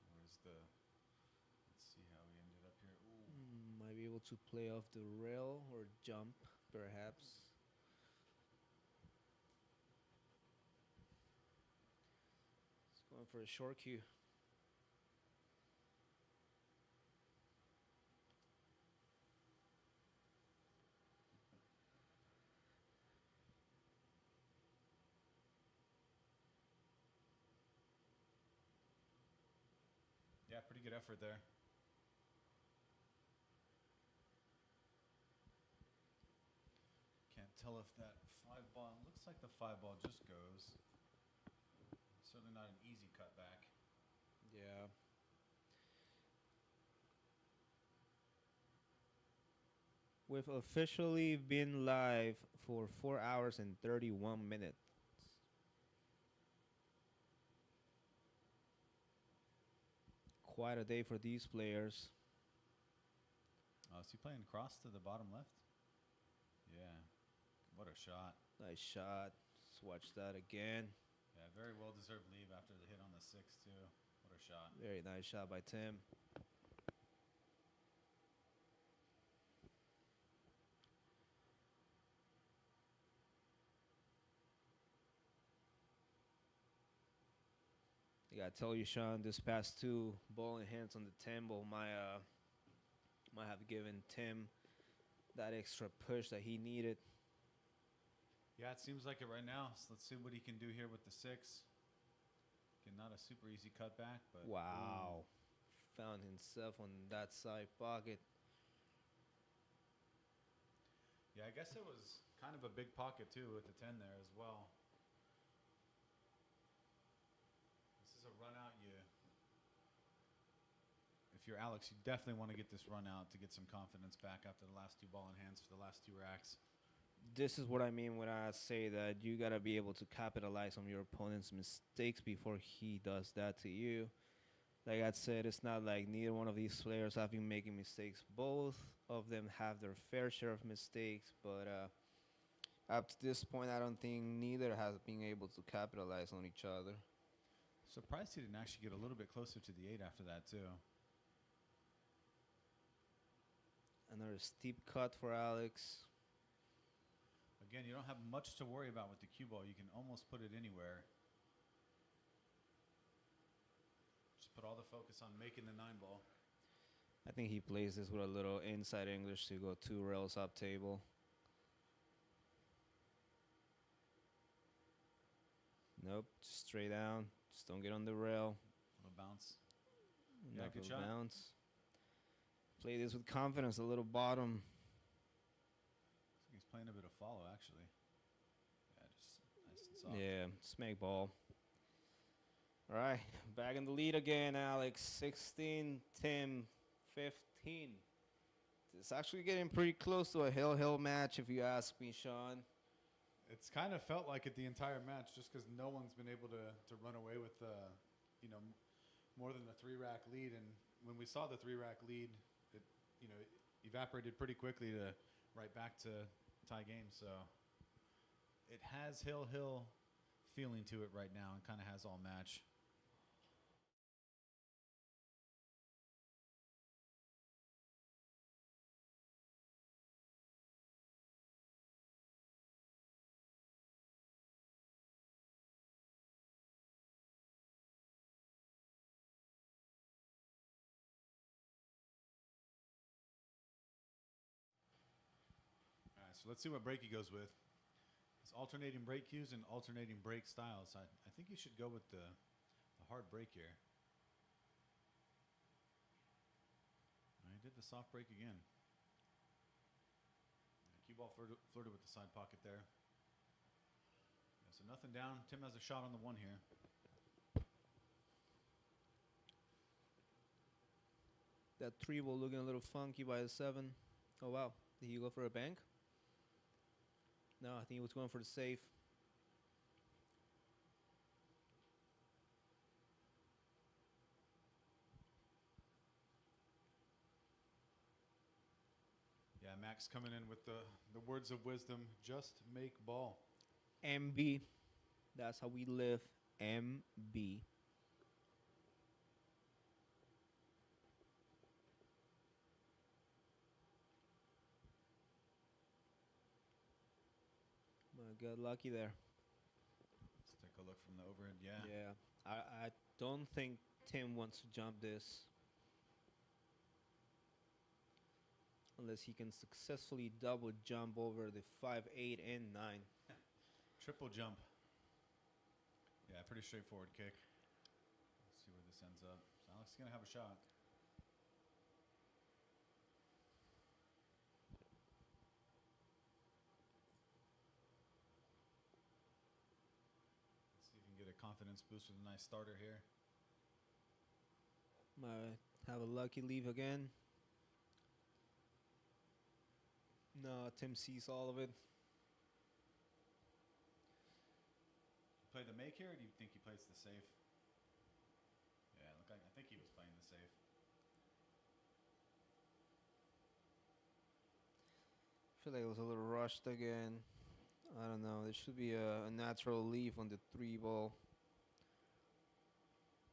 C: Where's the... Let's see how we ended up here. Ooh.
B: Might be able to play off the rail or jump, perhaps. It's going for a short cue.
C: Yeah, pretty good effort there. Can't tell if that 5-ball, looks like the 5-ball just goes. Certainly not an easy cutback.
B: Yeah. We've officially been live for 4 hours and 31 minutes. Quite a day for these players.
C: Is he playing cross to the bottom left? Yeah. What a shot.
B: Nice shot. Let's watch that again.
C: Yeah, very well-deserved leave after the hit on the 6, too. What a shot.
B: Very nice shot by Tim. I gotta tell you, Shawn, this past 2 ball in hands on the 10 ball might have given Tim that extra push that he needed.
C: Yeah, it seems like it right now. So let's see what he can do here with the 6. Again, not a super easy cutback, but...
B: Wow. Found himself on that side pocket.
C: Yeah, I guess it was kind of a big pocket, too, with the 10 there as well. This is a run out. If you're Alex, you definitely want to get this run out to get some confidence back after the last 2 ball in hands for the last 2 racks.
B: This is what I mean when I say that you got to be able to capitalize on your opponent's mistakes before he does that to you. Like I said, it's not like neither one of these players have been making mistakes. Both of them have their fair share of mistakes, but up to this point, I don't think neither has been able to capitalize on each other.
C: Surprised he didn't actually get a little bit closer to the 8 after that, too.
B: Another steep cut for Alex.
C: Again, you don't have much to worry about with the cue ball. You can almost put it anywhere. Just put all the focus on making the 9 ball.
B: I think he plays this with a little inside English to go 2 rails up table. Nope, just straight down. Just don't get on the rail.
C: Little bounce.
B: Yeah,
C: good shot.
B: Bounce. Play this with confidence, a little bottom.
C: He's playing a bit of follow, actually. Yeah, just nice and soft.
B: Yeah, smack ball. All right, back in the lead again, Alex. 16, Tim, 15. It's actually getting pretty close to a hill match, if you ask me, Shawn.
C: It's kind of felt like it the entire match, just because no one's been able to run away with more than the 3-rack lead. And when we saw the 3-rack lead, it evaporated pretty quickly to right back to tie game. So it has hill feeling to it right now, and kind of has all match. So let's see what break he goes with. It's alternating break cues and alternating break styles. I think you should go with the hard break here. He did the soft break again. Cue Cue ball flirted with the side pocket there. Yeah, so nothing down. Tim has a shot on the 1 here.
B: That 3 ball looking a little funky by the 7. Oh, wow. Did he go for a bank? No, I think he was going for the save.
C: Yeah, Max coming in with the words of wisdom. Just make ball.
B: MB. That's how we live. MB. Got lucky there.
C: Let's take a look from the overhead. Yeah.
B: Yeah. I don't think Tim wants to jump this. Unless he can successfully double jump over the 5, 8, and 9.
C: Triple jump. Yeah, pretty straightforward kick. Let's see where this ends up. So Alex is going to have a shot. Let's see if we can get a confidence boost with a nice starter here.
B: Might have a lucky leave again. No, Tim sees all of it.
C: Play the make here, or do you think he plays the safe? Yeah, look, I think he was playing the safe.
B: I feel like it was a little rushed again. I don't know. There should be a natural leave on the 3 ball.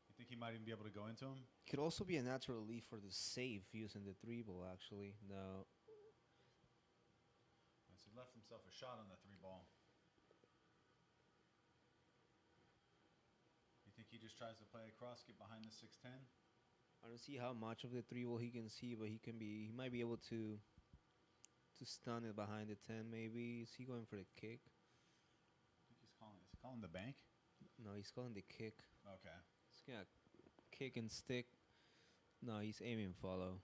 C: You think he might even be able to go into him?
B: Could also be a natural leave for the save using the 3 ball, actually. No.
C: So he left himself a shot on the 3 ball. You think he just tries to play across, get behind the 6-10?
B: I don't see how much of the 3 ball he can see, but he might be able to stun it behind the 10 maybe. Is he going for the kick?
C: I think is he calling the bank?
B: No, he's calling the kick.
C: Okay.
B: He's gonna kick and stick. No, he's aiming follow.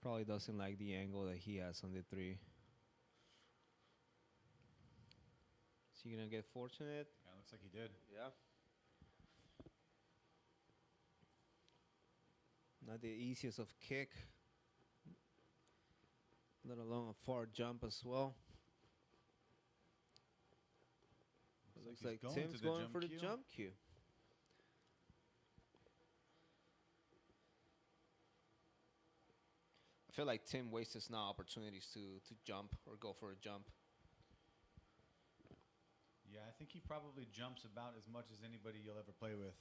B: Probably doesn't like the angle that he has on the 3. Is he gonna get fortunate?
C: Yeah, looks like he did.
B: Yeah. Not the easiest of kick. Let alone a far jump as well. Looks like
C: he's
B: Tim's
C: to the
B: going
C: jump
B: for the
C: cue.
B: jump cue. I feel like Tim wastes now opportunities to jump or go for a jump.
C: Yeah, I think he probably jumps about as much as anybody you'll ever play with.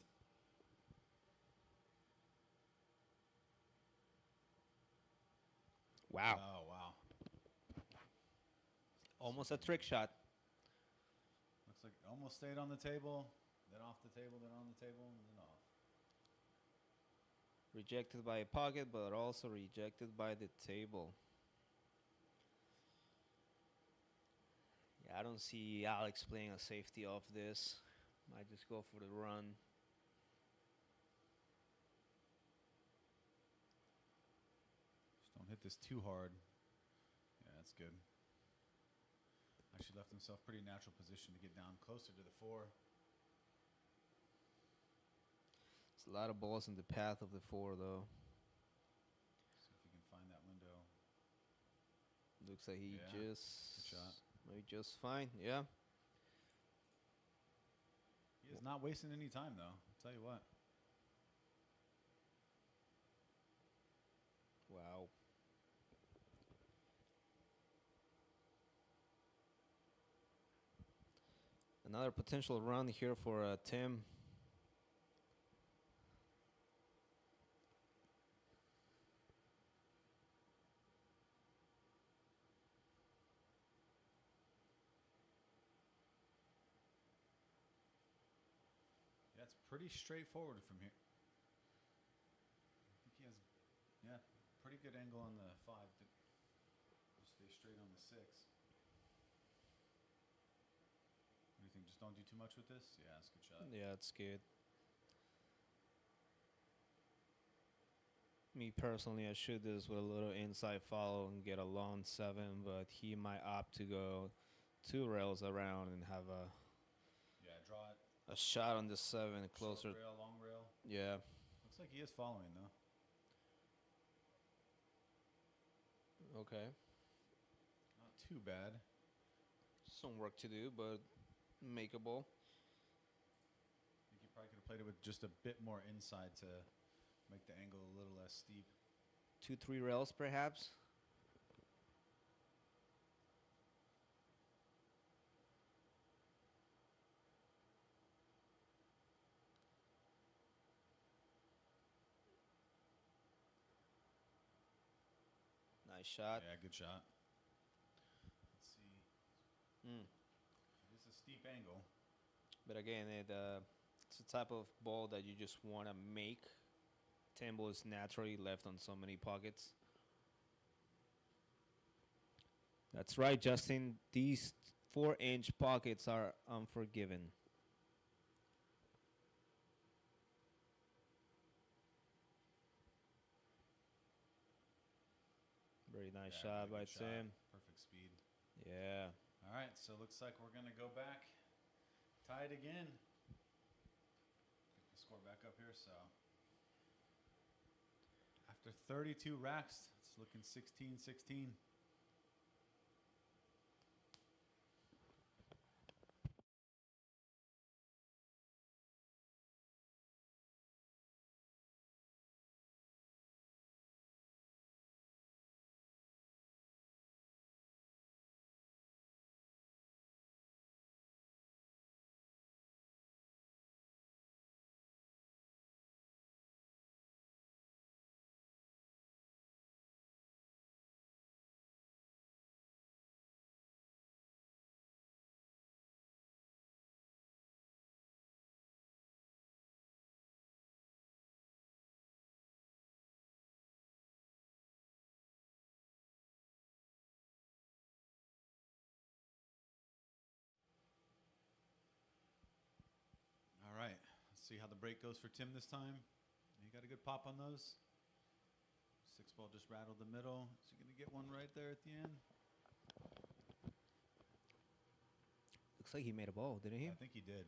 B: Wow.
C: Oh, wow.
B: Almost a trick shot.
C: Looks like it almost stayed on the table, then off the table, then on the table, and then off.
B: Rejected by a pocket, but also rejected by the table. Yeah, I don't see Alex playing a safety off this. Might just go for the run.
C: Just don't hit this too hard. Yeah, that's good. Actually left himself pretty natural position to get down closer to the 4.
B: It's a lot of balls in the path of the 4, though.
C: See if he can find that window.
B: Looks like he
C: Yeah, good
B: just
C: shot.
B: maybe just fine. Yeah.
C: He is not wasting any time, though. I'll tell you what.
B: Wow. Another potential run here for Tim.
C: Yeah, it's pretty straightforward from here. I think he has, yeah, pretty good angle on the 5 to just stay straight on the 6. What do you think? Just don't do too much with this? Yeah, it's a good shot.
B: Yeah, it's good. Me personally, I shoot this with a little inside follow and get a long 7, but he might opt to go 2 rails around and have
C: Yeah, draw it.
B: a shot on the 7 closer.
C: Short rail, long rail.
B: Yeah.
C: Looks like he is following though.
B: Okay.
C: Not too bad.
B: Some work to do, but makeable.
C: I think you probably could have played it with just a bit more inside to make the angle a little less steep.
B: 2-3 rails, perhaps. Nice shot.
C: Yeah, good shot. Let's see.
B: Mm.
C: It is a steep angle.
B: But again, it's the type of ball that you just want to make. Tempo is naturally left on so many pockets. That's right, Justin. These 4-inch pockets are unforgiving. Very nice
C: Yeah,
B: shot
C: really
B: by
C: good shot.
B: Tim.
C: Perfect speed.
B: Yeah.
C: All right, so looks like we're gonna go back, tie it again. Pick the score back up here. So after 32 racks, it's looking 16-16. All right, let's see how the break goes for Tim this time. He got a good pop on those. 6 ball just rattled the middle. Is he gonna get one right there at the end?
B: Looks like he made a ball, didn't he?
C: I think he did.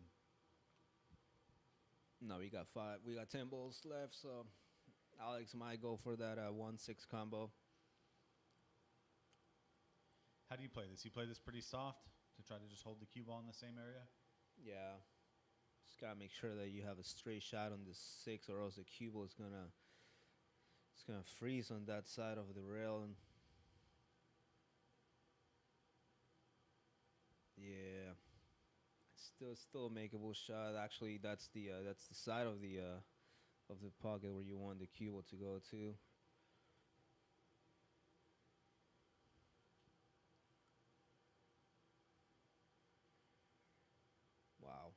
B: No, we got 5. We got 10 balls left, so Alex might go for that 1-6 combo.
C: How do you play this? You play this pretty soft to try to just hold the cue ball in the same area?
B: Yeah. Just gotta make sure that you have a straight shot on the 6, or else the cue ball is gonna freeze on that side of the rail. And yeah, still a makeable shot. Actually, that's the side of the pocket where you want the cue ball to go to. Wow.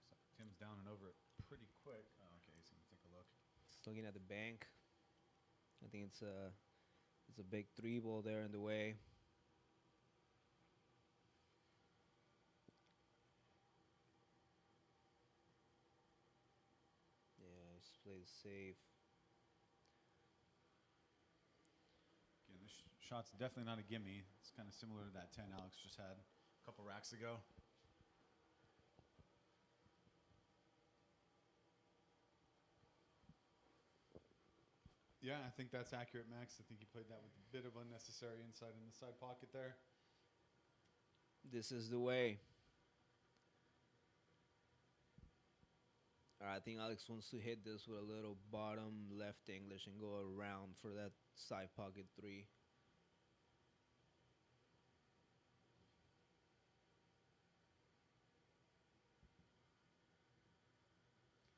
C: So Tim's down and over it pretty quick. Oh, okay, he's gonna take a look.
B: Just looking at the bank. I think it's a big 3 ball there in the way. Yeah, just play it safe.
C: Again, this shot's definitely not a gimme. It's kind of similar to that 10 Alex just had a couple racks ago. Yeah, I think that's accurate, Max. I think you played that with a bit of unnecessary inside in the side pocket there.
B: This is the way. All right, I think Alex wants to hit this with a little bottom left English and go around for that side pocket 3.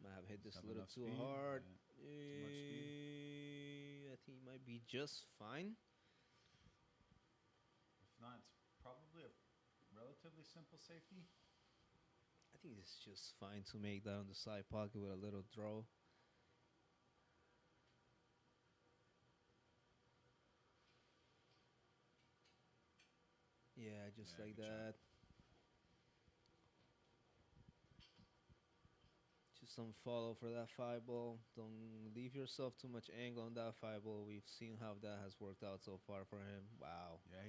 B: Might have hit this
C: Have
B: a little
C: enough
B: too
C: speed?
B: hard.
C: Yeah, too much speed.
B: I think he might be just fine.
C: If not, it's probably a relatively simple safety.
B: I think it's just fine to make that on the side pocket with a little draw. Yeah, just
C: Yeah,
B: like
C: good shot.
B: that. some follow for that 5 ball. Don't leave yourself too much angle on that 5 ball. We've seen how that has worked out so far for him. Wow.
C: Yeah,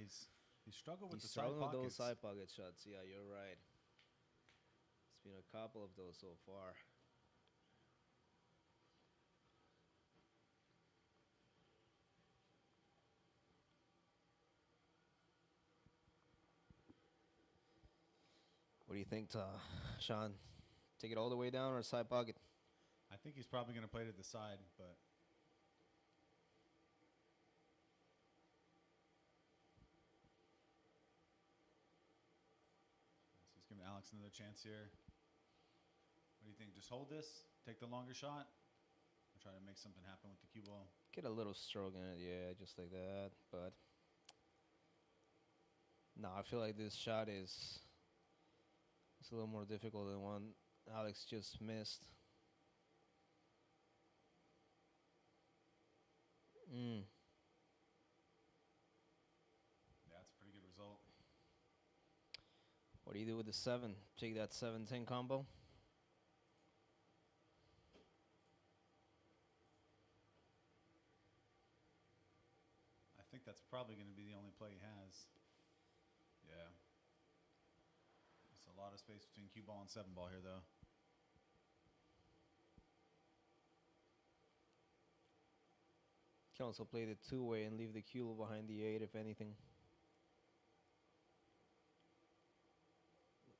C: he struggled with
B: He's
C: the side
B: struggling with those
C: pockets.
B: side pocket shots. Yeah, you're right. It's been a couple of those so far. What do you think, Shawn? Take it all the way down or side pocket?
C: I think he's probably going to play to the side, but so he's giving Alex another chance here. What do you think? Just hold this, take the longer shot, and try to make something happen with the cue ball.
B: Get a little stroke in it, yeah, just like that. But no, I feel like this shot is it's a little more difficult than one Alex just missed.
C: Yeah, that's a pretty good result.
B: What do you do with the 7? Take that 7-10 combo?
C: I think that's probably going to be the only play he has. Yeah. There's a lot of space between cue ball and 7-ball here, though.
B: Can also play the 2-way and leave the cue behind the 8 if anything.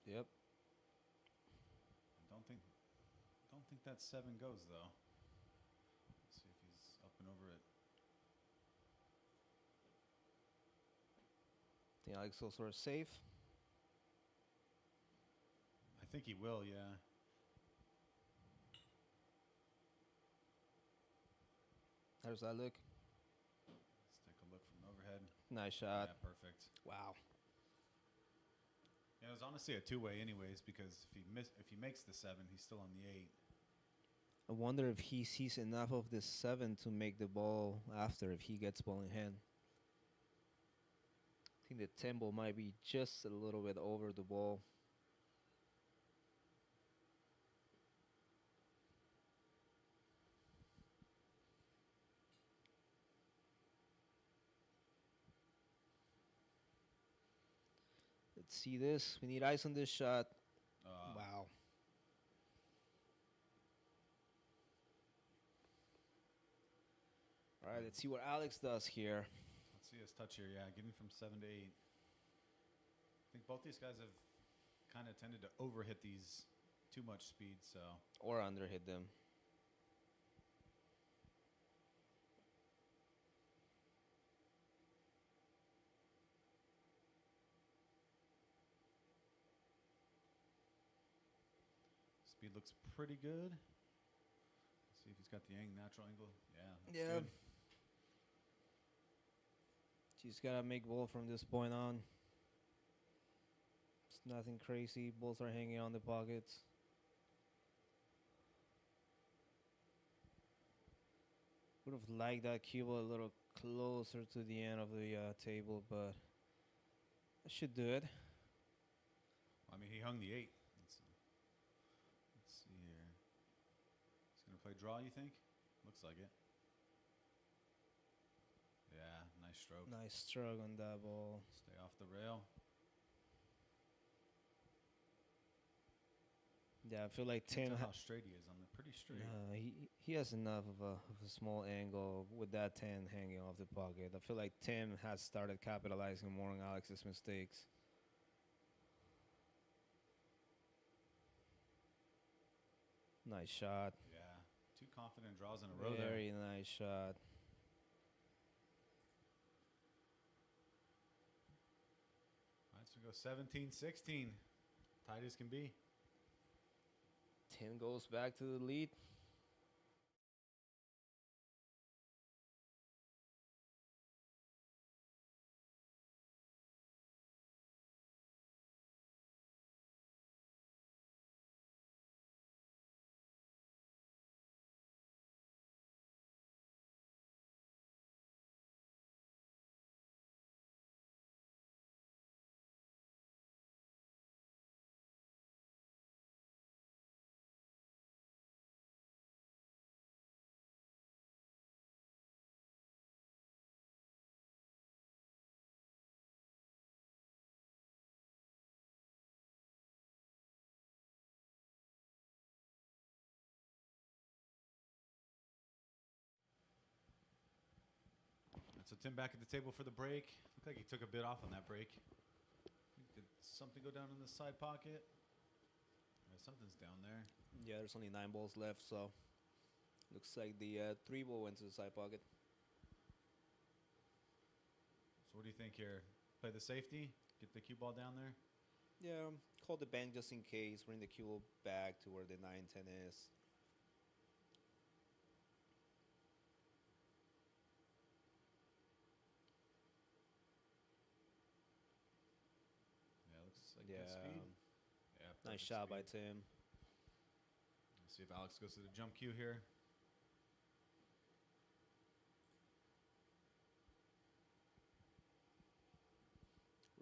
B: Yep.
C: Don't think that 7 goes though. Let's see if he's up and over it.
B: Think Alex will sort of safe.
C: I think he will, yeah.
B: How does that look?
C: Let's take a look from overhead.
B: Nice shot.
C: Yeah, perfect.
B: Wow.
C: Yeah, it was honestly a 2-way anyways, because if he makes the 7, he's still on the 8.
B: I wonder if he sees enough of this 7 to make the ball after if he gets ball in hand. I think the 10 ball might be just a little bit over the ball. Let's see this. We need ice on this shot. Wow. All right, let's see what Alex does here.
C: Let's see his touch here. Yeah, getting from 7 to 8. I think both these guys have kind of tended to overhit these too much speed, so.
B: Or underhit them.
C: Speed looks pretty good. Let's see if he's got the natural angle. Yeah.
B: Yeah.
C: Good.
B: Just gotta make ball from this point on. It's nothing crazy. Balls are hanging on the pockets. Would have liked that cue ball a little closer to the end of the table, but I should do it.
C: I mean, he hung the 8. Let's see here. He's going to play draw, you think? Looks like it. Yeah, nice stroke.
B: Nice stroke on that ball.
C: Stay off the rail.
B: Yeah, I feel like
C: Can't
B: Tim.
C: tell how straight he is on the pretty straight.
B: He has enough of a small angle with that 10 hanging off the pocket. I feel like Tim has started capitalizing more on Alex's mistakes. Nice shot.
C: Yeah, 2 confident draws in a row there.
B: Very nice shot.
C: All right, so we go 17-16. Tight as can be.
B: Tim goes back to the lead.
C: right, so Tim back at the table for the break. Looked like he took a bit off on that break. Did something go down in the side pocket? Something's down there.
B: Yeah, there's only 9 balls left, so looks like the 3 ball went to the side pocket.
C: So what do you think here? Play the safety? Get the cue ball down there?
B: Yeah, call the bank just in case. Bring the cue ball back to where the 9-10 is.
C: Yeah, looks like good speed. Yeah,
B: Nice
C: perfect
B: shot by
C: speed.
B: Tim.
C: Let's see if Alex goes to the jump cue here.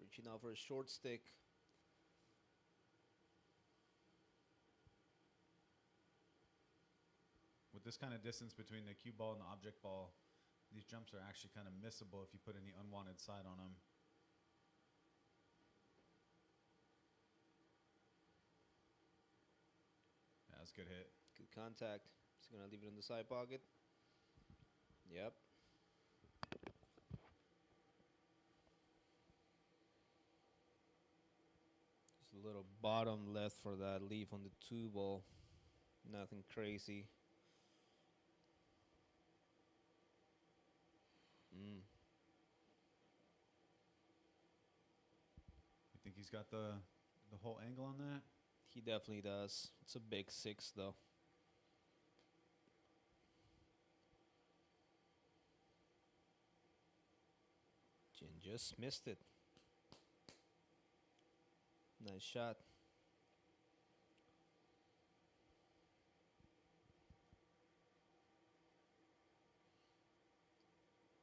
B: Reaching out for a short stick.
C: With this kind of distance between the cue ball and the object ball, these jumps are actually kind of missable if you put any unwanted side on them. Yeah, that's a good hit.
B: Good contact. He's going to leave it in the side pocket. Yep. Just a little bottom left for that leaf on the 2 ball. Nothing crazy.
C: You think he's got the whole angle on that?
B: He definitely does. It's a big 6, though. Jin just missed it. Nice shot.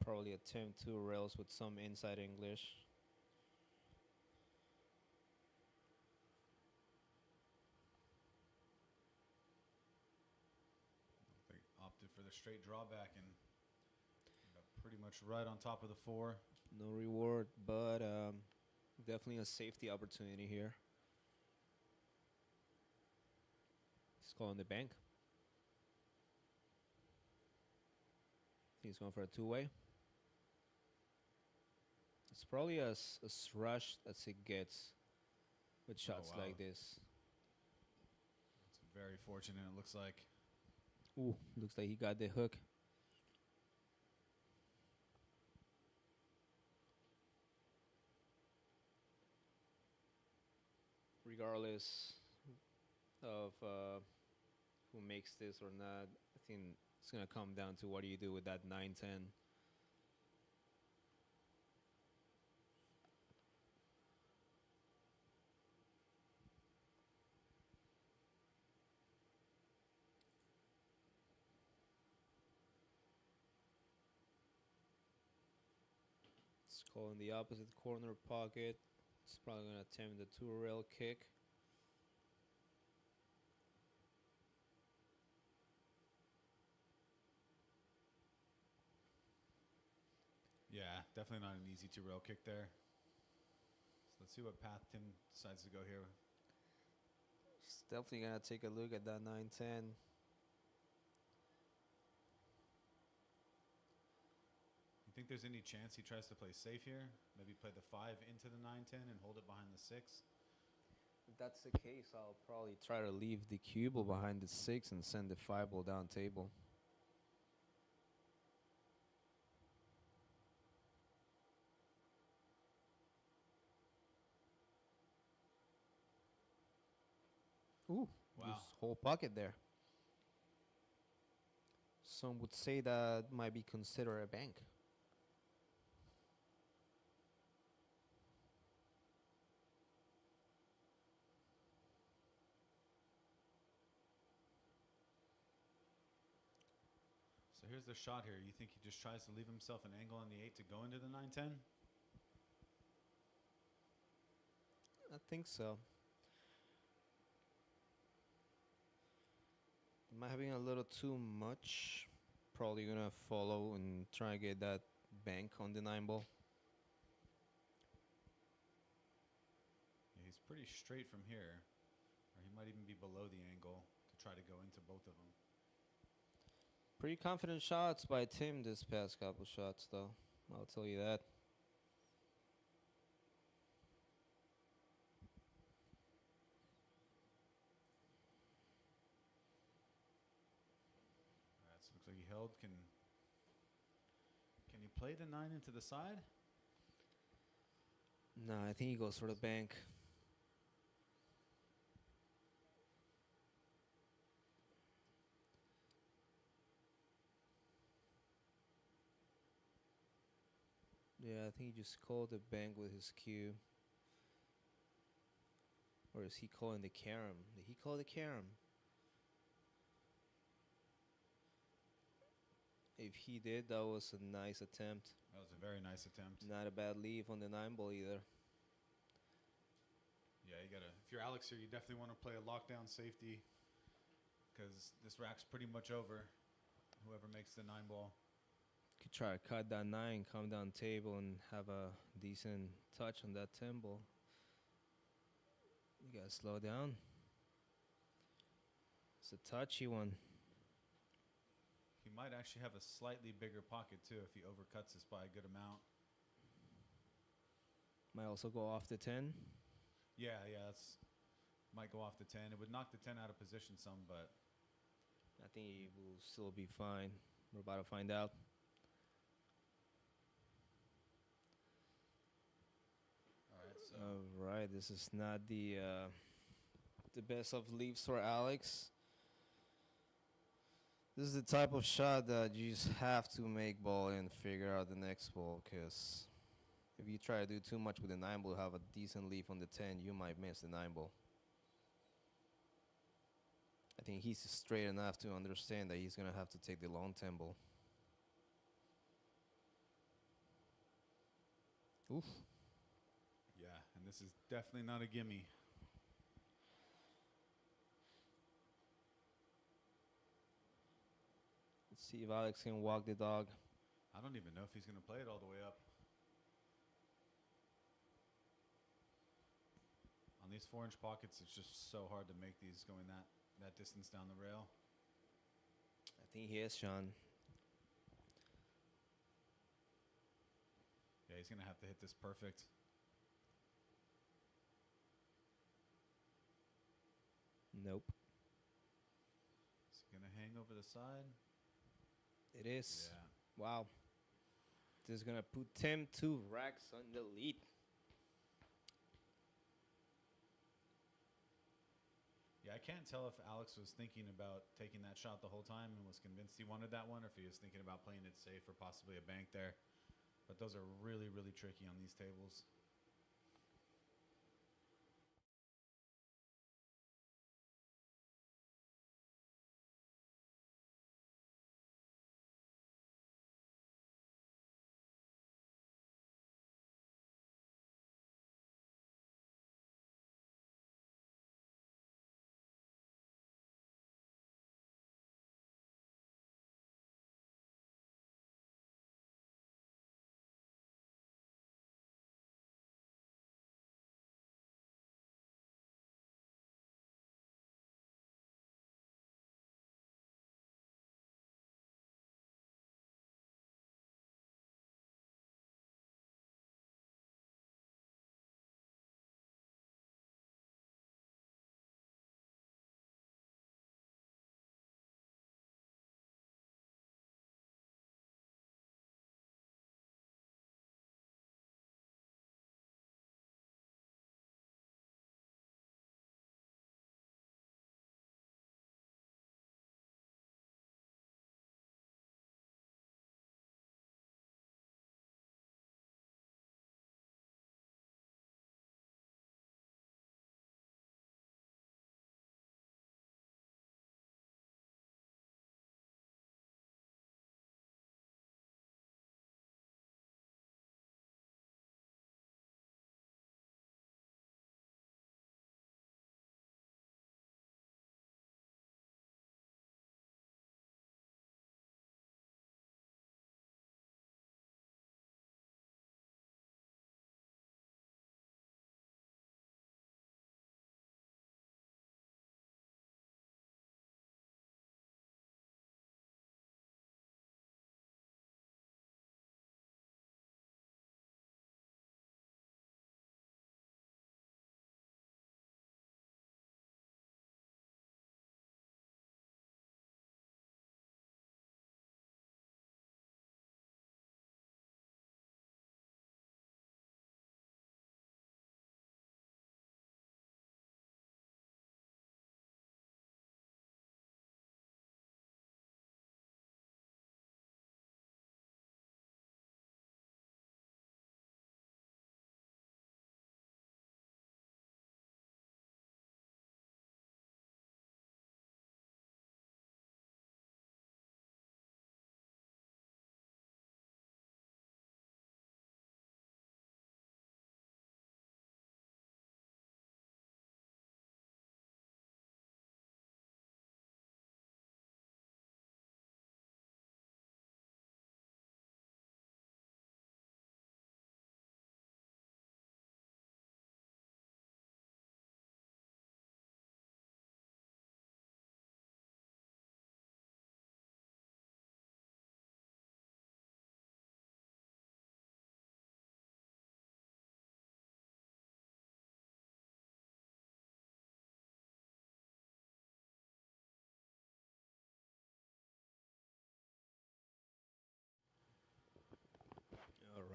B: Probably attempt 2 rails with some inside English.
C: They opted for the straight drawback and got pretty much right on top of the 4.
B: No reward, but definitely a safety opportunity here. He's calling the bank. He's going for a 2-way. It's probably as rushed as it gets with shots
C: wow.
B: like this.
C: It's very fortunate, it looks like.
B: Ooh, looks like he got the hook. Regardless of who makes this or not, I think it's going to come down to what do you do with that 9-10. It's calling the opposite corner pocket. It's probably going to attempt the 2-rail kick.
C: Yeah, definitely not an easy 2-rail kick there. So let's see what path Tim decides to go here.
B: He's definitely going to take a look at that 9-10.
C: You think there's any chance he tries to play safe here? Maybe play the 5 into the 9-10 and hold it behind the 6?
B: If that's the case, I'll probably try to leave the cue ball behind the 6 and send the 5 ball down table. Ooh,
C: Wow.
B: loose whole pocket there. Some would say that might be considered a bank.
C: So here's the shot here. You think he just tries to leave himself an angle on the 8 to go into the 9-10?
B: I think so. Am I having a little too much? Probably gonna follow and try to get that bank on the 9 ball.
C: Yeah, he's pretty straight from here. Or he might even be below the angle to try to go into both of them.
B: Pretty confident shots by Tim this past couple shots, though. I'll tell you that.
C: That looks like he held. Can he play the 9 into the side?
B: No, I think he goes for the bank. Yeah, I think he just called the bank with his cue. Or is he calling the carom? Did he call the carom? If he did, that was a nice attempt.
C: That was a very nice attempt.
B: Not a bad leave on the 9 ball either.
C: Yeah, you gotta. If you're Alex here, you definitely want to play a lockdown safety because this rack's pretty much over. Whoever makes the 9 ball.
B: Could try to cut that 9, come down table, and have a decent touch on that 10 ball. You gotta slow down. It's a touchy one.
C: He might actually have a slightly bigger pocket too if he overcuts this by a good amount.
B: Might also go off the 10.
C: Yeah, that's might go off the 10. It would knock the 10 out of position some, but
B: I think he will still be fine. We're about to find out. All right, this is not the best of leaves for Alex. This is the type of shot that you just have to make ball and figure out the next ball, because if you try to do too much with the 9 ball, have a decent leaf on the 10, you might miss the 9 ball. I think he's straight enough to understand that he's going to have to take the long 10 ball. Oof.
C: yeah, and this is definitely not a gimme.
B: Let's see if Alex can walk the dog.
C: I don't even know if he's going to play it all the way up. On these 4-inch pockets, it's just so hard to make these going that distance down the rail.
B: I think he is, Shawn.
C: Yeah, he's going to have to hit this perfect.
B: Nope.
C: Is he going to hang over the side?
B: It is.
C: Yeah.
B: Wow. This is going to put Tim 2 racks on the lead.
C: Yeah, I can't tell if Alex was thinking about taking that shot the whole time and was convinced he wanted that one, or if he was thinking about playing it safe or possibly a bank there. But those are really, really tricky on these tables.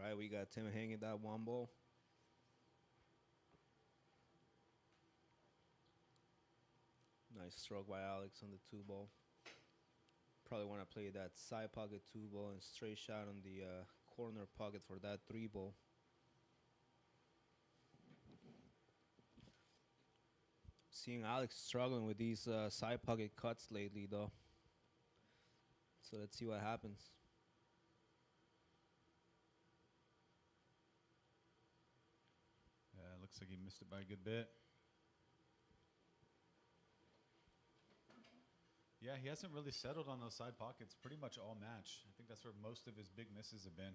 B: right, we got Tim hanging that one ball. Nice stroke by Alex on the two ball. Probably want to play that side pocket two ball and straight shot on the corner pocket for that three ball. Seeing Alex struggling with these side pocket cuts lately, though. So let's see what happens.
C: Yeah, looks like he missed it by a good bit. Yeah, he hasn't really settled on those side pockets pretty much all match. I think that's where most of his big misses have been.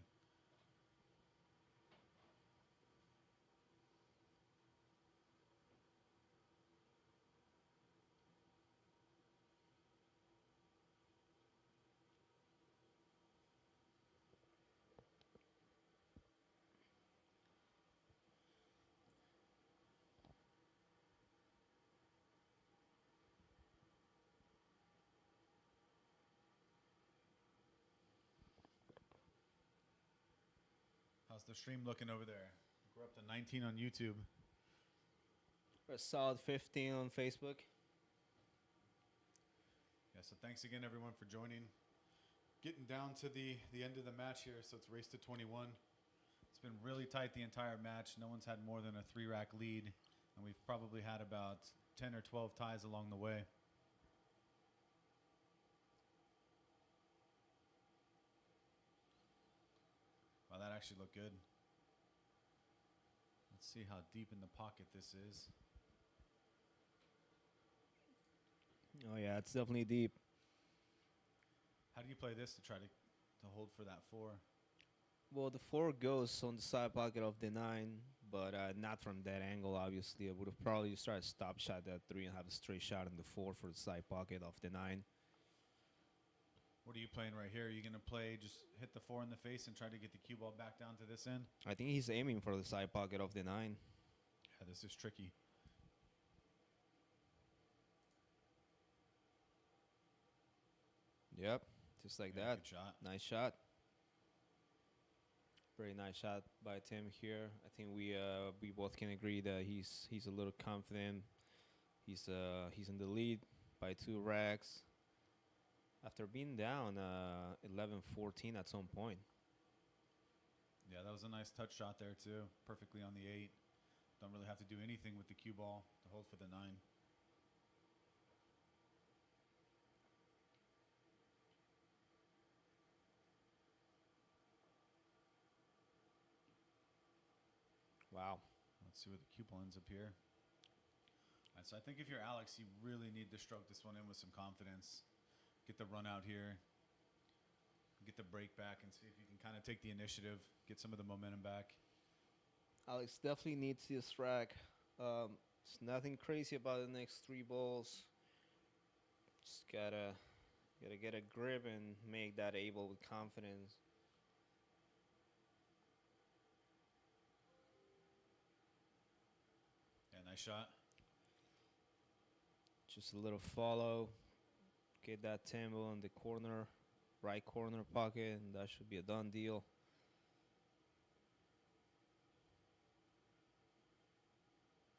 C: How's the stream looking over there? We're up to 19 on YouTube.
B: A solid 15 on Facebook.
C: Yeah, so thanks again, everyone, for joining. Getting down to the end of the match here, so it's race to 21. It's been really tight the entire match. No one's had more than a 3-rack lead, and we've probably had about 10 or 12 ties along the way. Wow, that actually looked good. Let's see how deep in the pocket this is.
B: Oh yeah, it's definitely deep.
C: How do you play this to try to hold for that 4?
B: Well, the 4 goes on the side pocket of the 9, but not from that angle, obviously. I would have probably just tried to stop shot that 3 and have a straight shot on the 4 for the side pocket of the 9.
C: What are you playing right here? Are you going to play just hit the 4 in the face and try to get the cue ball back down to this end?
B: I think he's aiming for the side pocket of the 9.
C: Yeah, this is tricky.
B: Yep, just like
C: Yeah,
B: that.
C: good shot.
B: Nice shot. Very nice shot by Tim here. I think we both can agree that he's a little confident. He's in the lead by 2 racks after being down 11-14 at some point.
C: Yeah, that was a nice touch shot there too. Perfectly on the 8. Don't really have to do anything with the cue ball to hold for the 9.
B: Wow.
C: Let's see where the cue ball ends up here. All right, so I think if you're Alex, you really need to stroke this one in with some confidence. Get the run out here. Get the break back and see if you can kind of take the initiative, get some of the momentum back.
B: Alex definitely needs this rack. It's nothing crazy about the next 3 balls. Just gotta get a grip and make that able with confidence.
C: Yeah, nice shot.
B: Just a little follow. Get that tempo in the corner, right corner pocket, and that should be a done deal.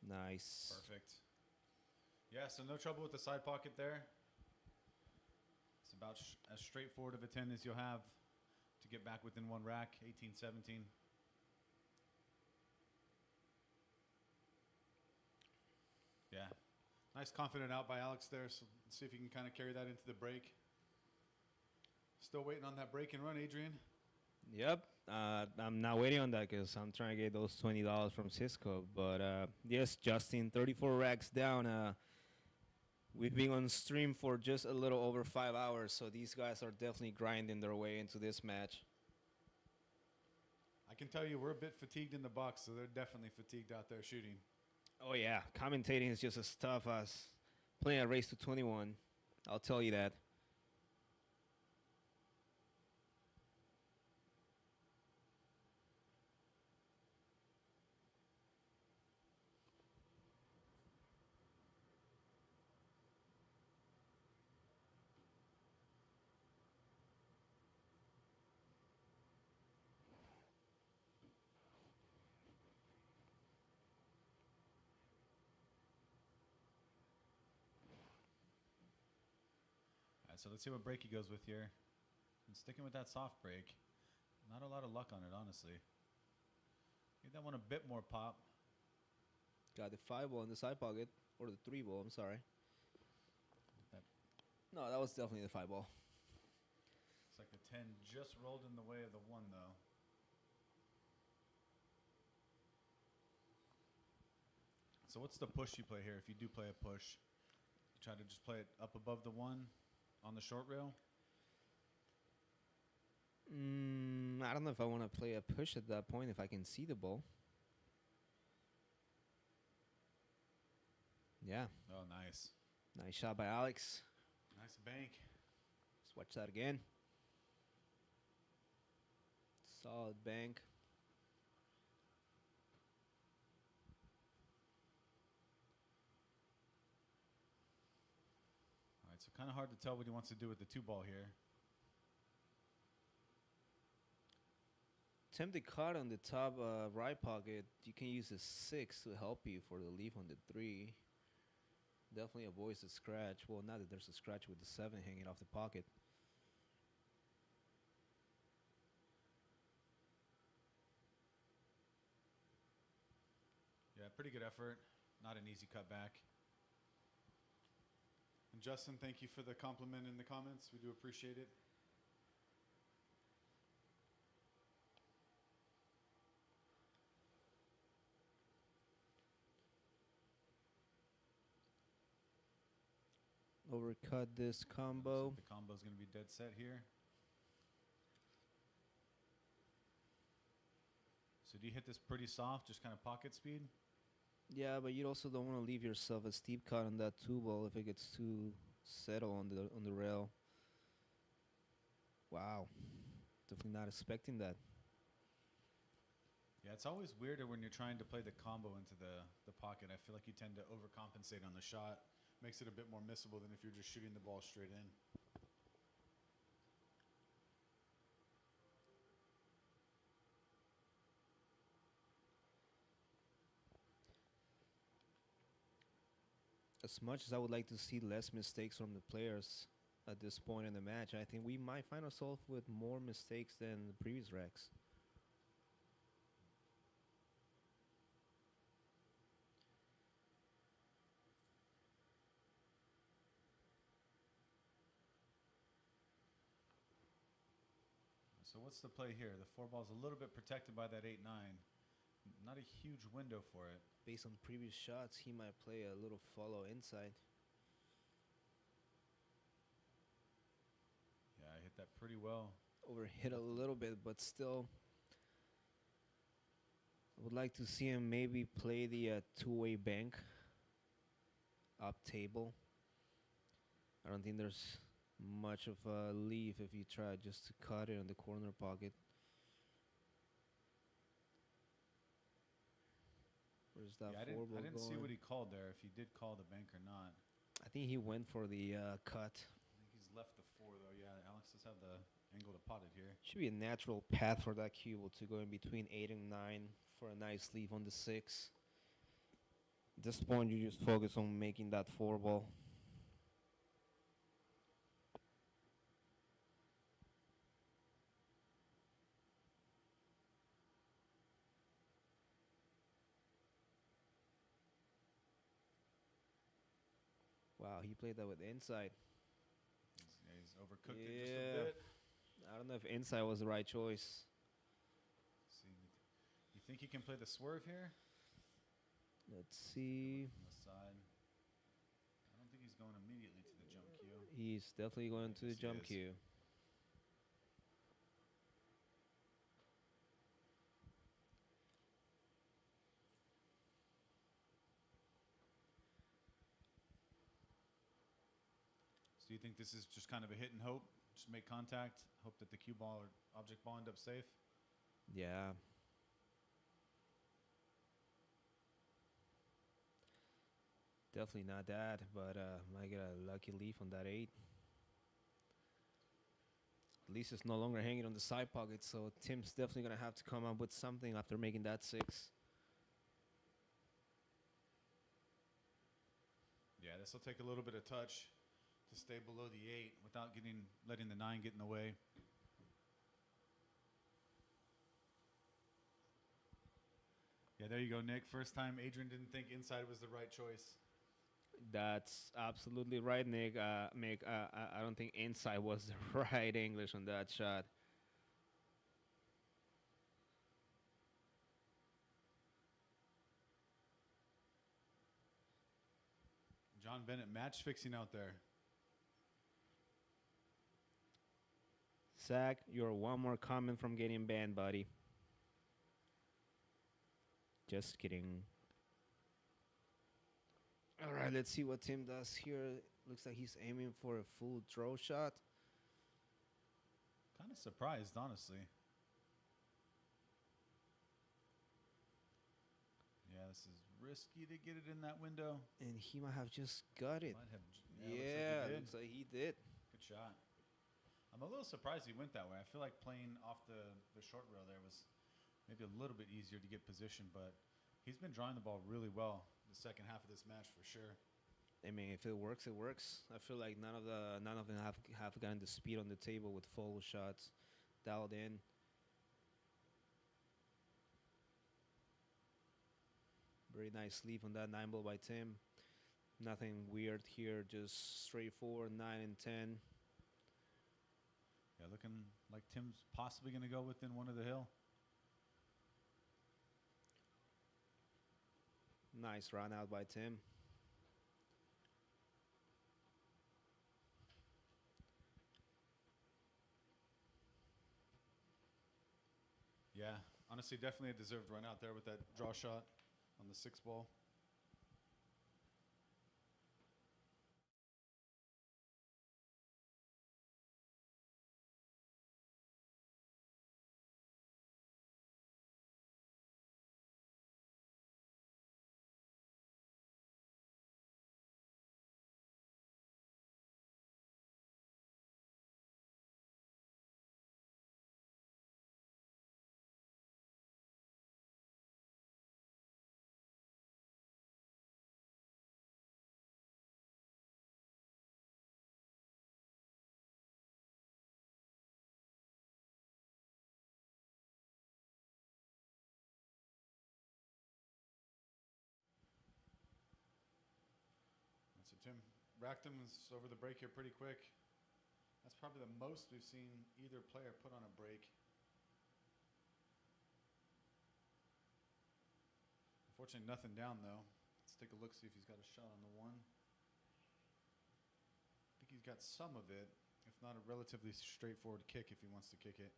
B: Nice.
C: Perfect. Yeah, so no trouble with the side pocket there. It's about as straightforward of a 10 as you'll have to get back within 1 rack, 18-17. Yeah. Nice confident out by Alex there. So let's see if you can kind of carry that into the break. Still waiting on that break and run, Adrian.
B: Yep. I'm not waiting on that because I'm trying to get those $20 from Cisco. But yes, Justin, 34 racks down. We've been on stream for just a little over 5 hours, so these guys are definitely grinding their way into this match.
C: I can tell you we're a bit fatigued in the box, so they're definitely fatigued out there shooting.
B: Oh yeah, commentating is just as tough as playing a race to 21. I'll tell you that.
C: so let's see what break he goes with here. And sticking with that soft break. Not a lot of luck on it, honestly. Give that one a bit more pop.
B: Got the 5 ball in the side pocket. Or the 3 ball, I'm sorry.
C: That
B: No, that was definitely the 5 ball.
C: It's like the 10 just rolled in the way of the 1, though. So what's the push you play here if you do play a push? You try to just play it up above the 1 on the short rail?
B: I don't know if I want to play a push at that point if I can see the ball. Yeah,
C: Oh, nice.
B: nice shot by Alex.
C: Nice bank.
B: Let's watch that again. Solid bank.
C: All right, so kind of hard to tell what he wants to do with the 2 ball here.
B: Tempted cut on the top right pocket. You can use the 6 to help you for the leaf on the 3. Definitely avoids the scratch. Well, not that there's a scratch with the 7 hanging off the pocket.
C: Yeah, pretty good effort. Not an easy cutback. And Justin, thank you for the compliment in the comments. We do appreciate it.
B: Overcut this combo.
C: So the combo is going to be dead set here. So do you hit this pretty soft, just kind of pocket speed?
B: Yeah, but you also don't want to leave yourself a steep cut on that 2 ball if it gets too settled on the rail. Wow, definitely not expecting that.
C: Yeah, it's always weirder when you're trying to play the combo into the pocket. I feel like you tend to overcompensate on the shot. Makes it a bit more missable than if you're just shooting the ball straight in.
B: As much as I would like to see less mistakes from the players at this point in the match, I think we might find ourselves with more mistakes than the previous racks.
C: So what's the play here? The 4 ball's a little bit protected by that 8-9. Not a huge window for it.
B: Based on previous shots, he might play a little follow inside.
C: Yeah, I hit that pretty well.
B: Overhit a little bit, but still. I would like to see him maybe play the 2-way bank up table. I don't think there's much of a leaf if you try just to cut it in the corner pocket. Where's that
C: Yeah,
B: 4 ball
C: I didn't see
B: going?
C: what he called there, if he did call the bank or not.
B: I think he went for the cut.
C: I think he's left the 4, though. Yeah, Alex does have the angle to pot it here.
B: Should be a natural path for that cue to go in between 8 and 9 for a nice leaf on the 6. At this point, you just focus on making that 4 ball. Wow, he played that with inside.
C: He's overcooked it just a bit.
B: I don't know if inside was the right choice.
C: See, you think he can play the swerve here?
B: Let's see.
C: On the side. I don't think he's going immediately to the jump cue.
B: He's definitely going to the
C: Yes, he
B: jump
C: is.
B: cue.
C: So do you think this is just kind of a hit and hope? Just make contact, hope that the cue ball or object ball end up safe?
B: Yeah. Definitely not that, but might get a lucky leaf on that 8. At least it's no longer hanging on the side pocket, so Tim's definitely going to have to come up with something after making that 6.
C: Yeah, this will take a little bit of touch to to stay below the 8 without letting the 9 get in the way. Yeah, there you go, Nick. First time Adrian didn't think inside was the right choice.
B: That's absolutely right, Nick. Mick, I don't think inside was the right English on that shot.
C: John Bennett match fixing out there.
B: Zach, you're one more comment from getting banned, buddy. Just kidding. All right, let's see what Tim does here. Looks like he's aiming for a full draw shot.
C: Kind of surprised, honestly. Yeah, this is risky to get it in that window.
B: And he might have just got it.
C: Might have,
B: Yeah,
C: looks like he did. Good shot. I'm a little surprised he went that way. I feel like playing off the short rail there was maybe a little bit easier to get position, but he's been drawing the ball really well the second half of this match for sure.
B: I mean, if it works, it works. I feel like none of them have gotten the speed on the table with follow shots dialed in. Very nice sleeve on that 9 ball by Tim. Nothing weird here, just straightforward 9 and 10.
C: Yeah, looking like Tim's possibly going to go within one of the hill.
B: Nice run out by Tim.
C: Yeah, honestly, definitely a deserved run out there with that draw shot on the 6 ball. So Tim racked him over the break here pretty quick. That's probably the most we've seen either player put on a break. Unfortunately, nothing down though. Let's take a look, see if he's got a shot on the 1. I think he's got some of it, if not a relatively straightforward kick if he wants to kick it.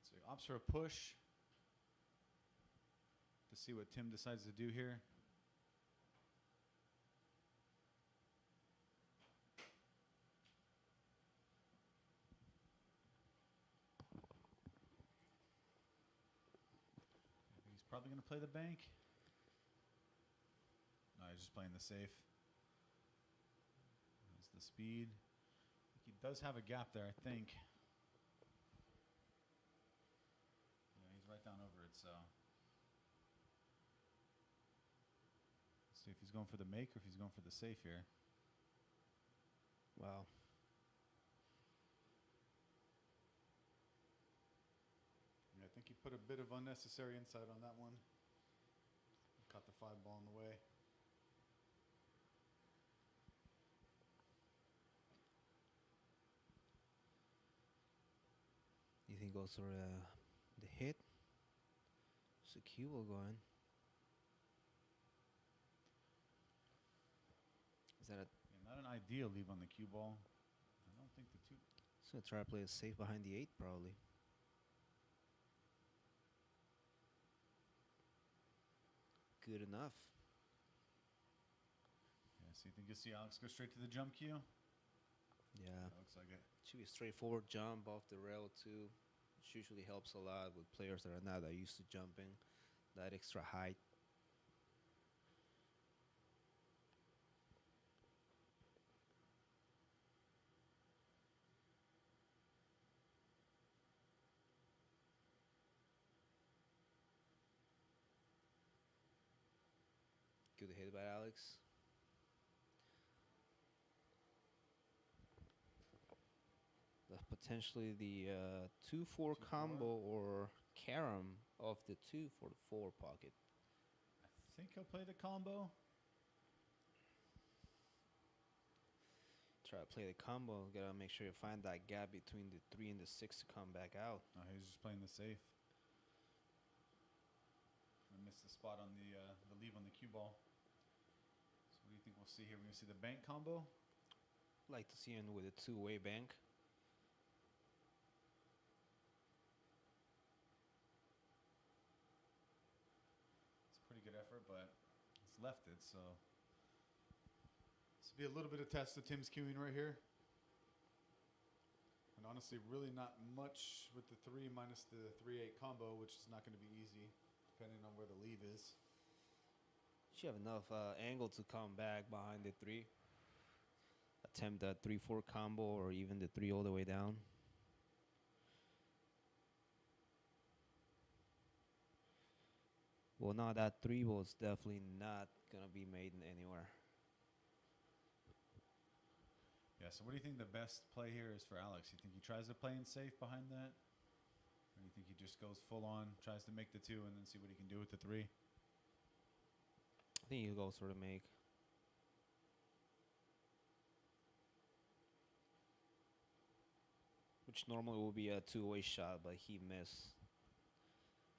C: So he opts for a push to see what Tim decides to do here. I think he's probably going to play the bank. No, he's just playing the safe. That's the speed. I think he does have a gap there, I think. Yeah, he's right down over it, so. Let's see if he's going for the make or if he's going for the safe here.
B: Wow.
C: Yeah, I think he put a bit of unnecessary inside on that one. Caught the 5 ball in the way.
B: You think goes for the hit? It's a cue ball going. Is that a?
C: Yeah, not an ideal leave on the cue ball. I don't think the 2.
B: He's gonna try to play it safe behind the 8 probably. Good enough.
C: Yeah, so you think you'll see Alex go straight to the jump cue?
B: Yeah.
C: That looks like it.
B: Should be a straightforward jump off the rail too. which usually helps a lot with players that are not that used to jumping, that extra height. Good hit by Alex. That's potentially the 2-4 combo or carom of the 2 for the 4 pocket.
C: I think he'll play the combo.
B: Try to play the combo. Gotta make sure you find that gap between the 3 and the 6 to come back out.
C: Oh, he's just playing the safe. I missed the spot on the leave on the cue ball. So what do you think we'll see here? We're gonna see the bank combo.
B: Like to see him with a 2-way bank.
C: It's a pretty good effort, but it's left it, so this will be a little bit of test of Tim's cueing right here. And honestly, really not much with the 3 minus the 3-8 combo, which is not going to be easy, depending on where the leave is.
B: She have enough angle to come back behind the 3. Attempt that 3-4 combo or even the 3 all the way down. Well, now that 3 ball is definitely not gonna be made anywhere.
C: Yeah, so what do you think the best play here is for Alex? You think he tries to play in safe behind that? Or do you think he just goes full on, tries to make the 2, and then see what he can do with the 3?
B: I think he'll go sort of make. Which normally will be a 2-way shot, but he missed.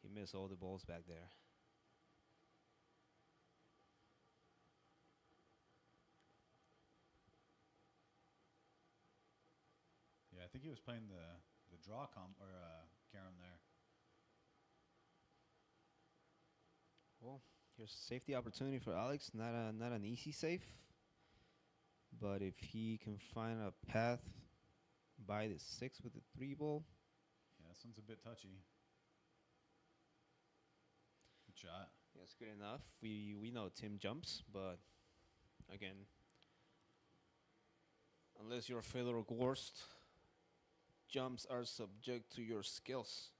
B: He missed all the balls back there.
C: Yeah, I think he was playing the draw carom there.
B: Well, here's a safety opportunity for Alex. Not an easy safe, but if he can find a path by the 6 with the 3 ball.
C: Yeah, this one's a bit touchy. Good shot.
B: Yeah, it's good enough. We know Tim jumps, but again, unless you're Fedor Gorst, jumps are subject to your skills.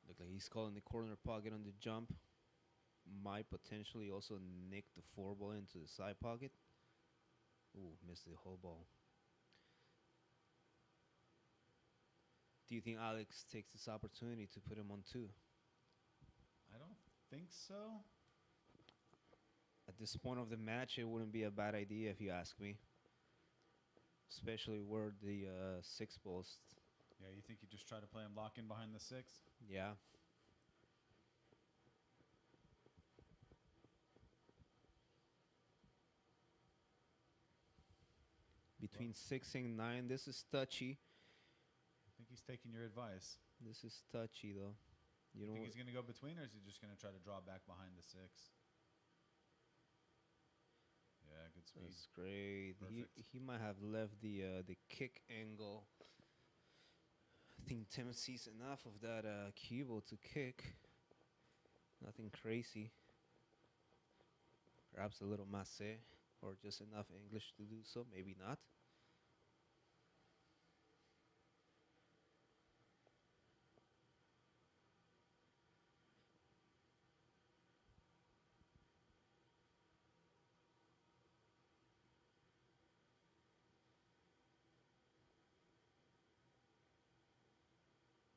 B: Look like he's calling the corner pocket on the jump. Might potentially also nick the 4 ball into the side pocket. Ooh, missed the whole ball. Do you think Alex takes this opportunity to put him on 2?
C: I don't think so.
B: At this point of the match, it wouldn't be a bad idea if you ask me. Especially where the 6 balls.
C: Yeah, you think you just try to play him lock in behind the 6?
B: Yeah. Between 6 and 9, this is touchy.
C: I think he's taking your advice.
B: This is touchy, though.
C: You think he's going to go between, or is he just going to try to draw back behind the 6? Yeah, good speed.
B: That's great.
C: Perfect.
B: He might have left the kick angle. I think Tim sees enough of that cue ball to kick. Nothing crazy. Perhaps a little masse, or just enough English to do so. Maybe not.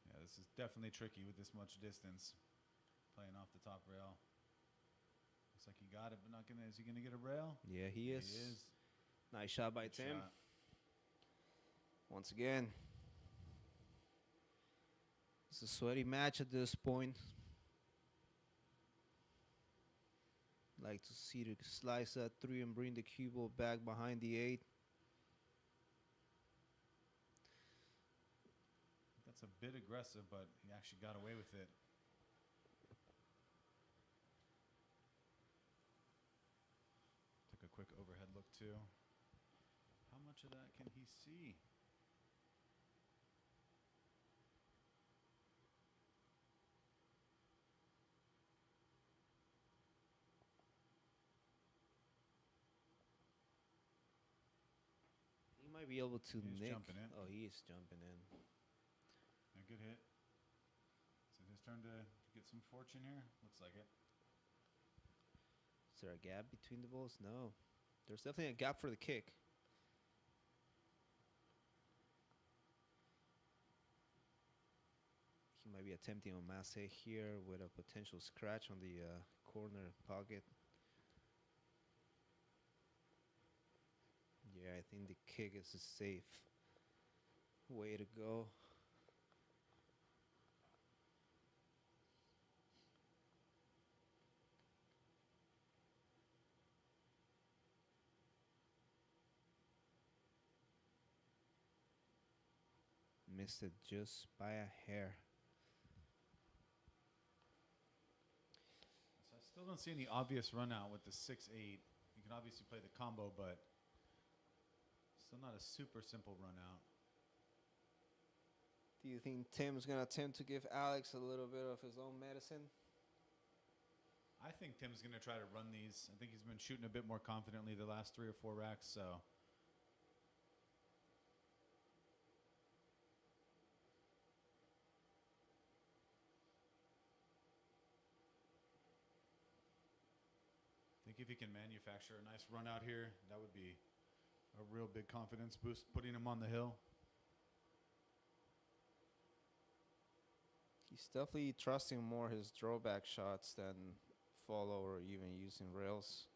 C: Yeah, this is definitely tricky with this much distance. Playing off the top rail. Looks like he got it, but not gonna. Is he gonna get a rail?
B: Yeah, he is.
C: He is.
B: Nice shot by
C: Good
B: Tim.
C: shot.
B: Once again, it's a sweaty match at this point. Like to see the slice that 3 and bring the cue ball back behind the 8.
C: That's a bit aggressive, but he actually got away with it. quick overhead look too. How much of that can he see?
B: He might be able to
C: He's
B: nick.
C: jumping in.
B: Oh, he is jumping in.
C: A good hit. Is it his turn to get some fortune here? Looks like it.
B: Is there a gap between the balls? No. There's definitely a gap for the kick. He might be attempting a masse here with a potential scratch on the corner pocket. Yeah, I think the kick is a safe way to go. Missed it just by a hair.
C: So I still don't see any obvious run out with the 6-8. You can obviously play the combo, but still not a super simple run out.
B: Do you think Tim's going to attempt to give Alex a little bit of his own medicine?
C: I think Tim's going to try to run these. I think he's been shooting a bit more confidently the last 3 or 4 racks, so. I think if he can manufacture a nice run out here, that would be a real big confidence boost, putting him on the hill.
B: He's definitely trusting more his drawback shots than follow or even using rails.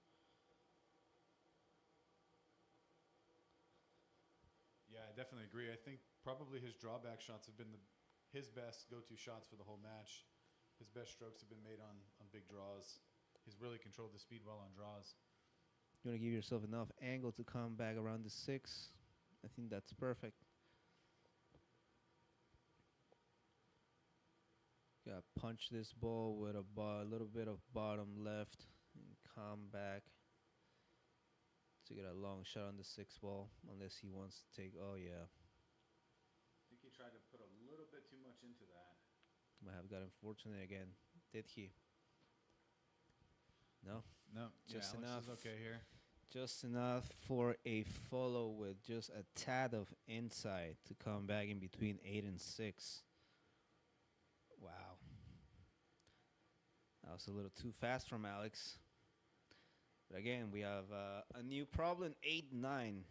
C: Yeah, I definitely agree. I think probably his drawback shots have been his best go-to shots for the whole match. His best strokes have been made on big draws. He's really controlled the speed well on draws.
B: You want to give yourself enough angle to come back around the 6. I think that's perfect. Gotta punch this ball with a little bit of bottom left and come back to get a long shot on the 6 ball, unless he wants to take. Oh yeah,
C: I think he tried to put a little bit too much into that.
B: might have gotten fortunate again. Did he? No,
C: No,
B: just
C: Alex
B: enough.
C: is okay here.
B: Just enough for a follow with just a tad of inside to come back in between 8 and 6. Wow. That was a little too fast from Alex. But again, we have a new problem, 8-9.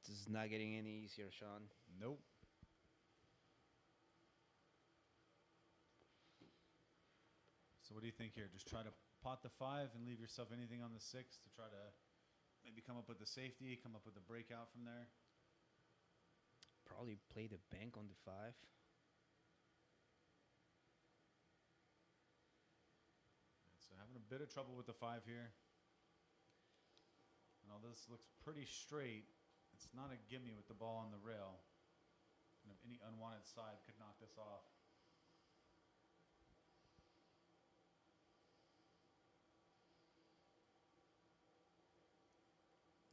B: This is not getting any easier, Shawn.
C: Nope. So what do you think here? Just try to pot the 5 and leave yourself anything on the 6 to try to maybe come up with the safety, come up with a breakout from there.
B: Probably play the bank on the 5.
C: So having a bit of trouble with the 5 here. And all this looks pretty straight. It's not a gimme with the ball on the rail. And if any unwanted side could knock this off.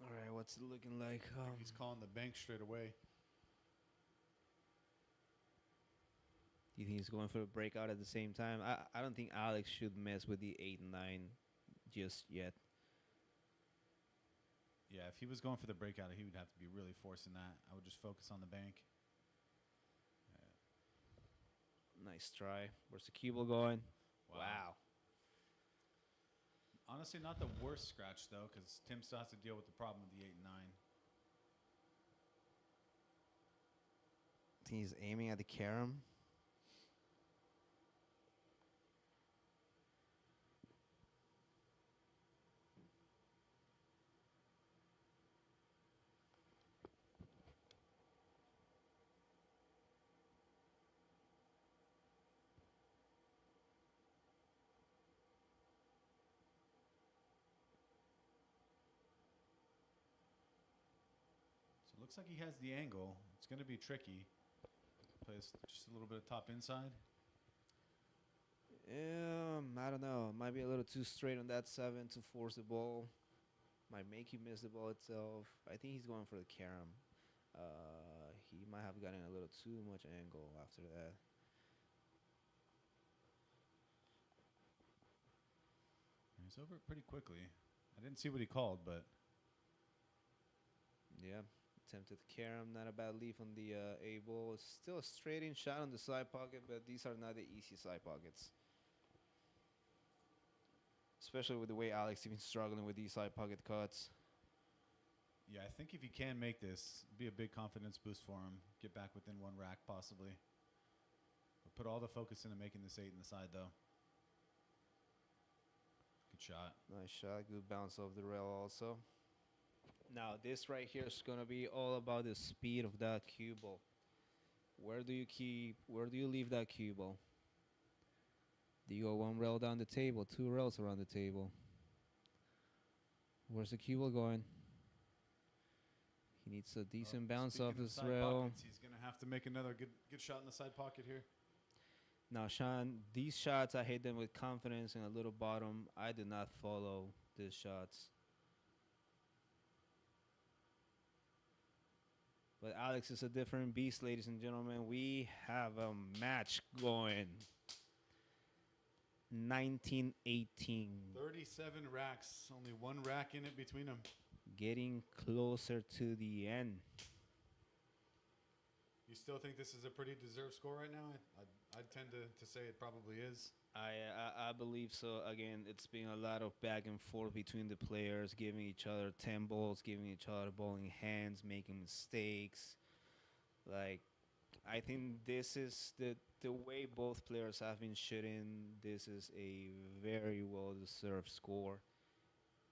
B: All right, what's it looking like?
C: I think he's calling the bank straight away.
B: Do you think he's going for a breakout at the same time? I don't think Alex should mess with the 8 and 9 just yet.
C: Yeah, if he was going for the breakout, he would have to be really forcing that. I would just focus on the bank.
B: Nice try. Where's the cue ball going? Wow.
C: Honestly, not the worst scratch, though, because Tim still has to deal with the problem of the 8 and 9.
B: I think he's aiming at the carom.
C: So it looks like he has the angle. It's going to be tricky. Plays just a little bit of top inside.
B: I don't know. Might be a little too straight on that 7 to force the ball. Might make you miss the ball itself. I think he's going for the carom. He might have gotten a little too much angle after that.
C: He's over it pretty quickly. I didn't see what he called, but
B: Yeah, attempted carom. Not a bad leaf on the A ball. It's still a straight in shot on the side pocket, but these are not the easy side pockets. Especially with the way Alex has been struggling with these side pocket cuts.
C: yeah, I think if he can make this, it'd be a big confidence boost for him. Get back within one rack, possibly. But put all the focus into making this 8 in the side, though. Good shot.
B: Nice shot. Good bounce off the rail also. Now, this right here is going to be all about the speed of that cue ball. Where do you leave that cue ball? Do you go one rail down the table, 2 rails around the table? Where's the cue ball going? He needs a decent bounce off
C: Speaking of
B: this
C: side
B: rail.
C: pockets, he's going to have to make another good shot in the side pocket here.
B: Now, Shawn, these shots, I hit them with confidence and a little bottom. I do not follow these shots. But Alex is a different beast, ladies and gentlemen. We have a match going. 1918.
C: 37 racks. Only one rack in it between them.
B: Getting closer to the end.
C: You still think this is a pretty deserved score right now? I tend to say it probably is.
B: I believe so. Again, it's been a lot of back and forth between the players, giving each other 10 balls, giving each other bowling hands, making mistakes. Like, I think this is the way both players have been shooting. This is a very well-deserved score.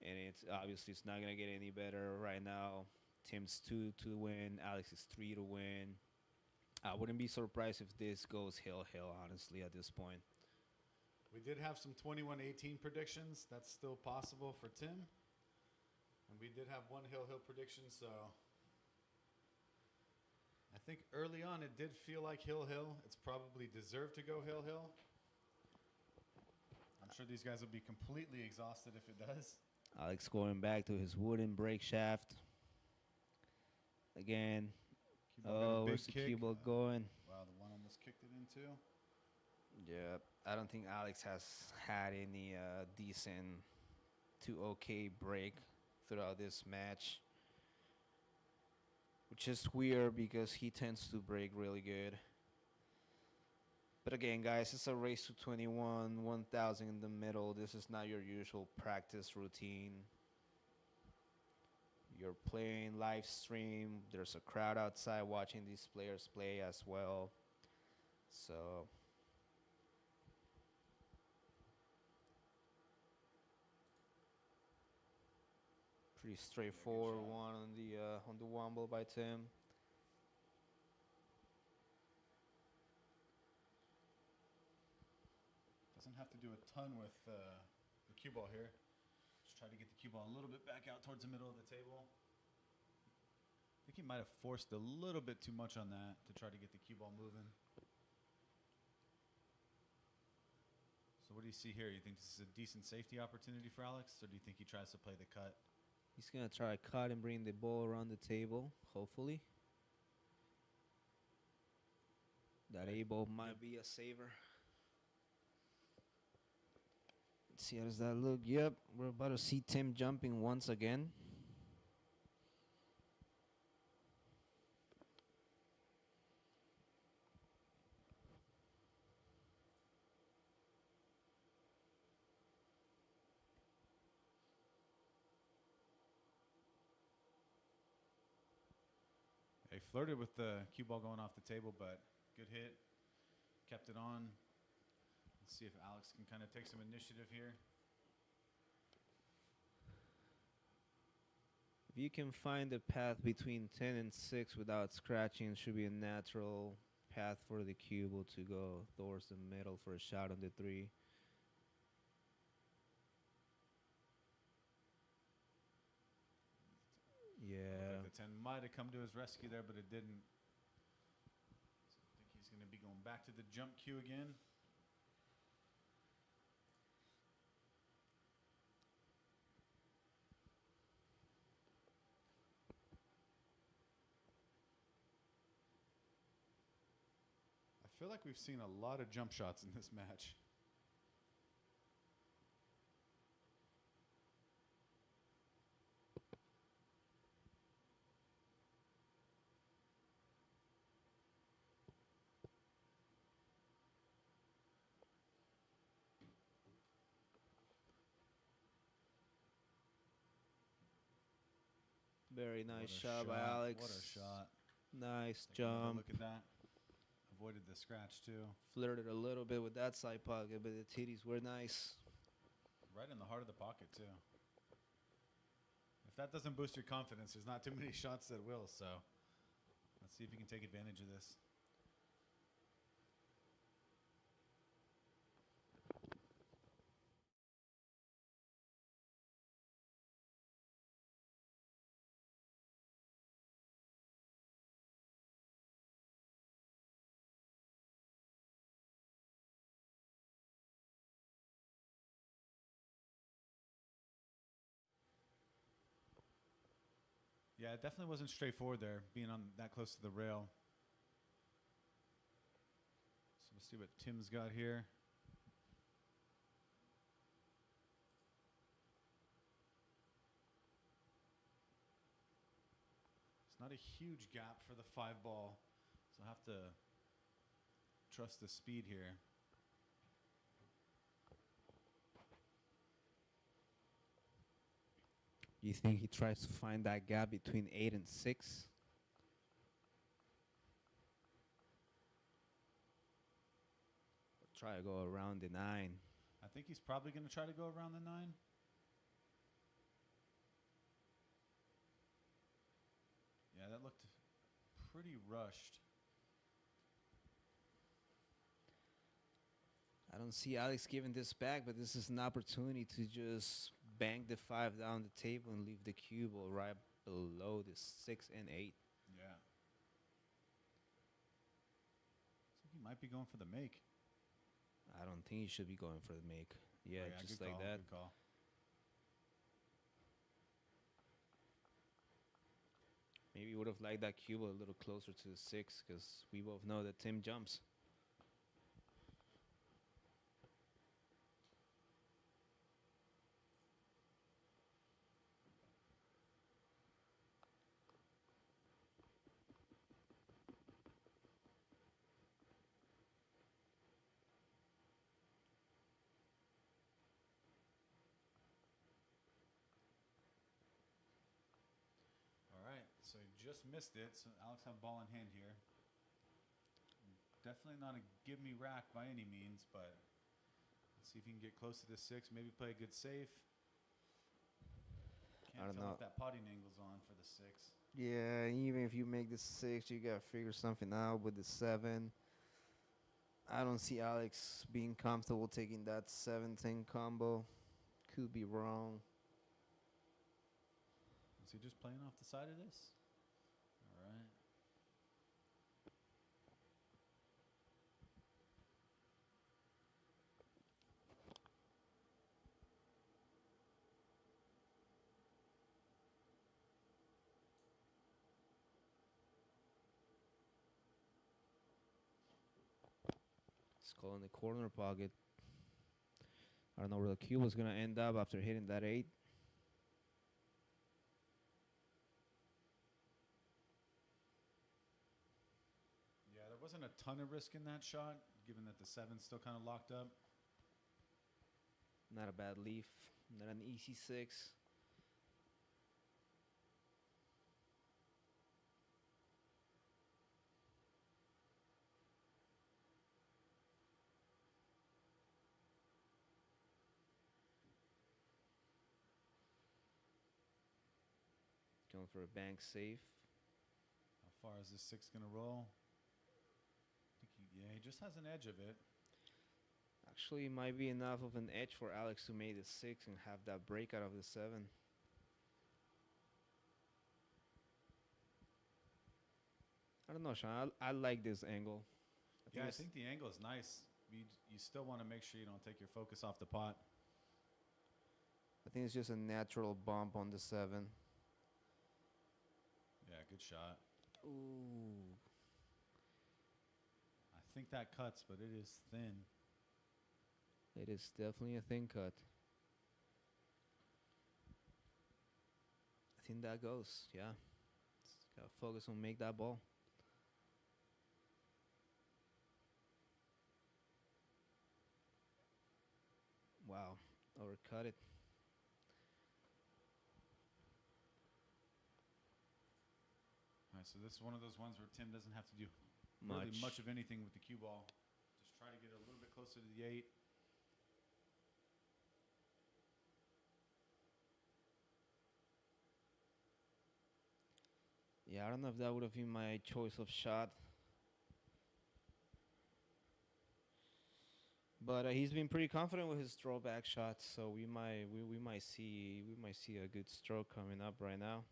B: And it's obviously it's not going to get any better right now. Tim's 2 to win. Alex is 3 to win. I wouldn't be surprised if this goes hill, honestly, at this point.
C: We did have some 21-18 predictions. That's still possible for Tim. And we did have one hill prediction, so I think early on it did feel like hill. It's probably deserved to go hill. I'm sure these guys will be completely exhausted if it does.
B: Alex going back to his wooden brake shaft. Again. Where's the cue ball going?
C: Wow, the one almost kicked it in too.
B: Yeah, I don't think Alex has had any decent to okay break throughout this match. Which is weird because he tends to break really good. But again, guys, it's a race to 21, 1,000 in the middle. This is not your usual practice routine. You're playing live stream. There's a crowd outside watching these players play as well. So pretty straightforward one on the womble by Tim.
C: Doesn't have to do a ton with the cue ball here. Just try to get the cue ball a little bit back out towards the middle of the table. I think he might have forced a little bit too much on that to try to get the cue ball moving. So what do you see here? You think this is a decent safety opportunity for Alex, or do you think he tries to play the cut?
B: He's going to try to cut and bring the ball around the table, hopefully. That A-ball might be a saver. Let's see, how does that look? Yep, we're about to see Tim jumping once again.
C: He flirted with the cue ball going off the table, but good hit. Kept it on. Let's see if Alex can kind of take some initiative here.
B: If you can find a path between 10 and 6 without scratching, it should be a natural path for the cue ball to go towards the middle for a shot on the 3. Yeah.
C: Like the 10 might have come to his rescue there, but it didn't. So I think he's going to be going back to the jump cue again. feel like we've seen a lot of jump shots in this match.
B: Very
C: What
B: nice
C: a
B: shot by Alex.
C: What a shot.
B: Nice
C: Take another
B: jump.
C: look at that. Avoided the scratch too.
B: Flirted a little bit with that side pocket, but the titties were nice.
C: Right in the heart of the pocket too. If that doesn't boost your confidence, there's not too many shots that will. So let's see if you can take advantage of this. Yeah, it definitely wasn't straightforward there, being on that close to the rail. So we'll see what Tim's got here. It's not a huge gap for the 5-ball, so I'll have to trust the speed here.
B: You think he tries to find that gap between 8 and 6? Try to go around the 9.
C: I think he's probably going to try to go around the 9. Yeah, that looked pretty rushed.
B: I don't see Alex giving this back, but this is an opportunity to just bang the 5 down the table and leave the cue ball right below the 6 and 8.
C: Yeah. So he might be going for the make.
B: I don't think he should be going for the make. Yeah,
C: Oh,
B: just
C: good
B: like
C: call,
B: that.
C: Good call.
B: Maybe would have liked that cue ball a little closer to the 6, because we both know that Tim jumps.
C: All right, so he just missed it. So Alex have ball in hand here. Definitely not a give me rack by any means, but let's see if he can get close to the 6. Maybe play a good save. Can't
B: don't
C: tell
B: know.
C: if that potting angle's on for the 6.
B: Yeah, even if you make the 6, you gotta figure something out with the 7. I don't see Alex being comfortable taking that 7-10 combo. Could be wrong.
C: Is he just playing off the side of this? All right.
B: It's call in the corner pocket. I don't know where the cue was gonna end up after hitting that 8.
C: Yeah, there wasn't a ton of risk in that shot, given that the 7's still kind of locked up.
B: Not a bad leaf. Not an easy 6. Going for a bank safe.
C: How far is this 6 going to roll? Yeah, he just has an edge of it.
B: Actually, it might be enough of an edge for Alex to make the 6 and have that break out of the 7. I don't know, Shawn. I like this angle.
C: I think the angle is nice. You still want to make sure you don't take your focus off the pot.
B: I think it's just a natural bump on the 7.
C: Yeah, good shot.
B: Ooh.
C: I think that cuts, but it is thin.
B: It is definitely a thin cut. I think that goes. Yeah. Just gotta focus on make that ball. Wow. Overcut it.
C: All right, so this is one of those ones where Tim doesn't have to do really much of anything with the cue ball. Just try to get a little bit closer to the 8.
B: Yeah, I don't know if that would have been my choice of shot. But he's been pretty confident with his throwback shots, so we might see a good stroke coming up right now.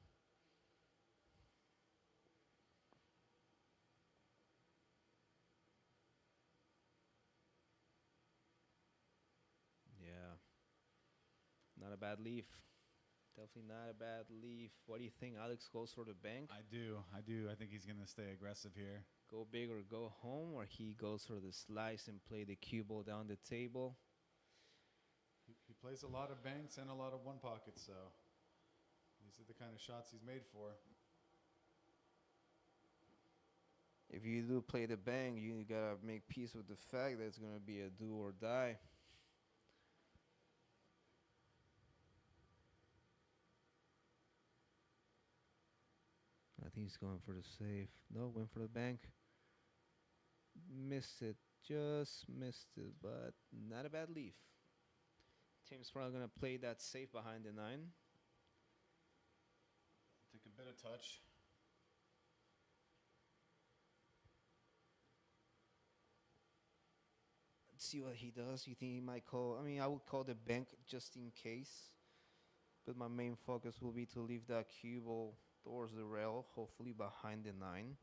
B: Yeah, not a bad leaf. Definitely not a bad leaf. What do you think? Alex goes for the bank?
C: I do. I think he's going to stay aggressive here.
B: Go big or go home, or he goes for the slice and play the cue ball down the table.
C: He plays a lot of banks and a lot of one pockets, so these are the kind of shots he's made for.
B: If you do play the bank, you gotta make peace with the fact that it's gonna be a do or die. I think he's going for the save. No, went for the bank. Missed it. Just missed it, but not a bad leaf. Tim's probably going to play that safe behind the 9.
C: Take a bit of touch.
B: Let's see what he does. You think he might call? I mean, I would call the bank just in case. But my main focus will be to leave that cue ball towards the rail, hopefully behind the 9.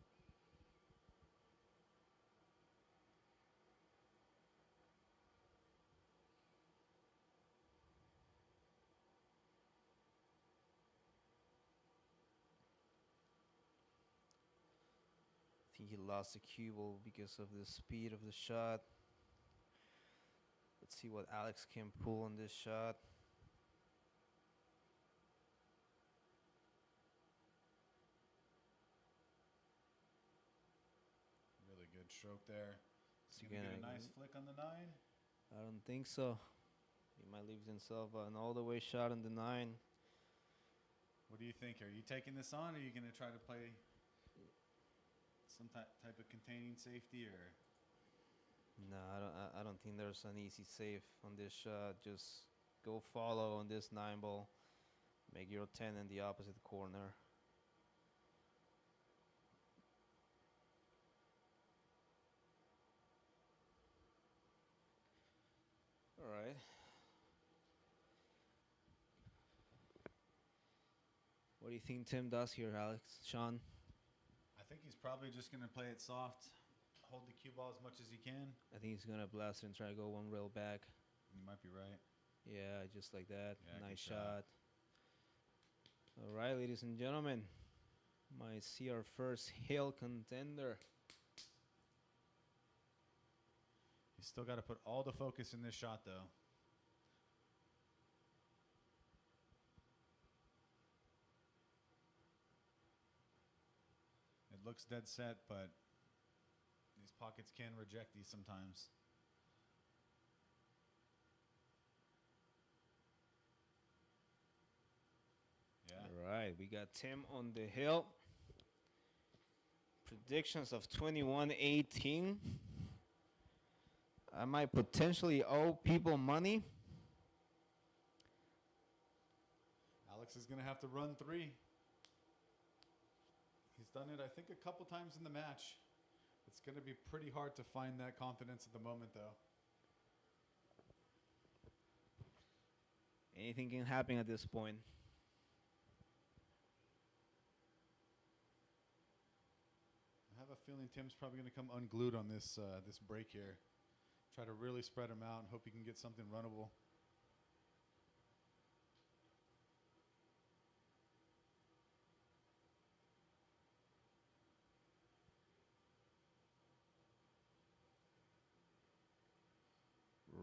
B: I think he lost the cue ball because of the speed of the shot. Let's see what Alex can pull on this shot.
C: Really good stroke there. Is he
B: Again,
C: gonna get a nice flick on the 9?
B: I don't think so. He might leave himself an all-the-way shot on the 9.
C: What do you think? Are you taking this on, or are you gonna try to play some type of containing safety, or?
B: No, I don't think there's an easy save on this shot. Just go follow on this 9 ball. Make your 10 in the opposite corner. All right. What do you think Tim does here, Alex? Shawn?
C: I think he's probably just gonna play it soft, hold the cue ball as much as he can.
B: I think he's going to blast it and try to go one rail back.
C: You might be right.
B: Yeah, just like that.
C: Yeah,
B: Nice
C: good shot.
B: shot. All right, ladies and gentlemen. Might see our first hill contender.
C: He's still got to put all the focus in this shot, though. It looks dead set, but these pockets can reject these sometimes. Yeah.
B: All right, we got Tim on the hill. Predictions of 21-18. I might potentially owe people money.
C: Alex is going to have to run 3. He's done it, I think, a couple times in the match. It's going to be pretty hard to find that confidence at the moment, though.
B: Anything can happen at this point.
C: I have a feeling Tim's probably going to come unglued on this this break here. Try to really spread him out and hope he can get something runnable.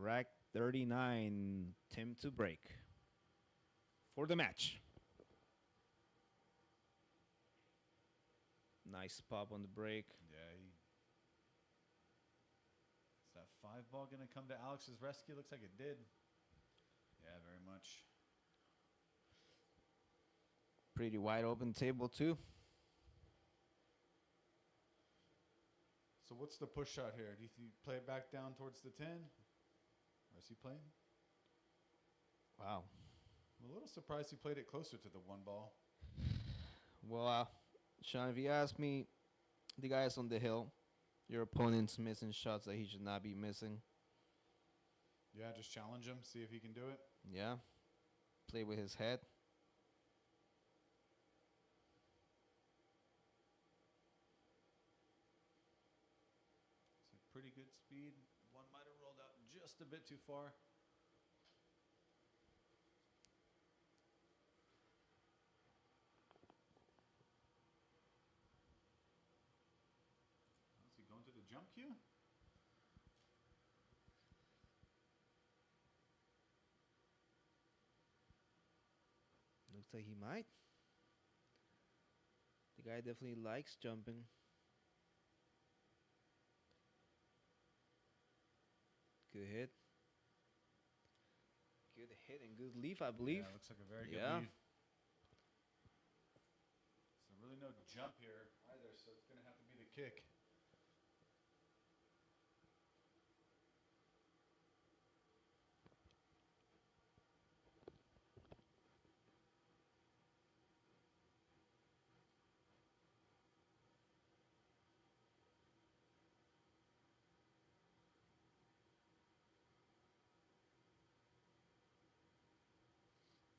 B: Rack 39, Tim to break for the match. Nice pop on the break.
C: Yeah. Is that 5 ball going to come to Alex's rescue? Looks like it did. Yeah, very much.
B: Pretty wide open table too.
C: So what's the push shot here? Do you play it back down towards the 10? Or is he playing?
B: Wow.
C: I'm a little surprised he played it closer to the 1 ball.
B: Well, Shawn, if you ask me, the guy's on the hill. Your opponent's missing shots that he should not be missing.
C: Yeah, just challenge him, see if he can do it.
B: Yeah. Play with his head.
C: It's a pretty good speed. One might have rolled out just a bit too far. Is he going to the jump cue?
B: Looks like he might. The guy definitely likes jumping. Good hit. Good hit and good leaf, I believe.
C: Yeah, looks like a very good
B: Yeah.
C: lead. So really no jump here either, so it's going to have to be the kick.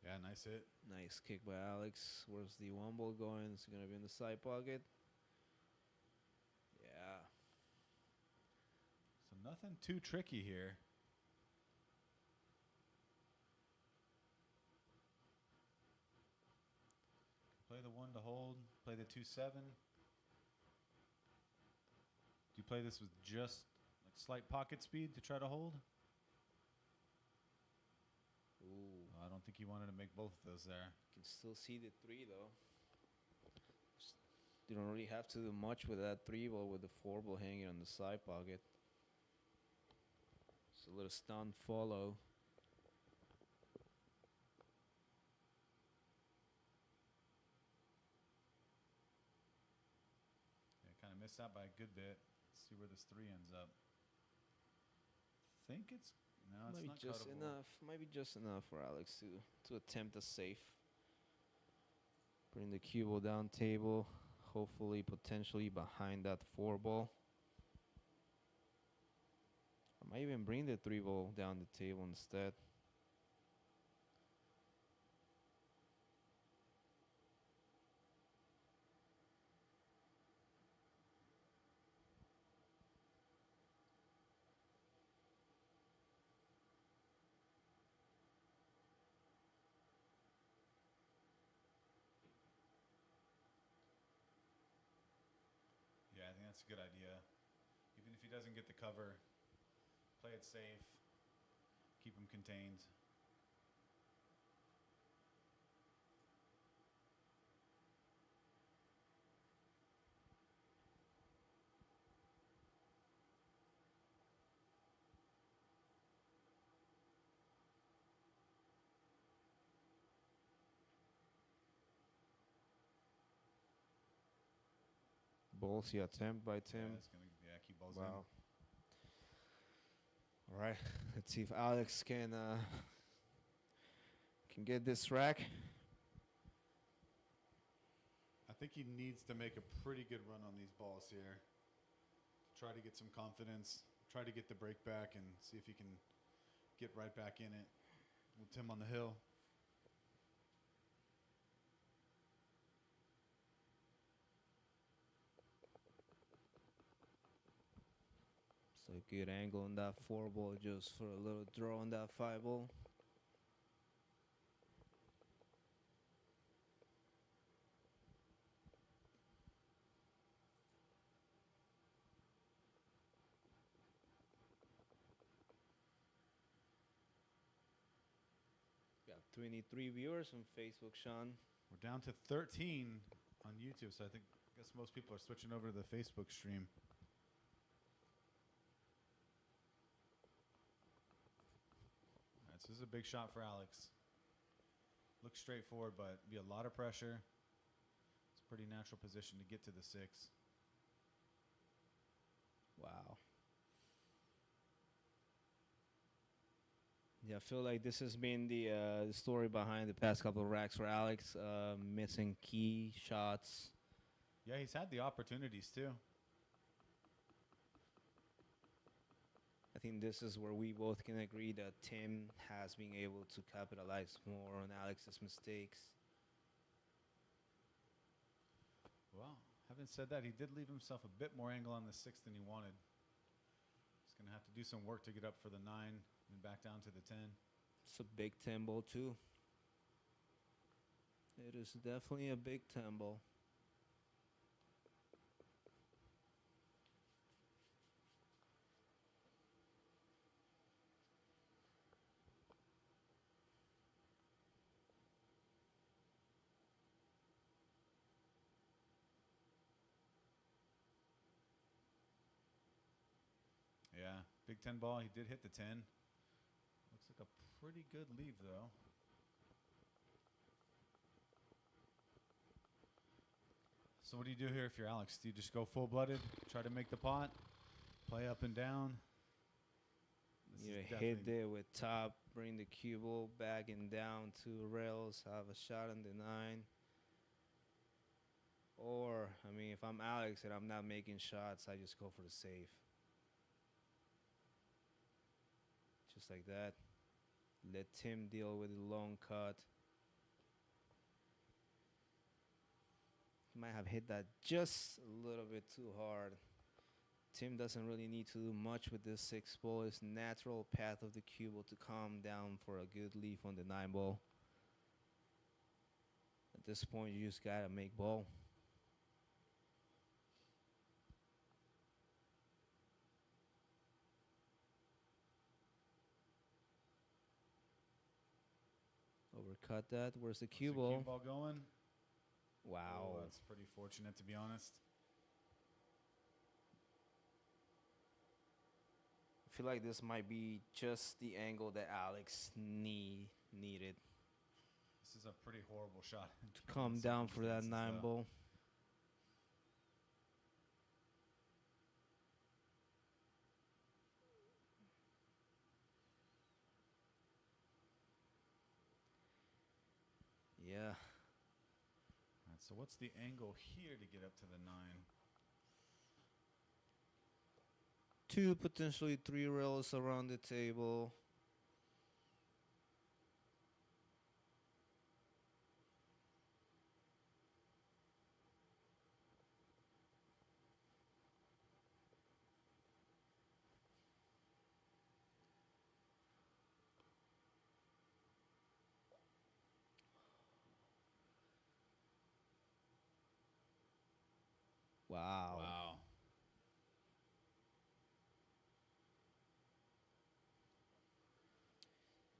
C: Yeah, nice hit.
B: Nice kick by Alex. Where's the 1 ball going? It's going to be in the side pocket. Yeah.
C: So nothing too tricky here. Play the 1 to hold. Play the 2-7. Do you play this with just like slight pocket speed to try to hold?
B: Ooh.
C: I don't think he wanted to make both of those there.
B: Can still see the 3 though. You don't really have to do much with that 3 ball with the 4 ball hanging on the side pocket. It's a little stunned follow.
C: Yeah, kind of missed out by a good bit. Let's see where this 3 ends up. Think it's no, it's
B: Might be
C: not
B: just
C: cuttable.
B: enough. Might be just enough for Alex to attempt a safe. Putting the cue ball down table. Hopefully, potentially behind that 4 ball. I might even bring the 3 ball down the table instead.
C: Yeah, I think that's a good idea. Even if he doesn't get the cover, play it safe, keep him contained.
B: Ballsy attempt by Tim.
C: Yeah, it's gonna keep balls in.
B: Wow. All right, let's see if Alex can get this rack.
C: I think he needs to make a pretty good run on these balls here. Try to get some confidence, try to get the break back, and see if he can get right back in it with Tim on the hill.
B: So good angle on that 4 ball, just for a little draw on that 5 ball. 23 viewers on Facebook, Shawn.
C: We're down to 13 on YouTube, so I guess most people are switching over to the Facebook stream. All right, so this is a big shot for Alex. Looks straightforward, but be a lot of pressure. It's a pretty natural position to get to the 6.
B: Wow. Yeah, I feel like this has been the story behind the past couple of racks for Alex. Missing key shots.
C: Yeah, he's had the opportunities too.
B: I think this is where we both can agree that Tim has been able to capitalize more on Alex's mistakes.
C: Well, having said that, he did leave himself a bit more angle on the 6 than he wanted. He's going to have to do some work to get up for the 9 and back down to the 10.
B: It's a big 10 ball too. It is definitely a big 10 ball.
C: Yeah, big 10 ball. He did hit the 10. Looks like a pretty good leave, though. So what do you do here if you're Alex? Do you just go full-blooded, try to make the pot, play up and down?
B: You hit there with top, bring the cue ball back and down to rails, have a shot on the 9. Or, I mean, if I'm Alex and I'm not making shots, I just go for the save. Just like that. Let Tim deal with the long cut. Might have hit that just a little bit too hard. Tim doesn't really need to do much with this 6 ball. It's natural path of the cue ball to calm down for a good leaf on the 9 ball. At this point, you just gotta make ball. Overcut that. Where's the cue ball?
C: Cue ball going?
B: Wow.
C: Oh, that's pretty fortunate, to be honest.
B: I feel like this might be just the angle that Alex needed
C: This is a pretty horrible shot.
B: to calm down for that 9
C: though.
B: ball. Yeah.
C: All right, so what's the angle here to get up to the 9?
B: 2, potentially 3 rails around the table. Wow.
C: Wow.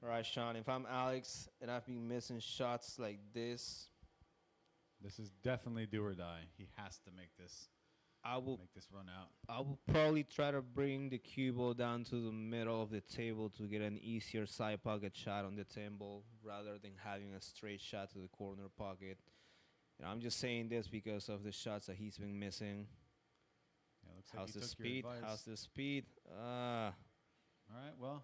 B: All right, Shawn, if I'm Alex and I've been missing shots like this,
C: This is definitely do or die. He has to make this
B: I will
C: run out.
B: I will probably try to bring the cue ball down to the middle of the table to get an easier side pocket shot on the 10 ball rather than having a straight shot to the corner pocket. And I'm just saying this because of the shots that he's been missing.
C: Yeah, looks
B: How's
C: like
B: the
C: he took your
B: speed?
C: advice.
B: How's the speed?
C: All right, well,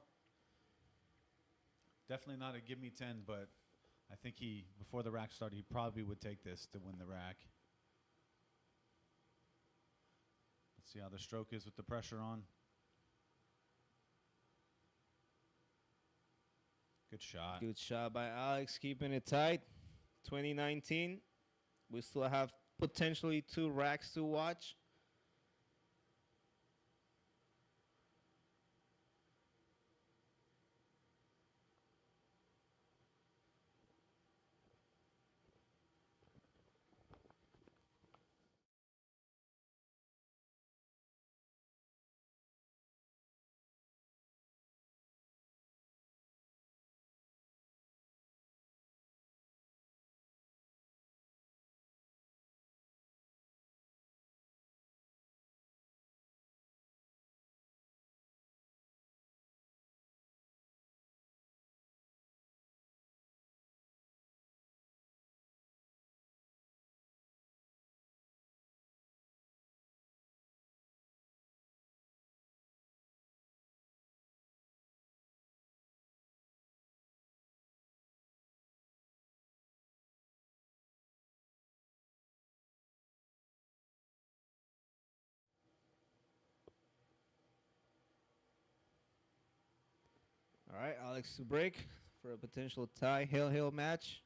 C: definitely not a give me 10, but I think before the rack started, he probably would take this to win the rack. Let's see how the stroke is with the pressure on. Good shot.
B: Good shot by Alex, keeping it tight. 2019. We still have potentially 2 racks to watch. right, Alex to break for a potential tie. Hill match.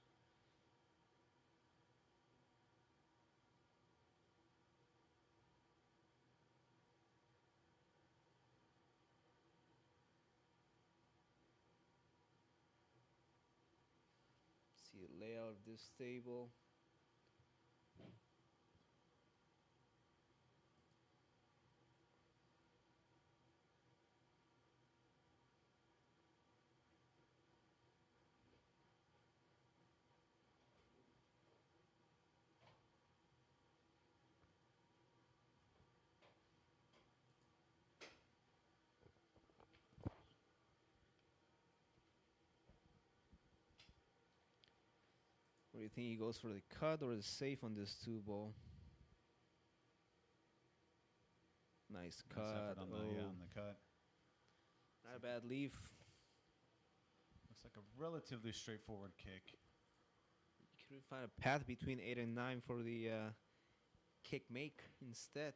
B: See the layout of this table. What do you think, he goes for the cut or the safe on this 2-ball? Nice cut.
C: Nice effort on
B: Oh,
C: on the cut.
B: not a bad leaf.
C: Looks like a relatively straightforward kick.
B: You could find a path between 8 and 9 for the kick make instead.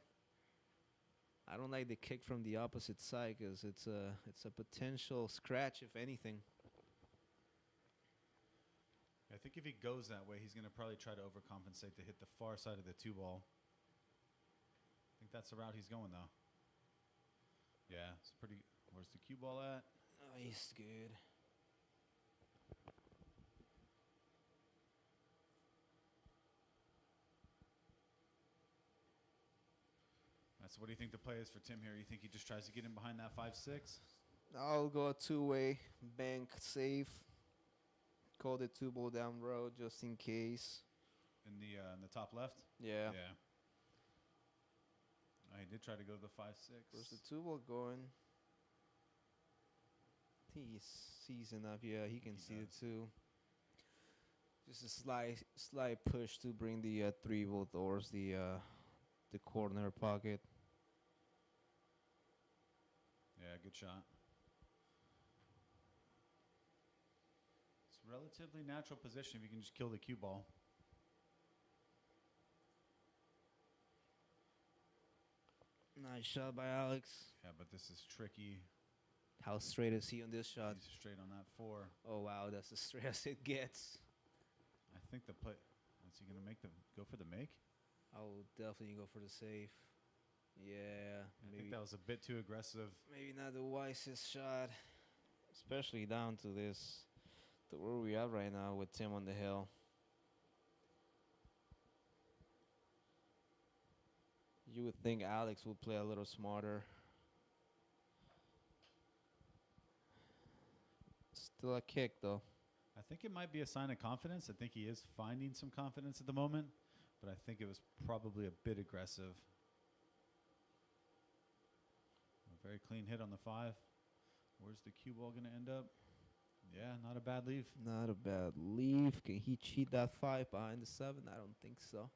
B: I don't like the kick from the opposite side because it's a potential scratch if anything.
C: I think if he goes that way, he's going to probably try to overcompensate to hit the far side of the 2-ball. I think that's the route he's going, though. Yeah, it's pretty. Where's the cue ball at?
B: Oh, he's good.
C: So what do you think the play is for Tim here? You think he just tries to get in behind that 5-6?
B: I'll go a 2-way bank save. Call the 2-ball down road just in case.
C: In the top left?
B: Yeah.
C: Yeah. He did try to go to the 5-6.
B: Where's the 2-ball going? I think he sees enough. Yeah, he can see
C: does.
B: the 2. Just a slight push to bring the 3-ball towards the corner pocket.
C: Yeah, good shot. It's relatively natural position if you can just kill the cue ball.
B: Nice shot by Alex.
C: Yeah, but this is tricky.
B: How straight is he on this shot?
C: He's straight on that 4.
B: Oh wow, that's as straight as it gets.
C: I think the play. Is he gonna go for the make?
B: I will definitely go for the save. Yeah,
C: I think that was a bit too aggressive.
B: maybe not the wisest shot, especially down to where we are right now with Tim on the hill. You would think Alex would play a little smarter. Still a kick though.
C: I think it might be a sign of confidence. I think he is finding some confidence at the moment, but I think it was probably a bit aggressive. A very clean hit on the 5. Where's the cue ball going to end up? Yeah, not a bad leave.
B: Not a bad leave. Can he cheat that 5 behind the 7? I don't think so.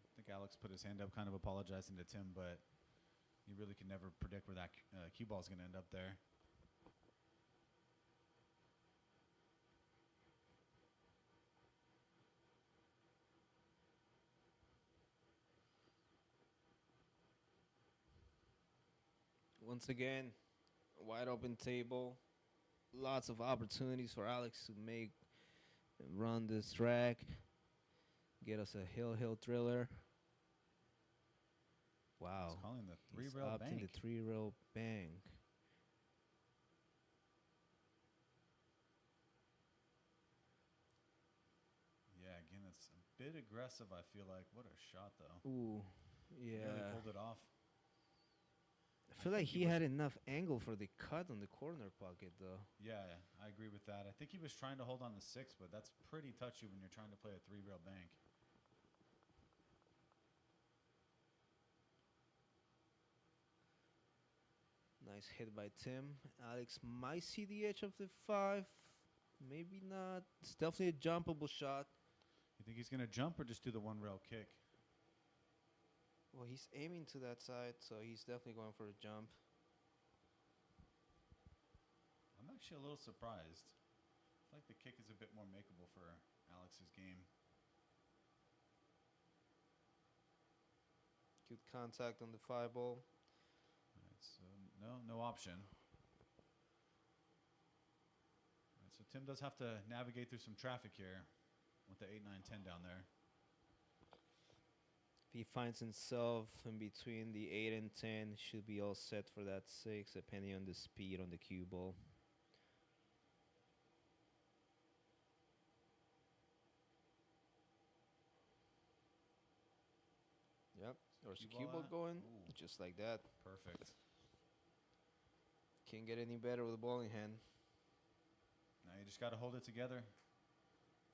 C: I think Alex put his hand up kind of apologizing to Tim, but you really can never predict where that cue ball is going to end up there.
B: Once again, wide open table. Lots of opportunities for Alex to make and run this track. Get us a hill thriller. Wow.
C: He's calling the
B: He's
C: 3-rail
B: up
C: bank.
B: in the 3-rail bank.
C: Yeah, again, it's a bit aggressive, I feel like. What a shot, though.
B: Ooh,
C: He really
B: yeah.
C: pulled it off.
B: I feel like he had enough angle for the cut on the corner pocket, though.
C: Yeah, I agree with that. I think he was trying to hold on the 6, but that's pretty touchy when you're trying to play a 3-rail bank.
B: Nice hit by Tim. Alex might see the edge of the 5. Maybe not. It's definitely a jumpable shot.
C: You think he's going to jump or just do the 1-rail kick?
B: Well, he's aiming to that side, so he's definitely going for a jump.
C: I'm actually a little surprised. I feel like the kick is a bit more makeable for Alex's game.
B: Good contact on the 5 ball.
C: All right, so no option. Tim does have to navigate through some traffic here with the 8, 9, 10 down there.
B: If he finds himself in between the 8 and 10, should be all set for that 6, depending on the speed on the cue ball. Yep, there's the
C: Cue
B: cue
C: ball
B: ball
C: out.
B: going,
C: Ooh.
B: just like that.
C: Perfect.
B: Can't get any better with a ball in hand.
C: Now you just got to hold it together.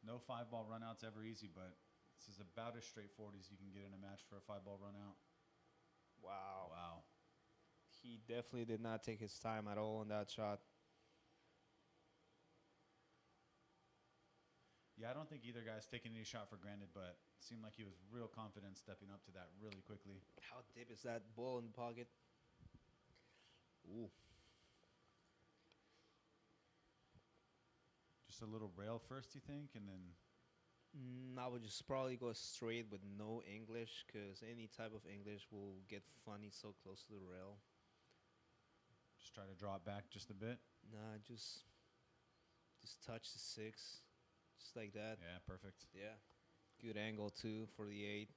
C: No 5-ball runouts ever easy, but this is about as straightforward as you can get in a match for a 5-ball runout.
B: Wow.
C: Wow.
B: He definitely did not take his time at all on that shot.
C: Yeah, I don't think either guy's taking any shot for granted, but it seemed like he was real confident stepping up to that really quickly.
B: How deep is that ball in the pocket? Ooh.
C: Just a little rail first, you think, and then
B: I would just probably go straight with no English, because any type of English will get funny so close to the rail.
C: just try to draw it back just a bit.
B: Nah, just touch the 6, just like that.
C: Yeah, perfect.
B: Yeah, good angle too for the 8.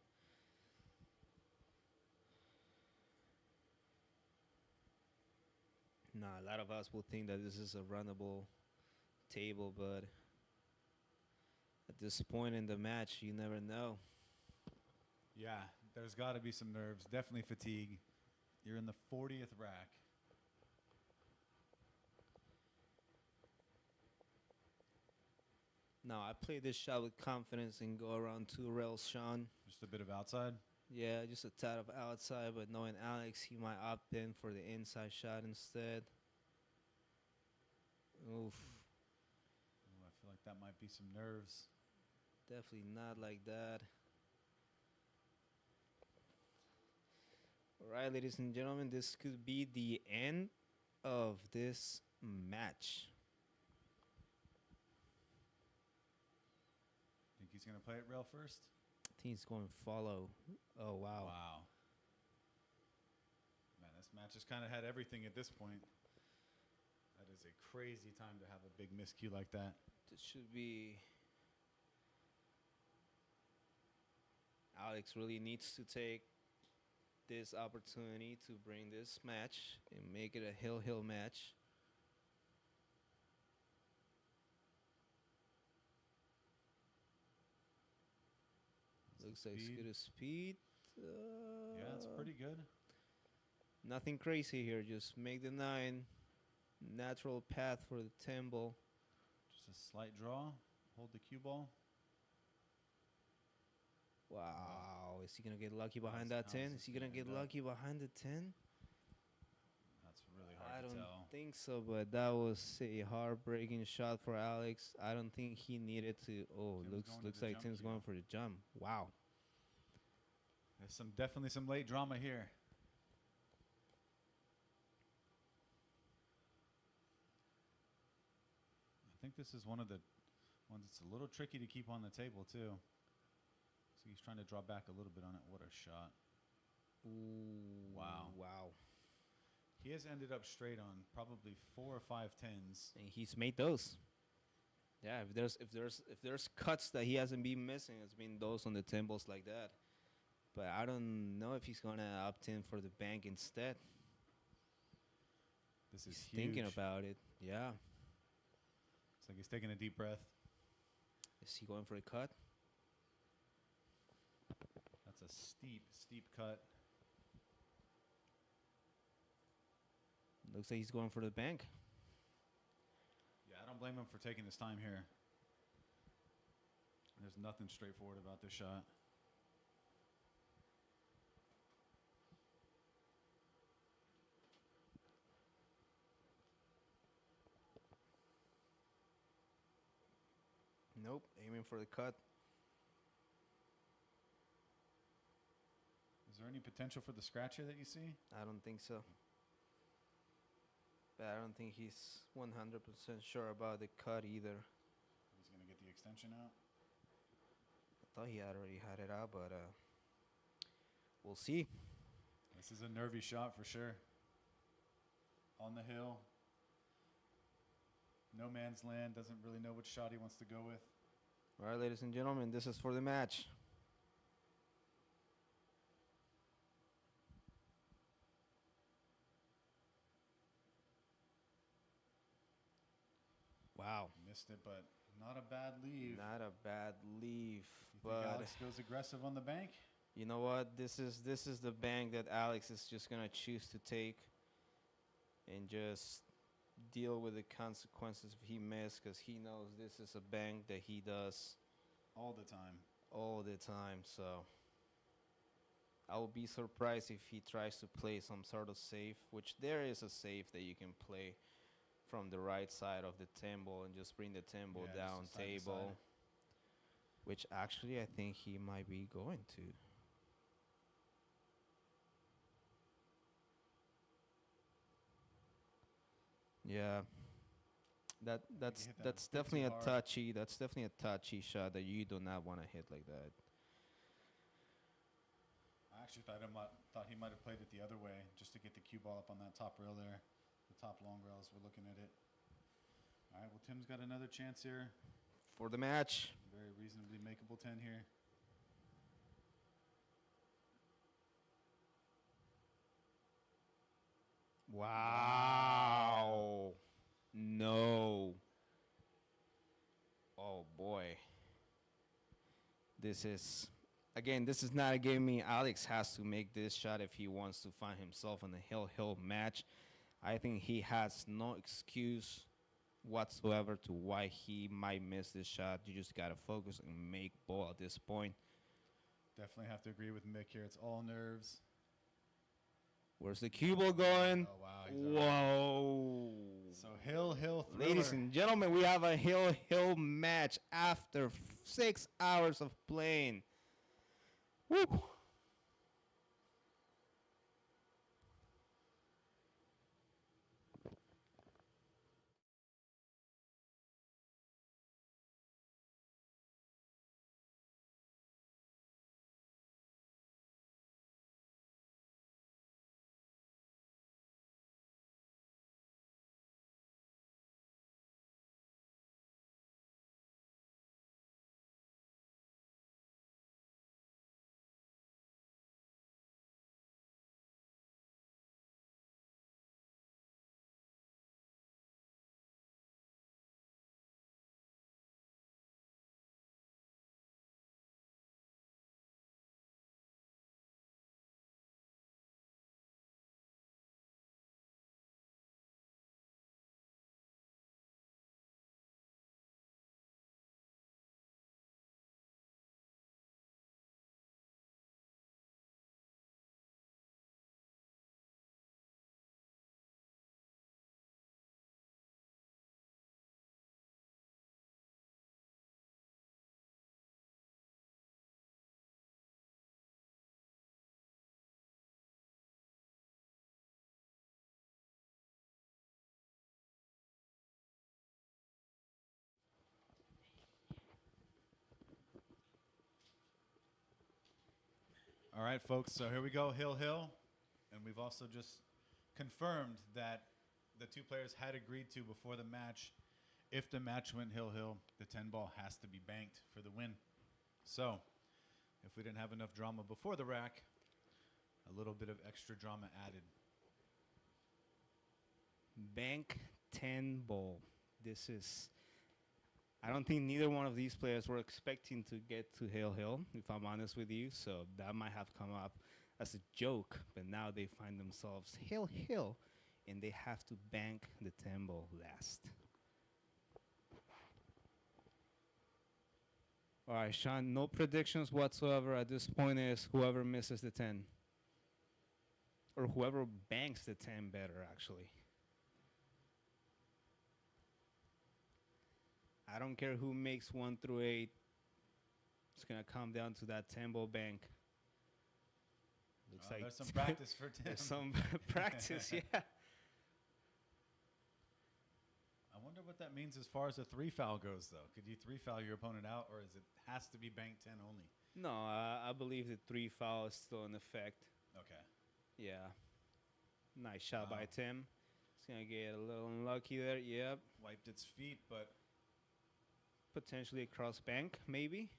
B: Nah, a lot of us will think that this is a runnable table, but at this point in the match, you never know.
C: Yeah, there's got to be some nerves. Definitely fatigue. You're in the 40th rack.
B: Now, I play this shot with confidence and go around 2 rails, Shawn.
C: Just a bit of outside.
B: Yeah, just a tad of outside, but knowing Alex, he might opt in for the inside shot instead. Oof,
C: Ooh, I feel like that might be some nerves.
B: definitely not like that. All right, ladies and gentlemen, this could be the end of this match.
C: Think he's going to play it rail first?
B: I think he's going to follow. Oh, wow.
C: Wow. Man, this match has kind of had everything at this point. That is a crazy time to have a big miscue like that.
B: This should be... Alex really needs to take this opportunity to bring this match and make it a hill match. Looks like it's good as speed.
C: Yeah, it's pretty good.
B: Nothing crazy here. Just make the 9. Natural path for the 10 ball.
C: Just a slight draw. Hold the cue ball.
B: Wow. Is he going to get lucky behind
C: How's-
B: that 10?
C: how's
B: Is
C: this
B: he going to
C: gonna
B: get
C: end up?
B: lucky behind the 10?
C: That's really
B: I
C: hard to
B: don't
C: tell.
B: think so, but that was a heartbreaking shot for Alex. I don't think he needed to. Oh,
C: Tim's
B: looks
C: going to
B: looks
C: the
B: like
C: jump
B: Tim's
C: cue.
B: going for the jump. Wow.
C: There's definitely some late drama here. I think this is one of the ones that's a little tricky to keep on the table too. So he's trying to draw back a little bit on it. What a shot.
B: Ooh.
C: Wow.
B: Wow.
C: He has ended up straight on probably 4 or 5 10s.
B: And he's made those. Yeah, if there's cuts that he hasn't been missing, it's been those on the 10 balls like that. But I don't know if he's gonna opt in for the bank instead.
C: This is
B: He's
C: huge.
B: thinking about it. Yeah.
C: It's like he's taking a deep breath.
B: Is he going for a cut?
C: That's a steep, steep cut.
B: Looks like he's going for the bank.
C: Yeah, I don't blame him for taking his time here. There's nothing straightforward about this shot.
B: Nope, aiming for the cut.
C: Is there any potential for the scratch here that you see?
B: I don't think so. But I don't think he's 100% sure about the cut either.
C: He's going to get the extension out.
B: I thought he had already had it out, but we'll see.
C: This is a nervy shot for sure. On the hill. No man's land, doesn't really know which shot he wants to go with.
B: All right, ladies and gentlemen, this is for the match. Wow.
C: Missed it, but not a bad leave.
B: Not a bad leave,
C: You think
B: but
C: Alex goes aggressive on the bank?
B: you know what? This is the bank that Alex is just gonna choose to take, and just deal with the consequences if he missed, because he knows this is a bank that he does
C: All the time.
B: all the time. So I will be surprised if he tries to play some sort of safe, which there is a safe that you can play from the right side of the table and just bring the table
C: Yeah, just
B: down
C: a side to
B: table,
C: side.
B: which actually I think he might be going to. Yeah. That's
C: hit that a
B: that's
C: bit too
B: definitely a
C: hard.
B: touchy shot that you do not want to hit like that.
C: I actually thought he might have played it the other way just to get the cue ball up on that top rail there. The top long rail as we're looking at it. All right, well, Tim's got another chance here.
B: For the match.
C: Very reasonably makeable 10 here.
B: Wow. No. Oh boy. This is not a game. Alex has to make this shot if he wants to find himself in a hill match. I think he has no excuse whatsoever to why he might miss this shot. You just gotta focus and make ball at this point.
C: Definitely have to agree with Mick here. It's all nerves.
B: Where's the cue ball going?
C: Oh, wow.
B: Whoa.
C: So Hill thriller.
B: Ladies and gentlemen, we have a hill match after 6 hours of playing. Woo.
C: All right, folks. So here we go, Hill. And we've also just confirmed that the two players had agreed to before the match. If the match went Hill, the 10 ball has to be banked for the win. So if we didn't have enough drama before the rack, a little bit of extra drama added.
B: Bank 10 ball. This is. I don't think neither one of these players were expecting to get to Hill, if I'm honest with you. So that might have come up as a joke, but now they find themselves Hill, and they have to bank the 10 ball last. All right, Shawn, no predictions whatsoever at this point. Is whoever misses the 10. Or whoever banks the 10 better, actually. I don't care who makes 1 through 8. It's going to come down to that 10 ball bank. Looks like
C: There's some practice for Tim.
B: there's some practice, yeah.
C: I wonder what that means as far as a 3 foul goes, though. Could you 3 foul your opponent out, or is it has to be bank 10 only?
B: No, I believe the 3 foul is still in effect.
C: Okay.
B: Yeah. Nice shot by
C: Wow.
B: Tim. It's gonna get a little unlucky there. Yep.
C: Wiped its feet, but
B: Potentially a cross bank, maybe.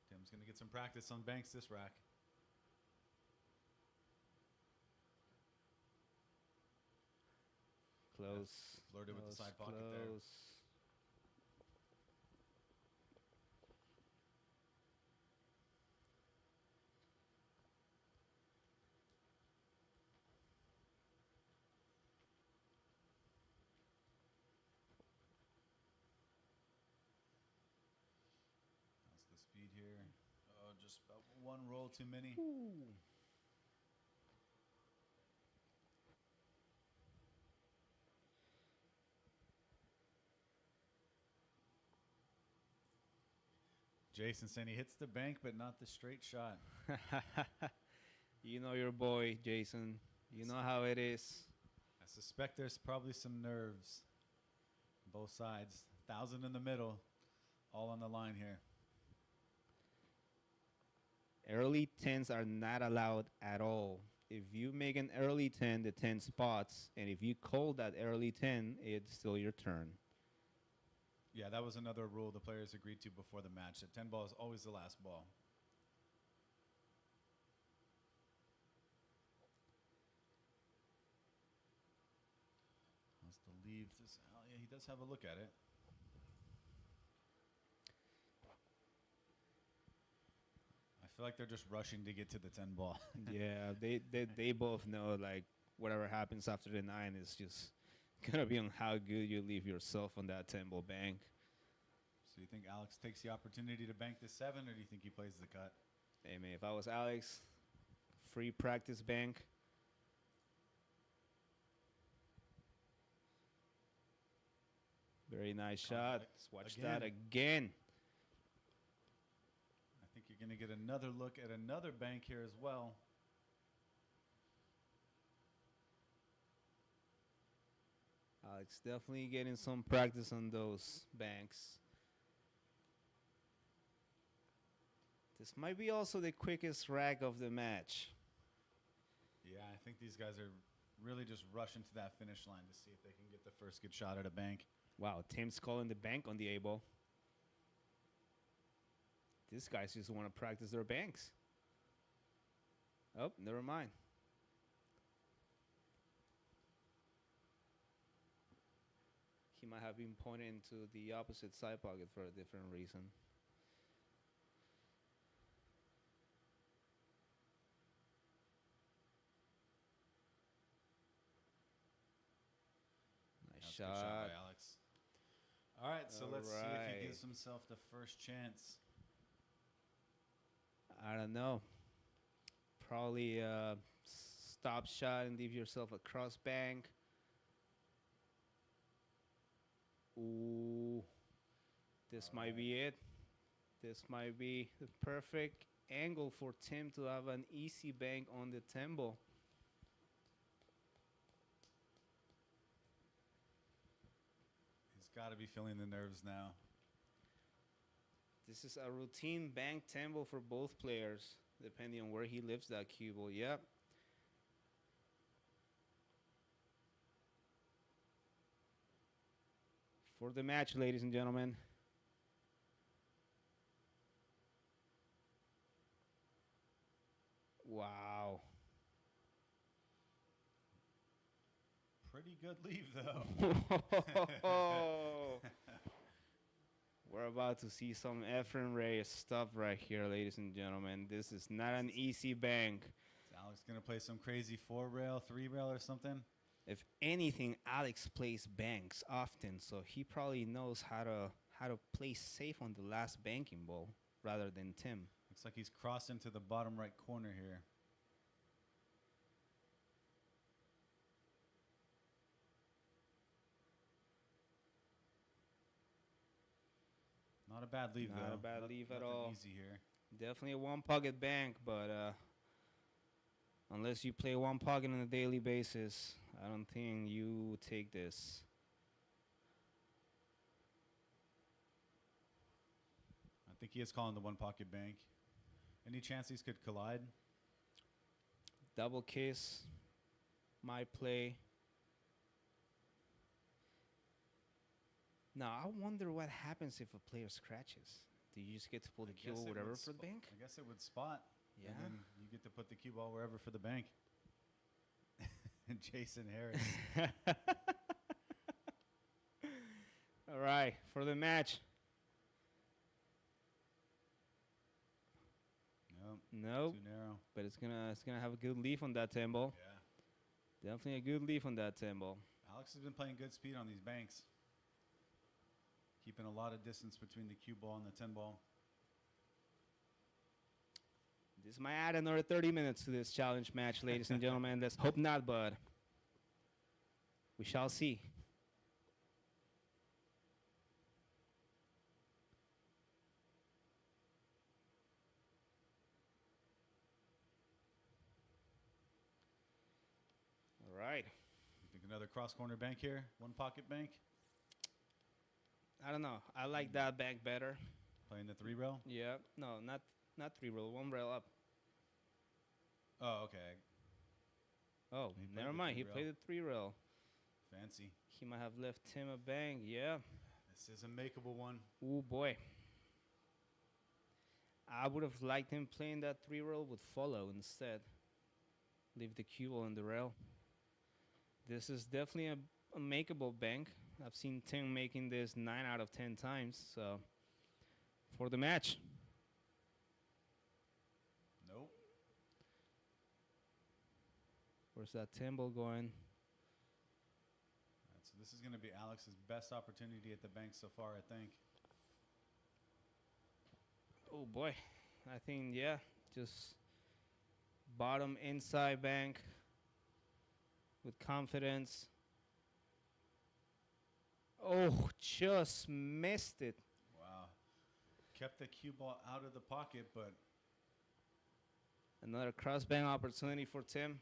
C: Tim's going to get some practice on banks this rack.
B: Close.
C: Flirted with the
B: close,
C: side pocket there.
B: close.
C: How's the speed here? Oh, just about one roll too many.
B: Ooh.
C: Jason saying he hits the bank, but not the straight shot.
B: You know your boy, Jason. You know how it is.
C: I suspect there's probably some nerves. Both sides. 1,000 in the middle. All on the line here.
B: Early 10s are not allowed at all. If you make an early 10, the 10 spots, and if you call that early 10, it's still your turn.
C: Yeah, that was another rule the players agreed to before the match. That 10 ball is always the last ball. Wants to leave this out. Yeah, he does have a look at it. I feel like they're just rushing to get to the 10 ball.
B: Yeah, they both know, like, whatever happens after the 9 is just gonna be on how good you leave yourself on that 10 ball bank.
C: So you think Alex takes the opportunity to bank the 7, or do you think he plays the cut?
B: Hey man, if I was Alex, free practice bank. Very nice shot. Let's watch that again.
C: I think you're going to get another look at another bank here as well.
B: Alex definitely getting some practice on those banks. This might be also the quickest rack of the match.
C: Yeah, I think these guys are really just rushing to that finish line to see if they can get the first good shot at a bank.
B: Wow, Tim's calling the bank on the A ball. These guys just want to practice their banks. Oh, never mind. He might have been pointing to the opposite side pocket for a different reason. Nice
C: That's a good shot
B: shot.
C: by Alex. All right, so let's see if
B: Alright.
C: he gives himself the first chance.
B: I don't know. Probably stop shot and leave yourself a cross bank. Ooh, this might be it. This might be the perfect angle for Tim to have an easy bank on the 10 ball.
C: He's got to be feeling the nerves now.
B: This is a routine bank 10 ball for both players, depending on where he lives that cue ball. Yep. For the match, ladies and gentlemen. Wow.
C: Pretty good leave, though.
B: We're about to see some Efren Reyes stuff right here, ladies and gentlemen. This is not an easy bank.
C: Is Alex going to play some crazy 4-rail, 3-rail or something?
B: If anything, Alex plays banks often, so he probably knows how to play safe on the last banking ball rather than Tim.
C: Looks like he's crossed into the bottom right corner here. Not a bad leave, though.
B: Not a bad leave at
C: nothing
B: all.
C: Easy here.
B: Definitely a one pocket bank, but unless you play one pocket on a daily basis, I don't think you take this.
C: I think he is calling the one pocket bank. Any chance these could collide?
B: Double kiss my play. Now, I wonder what happens if a player scratches. Do you just get to pull the cue
C: guess
B: ball
C: it
B: whatever
C: would
B: for the bank?
C: I guess it would spot.
B: Yeah.
C: And then you get to put the cue ball wherever for the bank. And Jason Harris.
B: All right, for the match.
C: Nope.
B: Nope.
C: Too narrow.
B: But it's gonna have a good leaf on that 10 ball.
C: Yeah.
B: Definitely a good leaf on that 10 ball.
C: Alex has been playing good speed on these banks. Keeping a lot of distance between the cue ball and the 10 ball.
B: This might add another 30 minutes to this challenge match, ladies and gentlemen. Let's hope not, but we shall see. All right.
C: You think another cross corner bank here? One pocket bank?
B: I don't know. I like that bank better.
C: Playing the 3 rail?
B: Yeah. No, not 3 rail. 1 rail up.
C: Oh, okay.
B: Oh,
C: He played
B: never
C: the
B: mind. He
C: 3 rail.
B: played the 3 rail.
C: Fancy.
B: He might have left him a bank. Yeah.
C: This is a makeable one.
B: Ooh, boy. I would have liked him playing that 3 rail with follow instead. Leave the cue ball on the rail. This is definitely a makeable bank. I've seen Tim making this 9 out of 10 times. So, for the match.
C: Nope.
B: Where's that 10 ball going?
C: All right, so this is going to be Alex's best opportunity at the bank so far, I think.
B: Oh, boy. I think, yeah, just bottom inside bank with confidence. Oh, just missed it.
C: Wow. Kept the cue ball out of the pocket, but
B: Another cross bang opportunity for Tim.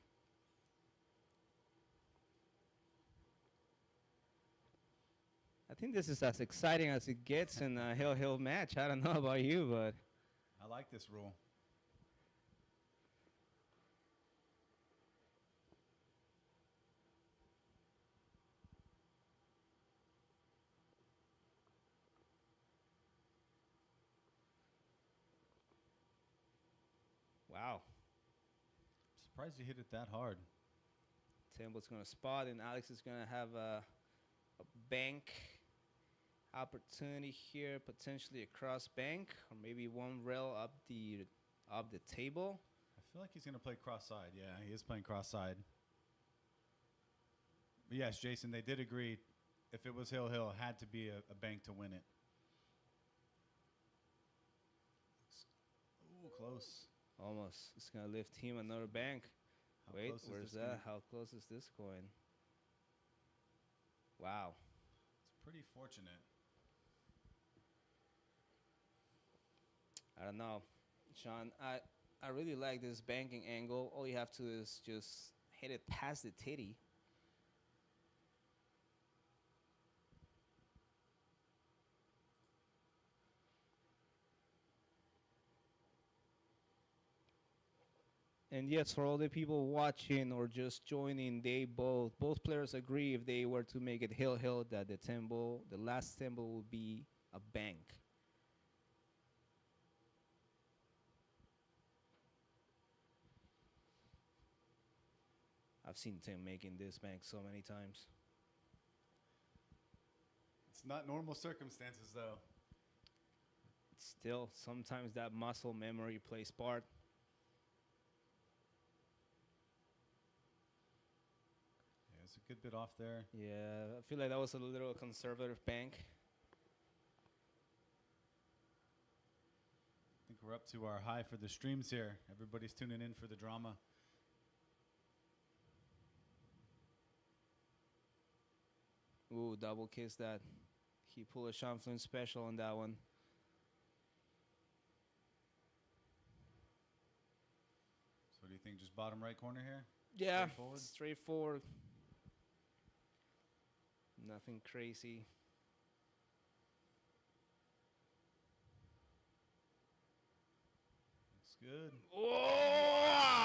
B: I think this is as exciting as it gets in a hill match. I don't know about you, but
C: I like this rule.
B: wow.
C: Surprised you hit it that hard.
B: Tim was going to spot, and Alex is going to have a bank opportunity here, potentially a cross bank, or maybe 1 rail up the table.
C: I feel like he's going to play cross-side. Yeah, he is playing cross-side. But yes, Jason, they did agree. If it was hill, it had to be a bank to win it. Ooh, close.
B: Almost. It's going to lift him another bank.
C: How
B: Wait,
C: close is
B: where's
C: this
B: that?
C: gonna-
B: How close is this going? Wow.
C: It's pretty fortunate.
B: I don't know. Shawn, I really like this banking angle. All you have to do is just hit it past the titty. And yes, for all the people watching or just joining, they both players agree if they were to make it hill that the last temple will be a bank. I've seen Tim making this bank so many times.
C: It's not normal circumstances, though.
B: Still, sometimes that muscle memory plays part.
C: Yeah, it's a good bit off there.
B: Yeah, I feel like that was a little conservative bank.
C: I think we're up to our high for the streams here. Everybody's tuning in for the drama.
B: Ooh, double kiss that. He pulled a Shawn Flynn special on that one.
C: So what do you think? Just bottom right corner here?
B: Yeah,
C: Straightforward?
B: straightforward. Nothing crazy.
C: Looks good.
B: Wow!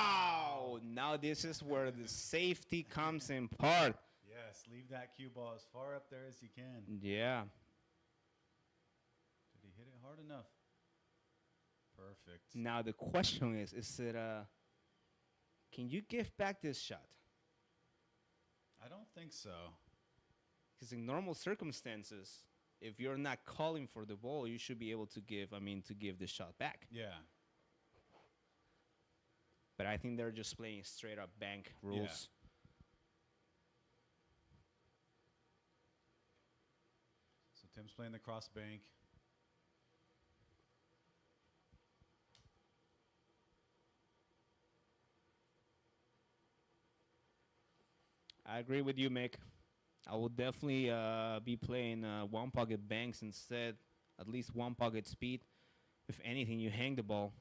B: Now Now this is where the safety comes in part.
C: Yes, leave that cue ball as far up there as you can.
B: Yeah.
C: Did he hit it hard enough? Perfect.
B: Now the question is it can you give back this shot?
C: I don't think so.
B: Because in normal circumstances, if you're not calling for the ball, you should be able to give the shot back.
C: Yeah.
B: But I think they're just playing straight up bank rules.
C: So Tim's playing the cross bank.
B: I agree with you, Mick. I will definitely be playing one pocket banks instead, at least one pocket speed. If anything, you hang the ball.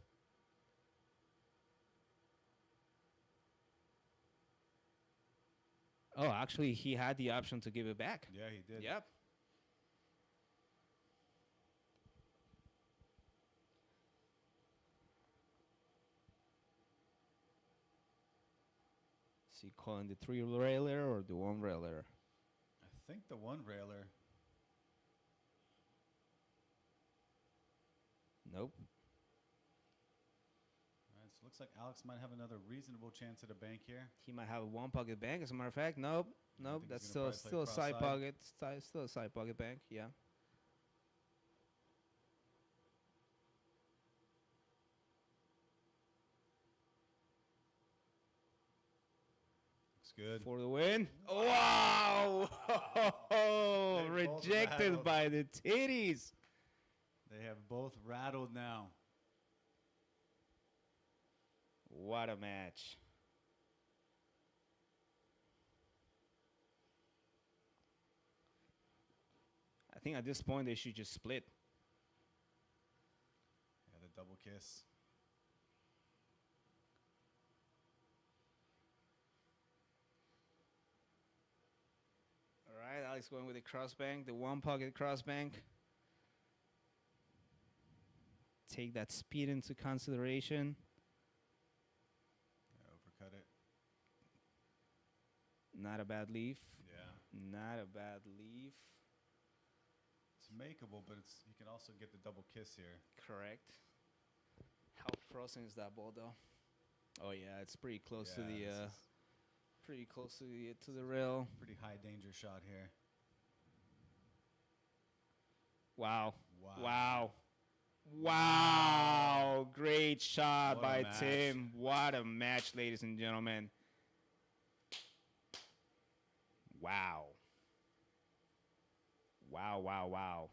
B: Oh, actually, he had the option to give it back.
C: Yeah, he did.
B: Yep. Is he calling the 3-railer or the 1-railer?
C: I think the 1-railer.
B: Nope.
C: All right, so looks like Alex might have another reasonable chance at a bank here.
B: He might have a one pocket bank. As a matter of fact, nope.
C: think
B: That's
C: he's gonna
B: still
C: probably
B: a
C: play
B: side
C: cross-side.
B: pocket. Still a side pocket bank. Yeah.
C: Looks good.
B: For the win. Wow!
C: They both
B: Rejected
C: rattled.
B: by the titties.
C: They have both rattled now.
B: What a match. I think at this point they should just split.
C: Yeah, the double kiss.
B: All right, Alex going with the cross bank, the one pocket cross bank. Take that speed into consideration.
C: Yeah, overcut it.
B: Not a bad leaf.
C: Yeah.
B: Not a bad leaf.
C: It's makeable, but you can also get the double kiss here.
B: Correct. How frozen is that ball though? Oh yeah, it's pretty close to the
C: this is
B: pretty close to the rail.
C: pretty high danger shot here.
B: Wow.
C: Wow.
B: Wow. Wow. Great shot
C: What a
B: by
C: match.
B: Tim. What a match, ladies and gentlemen. Wow. Wow, wow, wow.